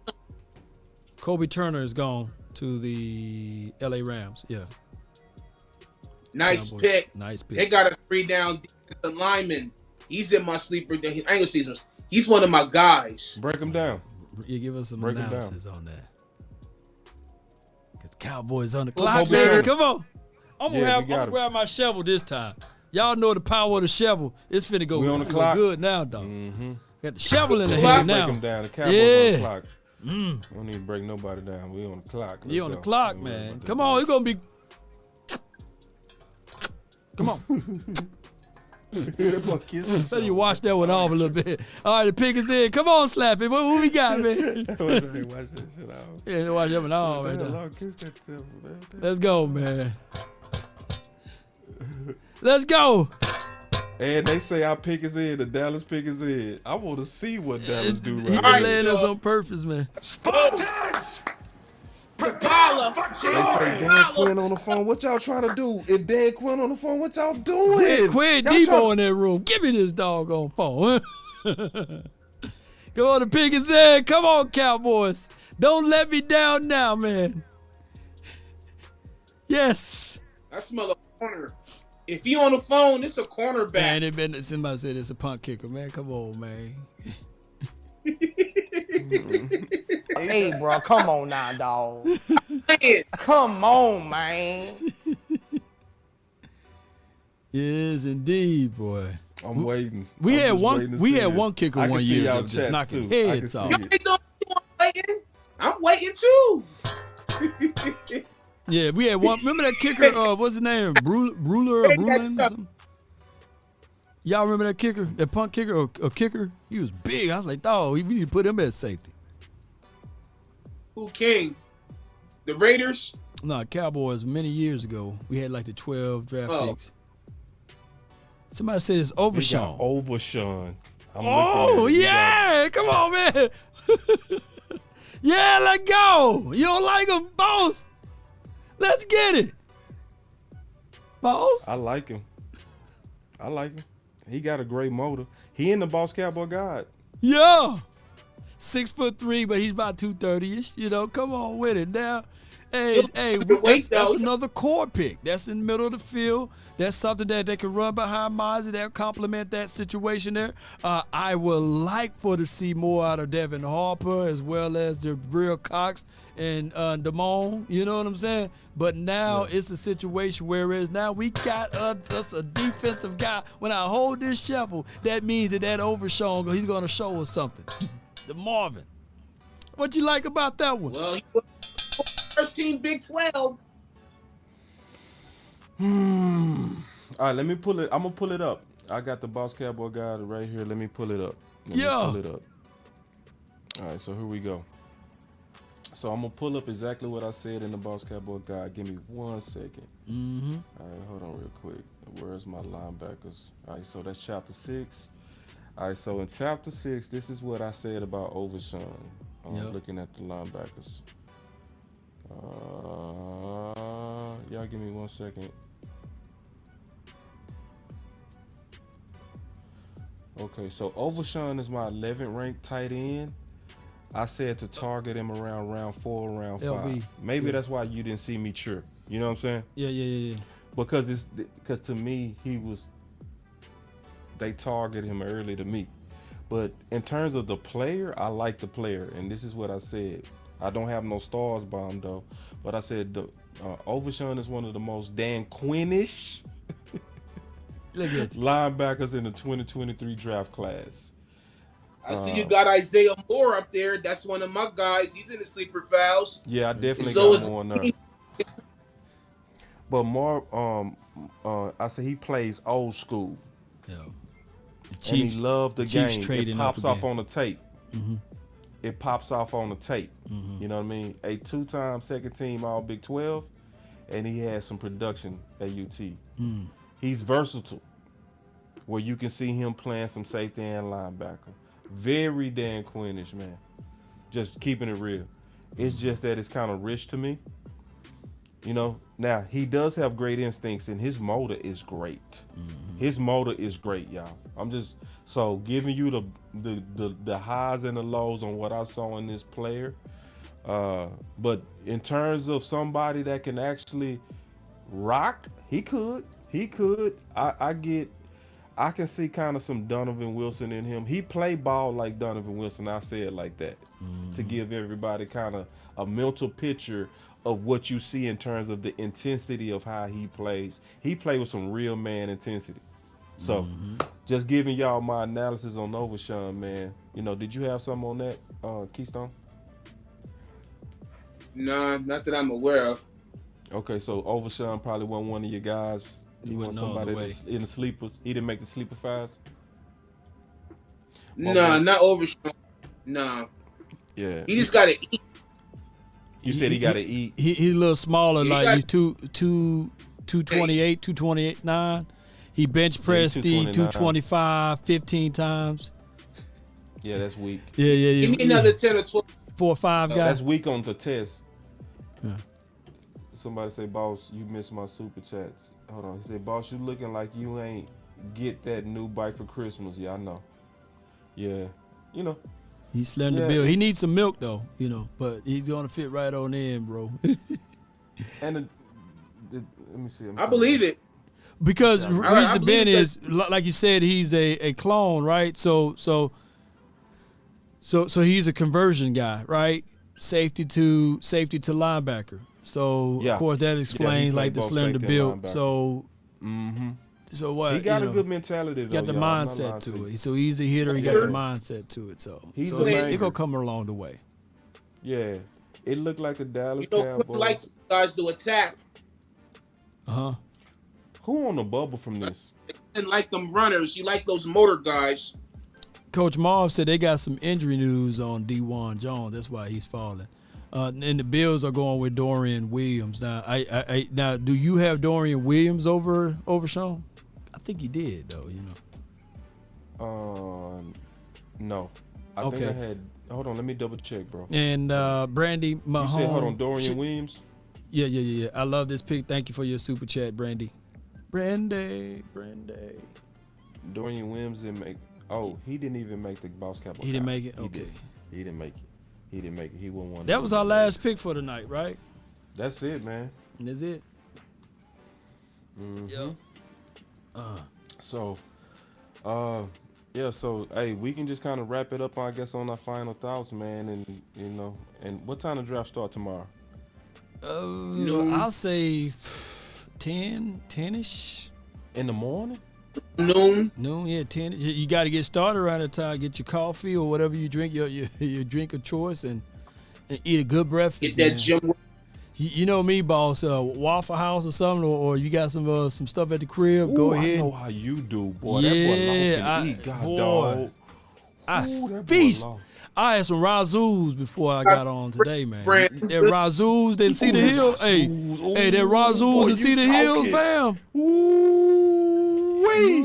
Kobe Turner is gone to the LA Rams. Yeah. Nice Cowboys. pick. Nice pick. They got a 3-down defensive lineman. He's in my sleeper. I ain't gonna see him. He's one of my guys. Break him down. You give us some Break analysis on that. Because Cowboys on the clock, baby. Come on. I'm gonna grab my shovel this time. Y'all know the power of the shovel. It's finna go. We on the clock. Good now, dog. Mm-hmm. Got the shovel in the hand now. Break him down. The Cowboys on the clock. We don't need to break nobody down. We on the clock. You on the clock, man. Come on, it's gonna be. Come on. So you watch that one off a little bit. All right, the pick is in. Come on, slap it. What we got, man? Watch that shit out. Yeah, watch that one off. Let's go, man. Let's go. And they say our pick is in. The Dallas pick is in. I want to see what Dallas do right now. All right, laying us on purpose, man. They say Dan Quinn on the phone. What y'all trying to do? If Dan Quinn on the phone, what y'all doing? Quinn Debo in that room. Give me this doggone phone. Come on, the pick is in. Come on, Cowboys. Don't let me down now, man. Yes. I smell a corner. If he on the phone, it's a cornerback. Man, somebody said it's a punt kicker, man. Come on, man. Hey, bro, come on now, dog. Come on, man. Yes, indeed, boy. I'm waiting. We had one kicker one year that was just knocking heads off. I'm waiting too. Yeah, we had one. Remember that kicker? What's his name? Bruler or Brulin? Or something? Y'all remember that kicker? That punt kicker or kicker? He was big. I was like, dog, we need to put him at safety. Who King? The Raiders? No, Cowboys. Many years ago, we had like the 12 draft picks. Somebody said it's Overshawn. Overshawn. Oh yeah! Come on, man. Yeah, let go. You don't like him, boss? Let's get it, boss. I like him. He got a great motor. He in the Boss Cowboy God. Yeah. 6'3", but he's about 230-ish. You know, come on with it now. Hey, that's another core pick. That's in the middle of the field. That's something that they can run behind Mozzie. That'll complement that situation there. I would like to see more out of Devin Harper as well as the real Cox and Damone. You know what I'm saying? But now it's a situation where now we got us a defensive guy. When I hold this shovel, that means that Overshawn, he's going to show us something. The Marvin. What you like about that one? Well, he was first team Big 12. All right, let me pull it. I'm gonna pull it up. I got the Boss Cowboy guide right here. Let me pull it up. Let me pull it up. All right, so here we go. So I'm gonna pull up exactly what I said in the Boss Cowboy guide. Give me 1 second. Mm-hmm. All right, hold on real quick. Where's my linebackers? All right, so that's chapter 6. All right, so in chapter 6, this is what I said about Overshawn. Looking at the linebackers. Y'all give me 1 second. Okay, so Overshawn is my 11th ranked tight end. I said to target him around round 4, round 5. LB. Maybe that's why you didn't see me chirp. You know what I'm saying? Yeah. Because to me they target him early to me. But in terms of the player, I like the player, and this is what I said. I don't have no stars by him though, but I said Overshawn is one of the most Dan Quinn-ish linebackers in the 2023 draft class. I see you got Isaiah Moore up there. That's one of my guys. He's in the sleeper files. Yeah, I definitely got Moore in there. But Moore, I said he plays old school. Yeah. And he loved the game. It pops off again. on the tape. Mm-hmm. It pops off on the tape. Mm-hmm. You know what I mean? A 2-time second team All Big 12, and he had some production at UT. Mm. He's versatile, where you can see him playing some safety and linebacker. Very Dan Quinn-ish, man. Just keeping it real. It's just that it's kind of rich to me. You know, now he does have great instincts, and his motor is great. Mm-hmm. His motor is great, y'all. I'm just giving you the highs and the lows on what I saw in this player. But in terms of somebody that can actually rock, he could. I can see kind of some Donovan Wilson in him. He play ball like Donovan Wilson. I say it like that to give everybody kind of a mental picture of what you see in terms of the intensity of how he plays. He play with some real man intensity. So just giving y'all my analysis on Overshawn, man. You know, did you have something on that, Keystone? Nah, not that I'm aware of. Okay, so Overshawn probably wasn't one of your guys. He wasn't somebody in the sleepers. He didn't make the sleeper fives? Nah, not Overshawn. Nah. Yeah. He just got to eat. You said he got to eat. He's a little smaller, he's 228, 228.9. He bench pressed the 225 15 times. Yeah, that's weak. Yeah. Give me another 10 or 12. 4 or 5 guys. That's weak on the test. Yeah. Somebody say, boss, you missed my super chats. Hold on. He said, boss, you looking like you ain't get that new bike for Christmas. Yeah, I know. Yeah. You know. He's slender to build. He needs some milk though, you know, but he's gonna fit right on in, bro. And let me see. I believe it. Because the reason being is, like you said, he's a clone, right? So he's a conversion guy, right? Safety to linebacker. So of course that explains like the slender build. So so what? He got a good mentality though. Got the mindset to it. So he's a hitter. He got the mindset to it. So it gonna come along the way. Yeah, it looked like the Dallas Cowboys. Like guys to attack. Who on the bubble from this? And like them runners, you like those motor guys. Coach Marv said they got some injury news on D1 Jones. That's why he's falling. And the Bills are going with Dorian Williams now. Now, do you have Dorian Williams over Sean? I think you did though. You know. No. I think I had. Hold on, let me double check, bro. And Brandy Mahomes. You said hold on, Dorian Williams. Yeah. I love this pick. Thank you for your super chat, Brandy. Brandy. Dorian Williams didn't make. Oh, he didn't even make the Boss Cowboy. He didn't make it. Okay. He didn't make it. He won one. That was our last pick for the night, right? That's it, man. That's it. Yep. So, hey, we can just kind of wrap it up, I guess, on our final thoughts, man. And you know, and what time the draft start tomorrow? I'll say 10-ish. In the morning? Noon, yeah, 10. You got to get started around that time. Get your coffee or whatever you drink, your drink of choice, and and eat a good breakfast. Get that gym. You know me, boss. Waffle House or something, or you got some stuff at the crib. Go ahead. I know how you do, boy. Yeah, that boy long can eat, God, boy. dog. I feast. I had some Razoos before I got on today, man. That Razoos, didn't see the hill. Hey, that Razoos and see the hills, fam.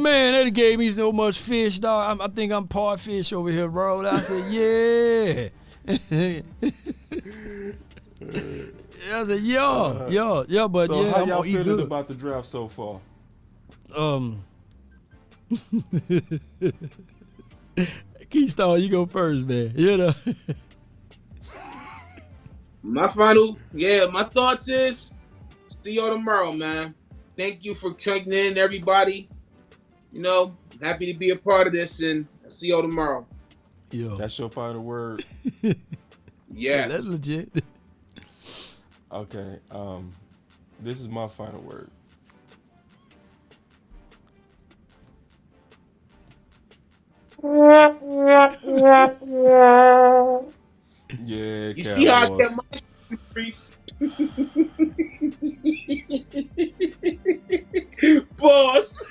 Man, that gave me so much fish, dog. I think I'm part fish over here, bro. I said, yeah. I said, yeah, but so yeah, how I'm y'all gonna eat feeling good. about the draft so far? Keystone, you go first, man. You know. My thoughts is, see y'all tomorrow, man. Thank you for checking in, everybody. You know, happy to be a part of this, and I'll see y'all tomorrow. Yo. That's your final word? Yes. Yeah, that's legit. Okay, this is my final word. Yeah, you see how I get my brief? Boss.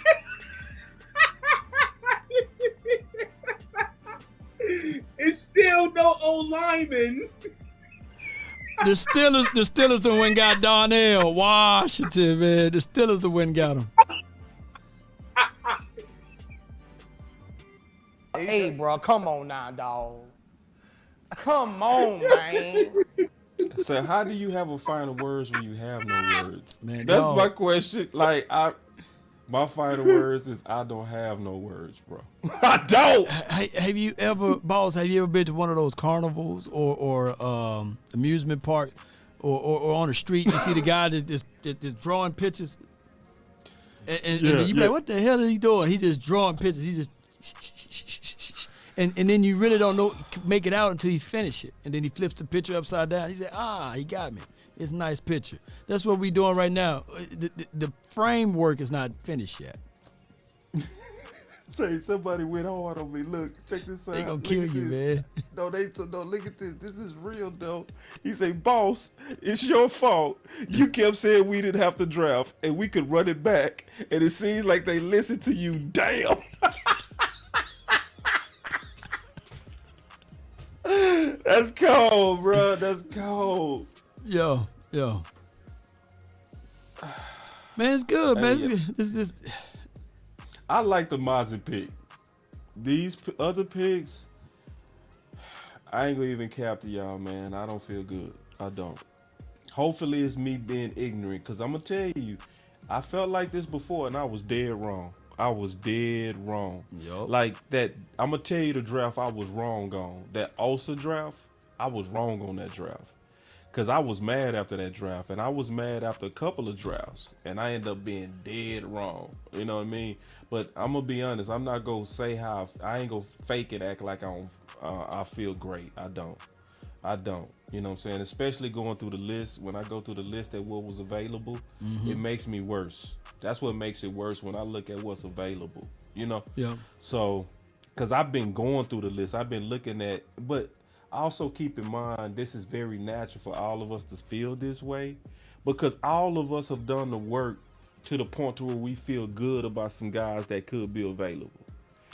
It's still no old lineman. The Steelers the one got Darnell Washington, man. The Steelers the one got him. Hey, bro, come on now, dog. Come on, man. So how do you have a final words when you have no words? Man, that's dog. my question. Like my final words is I don't have no words, bro. I don't. Have you ever been to one of those carnivals or amusement parks or on the street? You see the guy that just drawing pictures, and you be like, what the hell is he doing? He just drawing pictures. He just and then you really don't know make it out until you finish it, and then he flips the picture upside down. He said, he got me. It's a nice picture. That's what we doing right now. The framework is not finished yet. Say somebody went hard on me. Look, check this out. They gonna kill you, man. No, look at this. This is real, though. He say, boss, it's your fault. You kept saying we didn't have to draft, and we could run it back, and it seems like they listened to you. Damn. That's cold, bro. That's cold. Yo. Man, it's good, man. It's I like the Mozzie pick. These other picks, I ain't gonna even cap to y'all, man. I don't feel good. I don't. Hopefully it's me being ignorant, because I'm gonna tell you, I felt like this before and I was dead wrong. Yup. Like that, I'm gonna tell you the draft I was wrong on. That Osa draft, I was wrong on that draft. Because I was mad after that draft, and I was mad after a couple of drafts, and I ended up being dead wrong. You know what I mean? But I'm going to be honest. I'm not going to say how I ain't going to fake it, act like I feel great. I don't. You know what I'm saying? Especially going through the list. When I go through the list at what was available, it makes me worse. That's what makes it worse when I look at what's available, you know? Yeah. So, because I've been going through the list. I've been looking at, but also keep in mind, this is very natural for all of us to feel this way, because all of us have done the work to the point to where we feel good about some guys that could be available.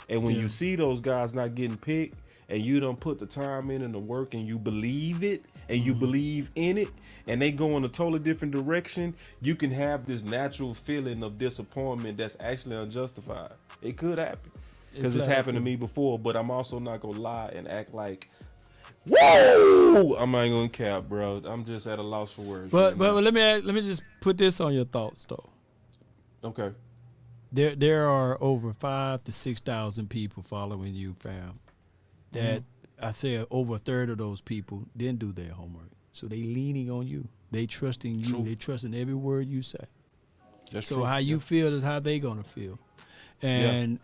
And when you see those guys not getting picked, and you don't put the time in and the work, and you believe it, and you believe in it, and they go in a totally different direction, you can have this natural feeling of disappointment that's actually unjustified. It could happen, because it's happened to me before, but I'm also not gonna lie and act like, whoa, I'm not gonna cap, bro. I'm just at a loss for words. But let me just put this on your thoughts, though. Okay. There are over 5,000 to 6,000 people following you, fam. That I say over a third of those people didn't do their homework, so they leaning on you. They trusting you. True. They trusting every word you say. That's so true. how you feel is how they gonna feel, and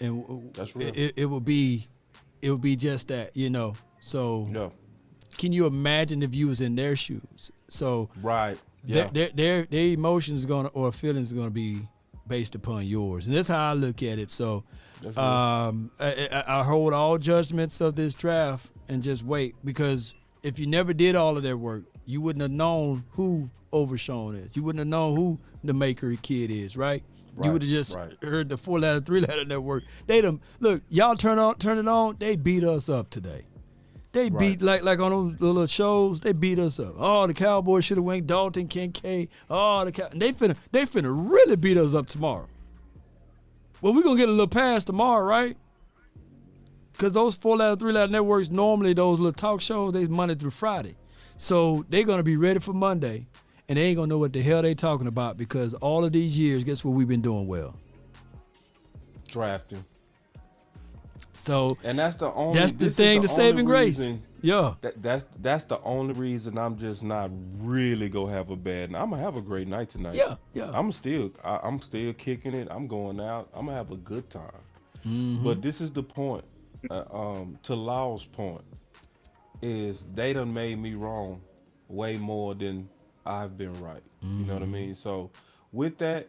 that's real. It will be just that, you know. So can you imagine if you was in their shoes? So right, their emotions or feelings are gonna be based upon yours, and that's how I look at it. So I hold all judgments of this draft and just wait, because if you never did all of that work, you wouldn't have known who Overshown is. You wouldn't have known who the Maker kid is, right? You would have just heard the 4-letter, 3-letter network. Look, y'all turn it on. They beat us up today. They beat like on those little shows. They beat us up. Oh, the Cowboys should have went Dalton Kincaid. Oh, they finna really beat us up tomorrow. Well, we're gonna get a little pass tomorrow, right? Because those 4-letter, 3-letter networks, normally those little talk shows, they Monday through Friday. So they're going to be ready for Monday, and they ain't going to know what the hell they talking about because all of these years, guess what we've been doing well? Drafting. So and that's the saving grace. Yeah. That's the only reason I'm just not really going to have a bad night. I'm going to have a great night tonight. Yeah. I'm still kicking it. I'm going out. I'm going to have a good time. Mm-hmm. But this is the point. To Law's point, is they done made me wrong way more than I've been right. Mm-hmm. You know what I mean? So with that,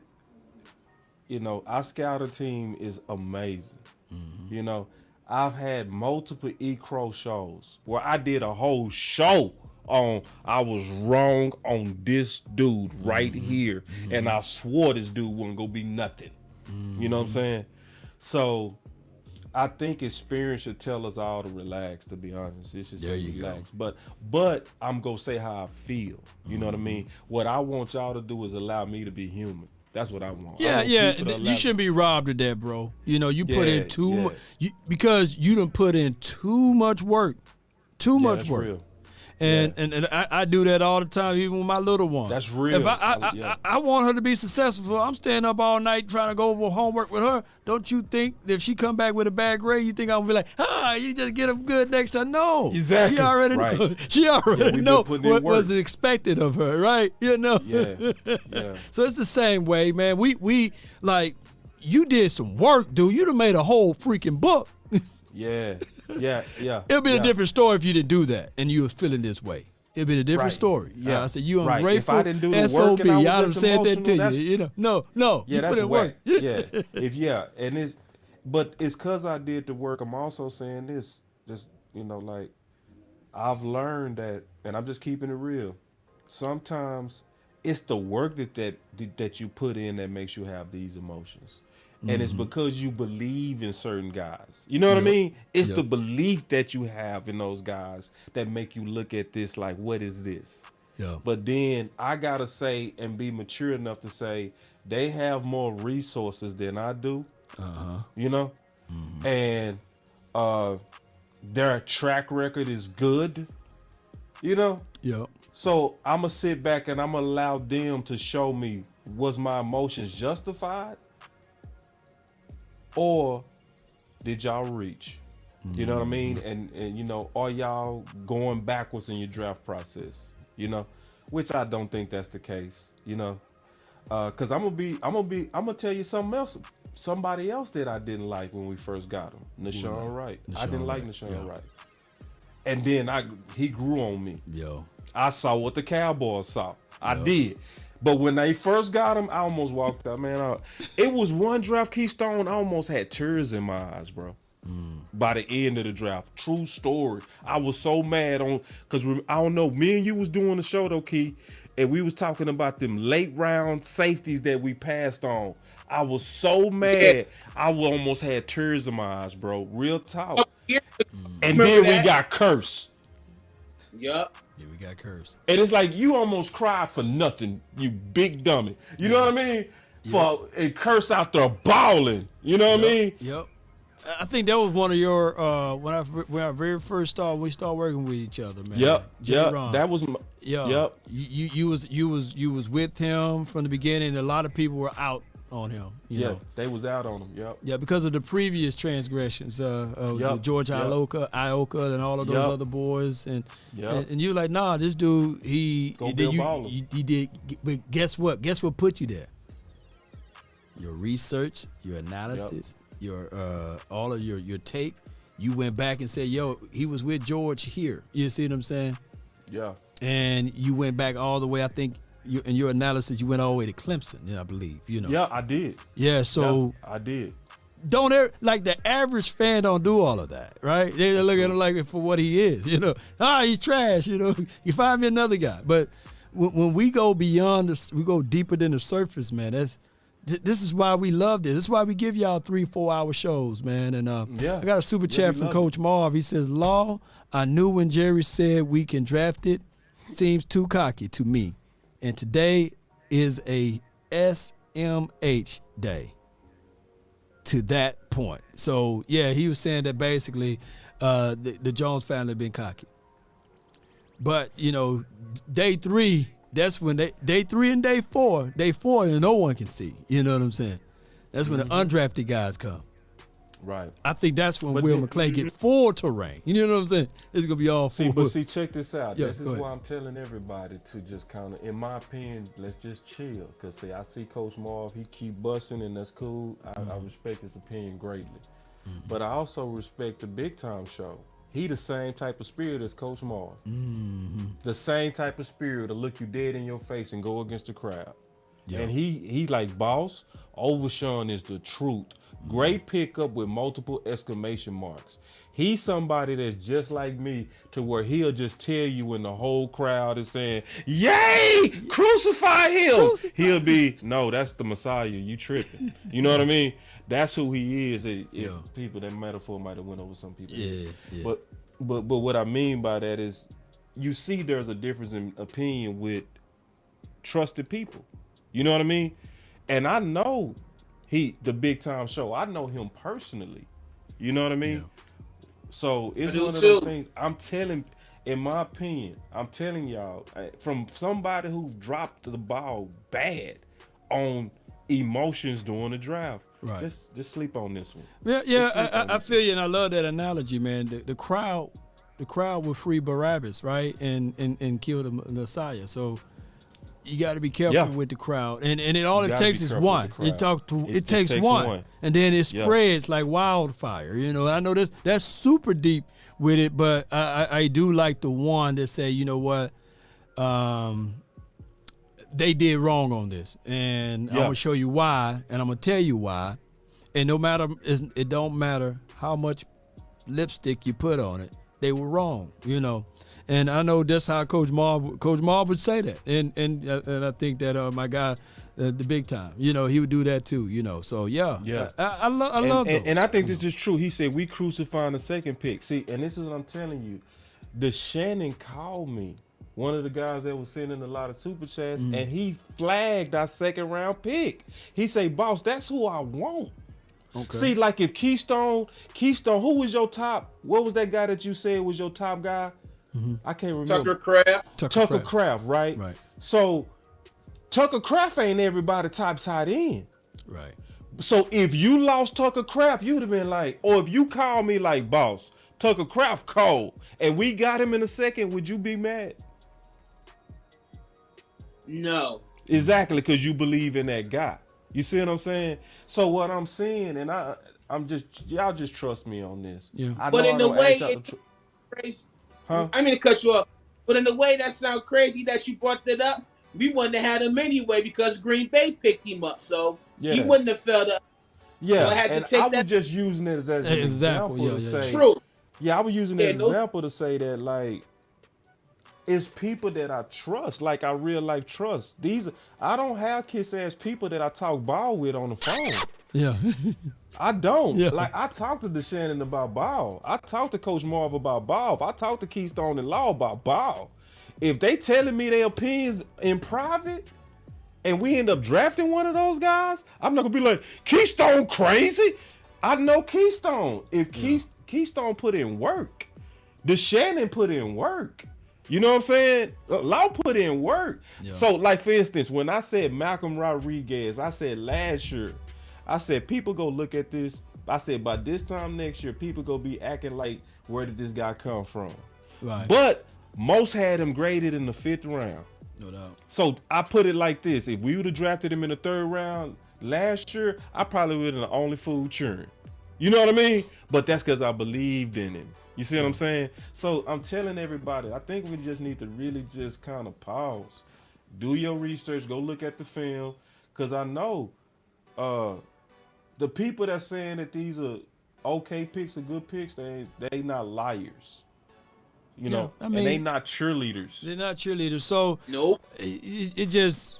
our scouting team is amazing. Mm-hmm. I've had multiple E-Crow shows where I did a whole show on I was wrong on this dude right here, and I swore this dude wasn't gonna be nothing. You know what I'm saying? So I think experience should tell us all to relax, to be honest. It's just relax. But I'm going to say how I feel. You know what I mean? What I want y'all to do is allow me to be human. That's what I want. Yeah. You shouldn't be robbed of that, bro. You put in too much. Because you done put in too much work. Too much work. Real. And I do that all the time, even with my little one. That's real. If I want her to be successful, I'm staying up all night trying to go over homework with her. Don't you think if she come back with a bad grade, you think I'm gonna be like, you just get them good next time? No. Exactly. She already know. She already know what was expected of her, right? Yeah. So it's the same way, man. We like, you did some work, dude. You done made a whole freaking book. Yeah. It'll be a different story if you didn't do that and you was feeling this way. It'll be a different story. Yeah. I said, you ungrateful. If I didn't do the SOB, work and I I'd was have said that to you. No. Yeah, you that's put in work. Yeah. But it's because I did the work. I'm also saying this, just like I've learned that, and I'm just keeping it real. Sometimes it's the work that you put in that makes you have these emotions. And it's because you believe in certain guys. You know what I mean? It's the belief that you have in those guys that make you look at this like, what is this? Yeah. But then I got to say and be mature enough to say they have more resources than I do. And their track record is good. Yeah. So I'm going to sit back and I'm going to allow them to show me, was my emotions justified? Or did y'all reach? You know what I mean? And are y'all going backwards in your draft process? Which I don't think that's the case. Because I'm gonna tell you somebody else that I didn't like when we first got him. Nashawn Wright. I didn't like Nashawn Wright. And then he grew on me. I saw what the Cowboys saw. I did. But when they first got him, I almost walked out, man. It was one draft keystone. I almost had tears in my eyes, bro. By the end of the draft. True story. I was so mad because I don't know, me and you was doing the show though, Key, and we was talking about them late round safeties that we passed on. I was so mad. I almost had tears in my eyes, bro. Real talk. And then we got cursed. Yup. Yeah, we got cursed. And it's like you almost cried for nothing, you big dummy. You know what I mean? For a curse out there balling. You know what I mean? Yep. I think that was one of your when I very first started. We started working with each other, man. Yep. That was. Yep. You was with him from the beginning. A lot of people were out on him. You know? They was out on him. Yep. Yeah, because of the previous transgressions of George Ioka and all of those other boys, and you were like, nah, this dude, he did. But guess what? Guess what put you there? Your research, your analysis, your all of your tape. You went back and said, yo, he was with George here. You see what I'm saying? Yeah. And you went back all the way, I think. In your analysis, you went all the way to Clemson, I believe. Yeah, I did. Yeah, so I did. don't ever, like the average fan don't do all of that, right? They look at him like for what he is, you know. He's trash, you know. You find me another guy. But when we go beyond this, we go deeper than the surface, man. This is why we love this. This is why we give y'all 3-4 hour shows, man. And I got a super chat from Coach Marv. He says, Law, I knew when Jerry said we can draft it, seems too cocky to me. And today is a SMH day to that point. So, yeah, he was saying that basically the Jones family have been cocky. But, you know, day 3, that's when day 3 and day 4, and no one can see. You know what I'm saying? That's when the undrafted guys come. Right. I think that's when Will McClay get full terrain. You know what I'm saying? It's gonna be all full. But check this out. Yeah, this is why I'm telling everybody to just kind of, in my opinion, let's just chill. Cause see, I see Coach Marv, he keep busting, and that's cool. I respect his opinion greatly. But I also respect the Big Time Show. He the same type of spirit as Coach Marv. The same type of spirit to look you dead in your face and go against the crowd. Yeah. And he like, boss, Overshawn is the truth. Great pickup with multiple exclamation marks. He's somebody that's just like me, to where he'll just tell you when the whole crowd is saying, yay, crucify him. He'll be, no, that's the Messiah. You tripping. You know what I mean? That's who he is. People, that metaphor might have went over some people. Yeah. But what I mean by that is, you see there's a difference in opinion with trusted people. You know what I mean? And I know the Big Time Show, I know him personally. You know what I mean? Yeah. So it's one of those things. I'm telling, in my opinion, I'm telling y'all, from somebody who dropped the ball bad on emotions during the draft. Right. Just sleep on this one. Yeah. I feel you, and I love that analogy, man. The crowd will free Barabbas, right, and kill the Messiah. So you got to be careful with the crowd, and it takes is one. It takes one, and then it spreads like wildfire. You know, I know that's super deep with it, but I do like the one that say, you know what, they did wrong on this, and I'm gonna show you why, and I'm gonna tell you why, and it don't matter how much lipstick you put on it, they were wrong. You know. And I know that's how Coach Marv would say that, and I think that my guy, the Big Time, you know, he would do that too, you know. So I love those. And I think this is true. He said we crucifying the second pick. See, and this is what I'm telling you. The Shannon called me, one of the guys that was sending a lot of super chats, and he flagged our second round pick. He said, "Boss, that's who I want." Okay. See, like if Keystone, who was your top? What was that guy that you said was your top guy? I can't remember. Tucker Kraft, right? Right. So Tucker Kraft ain't everybody top tight end. Right. So if you lost Tucker Kraft, you'd have been like, or if you call me like, boss, Tucker Kraft cold, and we got him in a second, would you be mad? No. Exactly, because you believe in that guy. You see what I'm saying? So what I'm saying, and y'all just trust me on this. Yeah. But in the way it's crazy. Huh? I mean to cut you off, but in the way that sounds crazy that you brought that up, we wouldn't have had him anyway because Green Bay picked him up, so he wouldn't have felt up. Yeah, so I was just using it as an example to say. True. Yeah, I was using it as an example to say that, like, it's people that I trust, like I real life trust. I don't have kiss ass people that I talk ball with on the phone. Yeah. I don't. Yeah. Like, I talked to DeShannon about ball. I talked to Coach Marv about ball. I talked to Keystone and Law about ball. If they telling me their opinions in private and we end up drafting one of those guys, I'm not gonna be like, Keystone crazy. I know Keystone. If Keystone put in work, DeShannon put in work. You know what I'm saying? Law put in work. Yeah. So, like, for instance, when I said Malcolm Rodriguez, I said last year, I said, people go look at this. I said, by this time next year, people go be acting like, where did this guy come from? Right. But most had him graded in the 5th round. No doubt. So I put it like this. If we would have drafted him in the 3rd round last year, I probably would have the only fool cheering. You know what I mean? But that's because I believed in him. You see what I'm saying? So I'm telling everybody, I think we just need to really just kind of pause. Do your research. Go look at the film. Because I know the people that's saying that these are okay picks or good picks, they not liars. You know, I mean, and they not cheerleaders. They're not cheerleaders. So nope. It just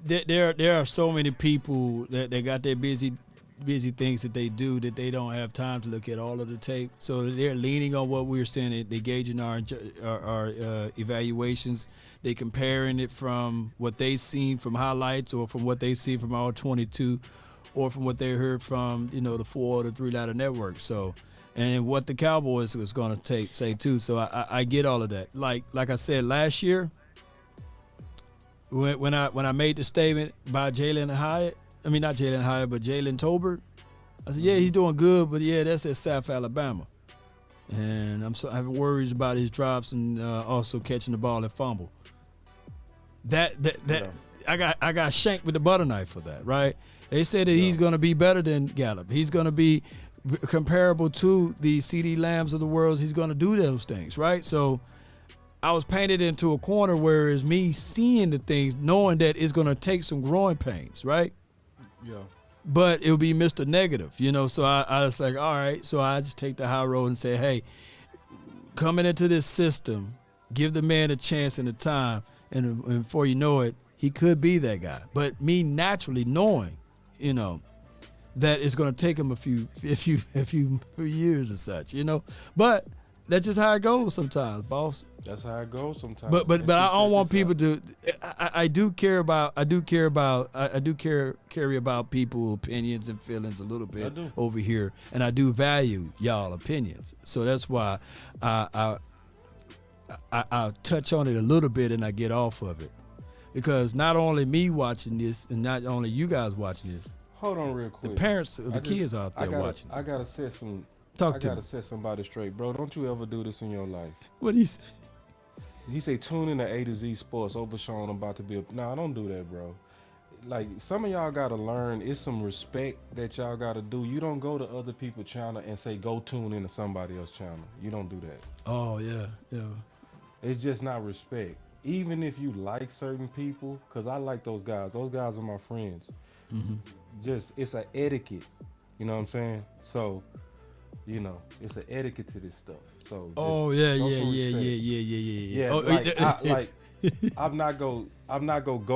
there are so many people that they got their busy things that they do that they don't have time to look at all of the tape. So they're leaning on what we're saying. They gauging our evaluations. They comparing it from what they seen from highlights or from what they see from all 22 or from what they heard from, the 4 or the 3-letter network. So, and what the Cowboys was going to say too. So I get all of that. Like I said last year, when I made the statement by Jalen Hyatt, I mean not Jalen Hyatt, but Jalen Tolbert, I said, yeah, he's doing good, but yeah, that's at South Alabama, and I have worries about his drops and also catching the ball and fumble. That I got shanked with the butter knife for that, right? They said that he's going to be better than Gallup. He's going to be comparable to the CeeDee Lambs of the world. He's going to do those things, right? So I was painted into a corner where it's me seeing the things, knowing that it's going to take some growing pains, right? Yeah. But it'll be Mr. Negative, So I was like, all right. So I just take the high road and say, hey, coming into this system, give the man a chance and a time, and before you know it, he could be that guy. But me naturally knowing, that it's going to take him a few years or such, But that's just how it goes sometimes, boss. That's how it goes sometimes. But I don't want people to. I do care about people's opinions and feelings a little bit over here, and I do value y'all opinions. So that's why I touch on it a little bit and I get off of it, because not only me watching this and not only you guys watching this. Hold on real quick. The parents of the kids out there watching. I gotta set somebody straight, bro. Don't you ever do this in your life. What he say? He say tune in to A to Z Sports. Overshawn about to be a. Nah, don't do that, bro. Like, some of y'all gotta learn. It's some respect that y'all gotta do. You don't go to other people's channel and say go tune into somebody else's channel. You don't do that. Oh yeah. It's just not respect. Even if you like certain people, because I like those guys. Those guys are my friends. Mm-hmm. Just, it's an etiquette. You know what I'm saying? So, it's an etiquette to this stuff. So. Yeah. I'm not go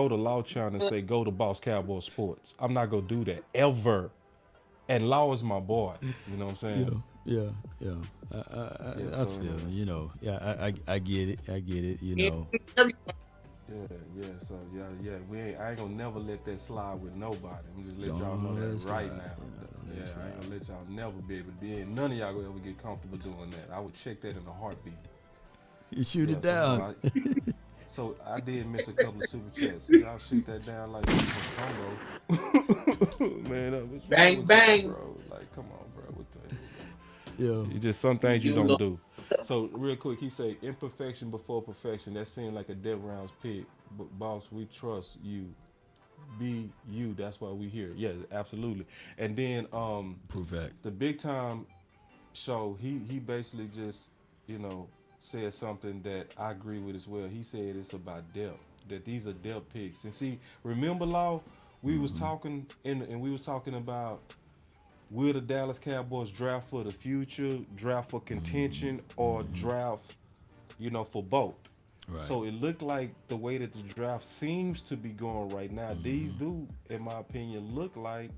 to Law Channel and say go to Boss Cowboy Sports. I'm not gonna do that ever. And Law is my boy. You know what I'm saying? Yeah. I feel it. I get it. So I ain't gonna never let that slide with nobody. I'm just let y'all know that right now. I ain't gonna let y'all never be able to do it. None of y'all gonna ever get comfortable doing that. I would check that in a heartbeat. You shoot it down. So I did miss a couple of super chats. Y'all shoot that down like Congo. Man, bang bang, bro. Like, come on, bro. What the hell? Yeah. It's just some things you don't do. So real quick, he say imperfection before perfection. That seemed like a dead rounds pick. But boss, we trust you. Be you. That's why we here. Yeah, absolutely. And then prove that. The big time show. He basically just said something that I agree with as well. He said it's about depth. That these are depth picks. And see, remember, Law, we was talking and we was talking about. Will the Dallas Cowboys draft for the future, draft for contention, or draft, for both? Right. So it looked like the way that the draft seems to be going right now, these do, in my opinion, look like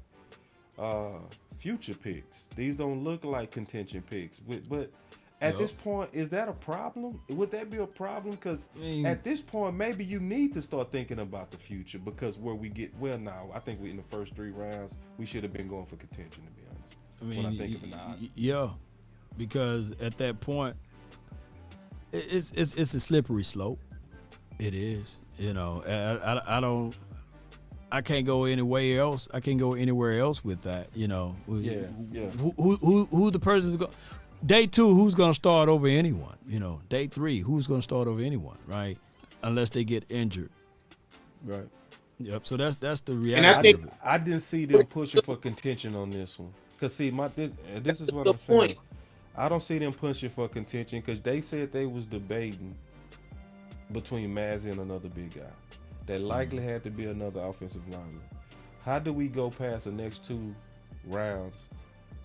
future picks. These don't look like contention picks. But at this point, is that a problem? Would that be a problem? Because at this point, maybe you need to start thinking about the future, because where we get, now, I think in the first 3 rounds, we should have been going for contention, to be honest. When I think of an odd. Yeah, because at that point, it's a slippery slope. It is, I can't go anywhere else. I can't go anywhere else with that, Yeah. Who the person's going? Day 2, who's going to start over anyone? Day 3, who's going to start over anyone, right? Unless they get injured. Right. Yep. So that's the reality. And I didn't see them pushing for contention on this one. Cause see, this is what I'm saying. I don't see them pushing for contention because they said they was debating between Mazzy and another big guy. That likely had to be another offensive lineman. How do we go past the next 2 rounds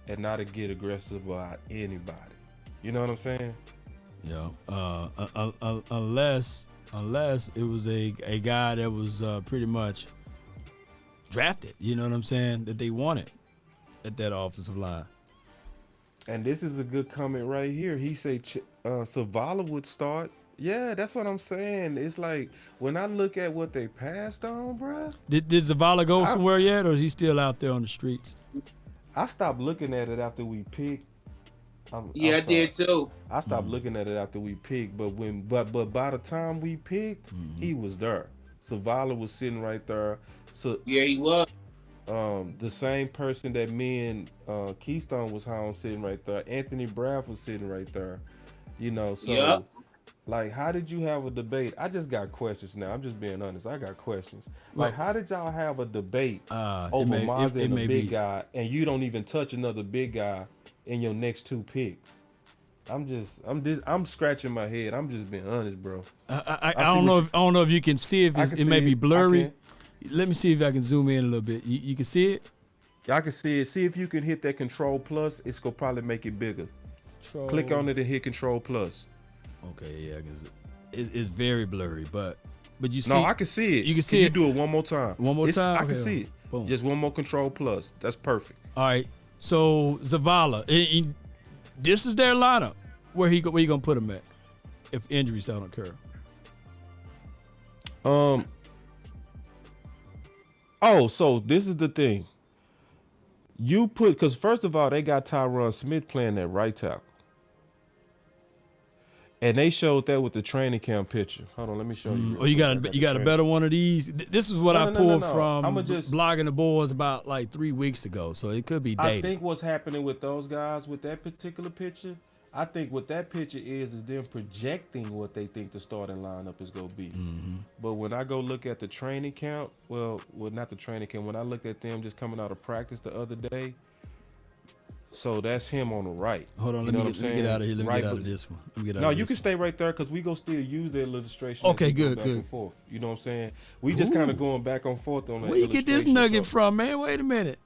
and not to get aggressive about anybody. You know what I'm saying? Yeah. Unless it was a guy that was pretty much drafted. You know what I'm saying? That they wanted at that offensive line. And this is a good comment right here. He say Zavala would start. Yeah, that's what I'm saying. It's like when I look at what they passed on, bruh. Did Zavala go somewhere yet, or is he still out there on the streets? I stopped looking at it after we picked. I did too. I stopped looking at it after we picked, but by the time we picked, he was there. Zavala was sitting right there. So yeah, he was. The same person that me and Keystone was on sitting right there. Anthony Braff was sitting right there. You know, so like, how did you have a debate? I just got questions now. I'm just being honest. I got questions. Like, how did y'all have a debate over Mazza and a big guy, and you don't even touch another big guy in your next two picks? I'm scratching my head. I'm just being honest, bro. I don't know if you can see if it may be blurry. Let me see if I can zoom in a little bit. You can see it? I can see it. See if you can hit that Control Plus. It's gonna probably make it bigger. Click on it and hit Control Plus. Okay, yeah, because it's very blurry, but you see. No, I can see it. You can see it. You do it one more time. One more time. I can see it. Boom. Just one more Control Plus. That's perfect. All right. So Zavala, this is their lineup. Where you gonna put him at if injuries don't occur? Oh, so this is the thing. Because first of all, they got Tyron Smith playing at right tackle. And they showed that with the training camp picture. Hold on, let me show you. Oh, you got a better one of these? This is what I pulled from Blogging the Boys about like 3 weeks ago, so it could be dated. I think what's happening with those guys with that particular picture, I think what that picture is them projecting what they think the starting lineup is going to be. Mm-hmm. But when I go look at the training camp, well, not the training camp, when I look at them just coming out of practice the other day, so that's him on the right. Hold on, let me get out of here. Let me get out of this one. No, you can stay right there because we go still use that illustration. Okay, good. And forth. You know what I'm saying? We just kind of going back and forth on that. Where you get this nugget from, man? Wait a minute.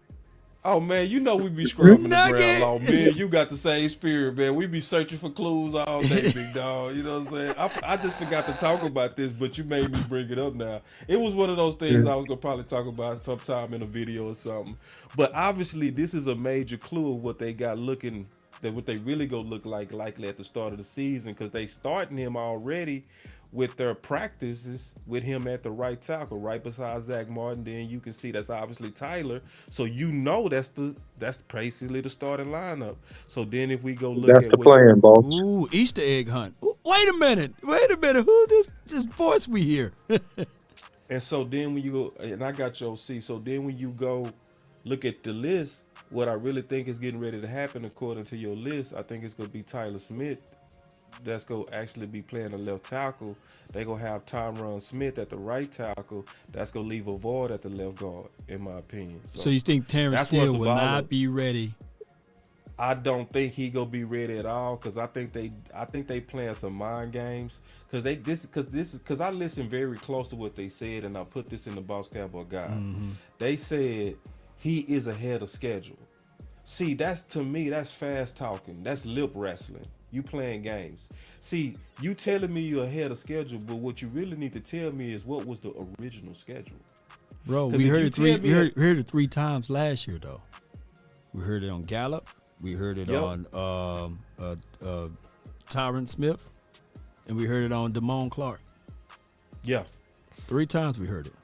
Oh, man, you know we be scrubbing the ground off, man. You got the same spirit, man. We be searching for clues all day, big dog. You know what I'm saying? I just forgot to talk about this, but you made me bring it up now. It was one of those things I was going to probably talk about sometime in a video or something. But obviously, this is a major clue of what they got looking, that what they really go look like likely at the start of the season, because they starting him already with their practices with him at the right tackle, right beside Zach Martin. Then you can see that's obviously Tyler. So you know that's basically the starting lineup. So then if we go look that's at the plan, boss. Ooh, Easter egg hunt. Ooh, wait a minute. Who's this voice we hear? And so then when you go, and I got your C. So then when you go look at the list, what I really think is getting ready to happen according to your list, I think it's going to be Tyler Smith. That's going to actually be playing the left tackle. They're going to have Tyron Smith at the right tackle. That's going to leave a void at the left guard, in my opinion. So you think Terrence Steele will not be ready? I don't think he going to be ready at all, because I think they playing some mind games. Because I listened very close to what they said, and I put this in the Boss Cowboy Guide. Mm-hmm. They said he is ahead of schedule. See, to me, that's fast talking. That's lip wrestling. You playing games. See, you telling me you're ahead of schedule, but what you really need to tell me is what was the original schedule. Bro, we heard it 3 times last year, though. We heard it on Gallup. We heard it on Tyron Smith. And we heard it on Damone Clark. Yeah. 3 times we heard it.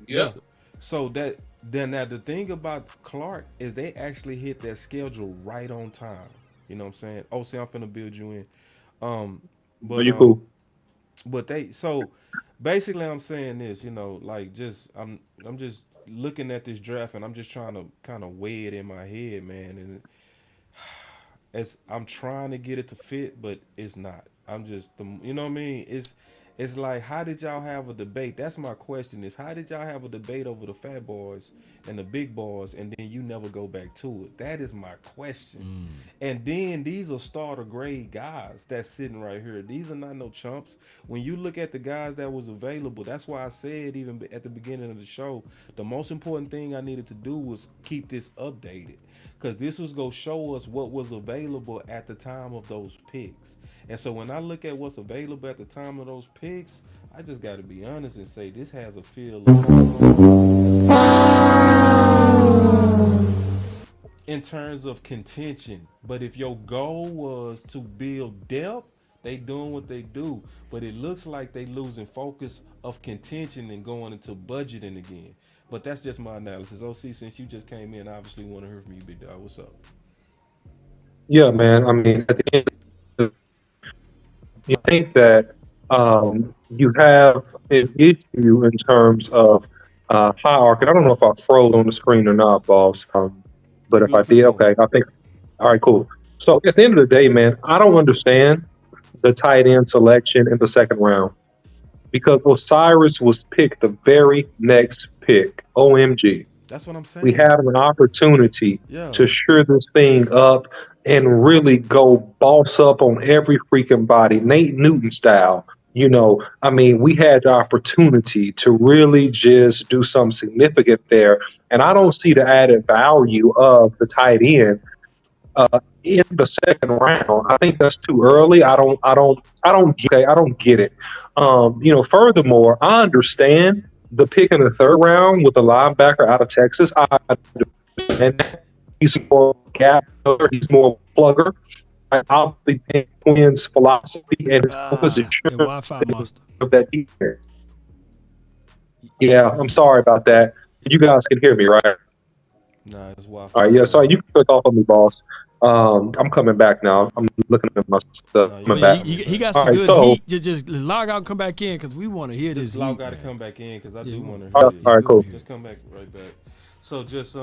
Yeah. So now the thing about Clark is they actually hit that schedule right on time. You know what I'm saying? Oh, see, I'm finna build you in. But you cool. But so basically I'm saying this, like I'm just looking at this draft and I'm just trying to kind of weigh it in my head, man. And I'm trying to get it to fit, but it's not. I'm just, you know what I mean? It's like, how did y'all have a debate? That's my question is, how did y'all have a debate over the fat boys and the big boys, and then you never go back to it? That is my question. And then these are starter grade guys that's sitting right here. These are not no chumps. When you look at the guys that was available, that's why I said even at the beginning of the show, the most important thing I needed to do was keep this updated. Because this was going to show us what was available at the time of those picks. And so when I look at what's available at the time of those picks, I just got to be honest and say this has a feel in terms of contention. But if your goal was to build depth, they doing what they do. But it looks like they losing focus of contention and going into budgeting again. But that's just my analysis. OC, since you just came in, I obviously want to hear from you, big dog. What's up? Yeah, man. I mean, at the end, you think that you have an issue in terms of hierarchy. I don't know if I froze on the screen or not, boss. But if I did, okay, I think. All right, cool. So at the end of the day, man, I don't understand the tight end selection in the second round. Because Osiris was picked the very next pick. OMG. That's what I'm saying. We had an opportunity to shore this thing up and really go boss up on every freaking body, Nate Newton style. You know, I mean, we had the opportunity to really just do something significant there. And I don't see the added value of the tight end in the second round. I think that's too early. I don't get it. You know, furthermore, I understand the pick in the third round with the linebacker out of Texas. And he's more gap, he's more plugger. I obviously think Quinn's philosophy and his position of that defense. Yeah, I'm sorry about that. You guys can hear me, right? Nah, it's Wi-Fi. All right, yeah, sorry, you can click off on me, boss. I'm coming back now. I'm looking at my stuff. He got some good heat. Just log out and come back in because we want to hear this. Log got to come back in because I do want to hear all this. All right, cool. Just come back right back. So just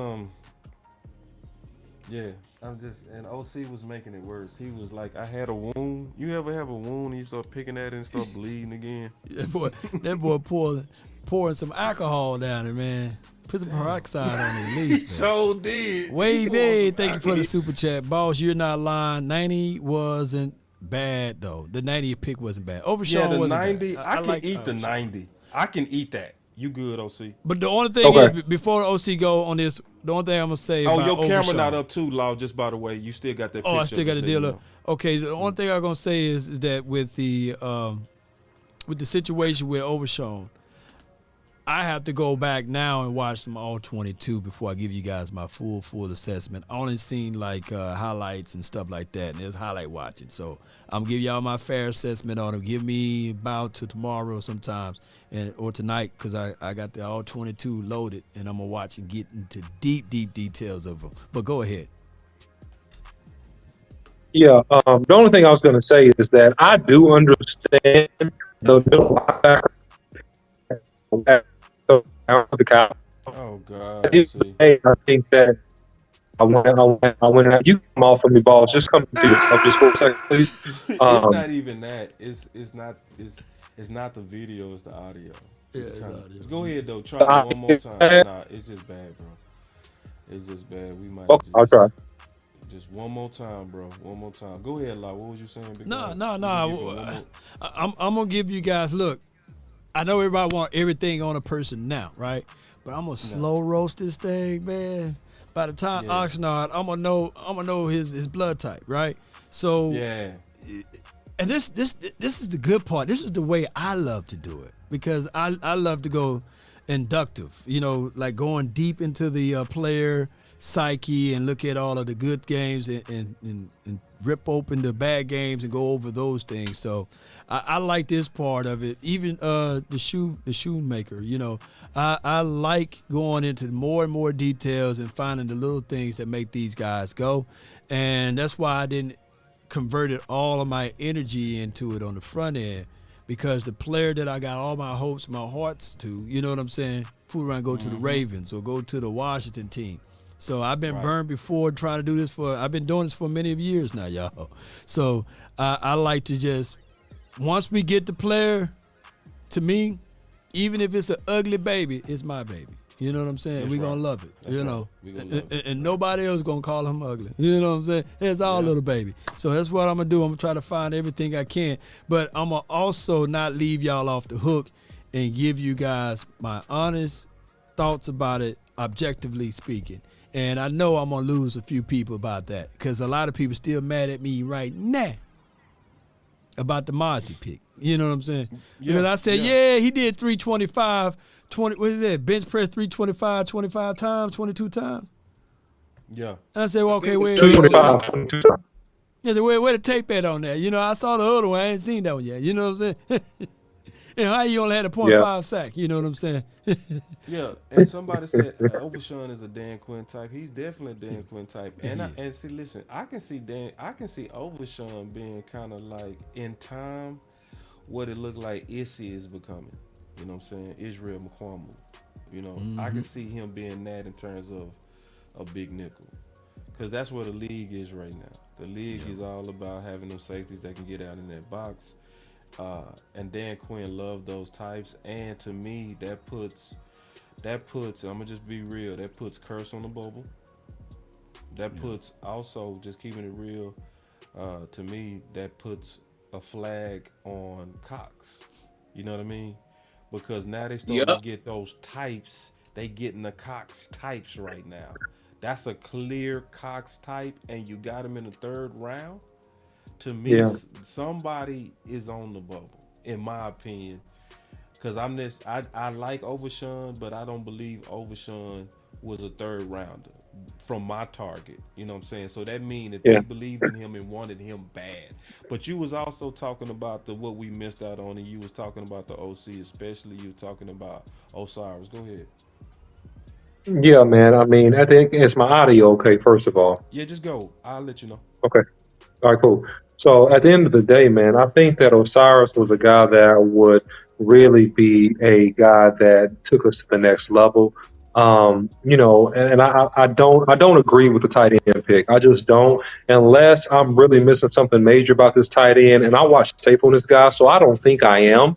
yeah, I'm just, and OC was making it worse. He was like, I had a wound. You ever have a wound and you start picking at it and start bleeding again? That boy pouring some alcohol down it, man. Put some peroxide on it at least. So did. Wade, thank you for the super chat. Boss, you're not lying. 90 wasn't bad, though. The 90 pick wasn't bad. Overshawn wasn't 90, bad. I can eat the 90. I can eat that. You good, OC? But the only thing is, before the OC go on this, the only thing I'm going to say about your camera Overshawn, not up too, Law, just by the way. You still got that picture. I still got the deal up. Okay, the only thing I'm going to say is that with the situation with Overshawn, I have to go back now and watch them all 22 before I give you guys my full assessment. I only seen like highlights and stuff like that, and there's highlight watching. So I'm gonna give y'all my fair assessment on them. Give me about to tomorrow sometimes or tonight because I got the all 22 loaded, and I'm gonna watch and get into deep details of them. But go ahead. Yeah, the only thing I was gonna say is that I do understand the middle linebacker. The Cow. Oh God! I think that I went. You come off of me, balls. Just come to yourself just for a second, please. It's not even that. It's not the video. It's the audio. Yeah, go ahead though. Try it one more time. Nah, it's just bad, bro. It's just bad. We might. Okay, I'll try. Just one more time, bro. One more time. Go ahead, Law. What was you saying? No. I'm gonna give you guys. Look, I know everybody want everything on a person now, right? But I'm gonna slow roast this thing, man. By the time Oxnard, I'm gonna know his blood type, right? So yeah. And this is the good part. This is the way I love to do it because I love to go inductive, you know, like going deep into the player psyche and look at all of the good games and rip open the bad games and go over those things. So I like this part of it. Even the Schoonmaker, you know, I like going into more and more details and finding the little things that make these guys go. And that's why I didn't converted all of my energy into it on the front end, because the player that I got all my hopes, my hearts to, you know what I'm saying, fool around, go to the Ravens or go to the Washington team. So I've been burned before trying to do this I've been doing this for many years now, y'all. So I like to just, once we get the player, to me, even if it's an ugly baby, it's my baby. You know what I'm saying? We're going to love it, you know. And nobody else going to call him ugly. You know what I'm saying? It's our little baby. So that's what I'm going to do. I'm going to try to find everything I can. But I'm going to also not leave y'all off the hook and give you guys my honest thoughts about it, objectively speaking. And I know I'm going to lose a few people about that because a lot of people still mad at me right now about the Monty pick. You know what I'm saying? Because I said, he did 325, 20, what is that? Bench press 325, 25 times, 22 times? Yeah. And I said, well, okay, where the tape at on that? You know, I saw the other one. I ain't seen that one yet. You know what I'm saying? And how you only had a 0.5 sack? You know what I'm saying? Yeah, and somebody said Overshawn is a Dan Quinn type. He's definitely a Dan Quinn type. And see, listen, I can see Overshawn being kind of like in time what it looked like Issy is becoming. You know what I'm saying? Israel McQuamu. You know, I can see him being that in terms of a big nickel. Because that's where the league is right now. The league is all about having them safeties that can get out in that box. And Dan Quinn loved those types. And to me, that puts, I'm going to just be real, that puts curse on the bubble. That puts also, just keeping it real, to me, that puts a flag on Cox. You know what I mean? Because now they starting to get those types. They getting the Cox types right now. That's a clear Cox type, and you got him in the 3rd round. To me, somebody is on the bubble, in my opinion. Because I like Overshawn, but I don't believe Overshawn was a 3rd rounder from my target. You know what I'm saying? So that means that they believed in him and wanted him bad. But you was also talking about what we missed out on, and you was talking about the OC, especially you were talking about Osiris. Go ahead. Yeah, man. I mean, I think it's my audio okay, first of all. Yeah, just go. I'll let you know. Okay. All right, cool. So at the end of the day, man, I think that Osiris was a guy that would really be a guy that took us to the next level. You know, and I don't agree with the tight end pick. I just don't, unless I'm really missing something major about this tight end. And I watched tape on this guy, so I don't think I am.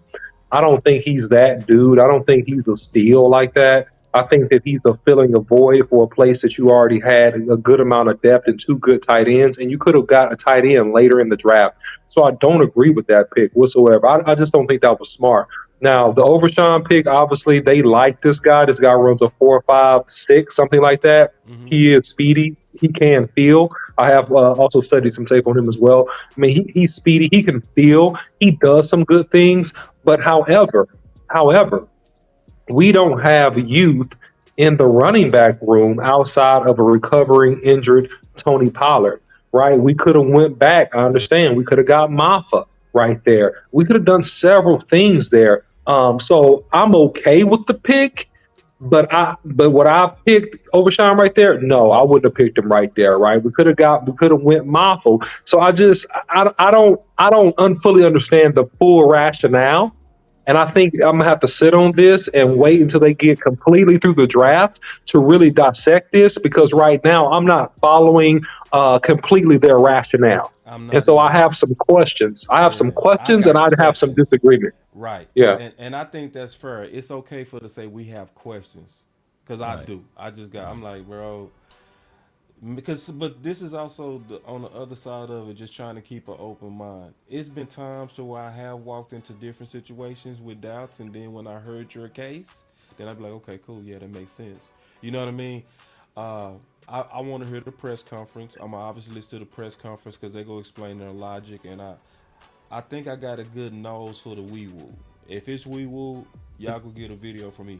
I don't think he's that dude. I don't think he's a steal like that. I think that he's a filling a void for a place that you already had a good amount of depth and 2 good tight ends, and you could have got a tight end later in the draft. So I don't agree with that pick whatsoever. I just don't think that was smart. Now, the Overshawn pick, obviously, they like this guy. This guy runs a 4.56, something like that. He is speedy. He can feel. I have also studied some tape on him as well. I mean, he's speedy. He can feel. He does some good things. But however, we don't have youth in the running back room outside of a recovering injured Tony Pollard, right? We could have went back. I understand. We could have got Maffa right there. We could have done several things there. So I'm okay with the pick, but what I picked Overshawn right there, no, I wouldn't have picked him right there, right? We could have went Maffa. So I don't fully understand the full rationale. And I think I'm going to have to sit on this and wait until they get completely through the draft to really dissect this, because right now I'm not following completely their rationale. And so I have some questions. I have some questions and I'd have some disagreement. Right. Yeah. And I think that's fair. It's okay for to say we have questions, because I do. I'm like, bro, but this is also on the other side of it, just trying to keep an open mind. It's been times to where I have walked into different situations with doubts, and then when I heard your case, then I'd be like, okay, cool, yeah, that makes sense. You know what I mean? I want to hear the press conference. I'm obviously listen to the press conference because they go explain their logic, and I think I got a good nose for the wee woo. If it's wee woo, y'all go get a video from me.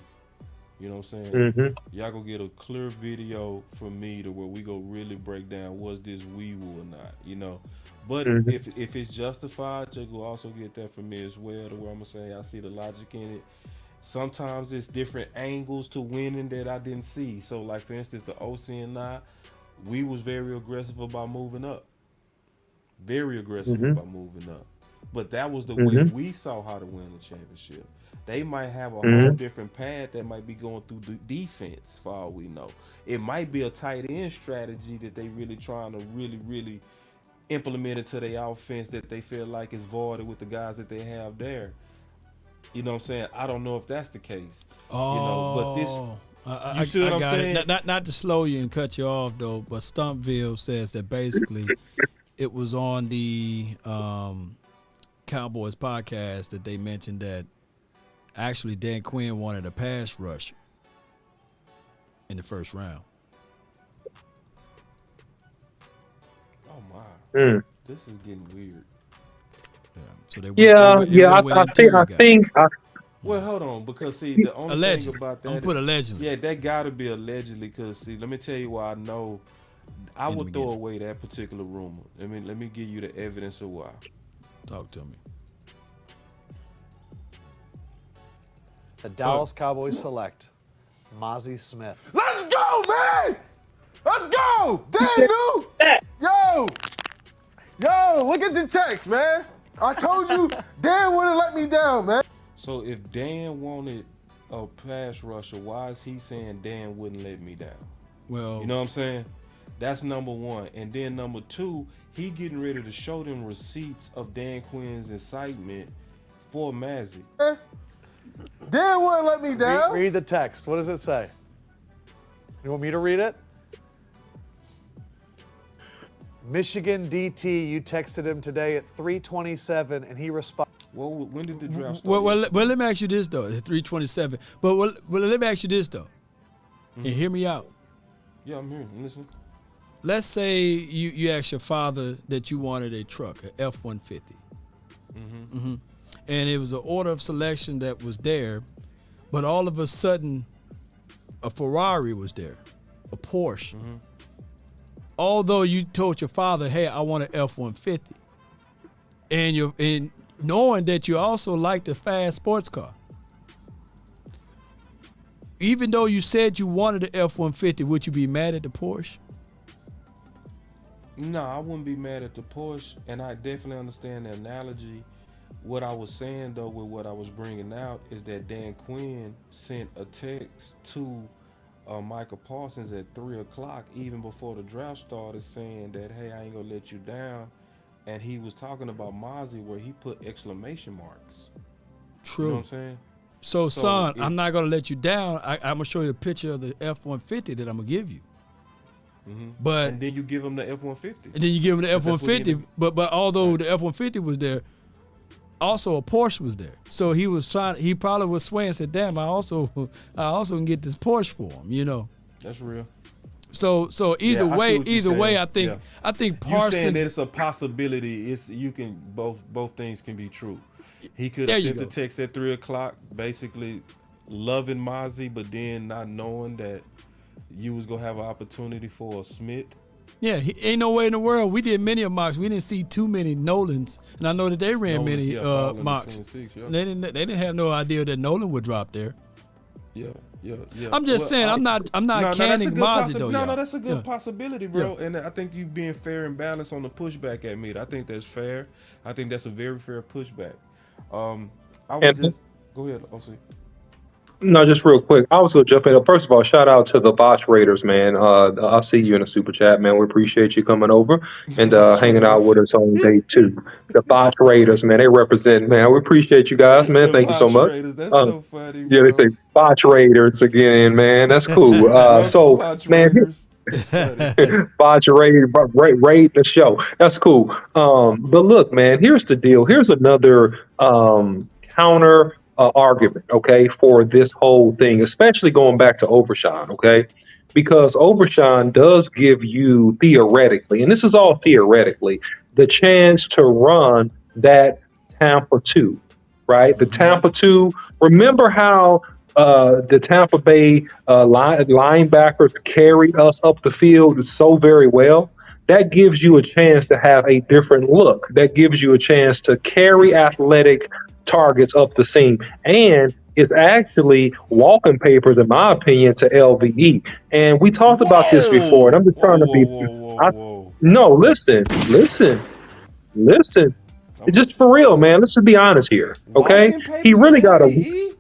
You know what I'm saying? Y'all go get a clear video from me to where we go really break down was this wee woo or not, you know. But if it's justified, you go also get that from me as well, to where I'm gonna say I see the logic in it. Sometimes it's different angles to winning that I didn't see. So like for instance, the OC and I, we was very aggressive about moving up. Very aggressive about moving up. But that was the way we saw how to win the championship. They might have a whole different path that might be going through the defense, for all we know. It might be a tight end strategy that they really trying to really implement into their offense that they feel like is voided with the guys that they have there. You know what I'm saying? I don't know if that's the case. Oh, you know, but this, you see what I'm got saying? It. Not to slow you and cut you off though, but Stumpville says that basically it was on the Cowboys podcast that they mentioned that actually Dan Quinn wanted a pass rush in the first round. Oh my, this is getting weird. So they I think. Well, hold on, because see, the only thing about that I'm put allegedly. Yeah, that got to be allegedly, because see, let me tell you why I know. I would throw away that particular rumor. Let me give you the evidence of why. Talk to me. The Dallas Cowboys select Mozzie Smith. Let's go, man! Let's go! Damn, dude! Yo, look at the text, man. I told you Dan wouldn't let me down, man. So if Dan wanted a pass rusher, why is he saying Dan wouldn't let me down? Well, you know what I'm saying? That's number one. And then number two, he getting ready to show them receipts of Dan Quinn's incitement for Mazzy. Dan wouldn't let me down. Read the text. What does it say? You want me to read it? Michigan DT, you texted him today at 3:27, and he responded. Well, when did the draft start? Well, let me ask you this, though. It's 3:27. But let me ask you this, though. And hear me out. Yeah, I'm here. I'm listening. Let's say you asked your father that you wanted a truck, an F-150. And it was an order of selection that was there, but all of a sudden, a Ferrari was there, a Porsche. Although you told your father, hey, I want an F-150. And knowing that you also liked a fast sports car. Even though you said you wanted an F-150, would you be mad at the Porsche? No, I wouldn't be mad at the Porsche, and I definitely understand the analogy. What I was saying, though, with what I was bringing out is that Dan Quinn sent a text to Micah Parsons at 3 o'clock, even before the draft started, saying that, hey, I ain't gonna let you down. And he was talking about Mozzie, where he put exclamation marks. True. You know what I'm saying? So son, I'm not going to let you down. I'm going to show you a picture of the F-150 that I'm going to give you. But and then you give him the F-150. And then you give him the F-150. But although the F-150 was there, also a Porsche was there. So he probably was swaying and said, damn, I also can get this Porsche for him, you know. That's real. So either way, I think Parsons. You're saying that it's a possibility. Both things can be true. He could have sent the text at 3 o'clock, basically loving Mozzie, but then not knowing that you was gonna have an opportunity for a Smith. Yeah, ain't no way in the world. We did many of mocks. We didn't see too many Nolans, and I know that they ran many mocks. They didn't have no idea that Nolan would drop there. Yeah. I'm just saying, I'm not canning Mozzie though. No, that's a good possibility, bro. Yeah. And I think you being fair and balanced on the pushback at me. I think that's fair. I think that's a very fair pushback. I would just go ahead, OC. No, just real quick. I was going to jump in. First of all, shout out to the Botch Raiders, man. I'll see you in a super chat, man. We appreciate you coming over and hanging out with us on day 2. The Botch Raiders, man. They represent, man. We appreciate you guys, man. Thank you so much. Raiders, that's so funny, yeah, they say Botch Raiders again, man. That's cool. So, man, Botch Raiders, raid the show. That's cool. But look, man, here's the deal. Here's another counter argument, okay, for this whole thing, especially going back to Overshawn, okay, because Overshawn does give you theoretically, and this is all theoretically, the chance to run that Tampa 2, right? The Tampa 2. Remember how the Tampa Bay linebackers carried us up the field so very well? That gives you a chance to have a different look. That gives you a chance to carry athletic targets up the seam, and is actually walking papers, in my opinion, to LVE. And we talked about this before, and I'm just trying to be. No, listen. It's just for real, man. Let's just be honest here, okay? He really got a.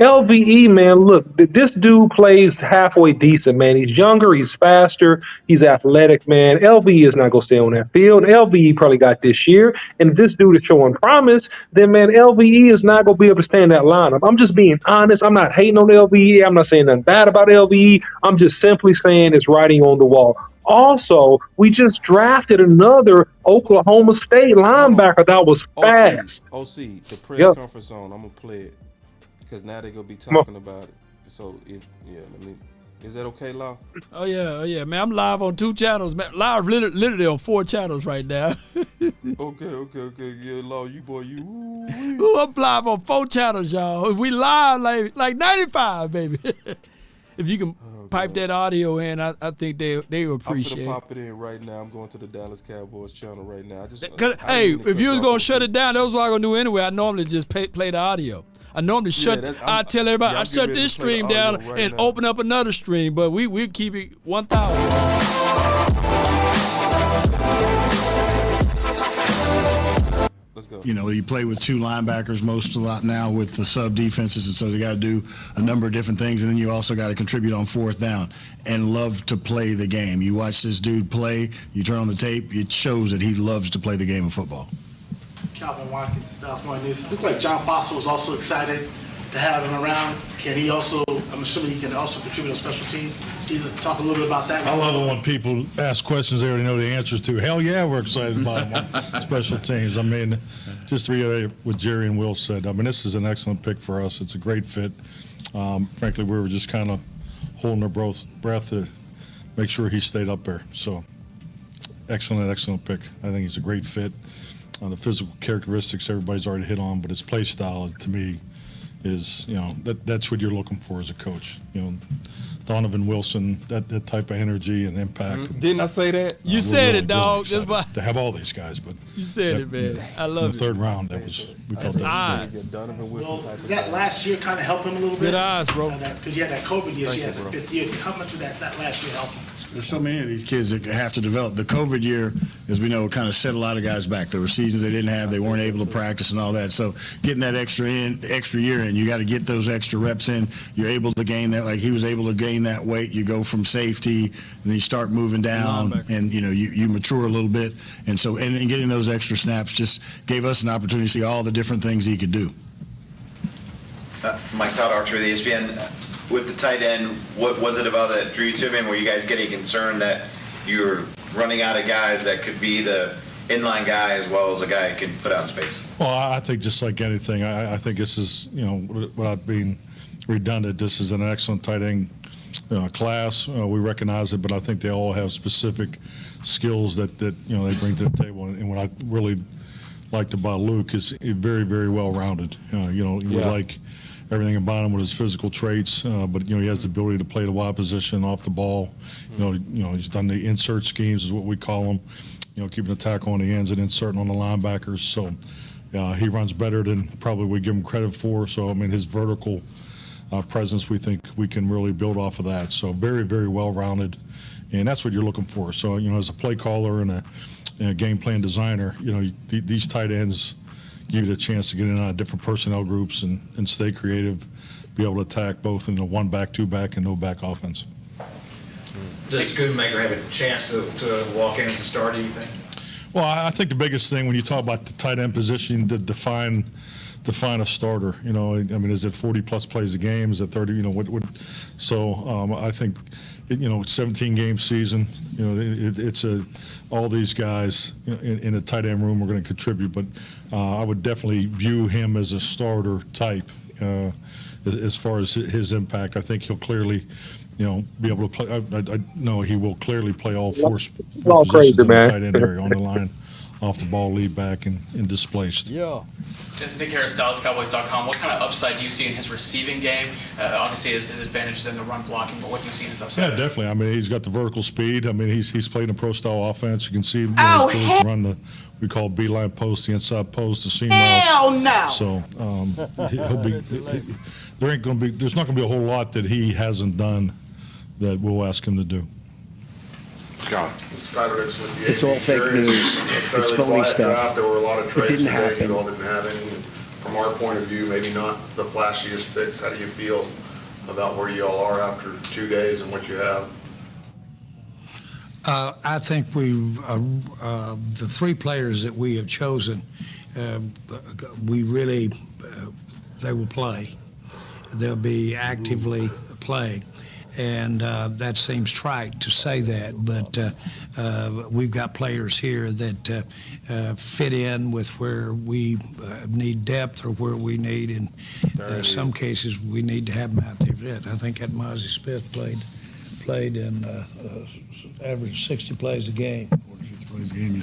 LVE, man, look, this dude plays halfway decent, man. He's younger, he's faster, he's athletic, man. LVE is not going to stay on that field. LVE probably got this year. And if this dude is showing promise, then, man, LVE is not going to be able to stay in that lineup. I'm just being honest. I'm not hating on LVE. I'm not saying nothing bad about LVE. I'm just simply saying it's writing on the wall. Also, we just drafted another Oklahoma State linebacker that was fast. OC, the press conference on. I'm gonna play it because now they're gonna be talking about it. So is that okay, Law? Oh yeah, man. I'm live on 2 channels, man. Live literally on 4 channels right now. Okay. Yeah, Law, you. Ooh, I'm live on 4 channels, y'all. We live like 95, baby. If you can pipe that audio in, I think they will appreciate it. I'm gonna pop it in right now. I'm going to the Dallas Cowboys channel right now. If you was gonna shut it down, that was what I was gonna do anyway. I normally just play the audio. I normally I tell everybody I shut this stream down and open up another stream, but we keep it 1,000. Let's go. You know, you play with 2 linebackers a lot now with the sub defenses, and so they got to do a number of different things, and then you also got to contribute on 4th down and love to play the game. You watch this dude play, you turn on the tape, it shows that he loves to play the game of football. Calvin Watkins, Dallas Morning News. It looked like John Fossil was also excited to have him around. Can he also, I'm assuming he can also contribute on special teams? Can you talk a little bit about that? I love it when people ask questions they already know the answers to. Hell yeah, we're excited about him on special teams. I mean, just to reiterate what Jerry and Will said, I mean, this is an excellent pick for us. It's a great fit. Frankly, we were just kind of holding our breath to make sure he stayed up there. So, excellent pick. I think he's a great fit. The physical characteristics everybody's already hit on, but his play style, to me, is, that's what you're looking for as a coach. Donovan Wilson, that type of energy and impact. Didn't I say that? You said it, dog. Really to have all these guys, but you said it, man. I love it. In the 3rd round, we felt that was good. Well, did that last year kind of help him a little bit? Good eyes, bro. Because you had that COVID year, she has a 5th year. How much would that last year help him? There's so many of these kids that have to develop. The COVID year, as we know, kind of set a lot of guys back. There were seasons they didn't have, they weren't able to practice and all that. So getting that extra year in, you got to get those extra reps in. You're able to gain that, like he was able to gain that weight. You go from safety, and then you start moving down, and you mature a little bit. And so, and getting those extra snaps just gave us an opportunity to see all the different things he could do. Mike Todd, Archer, the ESPN. With the tight end, what was it about that drew you to him? Were you guys getting concerned that you're running out of guys that could be the inline guy as well as a guy who can put out in space? Well, I think just like anything, I think this is, without being redundant, this is an excellent tight end class. We recognize it, but I think they all have specific skills that they bring to the table. And what I really liked about Luke is very, very well-rounded. We like everything about him with his physical traits, but he has the ability to play the wide position off the ball. He's done the insert schemes, is what we call them. Keeping the tackle on the ends and inserting on the linebackers. So he runs better than probably we give him credit for. So I mean, his vertical presence, we think we can really build off of that. So very, very well-rounded, and that's what you're looking for. So as a play caller and a game plan designer, these tight ends give you the chance to get in on different personnel groups and stay creative, be able to attack both in the 1-back, 2-back, and no-back offense. Does Schoonmaker have a chance to walk in as a starter, do you think? Well, I think the biggest thing when you talk about the tight end position, to define a starter. I mean, is it 40-plus plays a game? Is it 30? So I think, 17-game season. It's all these guys in a tight end room are going to contribute, but I would definitely view him as a starter type as far as his impact. I think he'll clearly, be able to play. I know he will clearly play all 4 positions in the tight end area, on the line, off the ball, lead back, and displaced. Yeah. Nick Harris, DallasCowboys.com. What kind of upside do you see in his receiving game? Obviously, his advantages in the run blocking, but what do you see in his upside? Yeah, definitely. I mean, he's got the vertical speed. I mean, he's played in a pro-style offense. You can see his ability to run the, we call beeline post, the inside post, the seam routes. Hell no! So he'll be. There's not going to be a whole lot that he hasn't done that we'll ask him to do. Scott, it's all fake news. It's phony stuff. There were a lot of it didn't today. happen. You all didn't have any. from our point of view, maybe not the flashiest picks. How do you feel about where you all are after 2 days and what you have? I think we've the three players that we have chosen. We really they will play. They'll be actively playing. And that seems trite to say that, but we've got players here that fit in with where we need depth or where we need, in some cases, we need to have them out there. I think that Mozzie Smith played in average 60 plays a game.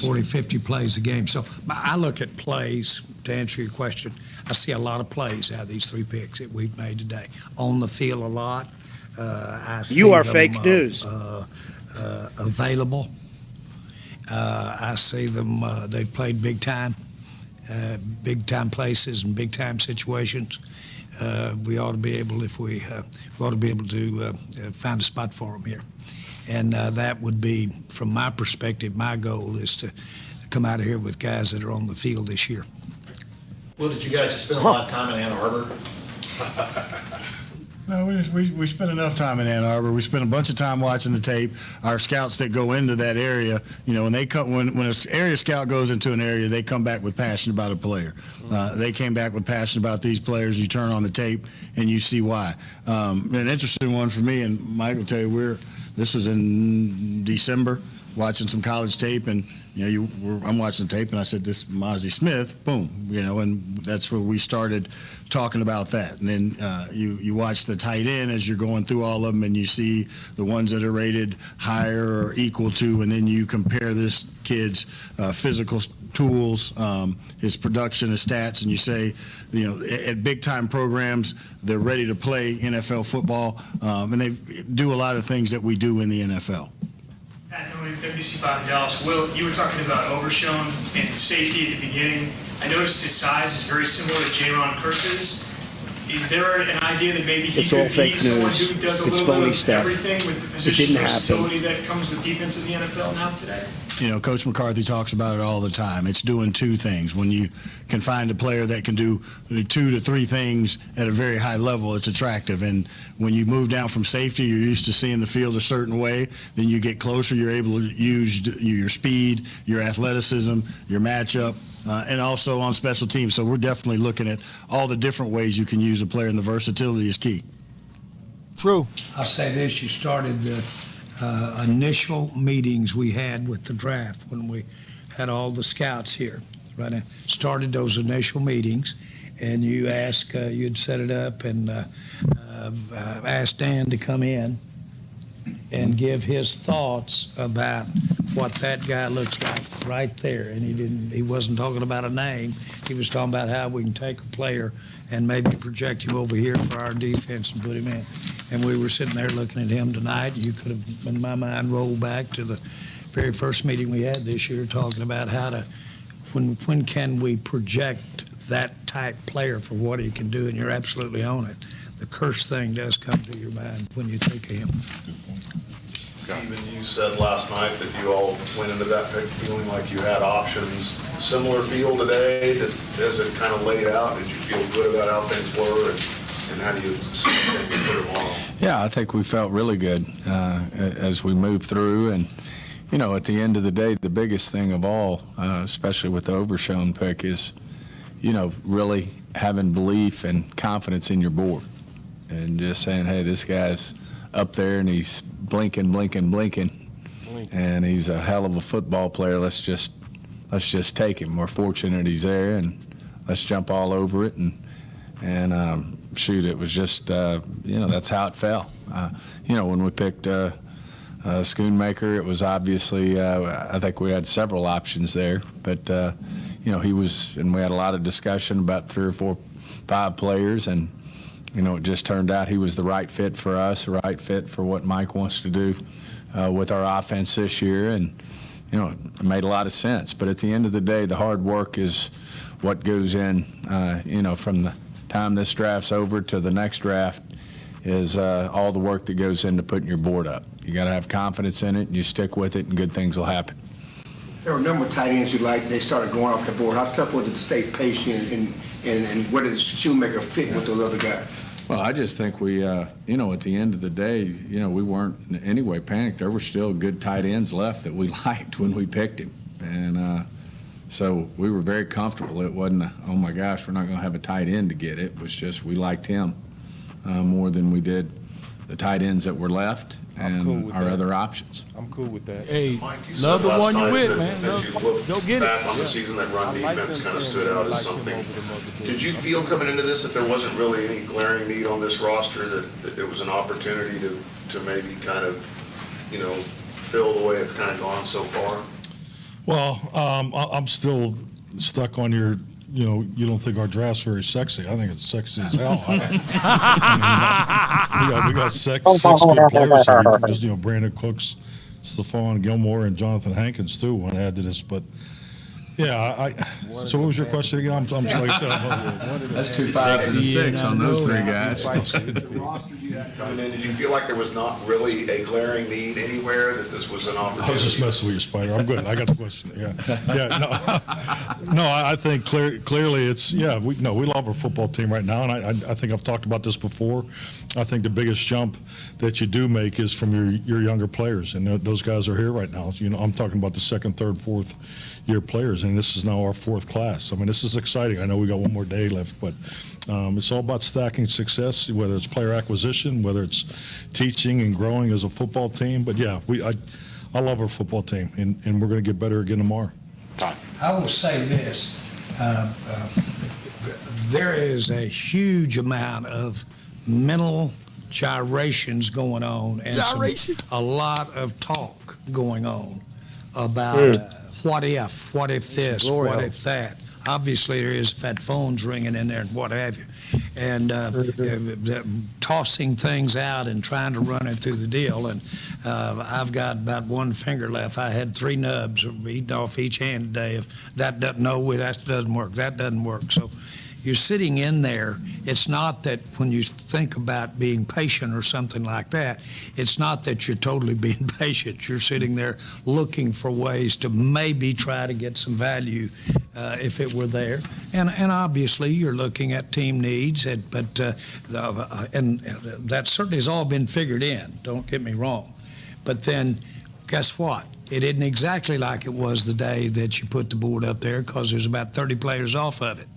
40, 50 plays a game. So I look at plays, to answer your question, I see a lot of plays out of these three picks that we've made today. On the field a lot. I see You are them, fake news. Available. I see them, they've played big time places and big time situations. We ought to be able, we ought to be able to find a spot for them here. And that would be, from my perspective, my goal is to come out of here with guys that are on the field this year. Well, did you guys just spend a lot of time in Ann Arbor? No, we spent enough time in Ann Arbor. We spent a bunch of time watching the tape. Our scouts that go into that area, when they come, when an area scout goes into an area, they come back with passion about a player. They came back with passion about these players. You turn on the tape and you see why. An interesting one for me, and Mike will tell you, this was in December, watching some college tape, and I'm watching the tape, and I said, "This Mozzie Smith, boom," and that's where we started talking about that. And then you watch the tight end as you're going through all of them, and you see the ones that are rated higher or equal to, and then you compare this kid's physical tools, his production, his stats, and you say, at big time programs, they're ready to play NFL football, and they do a lot of things that we do in the NFL. Pat Noe, WC5 Dallas. Will, you were talking about Overshown and safety at the beginning. I noticed his size is very similar to Jaron Kearse's. Is there an idea that maybe he could be someone who does a little bit of everything with the position versatility that comes with defense in the NFL now today? Coach McCarthy talks about it all the time. It's doing two things. When you can find a player that can do 2 to 3 things at a very high level, it's attractive. And when you move down from safety, you're used to seeing the field a certain way. Then you get closer, you're able to use your speed, your athleticism, your matchup, and also on special teams. So we're definitely looking at all the different ways you can use a player, and the versatility is key. True. I'll say this, you started the initial meetings we had with the draft when we had all the scouts here. Right, I started those initial meetings, and you asked, you'd set it up and asked Dan to come in and give his thoughts about what that guy looks like right there. And he wasn't talking about a name. He was talking about how we can take a player and maybe project him over here for our defense and put him in. And we were sitting there looking at him tonight. You could have, in my mind, rolled back to the very first meeting we had this year, talking about how to, when can we project that type player for what he can do, and you're absolutely on it. The curse thing does come to your mind when you think of him. Steven, you said last night that you all went into that pick feeling like you had options. Similar feel today, as it kind of laid out, did you feel good about how things were, and how do you see things for tomorrow? Yeah, I think we felt really good as we moved through, and at the end of the day, the biggest thing of all, especially with the Overshown pick, is really having belief and confidence in your board, and just saying, hey, this guy's up there and he's blinking, and he's a hell of a football player. Let's just take him. We're fortunate he's there, and let's jump all over it. And shoot, it was just that's how it fell. When we picked Schoonmaker, it was obviously I think we had several options there, but he was, and we had a lot of discussion about 3 or 4, 5 players, and it just turned out he was the right fit for us, the right fit for what Mike wants to do with our offense this year, and it made a lot of sense. But at the end of the day, the hard work is what goes in. From the time this draft's over to the next draft is all the work that goes into putting your board up. You got to have confidence in it, and you stick with it, and good things will happen. There were a number of tight ends you liked, and they started going off the board. How tough was it to stay patient, and where did Schoonmaker fit with those other guys? Well, I just think we, at the end of the day, we weren't in any way panicked. There were still good tight ends left that we liked when we picked him. And so we were very comfortable. It wasn't, oh my gosh, we're not going to have a tight end to get. It was just we liked him more than we did the tight ends that were left and our other options. I'm cool with that. Hey, Mike, you love said the one last you night with, that man. as you look Go get back it. on the season, that run I like defense them kind of saying stood that out they as like him something. over them other Did you dudes. feel coming into this that there wasn't really any glaring need on this roster, that it was an opportunity to maybe kind of, fill the way it's kind of gone so far? Well, I'm still stuck on your, you don't think our draft's very sexy. I think it's sexy as hell. We got six good players here. Just, Brandon Cooks, Stephon Gilmore, and Jonathan Hankins too. Want to add to this, but yeah, so what was your question again? I'm like I said, That's 2 5s and a 6 on those three guys. Did you feel like there was not really a glaring need anywhere, that this was an opportunity? I was just messing with you, Spider. I'm good. I got the question. No, I think clearly it's, we love our football team right now, and I think I've talked about this before. I think the biggest jump that you do make is from your younger players, and those guys are here right now. I'm talking about the second, third, fourth year players, and this is now our fourth class. I mean, this is exciting. I know we got one more day left, but it's all about stacking success, whether it's player acquisition, whether it's teaching and growing as a football team. But yeah, I love our football team, and we're going to get better again tomorrow. I will say this. There is a huge amount of mental gyrations going on, and a lot of talk going on about what if this, what if that. Obviously, there is fat phones ringing in there and what have you, and tossing things out and trying to run it through the deal. And I've got about one finger left. I had 3 nubs eaten off each hand today. If that doesn't that doesn't work. That doesn't work. So you're sitting in there. It's not that when you think about being patient or something like that, it's not that you're totally being patient. You're sitting there looking for ways to maybe try to get some value if it were there. And obviously you're looking at team needs, but and that certainly has all been figured in, don't get me wrong. But then guess what? It isn't exactly like it was the day that you put the board up there, because there's about 30 players off of it.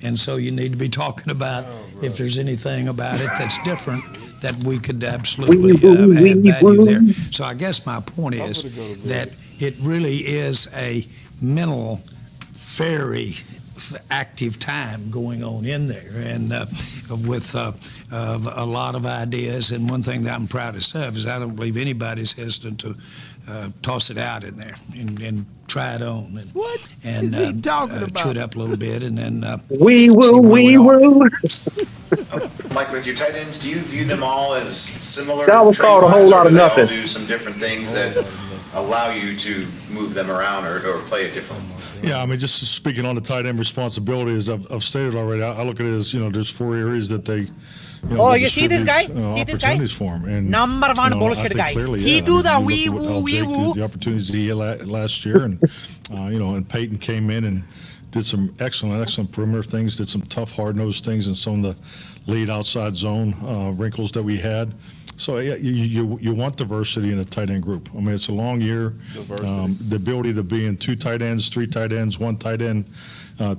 And so you need to be talking about if there's anything about it that's different that we could absolutely add value there. So I guess my point is that it really is a mental, very active time going on in there, and with a lot of ideas. And one thing that I'm proudest of is I don't believe anybody's hesitant to toss it out in there and try it on. And, what and, is he talking about? Chew it up a little bit, and then we will. Mike, with your tight ends, do you view them all as similar? That was called a whole lot of nothing. Or do they all do some different things that allow you to move them around or play it differently? Yeah, I mean, just speaking on the tight end responsibility, as I've stated already, I look at it as, there's 4 areas that they, you see this guy? See this guy? Opportunities for him. And, Number one bullshit guy. Clearly, he do the wee woo. The opportunities he had last year, and and Peyton came in and did some excellent perimeter things, did some tough, hard-nosed things in some of the lead outside zone wrinkles that we had. So yeah, you want diversity in a tight end group. I mean, it's a long year. The ability to be in 2 tight ends, 3 tight ends, 1 tight end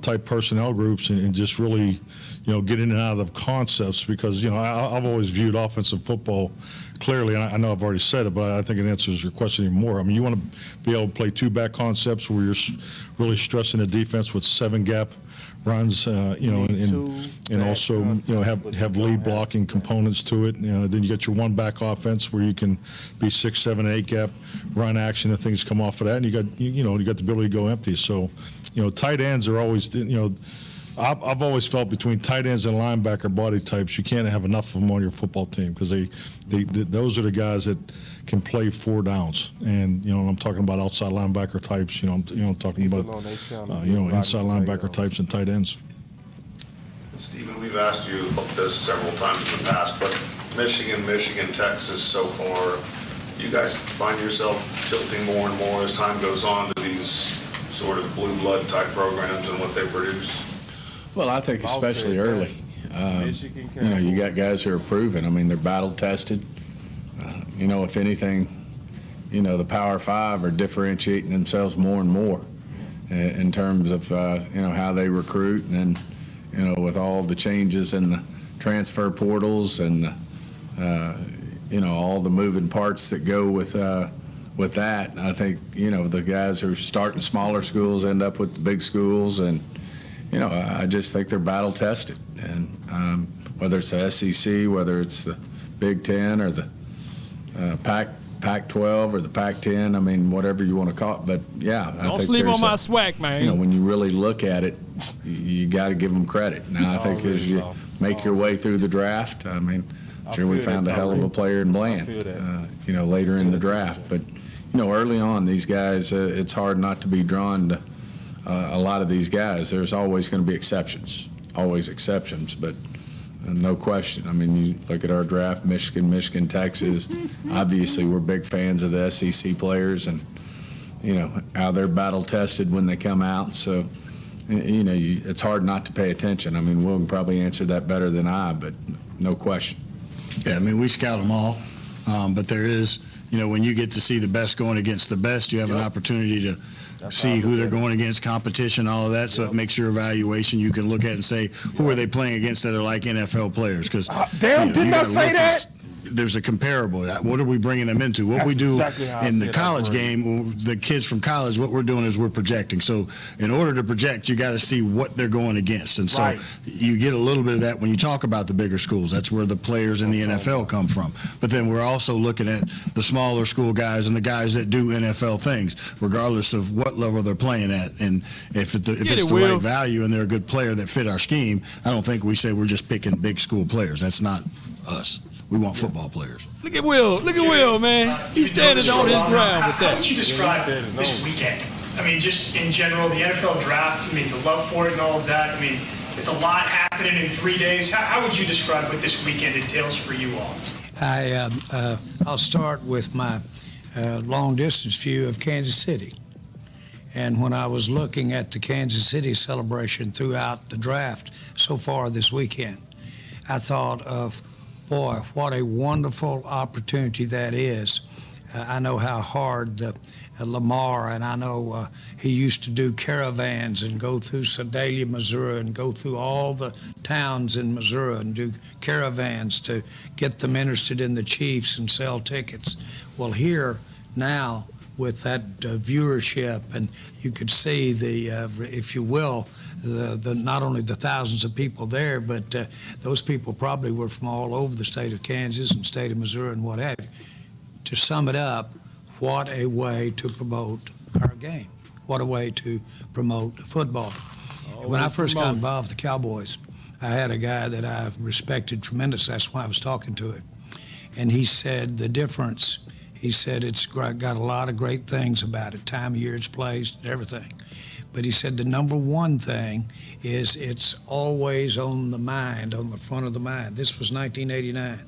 type personnel groups, and just really, get in and out of the concepts, because I've always viewed offensive football clearly, and I know I've already said it, but I think it answers your question even more. I mean, you want to be able to play 2-back concepts where you're really stressing the defense with 7-gap runs, and also have lead blocking components to it. Then you get your 1-back offense where you can be 6, 7, 8 gap run action and things come off of that, and you got the ability to go empty. So, tight ends are always, I've always felt between tight ends and linebacker body types, you can't have enough of them on your football team, because those are the guys that can play 4 downs. And I'm talking about outside linebacker types. I'm talking about inside linebacker types and tight ends. Stephen, we've asked you this several times in the past, but Michigan, Texas so far, you guys find yourself tilting more and more as time goes on to these sort of blue blood type programs and what they produce? Well, I think especially early. You got guys who are proven. I mean, they're battle tested. If anything, the Power Five are differentiating themselves more and more in terms of, how they recruit. And then, with all the changes in the transfer portals and, all the moving parts that go with that, I think, the guys who are starting smaller schools end up with the big schools. And, I just think they're battle tested. And whether it's the SEC, whether it's the Big Ten or the Pac-12 or the Pac-10, I mean, whatever you want to call it. But, yeah. Don't think sleep on my swag, man. When you really look at it, you got to give them credit. Now, I think as you make your way through the draft, I mean, sure we found a hell of a player in Bland, later in the draft. But, early on, these guys, it's hard not to be drawn to a lot of these guys. There's always going to be exceptions, but no question. I mean, you look at our draft, Michigan, Texas. Obviously, we're big fans of the SEC players and, how they're battle tested when they come out. So, it's hard not to pay attention. I mean, Will can probably answer that better than I, but no question. Yeah, I mean, we scout them all, but there is, when you get to see the best going against the best, you have an opportunity to see who they're going against, competition, all of that. So it makes your evaluation. You can look at and say, who are they playing against that are like NFL players? Because didn't I say that? There's a comparable. What are we bringing them into? What we do in the college game, the kids from college, what we're doing is we're projecting. So in order to project, you got to see what they're going against. And so you get a little bit of that when you talk about the bigger schools. That's where the players in the NFL come from. But then we're also looking at the smaller school guys and the guys that do NFL things, regardless of what level they're playing at. And if it's the right value and they're a good player that fit our scheme, I don't think we say we're just picking big school players. That's not us. We want football players. Look at Will. Look at Will, man. He's standing on his ground with that. How would you describe this weekend? I mean, just in general, the NFL draft, I mean, the love for it and all of that. I mean, it's a lot happening in 3 days. How would you describe what this weekend entails for you all? I'll start with my long-distance view of Kansas City. And when I was looking at the Kansas City celebration throughout the draft so far this weekend, I thought of, boy, what a wonderful opportunity that is. I know how hard Lamar, and I know he used to do caravans and go through Sedalia, Missouri, and go through all the towns in Missouri and do caravans to get them interested in the Chiefs and sell tickets. Well, here now with that viewership, and you could see the, if you will, the not only the thousands of people there, but those people probably were from all over the state of Kansas and state of Missouri and what have you. To sum it up, what a way to promote our game. What a way to promote football. When I first got involved with the Cowboys, I had a guy that I respected tremendously. That's why I was talking to him. And he said the difference, he said it's got a lot of great things about it, time of year it's placed, everything. But he said the number one thing is it's always on the mind, on the front of the mind. This was 1989.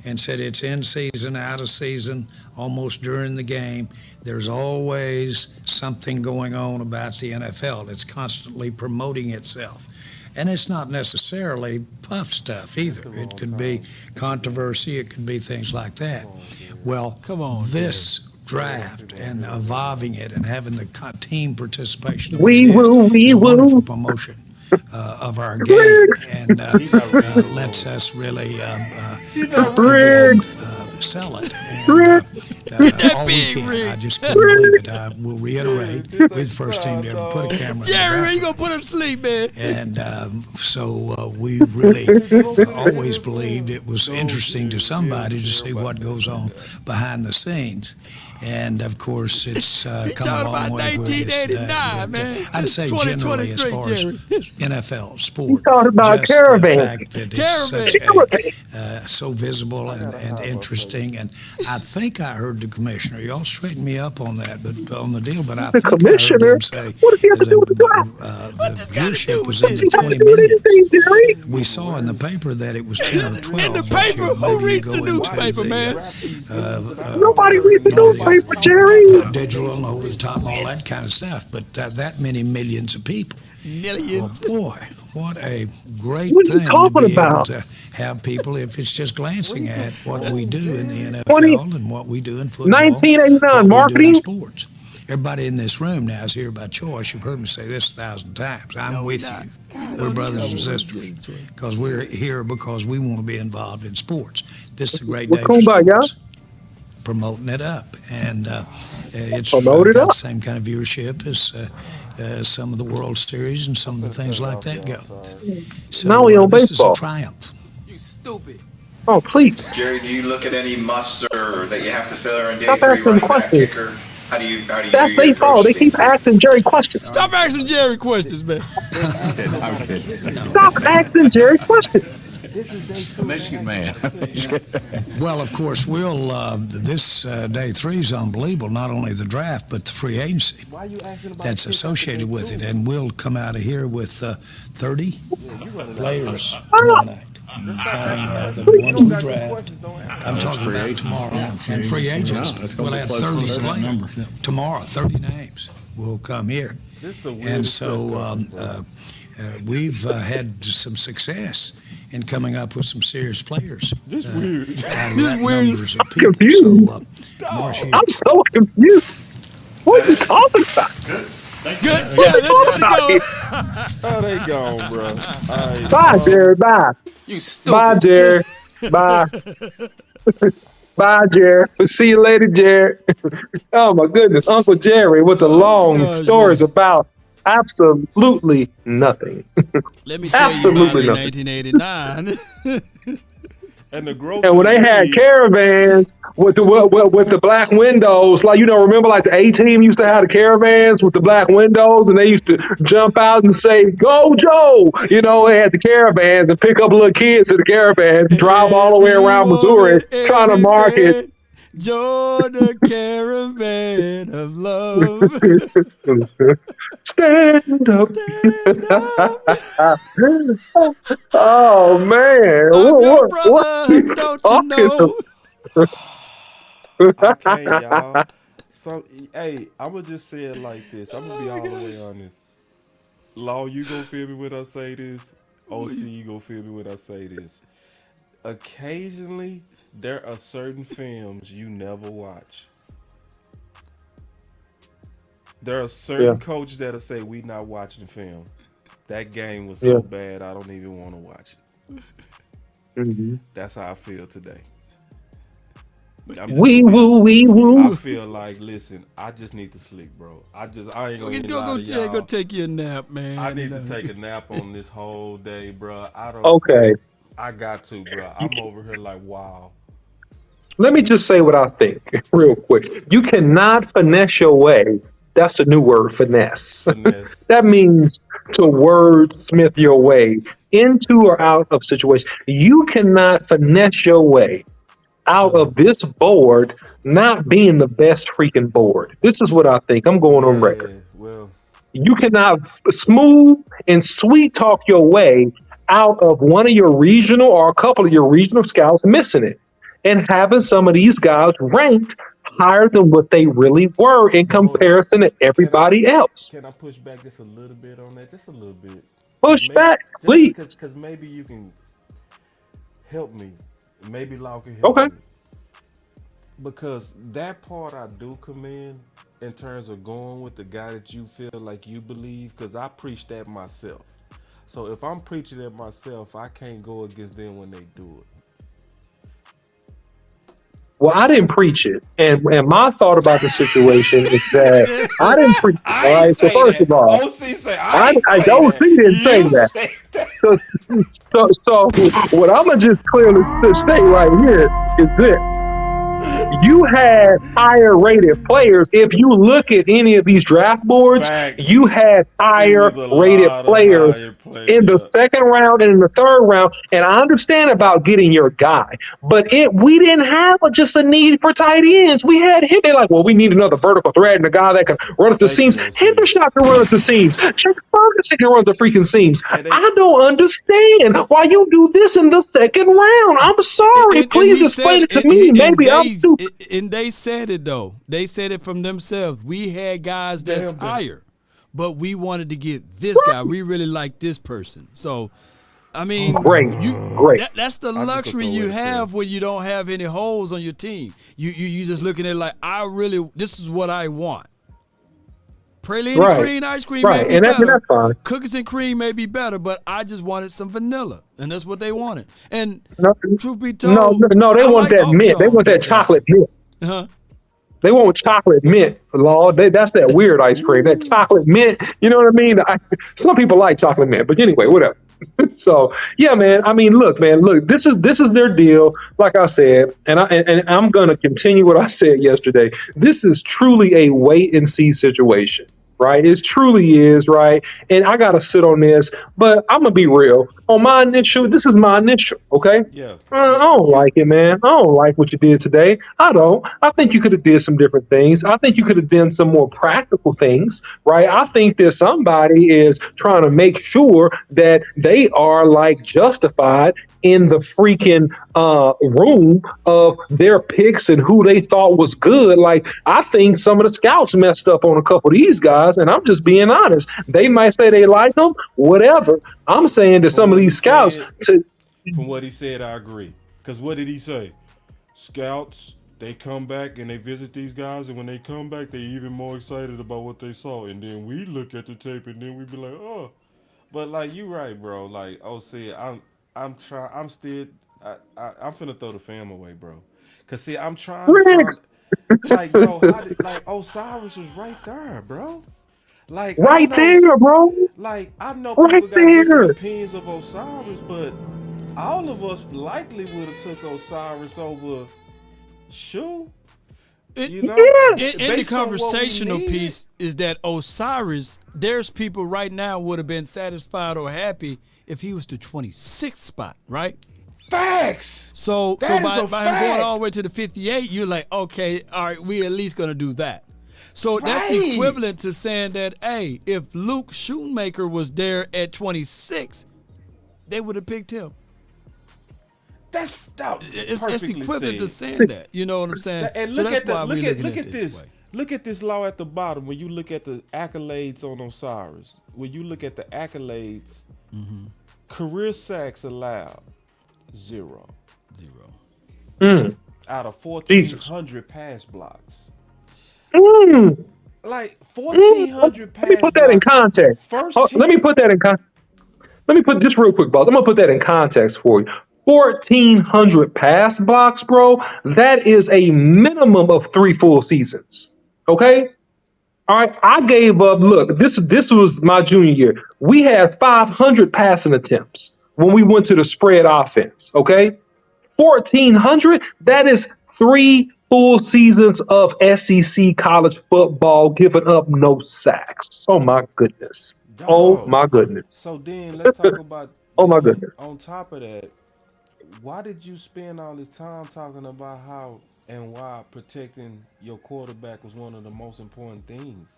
And said it's in season, out of season, almost during the game. There's always something going on about the NFL. It's constantly promoting itself. And it's not necessarily puff stuff either. It could be controversy, it could be things like that. Well, this draft and evolving it and having the team participation. Wonderful promotion of our game and lets us really sell it. And, all weekend, I just couldn't believe it. I will reiterate, we're the first team to ever put a camera. Jerry, where you gonna put him to sleep, man? And so we really always believed it was interesting to somebody to see what goes on behind the scenes. And of course, it's come a talking long about way where it is today. 1989, man. I'd say generally, as far as NFL sport, talking about just caravan. the fact that it's such so visible and interesting. And I think I heard the commissioner. Y'all straighten me up on that, but on the deal. But I The think I commissioner? heard him say What does he have to do with the draft? the viewership was in the Does he have 20 to do with millions. anything, Jerry? We saw in the paper that it was 10 or 12. In the but paper? you- Who maybe you reads go the into newspaper, the, man? Nobody reads the newspaper, Jerry. Digital and over the top, all that kind of stuff. But that many millions of people. Millions. Oh, boy, what a great What are you thing to talking be about? able to have people, if it's just glancing at what we do in the NFL and what we do in football. 1989 what we do in marketing. sports. Everybody in this room now is here by choice. You've heard me say this 1,000 times. I'm with you. We're brothers and sisters because we're here because we want to be involved in sports. This is a great day for Kumbaya. sports. Promoting it up, and it's Promote it got up. the same kind of viewership as some of the World Series and some of the things like that go. So Now we on this baseball. is a triumph. Oh, please. Jerry, do you look at any musts or that you have to fill in day Stop 3 asking running back, questions. kicker? How do you That's do your their fault. They approach to keep asking Jerry questions. Stop asking Jerry questions, man. I'm kidding. Stop asking Jerry questions. Michigan man. Well, of course, we'll. This day 3 is unbelievable. Not only the draft, but the free agency that's associated with it, and we'll come out of here with 30 players tomorrow night. The ones we draft. I'm talking about tomorrow. And free agents. We'll have 30 players tomorrow. 30 names will come here, and so we've had some success in coming up with some serious players. This weird. This weird. I'm confused. So, Marsh, I'm so confused. What are you talking about? Good. What are you talking Let about? it Oh, they gone, bro. All right, Bye, Jerry. Bye. You stupid. Bye, Jerry. Bye. Bye, Jerry. We'll see you later, Jerry. Oh, my goodness. Uncle Jerry with the long gosh, stories about absolutely nothing. Let me tell you about Absolutely it in nothing. 1989. And the growth. And when they had caravans with the black windows, like, remember like the A-team used to have the caravans with the black windows, and they used to jump out and say, "Go Joe!" They had the caravans and pick up little kids to the caravans, drive all the way around Missouri, trying to market. Join the caravan of love. Stand up. Oh man. I'm your What brother, don't you know? Okay, y'all. So, hey, I'm gonna just say it like this. I'm gonna be all the way honest. Law, you gonna feel me when I say this? OC, you gonna feel me when I say this? Occasionally, there are certain films you never watch. There are certain coaches that'll say, "We not watching film. That game was so bad, I don't even want to watch it." Mm-hmm. That's how I feel today. Wee woo, wee woo. I feel like, listen, I just need to sleep, bro. I ain't gonna Go take you a nap, man. I need to take a nap on this whole day, bro. Okay. I got to, bro. I'm over here like, wow. Let me just say what I think real quick. You cannot finesse your way. That's the new word, finesse. That means to wordsmith your way into or out of situation. You cannot finesse your way out of this board not being the best freaking board. This is what I think. I'm going on record. Well, you cannot smooth and sweet talk your way out of one of your regional or a couple of your regional scouts missing it and having some of these guys ranked higher than what they really were in comparison to everybody else. Can I push back just a little bit on that? Just a little bit. Push back, please. Because maybe you can help me. Maybe Law can help me. Because that part I do commend in terms of going with the guy that you feel like you believe, because I preach that myself. So if I'm preaching it myself, I can't go against them when they do it. Well, I didn't preach it. And my thought about the situation is that I didn't preach it. All right. So first of all, OC didn't say that. So what I'm going to just clearly state right here is this. You had higher rated players. If you look at any of these draft boards, you had higher rated players in the second round and in the third round. And I understand about getting your guy, but we didn't have just a need for tight ends. We had him. They're like, well, we need another vertical threat and a guy that can run at the seams. Hendershot can run at the seams. Chuck Ferguson can run at the freaking seams. I don't understand why you do this in the second round. I'm sorry. Please explain it to me. Maybe I'm too. And they said it, though. They said it from themselves. We had guys that's higher, but we wanted to get this guy. We really like this person. So, I mean, great. That's the luxury you have when you don't have any holes on your team. You just looking at it like, this is what I want. Praline and cream ice cream may be better. That's fine. Cookies and cream may be better, but I just wanted some vanilla, and that's what they wanted. And truth be told, no, they want that mint. They want that chocolate mint. Uh-huh. They want chocolate mint, Lord. That's that weird ice cream, that chocolate mint. You know what I mean? Some people like chocolate mint, but anyway, whatever. So yeah, man. I mean, look, this is their deal. Like I said, and I'm gonna continue what I said yesterday. This is truly a wait and see situation, right? It truly is, right? And I gotta sit on this, but I'm gonna be real. On my initial, this is my initial, okay? Yeah. I don't like it, man. I don't like what you did today. I don't. I think you could have did some different things. I think you could have done some more practical things, right? I think that somebody is trying to make sure that they are like justified in the freaking room of their picks and who they thought was good. Like, I think some of the scouts messed up on a couple of these guys, and I'm just being honest. They might say they like them, whatever. I'm saying that some of these scouts from what he said, I agree. Because what did he say? Scouts, they come back and they visit these guys, and when they come back, they're even more excited about what they saw. And then we look at the tape, and then we be like, oh. But like, you right, bro. Like, I'm finna throw the fam away, bro. Cause see, I'm trying to find, like, bro, Osiris was right there, bro. Like right there, bro. Like, I know people got different opinions of Osiris, but all of us likely would have took Osiris over Shoe. You know? In the conversational piece is that Osiris, there's people right now would have been satisfied or happy if he was the 26th spot, right? Facts. So by him going all the way to the 58, you're like, okay, all right, we at least gonna do that. So that's equivalent to saying that, hey, if Luke Schoonmaker was there at 26, they would have picked him. It's equivalent to saying that. You know what I'm saying? And so look that's why look we're at looking at this. way. Look at this law at the bottom. When you look at the accolades on Osiris, when you look at the accolades, career sacks allowed 0. Out of 1,400 pass blocks. Like 1,400 pass. Let me put that in context. Let me put that in context. Let me put this real quick, boss. I'm gonna put that in context for you. 1,400 pass blocks, bro. That is a minimum of 3 full seasons. Okay. All right. I gave up. Look, this was my junior year. We had 500 passing attempts when we went to the spread offense. Okay. 1,400. That is 3 full seasons of SEC college football giving up no sacks. Oh my goodness. Oh my goodness. So then let's talk about oh my goodness. On top of that, why did you spend all this time talking about how and why protecting your quarterback was one of the most important things?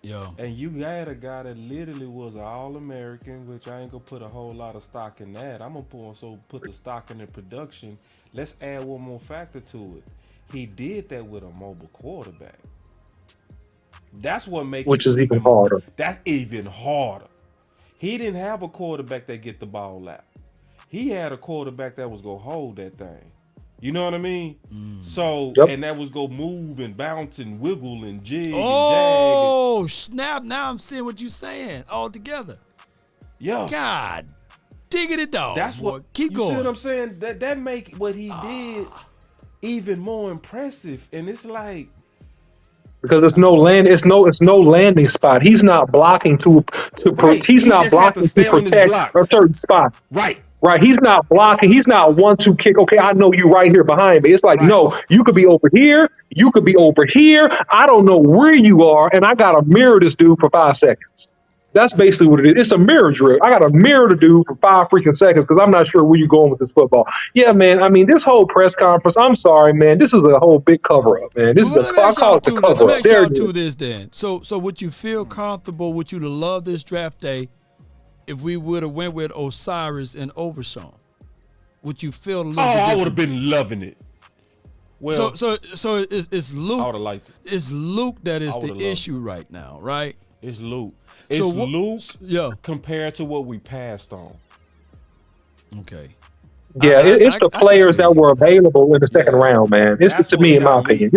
Yeah. And you had a guy that literally was an All-American, which I ain't gonna put a whole lot of stock in that. I'm gonna put the stock in the production. Let's add one more factor to it. He did that with a mobile quarterback. That's what makes which is even harder. That's even harder. He didn't have a quarterback that get the ball out. He had a quarterback that was gonna hold that thing. You know what I mean? So, and that was go move and bounce and wiggle and jig and jag. Oh, snap. Now I'm seeing what you're saying all together. Yeah. God, diggity dog. That's boy. what. Keep you going. See what I'm saying? That make what he did even more impressive. And it's like, because it's no landing spot. He's not blocking he's not blocking to protect a certain spot. Right. Right, he's not blocking. He's not 1-2 kick. Okay, I know you right here behind me. It's like, no, you could be over here. You could be over here. I don't know where you are, and I got to mirror this dude for 5 seconds. That's basically what it is. It's a mirror drill. I got to mirror the dude for 5 freaking seconds because I'm not sure where you're going with this football. Yeah, man. I mean, this whole press conference, I'm sorry, man. This is a whole big cover-up, man. This is I call it the cover-up. Let me ask y'all to this then. So would you feel comfortable, would you love this draft day if we would have went with Osiris and Overshown? Would you feel a little bit I different? would have been loving it. Well, so it's Luke. I would have liked it. It's Luke that is I would've the loved issue right now, right? It's Luke. It's So Luke compared to what we passed on. Okay. Yeah, it's the players that were available in the second round, man. It's to me, in my opinion.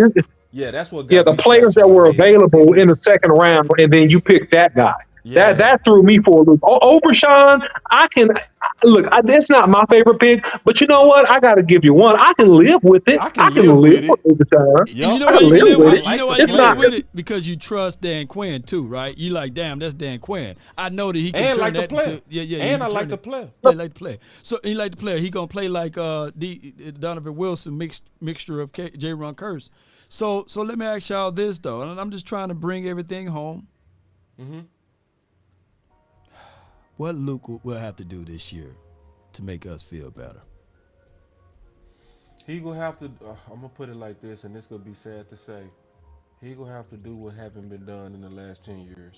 Yeah, that's what. Yeah, the players that were available in the second round, and then you pick that guy. Yeah. That threw me for a loop. Overshown, that's not my favorite pick, but you know what? I got to give you one. I can live with it. I can live with Overshown. You know I why can you live live with with it. it? You know why It's you not live with it? Because you trust Dan Quinn too, right? You like, damn, that's Dan Quinn. I know that he can And turn like the that player. into yeah. And he can I like turn the it- player. Yeah, like the player. So he like the player. He gonna play like Donovan Wilson mixture of J-Ron Curse. So let me ask y'all this though, and I'm just trying to bring everything home. Mm-hmm. What Luke will have to do this year to make us feel better? He gonna have to. I'm gonna put it like this, and this gonna be sad to say. He gonna have to do what haven't been done in the last 10 years.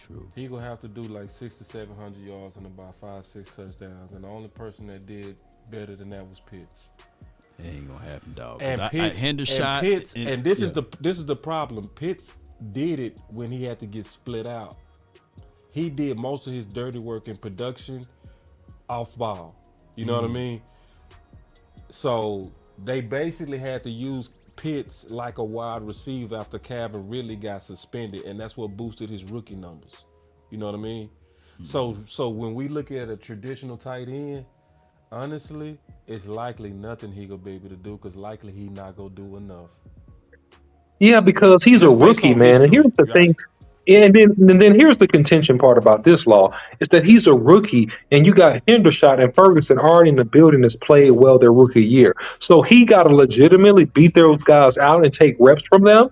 True. He gonna have to do like 600 to 700 yards and about 5-6 touchdowns, and the only person that did better than that was Pitts. It ain't gonna happen, dog. And Pitts, Hendershot, and this is the problem. Pitts did it when he had to get split out. He did most of his dirty work in production off ball. You know what I mean? So they basically had to use Pitts like a wide receiver after Calvin really got suspended, and that's what boosted his rookie numbers. You know what I mean? So when we look at a traditional tight end, honestly, it's likely nothing he gonna be able to do because likely he not gonna do enough. Yeah, because he's a rookie, man. And here's the thing. And then here's the contention part about this law is that he's a rookie, and you got Hendershot and Ferguson already in the building that's played well their rookie year. So he got to legitimately beat those guys out and take reps from them,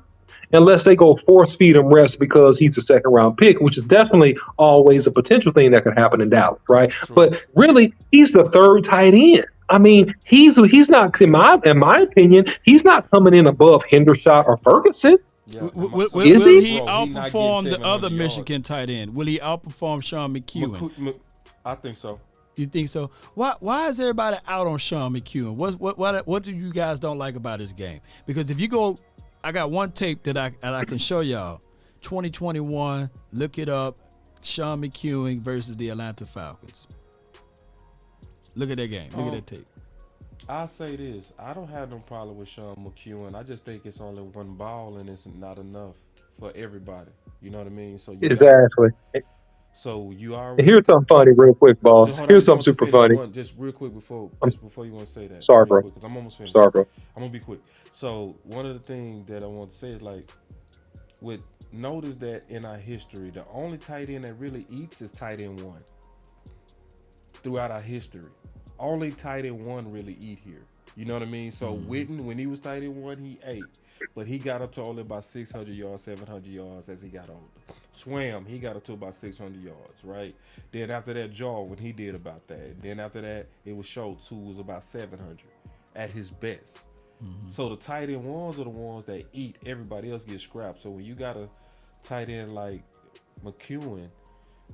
unless they go force feed him reps because he's a second round pick, which is definitely always a potential thing that could happen in Dallas, right? True. But really, he's the third tight end. I mean, he's not in my opinion, he's not coming in above Hendershot or Ferguson. Yeah. Will he outperform the other Michigan tight end? Will he outperform Sean McEwen? I think so. You think so? Why is everybody out on Sean McEwen? What do you guys don't like about his game? Because if you go, I got one tape that I can show y'all. 2021, look it up. Sean McEwen versus the Atlanta Falcons. Look at that game. Look at that tape. I'll say this. I don't have no problem with Sean McEwen. I just think it's only one ball and it's not enough for everybody. You know what I mean? So exactly. So you already. Here's something funny, real quick, boss. Here's something super funny. Just real quick before you want to say that. Sorry, bro. Because I'm almost finished. Sorry, bro. I'm gonna be quick. So one of the things that I want to say is notice that in our history, the only tight end that really eats is tight end 1. Throughout our history. Only tight end 1 really eat here. You know what I mean? So Witten, when he was tight end 1, he ate. But he got up to only about 600 yards, 700 yards as he got older. Swam, he got up to about 600 yards, right? Then after that, Jaw, when he did about that. Then after that, it was Schultz, who was about 700 at his best. So the tight end 1s are the ones that eat. Everybody else gets scrapped. So when you got a tight end like McEwen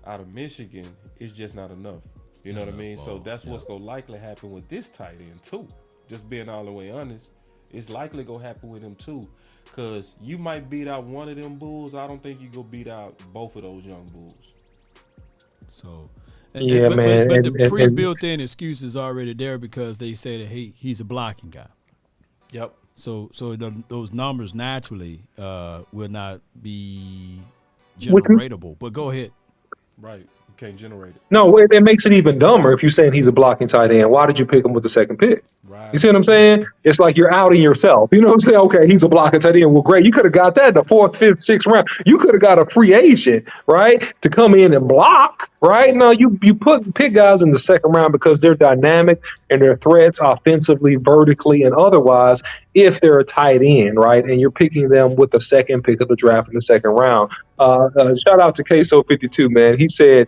out of Michigan, it's just not enough. You know what I mean? So that's what's going to likely happen with this tight end too. Just being all the way honest, it's likely going to happen with him too. Because you might beat out one of them bulls. I don't think you go beat out both of those young bulls. So, man. But the pre-built in excuse is already there because they say that he's a blocking guy. Yep. So those numbers naturally will not be generatable. But go ahead. Right. You can't generate it. No, it makes it even dumber if you're saying he's a blocking tight end. Why did you pick him with the second pick? Right. You see what I'm saying? It's like you're outing yourself. You know what I'm saying? Okay, he's a blocking tight end. Well, great. You could have got that in the 4th, 5th, 6th round. You could have got a free agent, right, to come in and block. right? No, you pick guys in the second round because they're dynamic and they're threats offensively, vertically, and otherwise. If they're a tight end, right, and you're picking them with the second pick of the draft in the second round. Shout out to Queso52, man. He said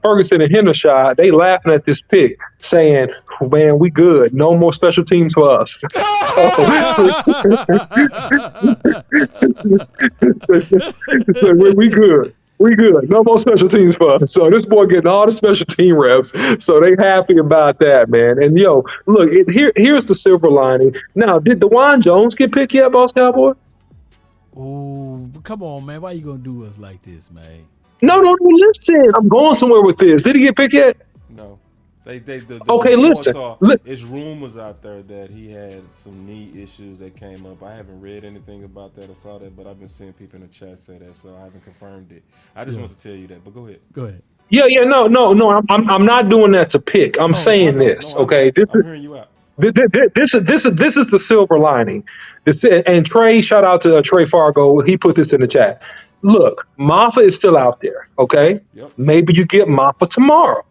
Ferguson and Hendershot, they laughing at this pick, saying, "Man, we good. No more special teams for us." So we good. We good. No more special teams for us. So this boy getting all the special team reps. So they happy about that, man. And look, here's the silver lining. Now, did DeJuan Jones get picked yet, Boss Cowboy? Ooh, come on, man. Why you gonna do us like this, man? No. Listen, I'm going somewhere with this. Did he get picked yet? No. The Okay, listen. It's rumors out there that he had some knee issues that came up. I haven't read anything about that or saw that, but I've been seeing people in the chat say that, so I haven't confirmed it. I just want to tell you that, but go ahead. Go ahead. Yeah, no. I'm not doing that to pick. I'm saying this, okay? I'm hearing you out. This is the silver lining. And Trey, shout out to Trey Fargo. He put this in the chat. Look, Maffa is still out there, okay? Yep. Maybe you get Maffa tomorrow.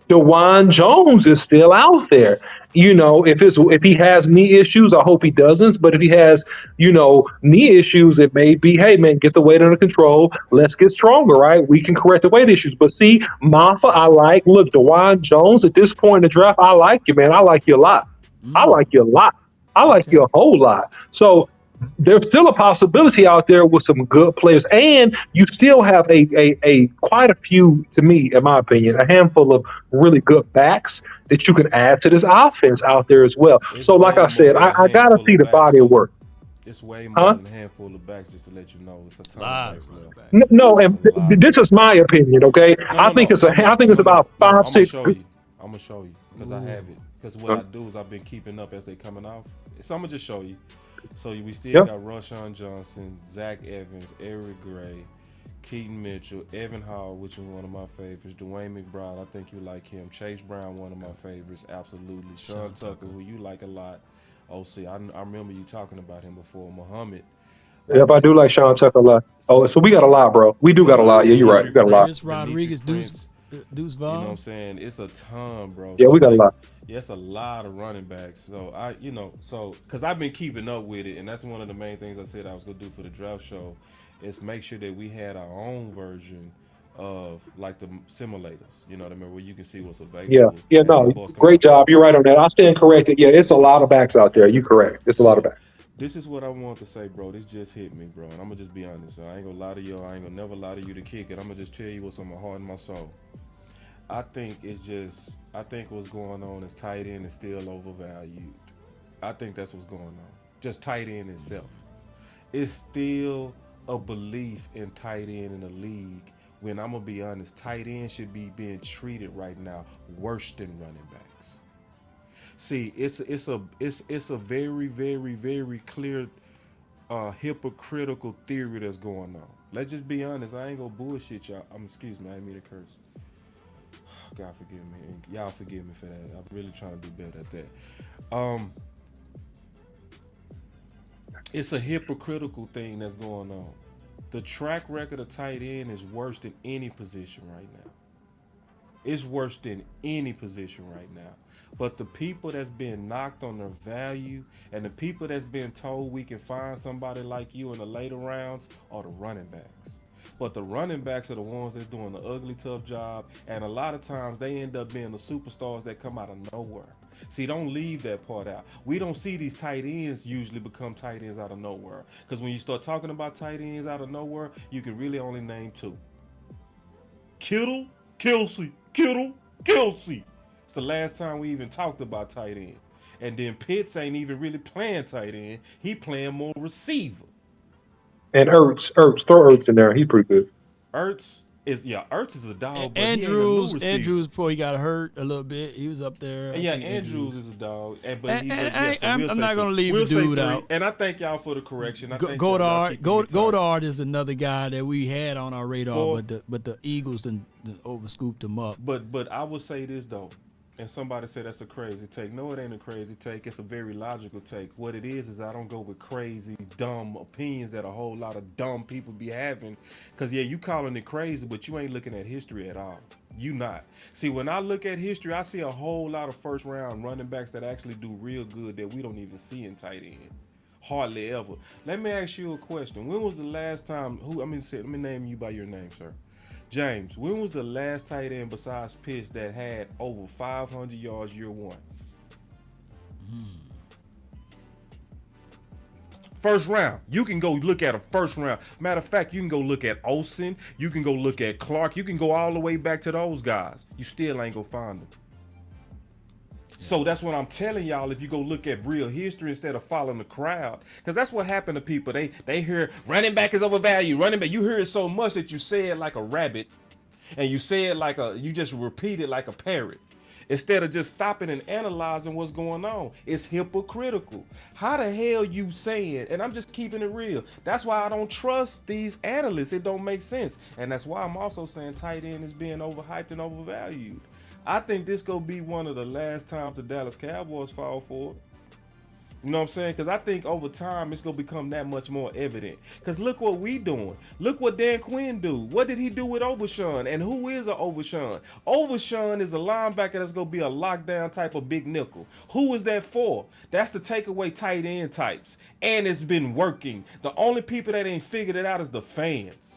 DeJuan Jones is still out there. If he has knee issues, I hope he doesn't. But if he has, knee issues, it may be, hey man, get the weight under control. Let's get stronger, right? We can correct the weight issues. But see, Maffa, I like. Look, DeJuan Jones at this point in the draft, I like you, man. I like you a lot. I like you a lot. I like you a whole lot. So there's still a possibility out there with some good players, and you still have a quite a few, to me, in my opinion, a handful of really good backs that you can add to this offense out there as well. So, like I said, I gotta see the body of work. It's way more than a handful of backs, just to let you know. It's a ton of backs. No, and this is my opinion, okay? I think it's about 5, 6. I'm gonna show you because I have it. Because what I do is I've been keeping up as they coming off. So I'm gonna just show you. So we still got Rashawn Johnson, Zach Evans, Eric Gray, Keaton Mitchell, Evan Hall, which is one of my favorites, Dwayne McBride, I think you like him, Chase Brown, one of my favorites, absolutely, Sean Tucker, who you like a lot, OC, I remember you talking about him before, Muhammad. Yep, I do like Sean Tucker a lot. Oh, so we got a lot, bro. We do got a lot. Yeah, you're right. We got a lot. Chris Rodriguez, Deuce Vaughn. You know what I'm saying? It's a ton, bro. Yeah, we got a lot. Yeah, it's a lot of running backs. So because I've been keeping up with it, and that's one of the main things I said I was gonna do for the draft show, is make sure that we had our own version of like the simulators. You know what I mean? Where you can see what's available. Yeah, no, great job. You're right on that. I stand corrected. Yeah, it's a lot of backs out there. You're correct. It's a lot of backs. This is what I want to say, bro. This just hit me, bro. And I'm gonna just be honest. I ain't gonna lie to you. I ain't gonna never lie to you to kick it. I'm gonna just tell you what's on my heart and my soul. I think what's going on is tight end is still overvalued. I think that's what's going on. Just tight end itself. It's still a belief in tight end in the league when I'm gonna be honest, tight end should be being treated right now worse than running backs. See, it's a very, very, very clear hypocritical theory that's going on. Let's just be honest. I ain't gonna bullshit y'all. Excuse me, I didn't mean to curse. God forgive me. And y'all forgive me for that. I'm really trying to be better at that. It's a hypocritical thing that's going on. The track record of tight end is worse than any position right now. It's worse than any position right now. But the people that's been knocked on their value and the people that's been told we can find somebody like you in the later rounds are the running backs. But the running backs are the ones that's doing the ugly, tough job. And a lot of times they end up being the superstars that come out of nowhere. See, don't leave that part out. We don't see these tight ends usually become tight ends out of nowhere. Because when you start talking about tight ends out of nowhere, you can really only name two. Kittle, Kelsey. Kittle, Kelsey. It's the last time we even talked about tight end. And then Pitts ain't even really playing tight end. He playing more receiver. And Ertz, throw Ertz in there. He's pretty good. Ertz is a dog. But Andrews before he got hurt a little bit, he was up there. Yeah, Andrews is a dog. I'm not gonna leave the dude out. And I thank y'all for the correction. Goddard is another guy that we had on our radar, but the Eagles done overscooped him up. But I would say this though, And somebody said that's a crazy take. No, it ain't a crazy take. It's a very logical take. What it is I don't go with crazy, dumb opinions that a whole lot of dumb people be having. Because, yeah, you calling it crazy, but you ain't looking at history at all. You not. See, when I look at history, I see a whole lot of first-round running backs that actually do real good that we don't even see in tight end. Hardly ever. Let me ask you a question. When was the last time, let me name you by your name, sir. James, when was the last tight end besides Pitts that had over 500 yards year one? First round. You can go look at a first round. Matter of fact, you can go look at Olsen. You can go look at Clark. You can go all the way back to those guys. You still ain't gonna find them. So that's what I'm telling y'all. If you go look at real history instead of following the crowd, because that's what happened to people. They hear running back is overvalued. Running back, you hear it so much that you say it like a rabbit, and you say it like you just repeat it like a parrot, instead of just stopping and analyzing what's going on. It's hypocritical. How the hell you saying? And I'm just keeping it real. That's why I don't trust these analysts. It don't make sense, and that's why I'm also saying tight end is being overhyped and overvalued. I think this gonna be one of the last times the Dallas Cowboys fall for it. You know what I'm saying? Because I think over time it's gonna become that much more evident. Because look what we doing. Look what Dan Quinn do. What did he do with Overshawn? And who is an Overshawn? Overshawn is a linebacker that's gonna be a lockdown type of big nickel. Who is that for? That's to take away tight end types. And it's been working. The only people that ain't figured it out is the fans.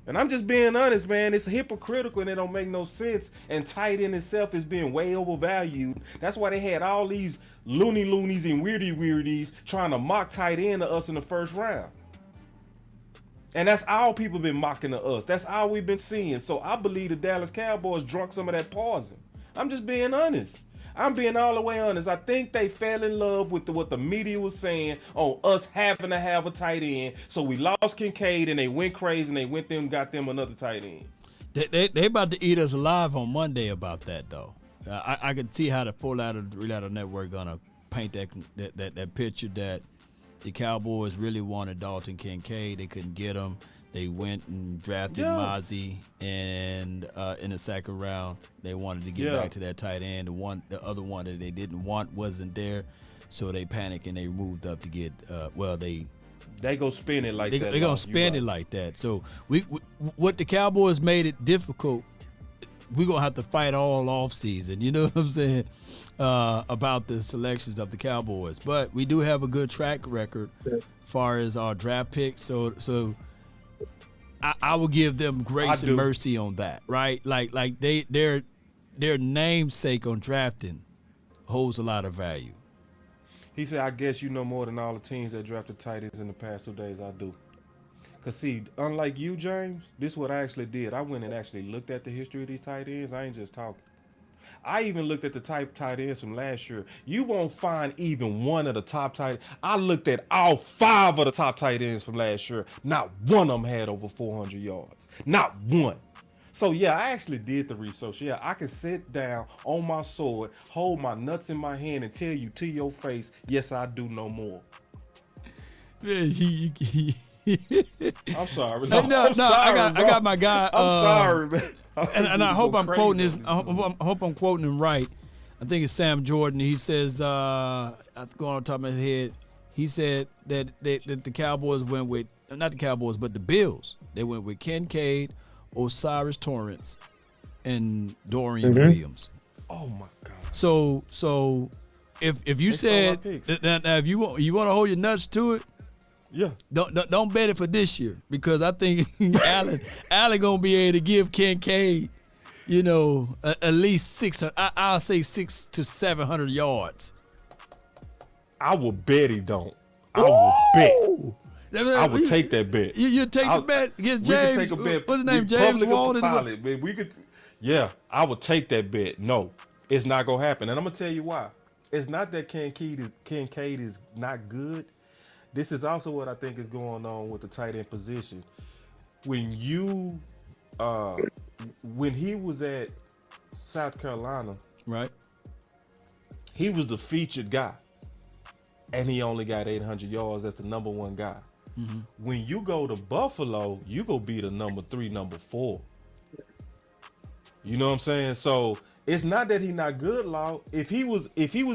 And I'm just being honest, man. It's hypocritical and it don't make no sense. And tight end itself is being way overvalued. That's why they had all these loonies and weirdies trying to mock tight end to us in the first round. And that's all people been mocking to us. That's all we've been seeing. So I believe the Dallas Cowboys drunk some of that poison. I'm just being honest. I'm being all the way honest. I think they fell in love with what the media was saying on us having to have a tight end. So we lost Kincaid and they went crazy and they went there and got them another tight end. They about to eat us alive on Monday about that, though. I could see how the 4-ladder network gonna paint that picture that the Cowboys really wanted Dalton Kincaid. They couldn't get him. They went and drafted Mozzie, and in the second round, they wanted to get back to that tight end. The other one that they didn't want wasn't there, so they panicked and they moved up to get. They go spend it like that. They're gonna spend it like that. So we what the Cowboys made it difficult. We're gonna have to fight all off season. You know what I'm saying about the selections of the Cowboys, but we do have a good track record as far as our draft picks. So. I will give them grace and mercy on that, right? Like their namesake on drafting holds a lot of value. He said, I guess you know more than all the teams that drafted tight ends in the past 2 days. I do. Because, see, unlike you, James, this is what I actually did. I went and actually looked at the history of these tight ends. I ain't just talking. I even looked at the tight ends from last year. You won't find even one of the top tight. I looked at all 5 of the top tight ends from last year. Not one of them had over 400 yards. Not one. So, yeah, I actually did the research. Yeah, I can sit down on my sword, hold my nuts in my hand, and tell you to your face, yes, I do know more. Man, I'm sorry. No, I got my guy. I'm sorry, man. And I hope I'm quoting his. I hope I'm quoting him right. I think it's Sam Jordan. He says, I'm going on top of my head. He said that the Cowboys went with, not the Cowboys, but the Bills. They went with Kincaid, Osiris Torrance, and Dorian Williams. Oh my God. So if you said now if you want to hold your nuts to it. Yeah. Don't bet it for this year, because I think Allen gonna be able to give Kincaid, at least 600. I'll say 600 to 700 yards. I will bet he don't. I will bet. I would take that bet. You take the bet against James. We could take a bet. What's his name? James Walden. Solid, man. Yeah, I would take that bet. No, it's not gonna happen, and I'm gonna tell you why. It's not that Kincaid is not good. This is also what I think is going on with the tight end position. When he was at South Carolina, right? He was the featured guy, and he only got 800 yards. That's the number 1 guy. Mm-hmm. When you go to Buffalo, you go be the number 3, number 4. You know what I'm saying? So It's not that he's not good, Law. If he was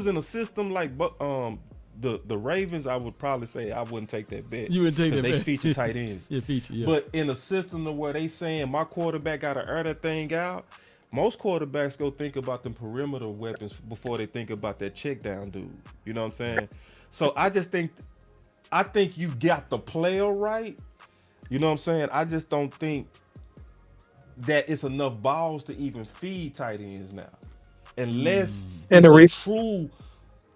in a system like the Ravens, I would probably say I wouldn't take that bet. You wouldn't take that bet. They bet. feature tight ends. Yeah, feature, yeah. But in a system to where they saying my quarterback got to air that thing out, most quarterbacks go think about them perimeter weapons before they think about that check down dude. You know what I'm saying? So I think you got the player right. You know what I'm saying? I just don't think that it's enough balls to even feed tight ends now. Unless And it's a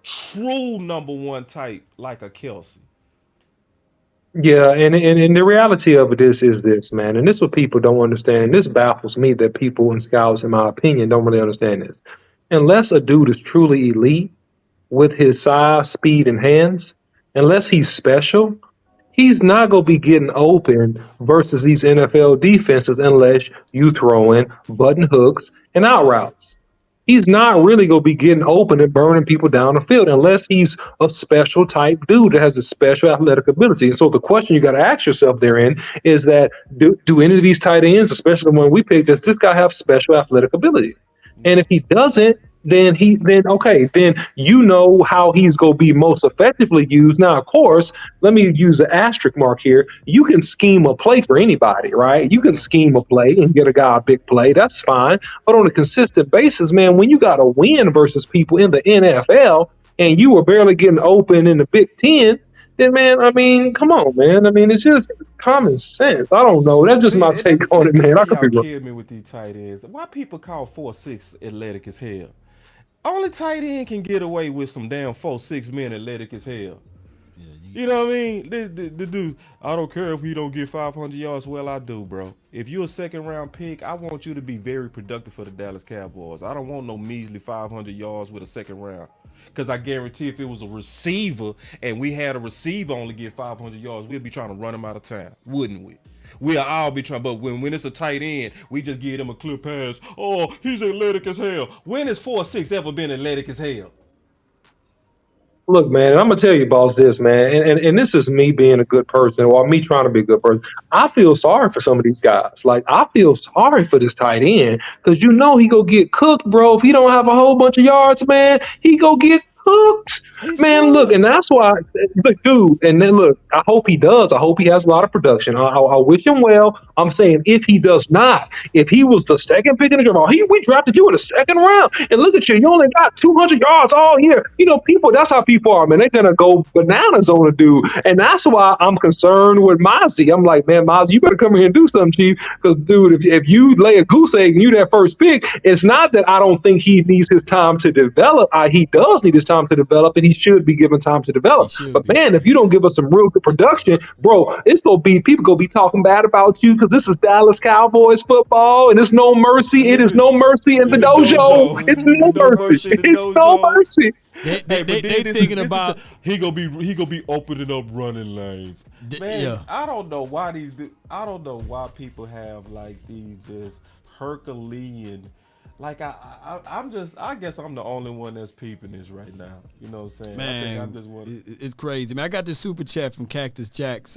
true number one type like a Kelsey. Yeah, and the reality of it is this, man, and this is what people don't understand. This baffles me that people and scouts, in my opinion, don't really understand this. Unless a dude is truly elite with his size, speed, and hands, unless he's special, he's not going to be getting open versus these NFL defenses unless you throw in button hooks and out routes. He's not really going to be getting open and burning people down the field unless he's a special type dude that has a special athletic ability. And so the question you got to ask yourself therein is that do any of these tight ends, especially the one we picked, does this guy have special athletic ability? And if he doesn't, then you know how he's going to be most effectively used. Now, of course, let me use an asterisk mark here. You can scheme a play for anybody, right? You can scheme a play and get a guy a big play. That's fine. But on a consistent basis, man, when you got to win versus people in the NFL and you were barely getting open in the Big Ten, then, man, I mean, come on, man. I mean, it's just common sense. I don't know. That's just my take on it, man. I could be wrong. Kill me with these tight ends. Why people call 4'6" athletic as hell? Only tight end can get away with some damn 4'6" men athletic as hell. You know what I mean? The dude, I don't care if he don't get 500 yards. Well, I do, bro. If you're a second round pick, I want you to be very productive for the Dallas Cowboys. I don't want no measly 500 yards with a second round. Because I guarantee if it was a receiver and we had a receiver only get 500 yards, we'd be trying to run him out of town, wouldn't we? We'll all be trying, but when it's a tight end, we just give him a clear pass. Oh, he's athletic as hell. When has 4'6" ever been athletic as hell? Look, man, I'm gonna tell you, boss, this, man, and this is me being a good person or me trying to be a good person. I feel sorry for some of these guys. Like, I feel sorry for this tight end because you know he go get cooked, bro. If he don't have a whole bunch of yards, man, he go get cooked. Man, look, and that's why, look, dude, and then look, I hope he does. I hope he has a lot of production. I wish him well. I'm saying if he does not, if he was the second pick in the draft, we drafted you in the second round, and look at you, you only got 200 yards all year. You know, people, that's how people are, man. They're going to go bananas on a dude, and that's why I'm concerned with Mozzie. I'm like, man, Mozzie, you better come here and do something, Chief, because, dude, if you lay a goose egg and you that first pick, it's not that I don't think he needs his time to develop. He does need his time to develop, and he should be given time to develop. But man, if you don't give us some real good production, bro, it's gonna be people gonna be talking bad about you because this is Dallas Cowboys football, and it's no mercy. It is no mercy in the dojo. It's no mercy. It's no mercy. They thinking about he gonna be opening up running lanes. Man, yeah. I don't know why people have like these just Herculean. Like I guess I'm the only one that's peeping this right now. You know what I'm saying? Man, I think I'm just one. It's crazy. Man, I got this super chat from Cactus Jacks.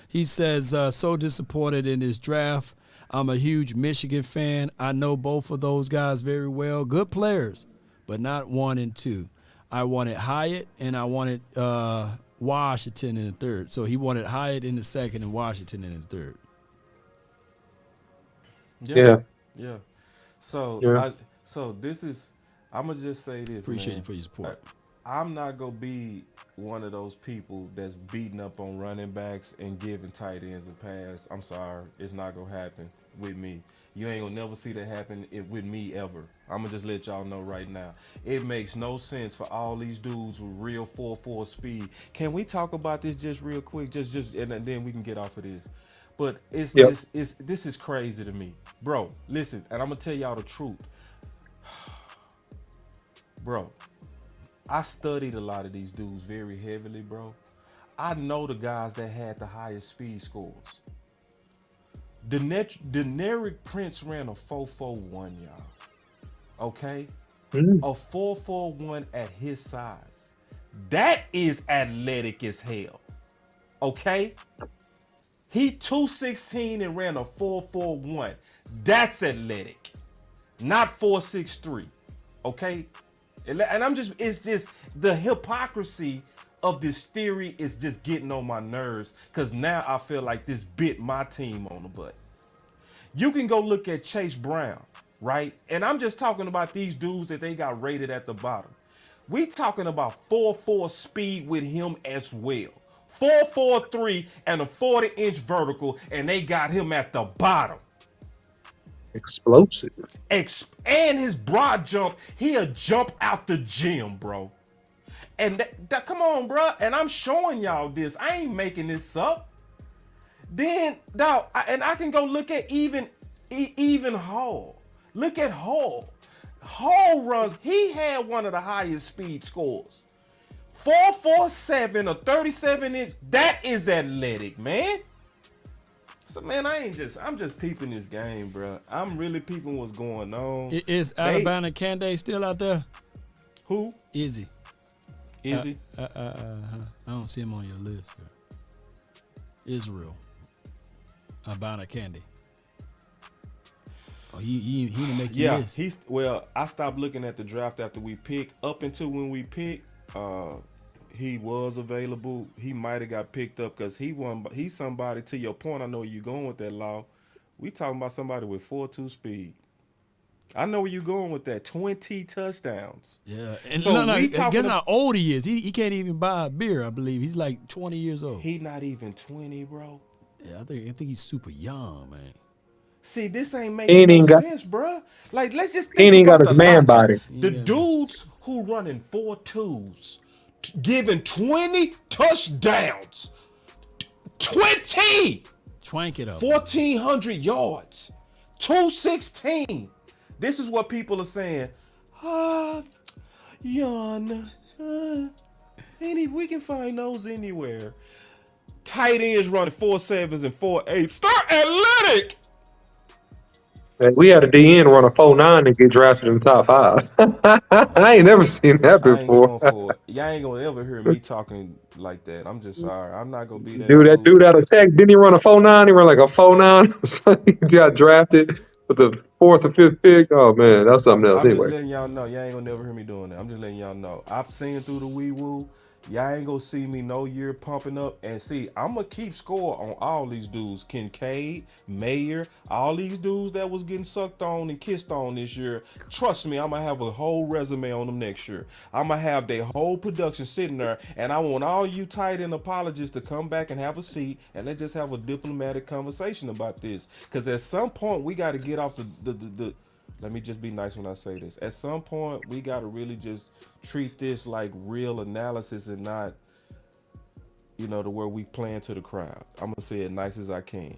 He says, so disappointed in this draft. I'm a huge Michigan fan. I know both of those guys very well. Good players, but not 1 and 2. I wanted Hyatt and I wanted Washington in the third. So he wanted Hyatt in the second and Washington in the third. Yeah. So, this is, I'm going to just say this, Appreciate you for your support. I'm not going to be one of those people that's beating up on running backs and giving tight ends a pass. I'm sorry. It's not going to happen with me. You ain't going to never see that happen with me ever. I'm going to just let y'all know right now. It makes no sense for all these dudes with real 4.4 speed. Can we talk about this just real quick? Just and then we can get off of this. But this is crazy to me. Bro, listen, and I'm going to tell y'all the truth. Bro, I studied a lot of these dudes very heavily, bro. I know the guys that had the highest speed scores. Deneric Prince ran a 4.41, y'all. Okay? A 4.41 at his size. That is athletic as hell. Okay? He 216 and ran a 4.41. That's athletic. not 4'6'3", okay? And it's just the hypocrisy of this theory is just getting on my nerves because now I feel like this bit my team on the butt. You can go look at Chase Brown, right? And I'm just talking about these dudes that they got rated at the bottom. We talking about 4.4 speed with him as well. 4.43 and a 40-inch vertical, and they got him at the bottom. Explosive. And his broad jump, he'll jump out the gym, bro. And that come on, bro. And I'm showing y'all this. I ain't making this up. Then, dog, I can go look at even Hall. Look at Hall. Hall runs. He had one of the highest speed scores. 4.47 or 37-inch. That is athletic, man. So, man, I'm just peeping this game, bro. I'm really peeping what's going on. Is Alabama Kande still out there? Who? Izzy. Izzy? I don't see him on your list here. Israel. Alabama Kande. Oh, he didn't make your list. I stopped looking at the draft after we picked. Up until when we picked, he was available. He might have got picked up because he's somebody, to your point, I know where you're going with that, Law. We talking about somebody with 4.2 speed. I know where you're going with that. 20 touchdowns. Yeah. And so guess how old he is. He can't even buy a beer, I believe. He's like 20 years old. He not even 20, bro. Yeah, I think he's super young, man. See, this ain't making no sense, bro. Like, let's just think He ain't about got his man body. The dudes who running 4.2s, giving 20 touchdowns. 20! Twank it up. 1,400 yards. 216. This is what people are saying. Yon. We can find those anywhere. Tight ends running 4.7s and 4.8s. Start athletic. Man, we had a DN run a 4.9 and get drafted in the top 5. I ain't never seen that before. Y'all ain't gonna ever hear me talking like that. I'm just sorry. I'm not gonna be that. Dude out of Tech, didn't he run a 4.9? He ran like a 4.9. So he got drafted with the 4th or 5th pick. Oh man, that's something else. I'm anyway, just letting y'all know. Y'all ain't gonna never hear me doing that. I'm just letting y'all know. I've seen through the wee woo. Y'all ain't gonna see me no year pumping up. And see, I'm gonna keep score on all these dudes. Kincaid, Mayer, all these dudes that was getting sucked on and kissed on this year. Trust me, I'm gonna have a whole resume on them next year. I'm gonna have their whole production sitting there. And I want all you tight end apologists to come back and have a seat and let's just have a diplomatic conversation about this. Because at some point, we got to get off the let me just be nice when I say this. At some point, we got to really just treat this like real analysis and not, to where we playing to the crowd. I'm going to say it nice as I can.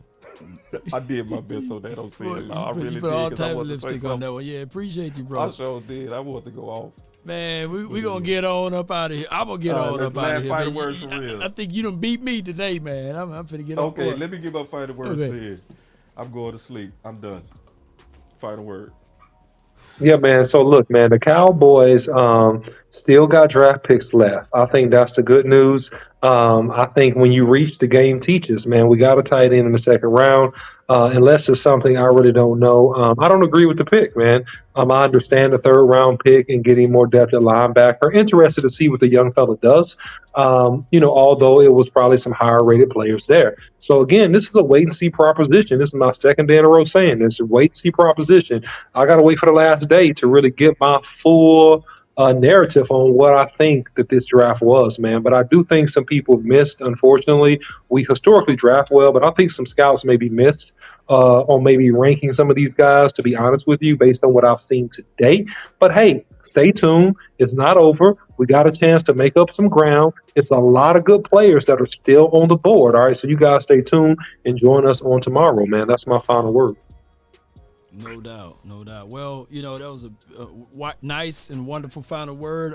I did my best so they don't say it. I really did. Put all Because I type of wanted to say lipstick on that something. one. Yeah, appreciate you, bro. I sure did. I wanted to go off. Man, we going to get on up out of here. I'm going to get on up out of here. Fighting man. words for real. I think you done beat me today, man. I'm finna get on. Okay, let me get my fighting words Okay. said. I'm going to sleep. I'm done. Fighting word. yeah, man. So look, man, the Cowboys still got draft picks left. I think that's the good news. I think when you reach the game teaches, man, we got a tight end in the second round. Unless it's something I really don't know. I don't agree with the pick, man. I understand the 3rd round pick and getting more depth at linebacker. Interested to see what the young fella does. Although it was probably some higher rated players there. So again, this is a wait and see proposition. This is my second day in a row saying this. A wait and see proposition. I got to wait for the last day to really get my full narrative on what I think that this draft was, man. But I do think some people missed, unfortunately. We historically draft well, but I think some scouts maybe missed on maybe ranking some of these guys, to be honest with you, based on what I've seen today. But hey, stay tuned. It's not over. We got a chance to make up some ground. It's a lot of good players that are still on the board. All right, so you guys stay tuned and join us on tomorrow, man. That's my final word. No doubt, no doubt. Well, that was a nice and wonderful final word.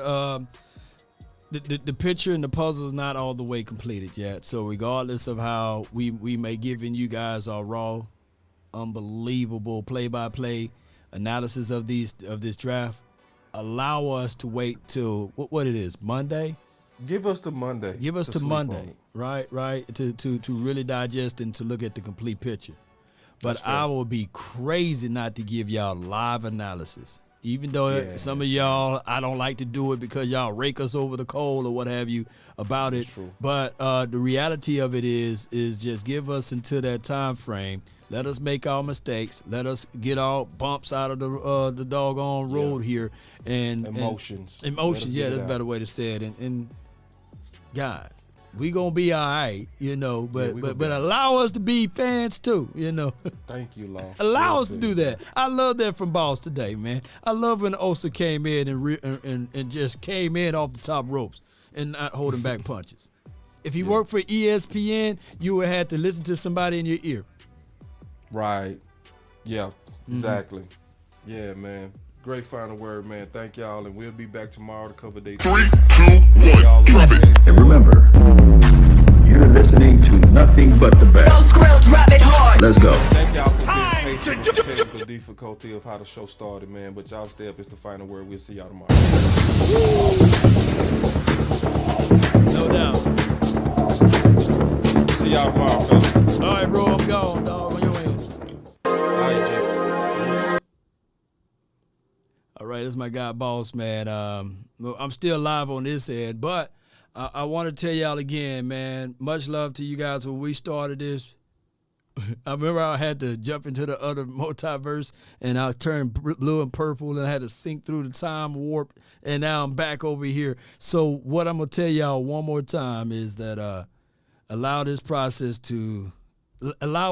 The picture and the puzzle is not all the way completed yet. So regardless of how we may giving you guys our raw, unbelievable play-by-play analysis of this draft, allow us to wait till what it is, Monday. Give us to Monday. Give us to sleep Monday, on it. right? To really digest and to look at the complete picture. but I will be crazy not to give y'all live analysis. Even though some of y'all, I don't like to do it because y'all rake us over the coal or what have you about it. But the reality of it is just give us until that time frame. Let us make our mistakes. Let us get our bumps out of the doggone road here. And emotions. Emotions, yeah, that's a better way to say it. And guys, we gonna be all right, but allow us to be fans too, Thank you, Law. Allow us to do that. I love that from Boss today, man. I love when Osa came in and just came in off the top ropes and not holding back punches. If he worked for ESPN, you would have to listen to somebody in your ear. Right. Yeah, exactly. Yeah, man. Great final word, man. Thank y'all, and we'll be back tomorrow to cover day 3, 2, 1, drop it. And remember, you're listening to nothing but the best. Drop it hard. Let's go. Thank y'all for being patient with the technical difficulty of how the show started, man. But y'all stay up. It's the final word. We'll see y'all tomorrow. No doubt. See y'all tomorrow, fellas. All right, bro. I'm gone, dog. On your end. All right, Jay. All right, this is my guy, Boss, man. I'm still live on this end, but I want to tell y'all again, man, much love to you guys when we started this. I remember I had to jump into the other multiverse, and I turned blue and purple, and I had to sink through the time warp, and now I'm back over here. So what I'm going to tell y'all one more time is that allow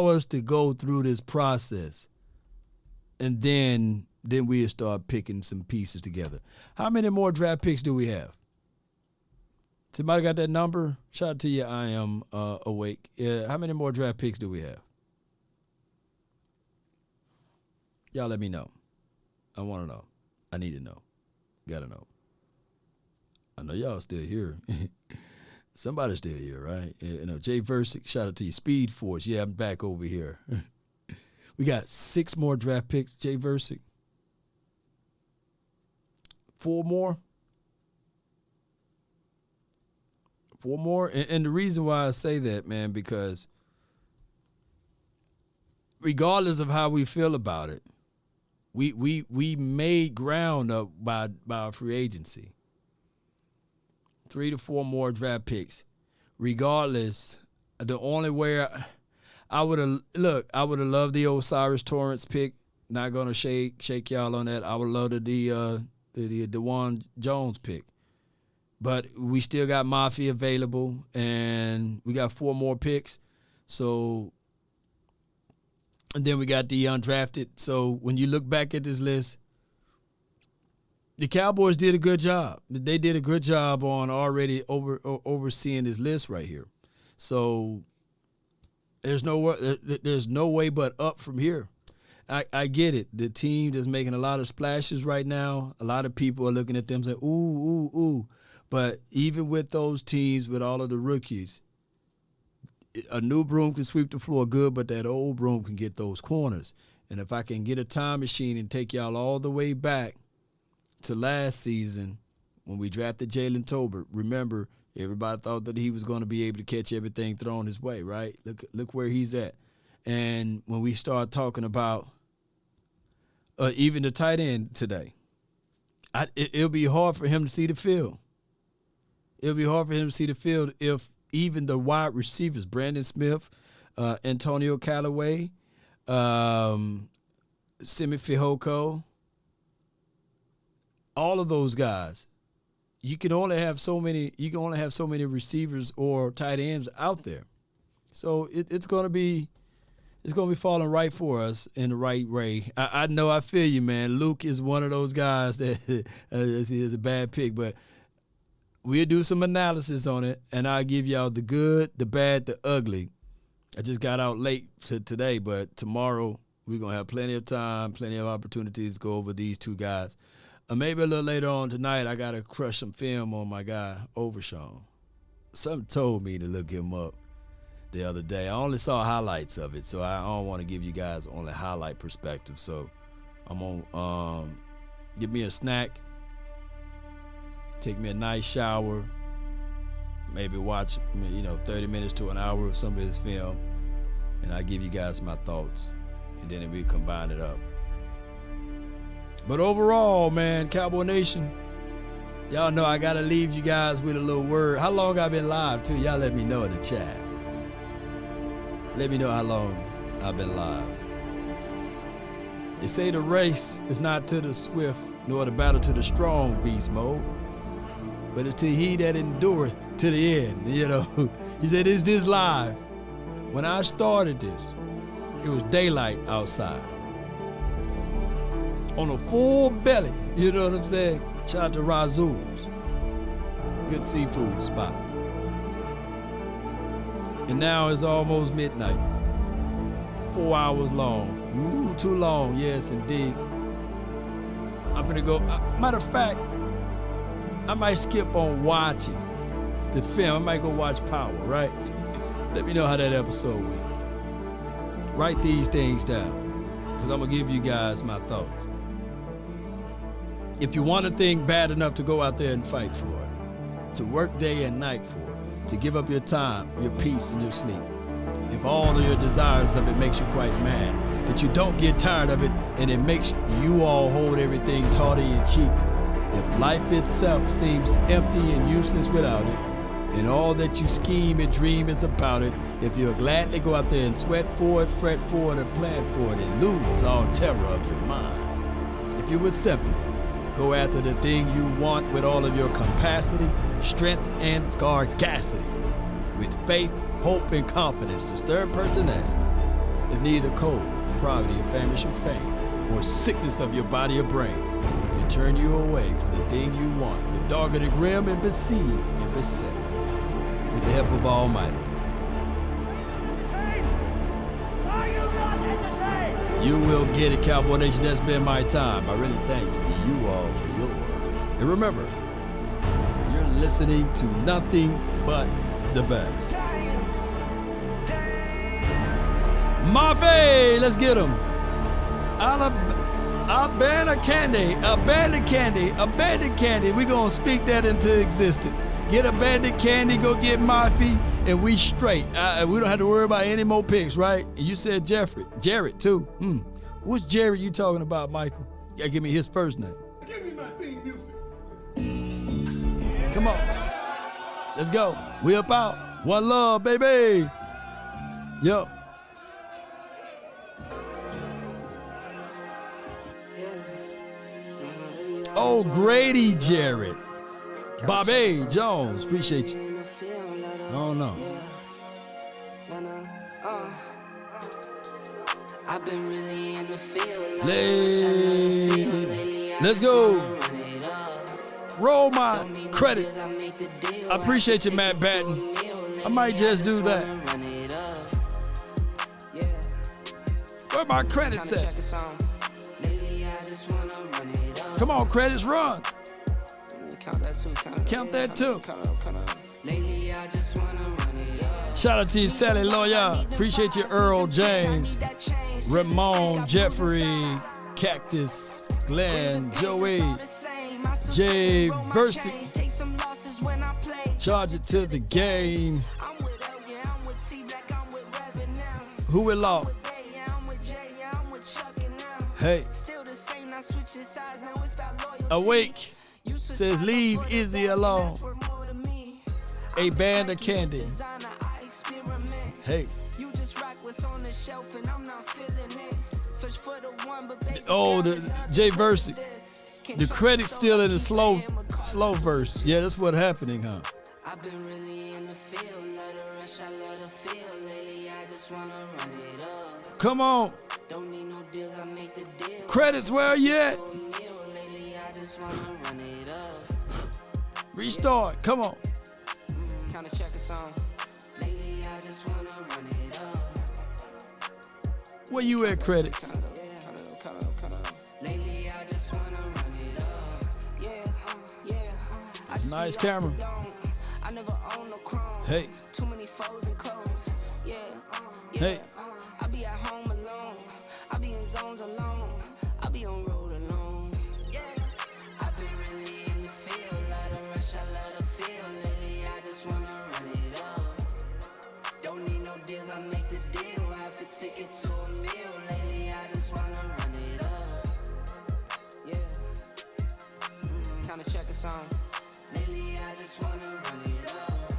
us to go through this process, and then we'll start picking some pieces together. How many more draft picks do we have? Somebody got that number? Shout out to you. I am awake. Yeah. How many more draft picks do we have? Y'all let me know. I want to know. I need to know. Gotta know. I know y'all still here. Somebody's still here, right? Jay Versick, shout out to you. Speed Force. Yeah, I'm back over here. We got 6 more draft picks, Jay Versick. 4 more? 4 more? And the reason why I say that, man, because regardless of how we feel about it, we made ground up by our free agency. 3 to 4 more draft picks. Regardless, the only way I would have loved the Osiris Torrance pick. Not gonna shake y'all on that. I would love the DeJuan Jones pick. But we still got Mafia available, and we got 4 more picks. So, and then we got the undrafted. So when you look back at this list, the Cowboys did a good job. They did a good job on already overseeing this list right here. So there's no way but up from here. I get it. The team is making a lot of splashes right now. A lot of people are looking at them saying, ooh, ooh, ooh. But even with those teams, with all of the rookies, a new broom can sweep the floor good, but that old broom can get those corners. And if I can get a time machine and take y'all all the way back to last season when we drafted Jalen Tolbert, remember, everybody thought that he was going to be able to catch everything thrown his way, right? Look where he's at. And when we start talking about even the tight end today, it'll be hard for him to see the field. It'll be hard for him to see the field if even the wide receivers, Brandon Smith, Antonio Callaway, Simi Fehoko, all of those guys, you can only have so many receivers or tight ends out there. So it's gonna be falling right for us in the right way. I know, I feel you, man. Luke is one of those guys that is a bad pick, but we'll do some analysis on it, and I'll give y'all the good, the bad, the ugly. I just got out late today, but tomorrow we're going to have plenty of time, plenty of opportunities to go over these 2 guys. Maybe a little later on tonight, I got to crush some film on my guy, Overshawn. Something told me to look him up the other day. I only saw highlights of it, so I don't want to give you guys only highlight perspective. So I'm going to give me a snack, take me a nice shower, maybe watch 30 minutes to an hour of some of his film, and I'll give you guys my thoughts and then we combine it up. But overall, man, Cowboy Nation, y'all know I gotta leave you guys with a little word. How long I been live too? Y'all let me know in the chat. Let me know how long I've been live. They say the race is not to the swift, nor the battle to the strong, beast mode, but it's to he that endureth to the end. You know, he said, is this live? When I started this, it was daylight outside. On a full belly, you know what I'm saying? Shout out to Razul's. Good seafood spot. And now it's almost midnight. 4 hours long. Ooh, too long, yes indeed. I'm gonna go, matter of fact, I might skip on watching the film. I might go watch Power, right? Let me know how that episode went. Write these things down, because I'm gonna give you guys my thoughts. If you want a thing bad enough to go out there and fight for it, to work day and night for it, to give up your time, your peace, and your sleep, if all of your desires of it makes you quite mad, that you don't get tired of it, and it makes you all hold everything tawdry and cheap, if life itself seems empty and useless without it, and all that you scheme and dream is about it, if you'll gladly go out there and sweat for it, fret for it, and plan for it, and lose all terror of your mind, if you would simply go after the thing you want with all of your capacity, strength, and scarcity, with faith, hope, and confidence to stir pertinacity, if neither cold, poverty, or famish or fame, or sickness of your body or brain can turn you away from the thing you want, with dogged and grim and besieged and beset, with the help of Almighty. You will get it, Cowboy Nation. That's been my time. I really thank you all for yours. And remember, you're listening to nothing but the best. Mafe, let's get him. Abandoned candy. We're going to speak that into existence. Get abandoned candy, go get Mafe, and we straight. We don't have to worry about any more picks, right? And you said Jared too. Which Jared you talking about, Michael? You gotta give me his first name. Give me my theme music. Come on. Let's go. We up out. One love, baby. Yo. Oh, Grady Jarrett. Bobby Jones. Appreciate you. I don't know. I've been really in the field. Let's go. Roll my credits. I appreciate you, Matt Batten. I might just do that. Where my credits at? Come on, credits, run. Count that too. Shout out to you, Sally Lawyer. Appreciate you, Earl James, Ramon, Jeffrey, Cactus, Glenn, Joey, Jay Versick. Charge it to the game. Who will law? Hey. Awake says leave Izzy alone. A band of candy. Hey. Oh, the Jay Versick. The credit's still in the slow verse. Yeah, that's what's happening, huh? Come on. Credits, where are you at? Restart, come on. Where you at, credits? Nice camera. Hey. Hey. I be at home alone. I be in zones alone. I be on road alone. Yeah. I've been really in the field. Let her rush, I let her feel. Lately, I just wanna run it up. Don't need no deals, I make the deal. Half a ticket to a meal. Lately, I time to check a song. Lately, I just wanna run it up.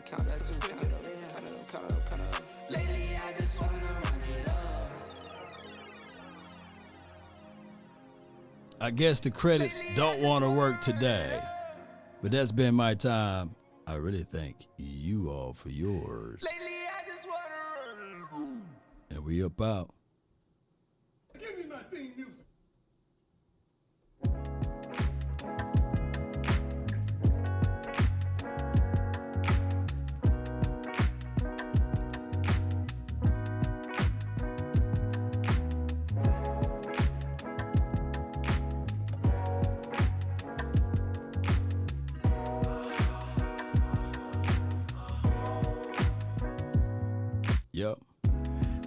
Count that too, count it up. Lately, I just wanna run it up. I guess the credits don't want to work today, but that's been my time. I really thank you all for yours. Lately, I just wanna run. And we up out. Give me my theme music. Yep.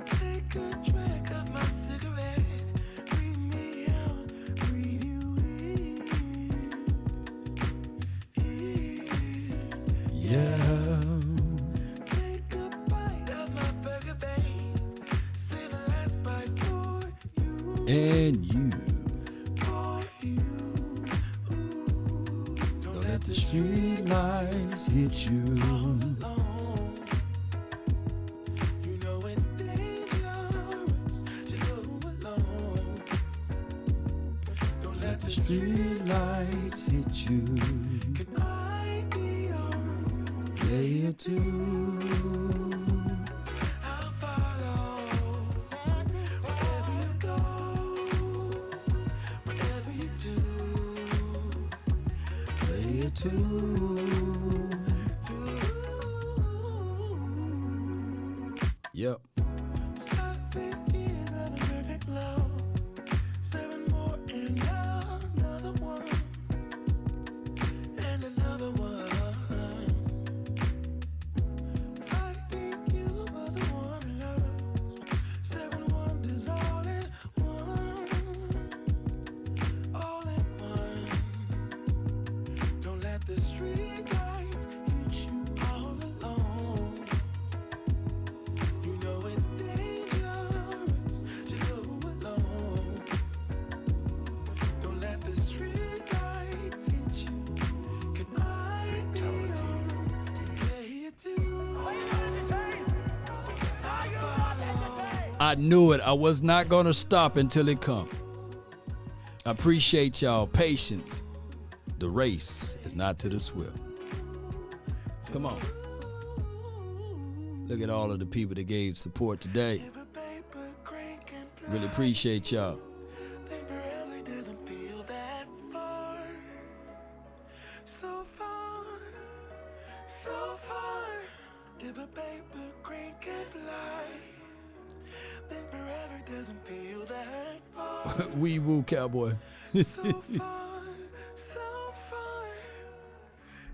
Take a drag of my cigarette. Breathe me out, breathe you in. Yeah. Take a bite of my burger, babe. Save the last bite for you. And you. For you. Don't let the street lights hit you. You know it's dangerous to go alone. Don't let The street lights hit you. Can I be your Player too. I'll follow wherever you go, whatever you do. Player too. Yep. 7 years of the perfect love, 7 more and another one, and another one. Fighting you was the one I lost. 7 wonders all in one, all in one. Don't let the street lights hit you all alone. You know it's dangerous to go alone. Don't let the street lights hit you. Can I be your player too? I knew it. I was not going to stop until it come. I appreciate y'all patience. The race is not to the swift. Come on. Look at all of the people that gave support today. Really appreciate y'all. Then forever doesn't feel that far. So far, so far. If a paper crane can fly, then forever doesn't feel that far. Wee woo cowboy. So far, so far.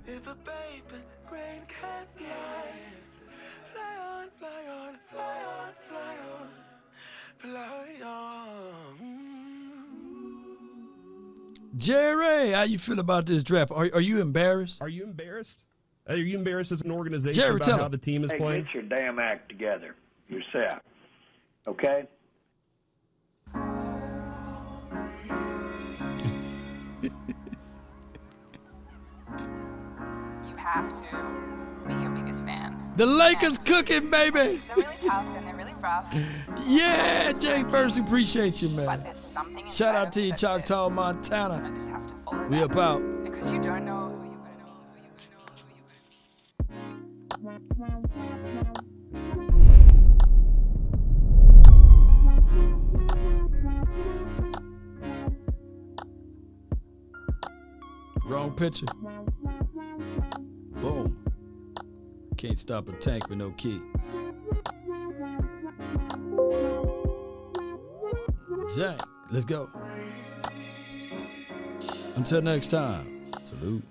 If a paper crane can fly, fly on, fly on, fly on, fly on, fly on. Jerry, how you feel about this draft? Are you embarrassed? Are you embarrassed? Are you embarrassed as an organization Jerry, about tell how him. the team is Hey, playing? get your damn act together yourself, okay? You have to be your biggest fan. The Lakers cooking, baby. They're really tough and they're really rough. Yeah, Jay First, appreciate you, But man. there's something Shout out inside to of you, us Choctaw, that Montana. you just have to follow We that. up out. Because you don't know who you're going to Wrong picture. Boom. Can't stop a tank with no key. Dang. Let's go. Until next time. Salute.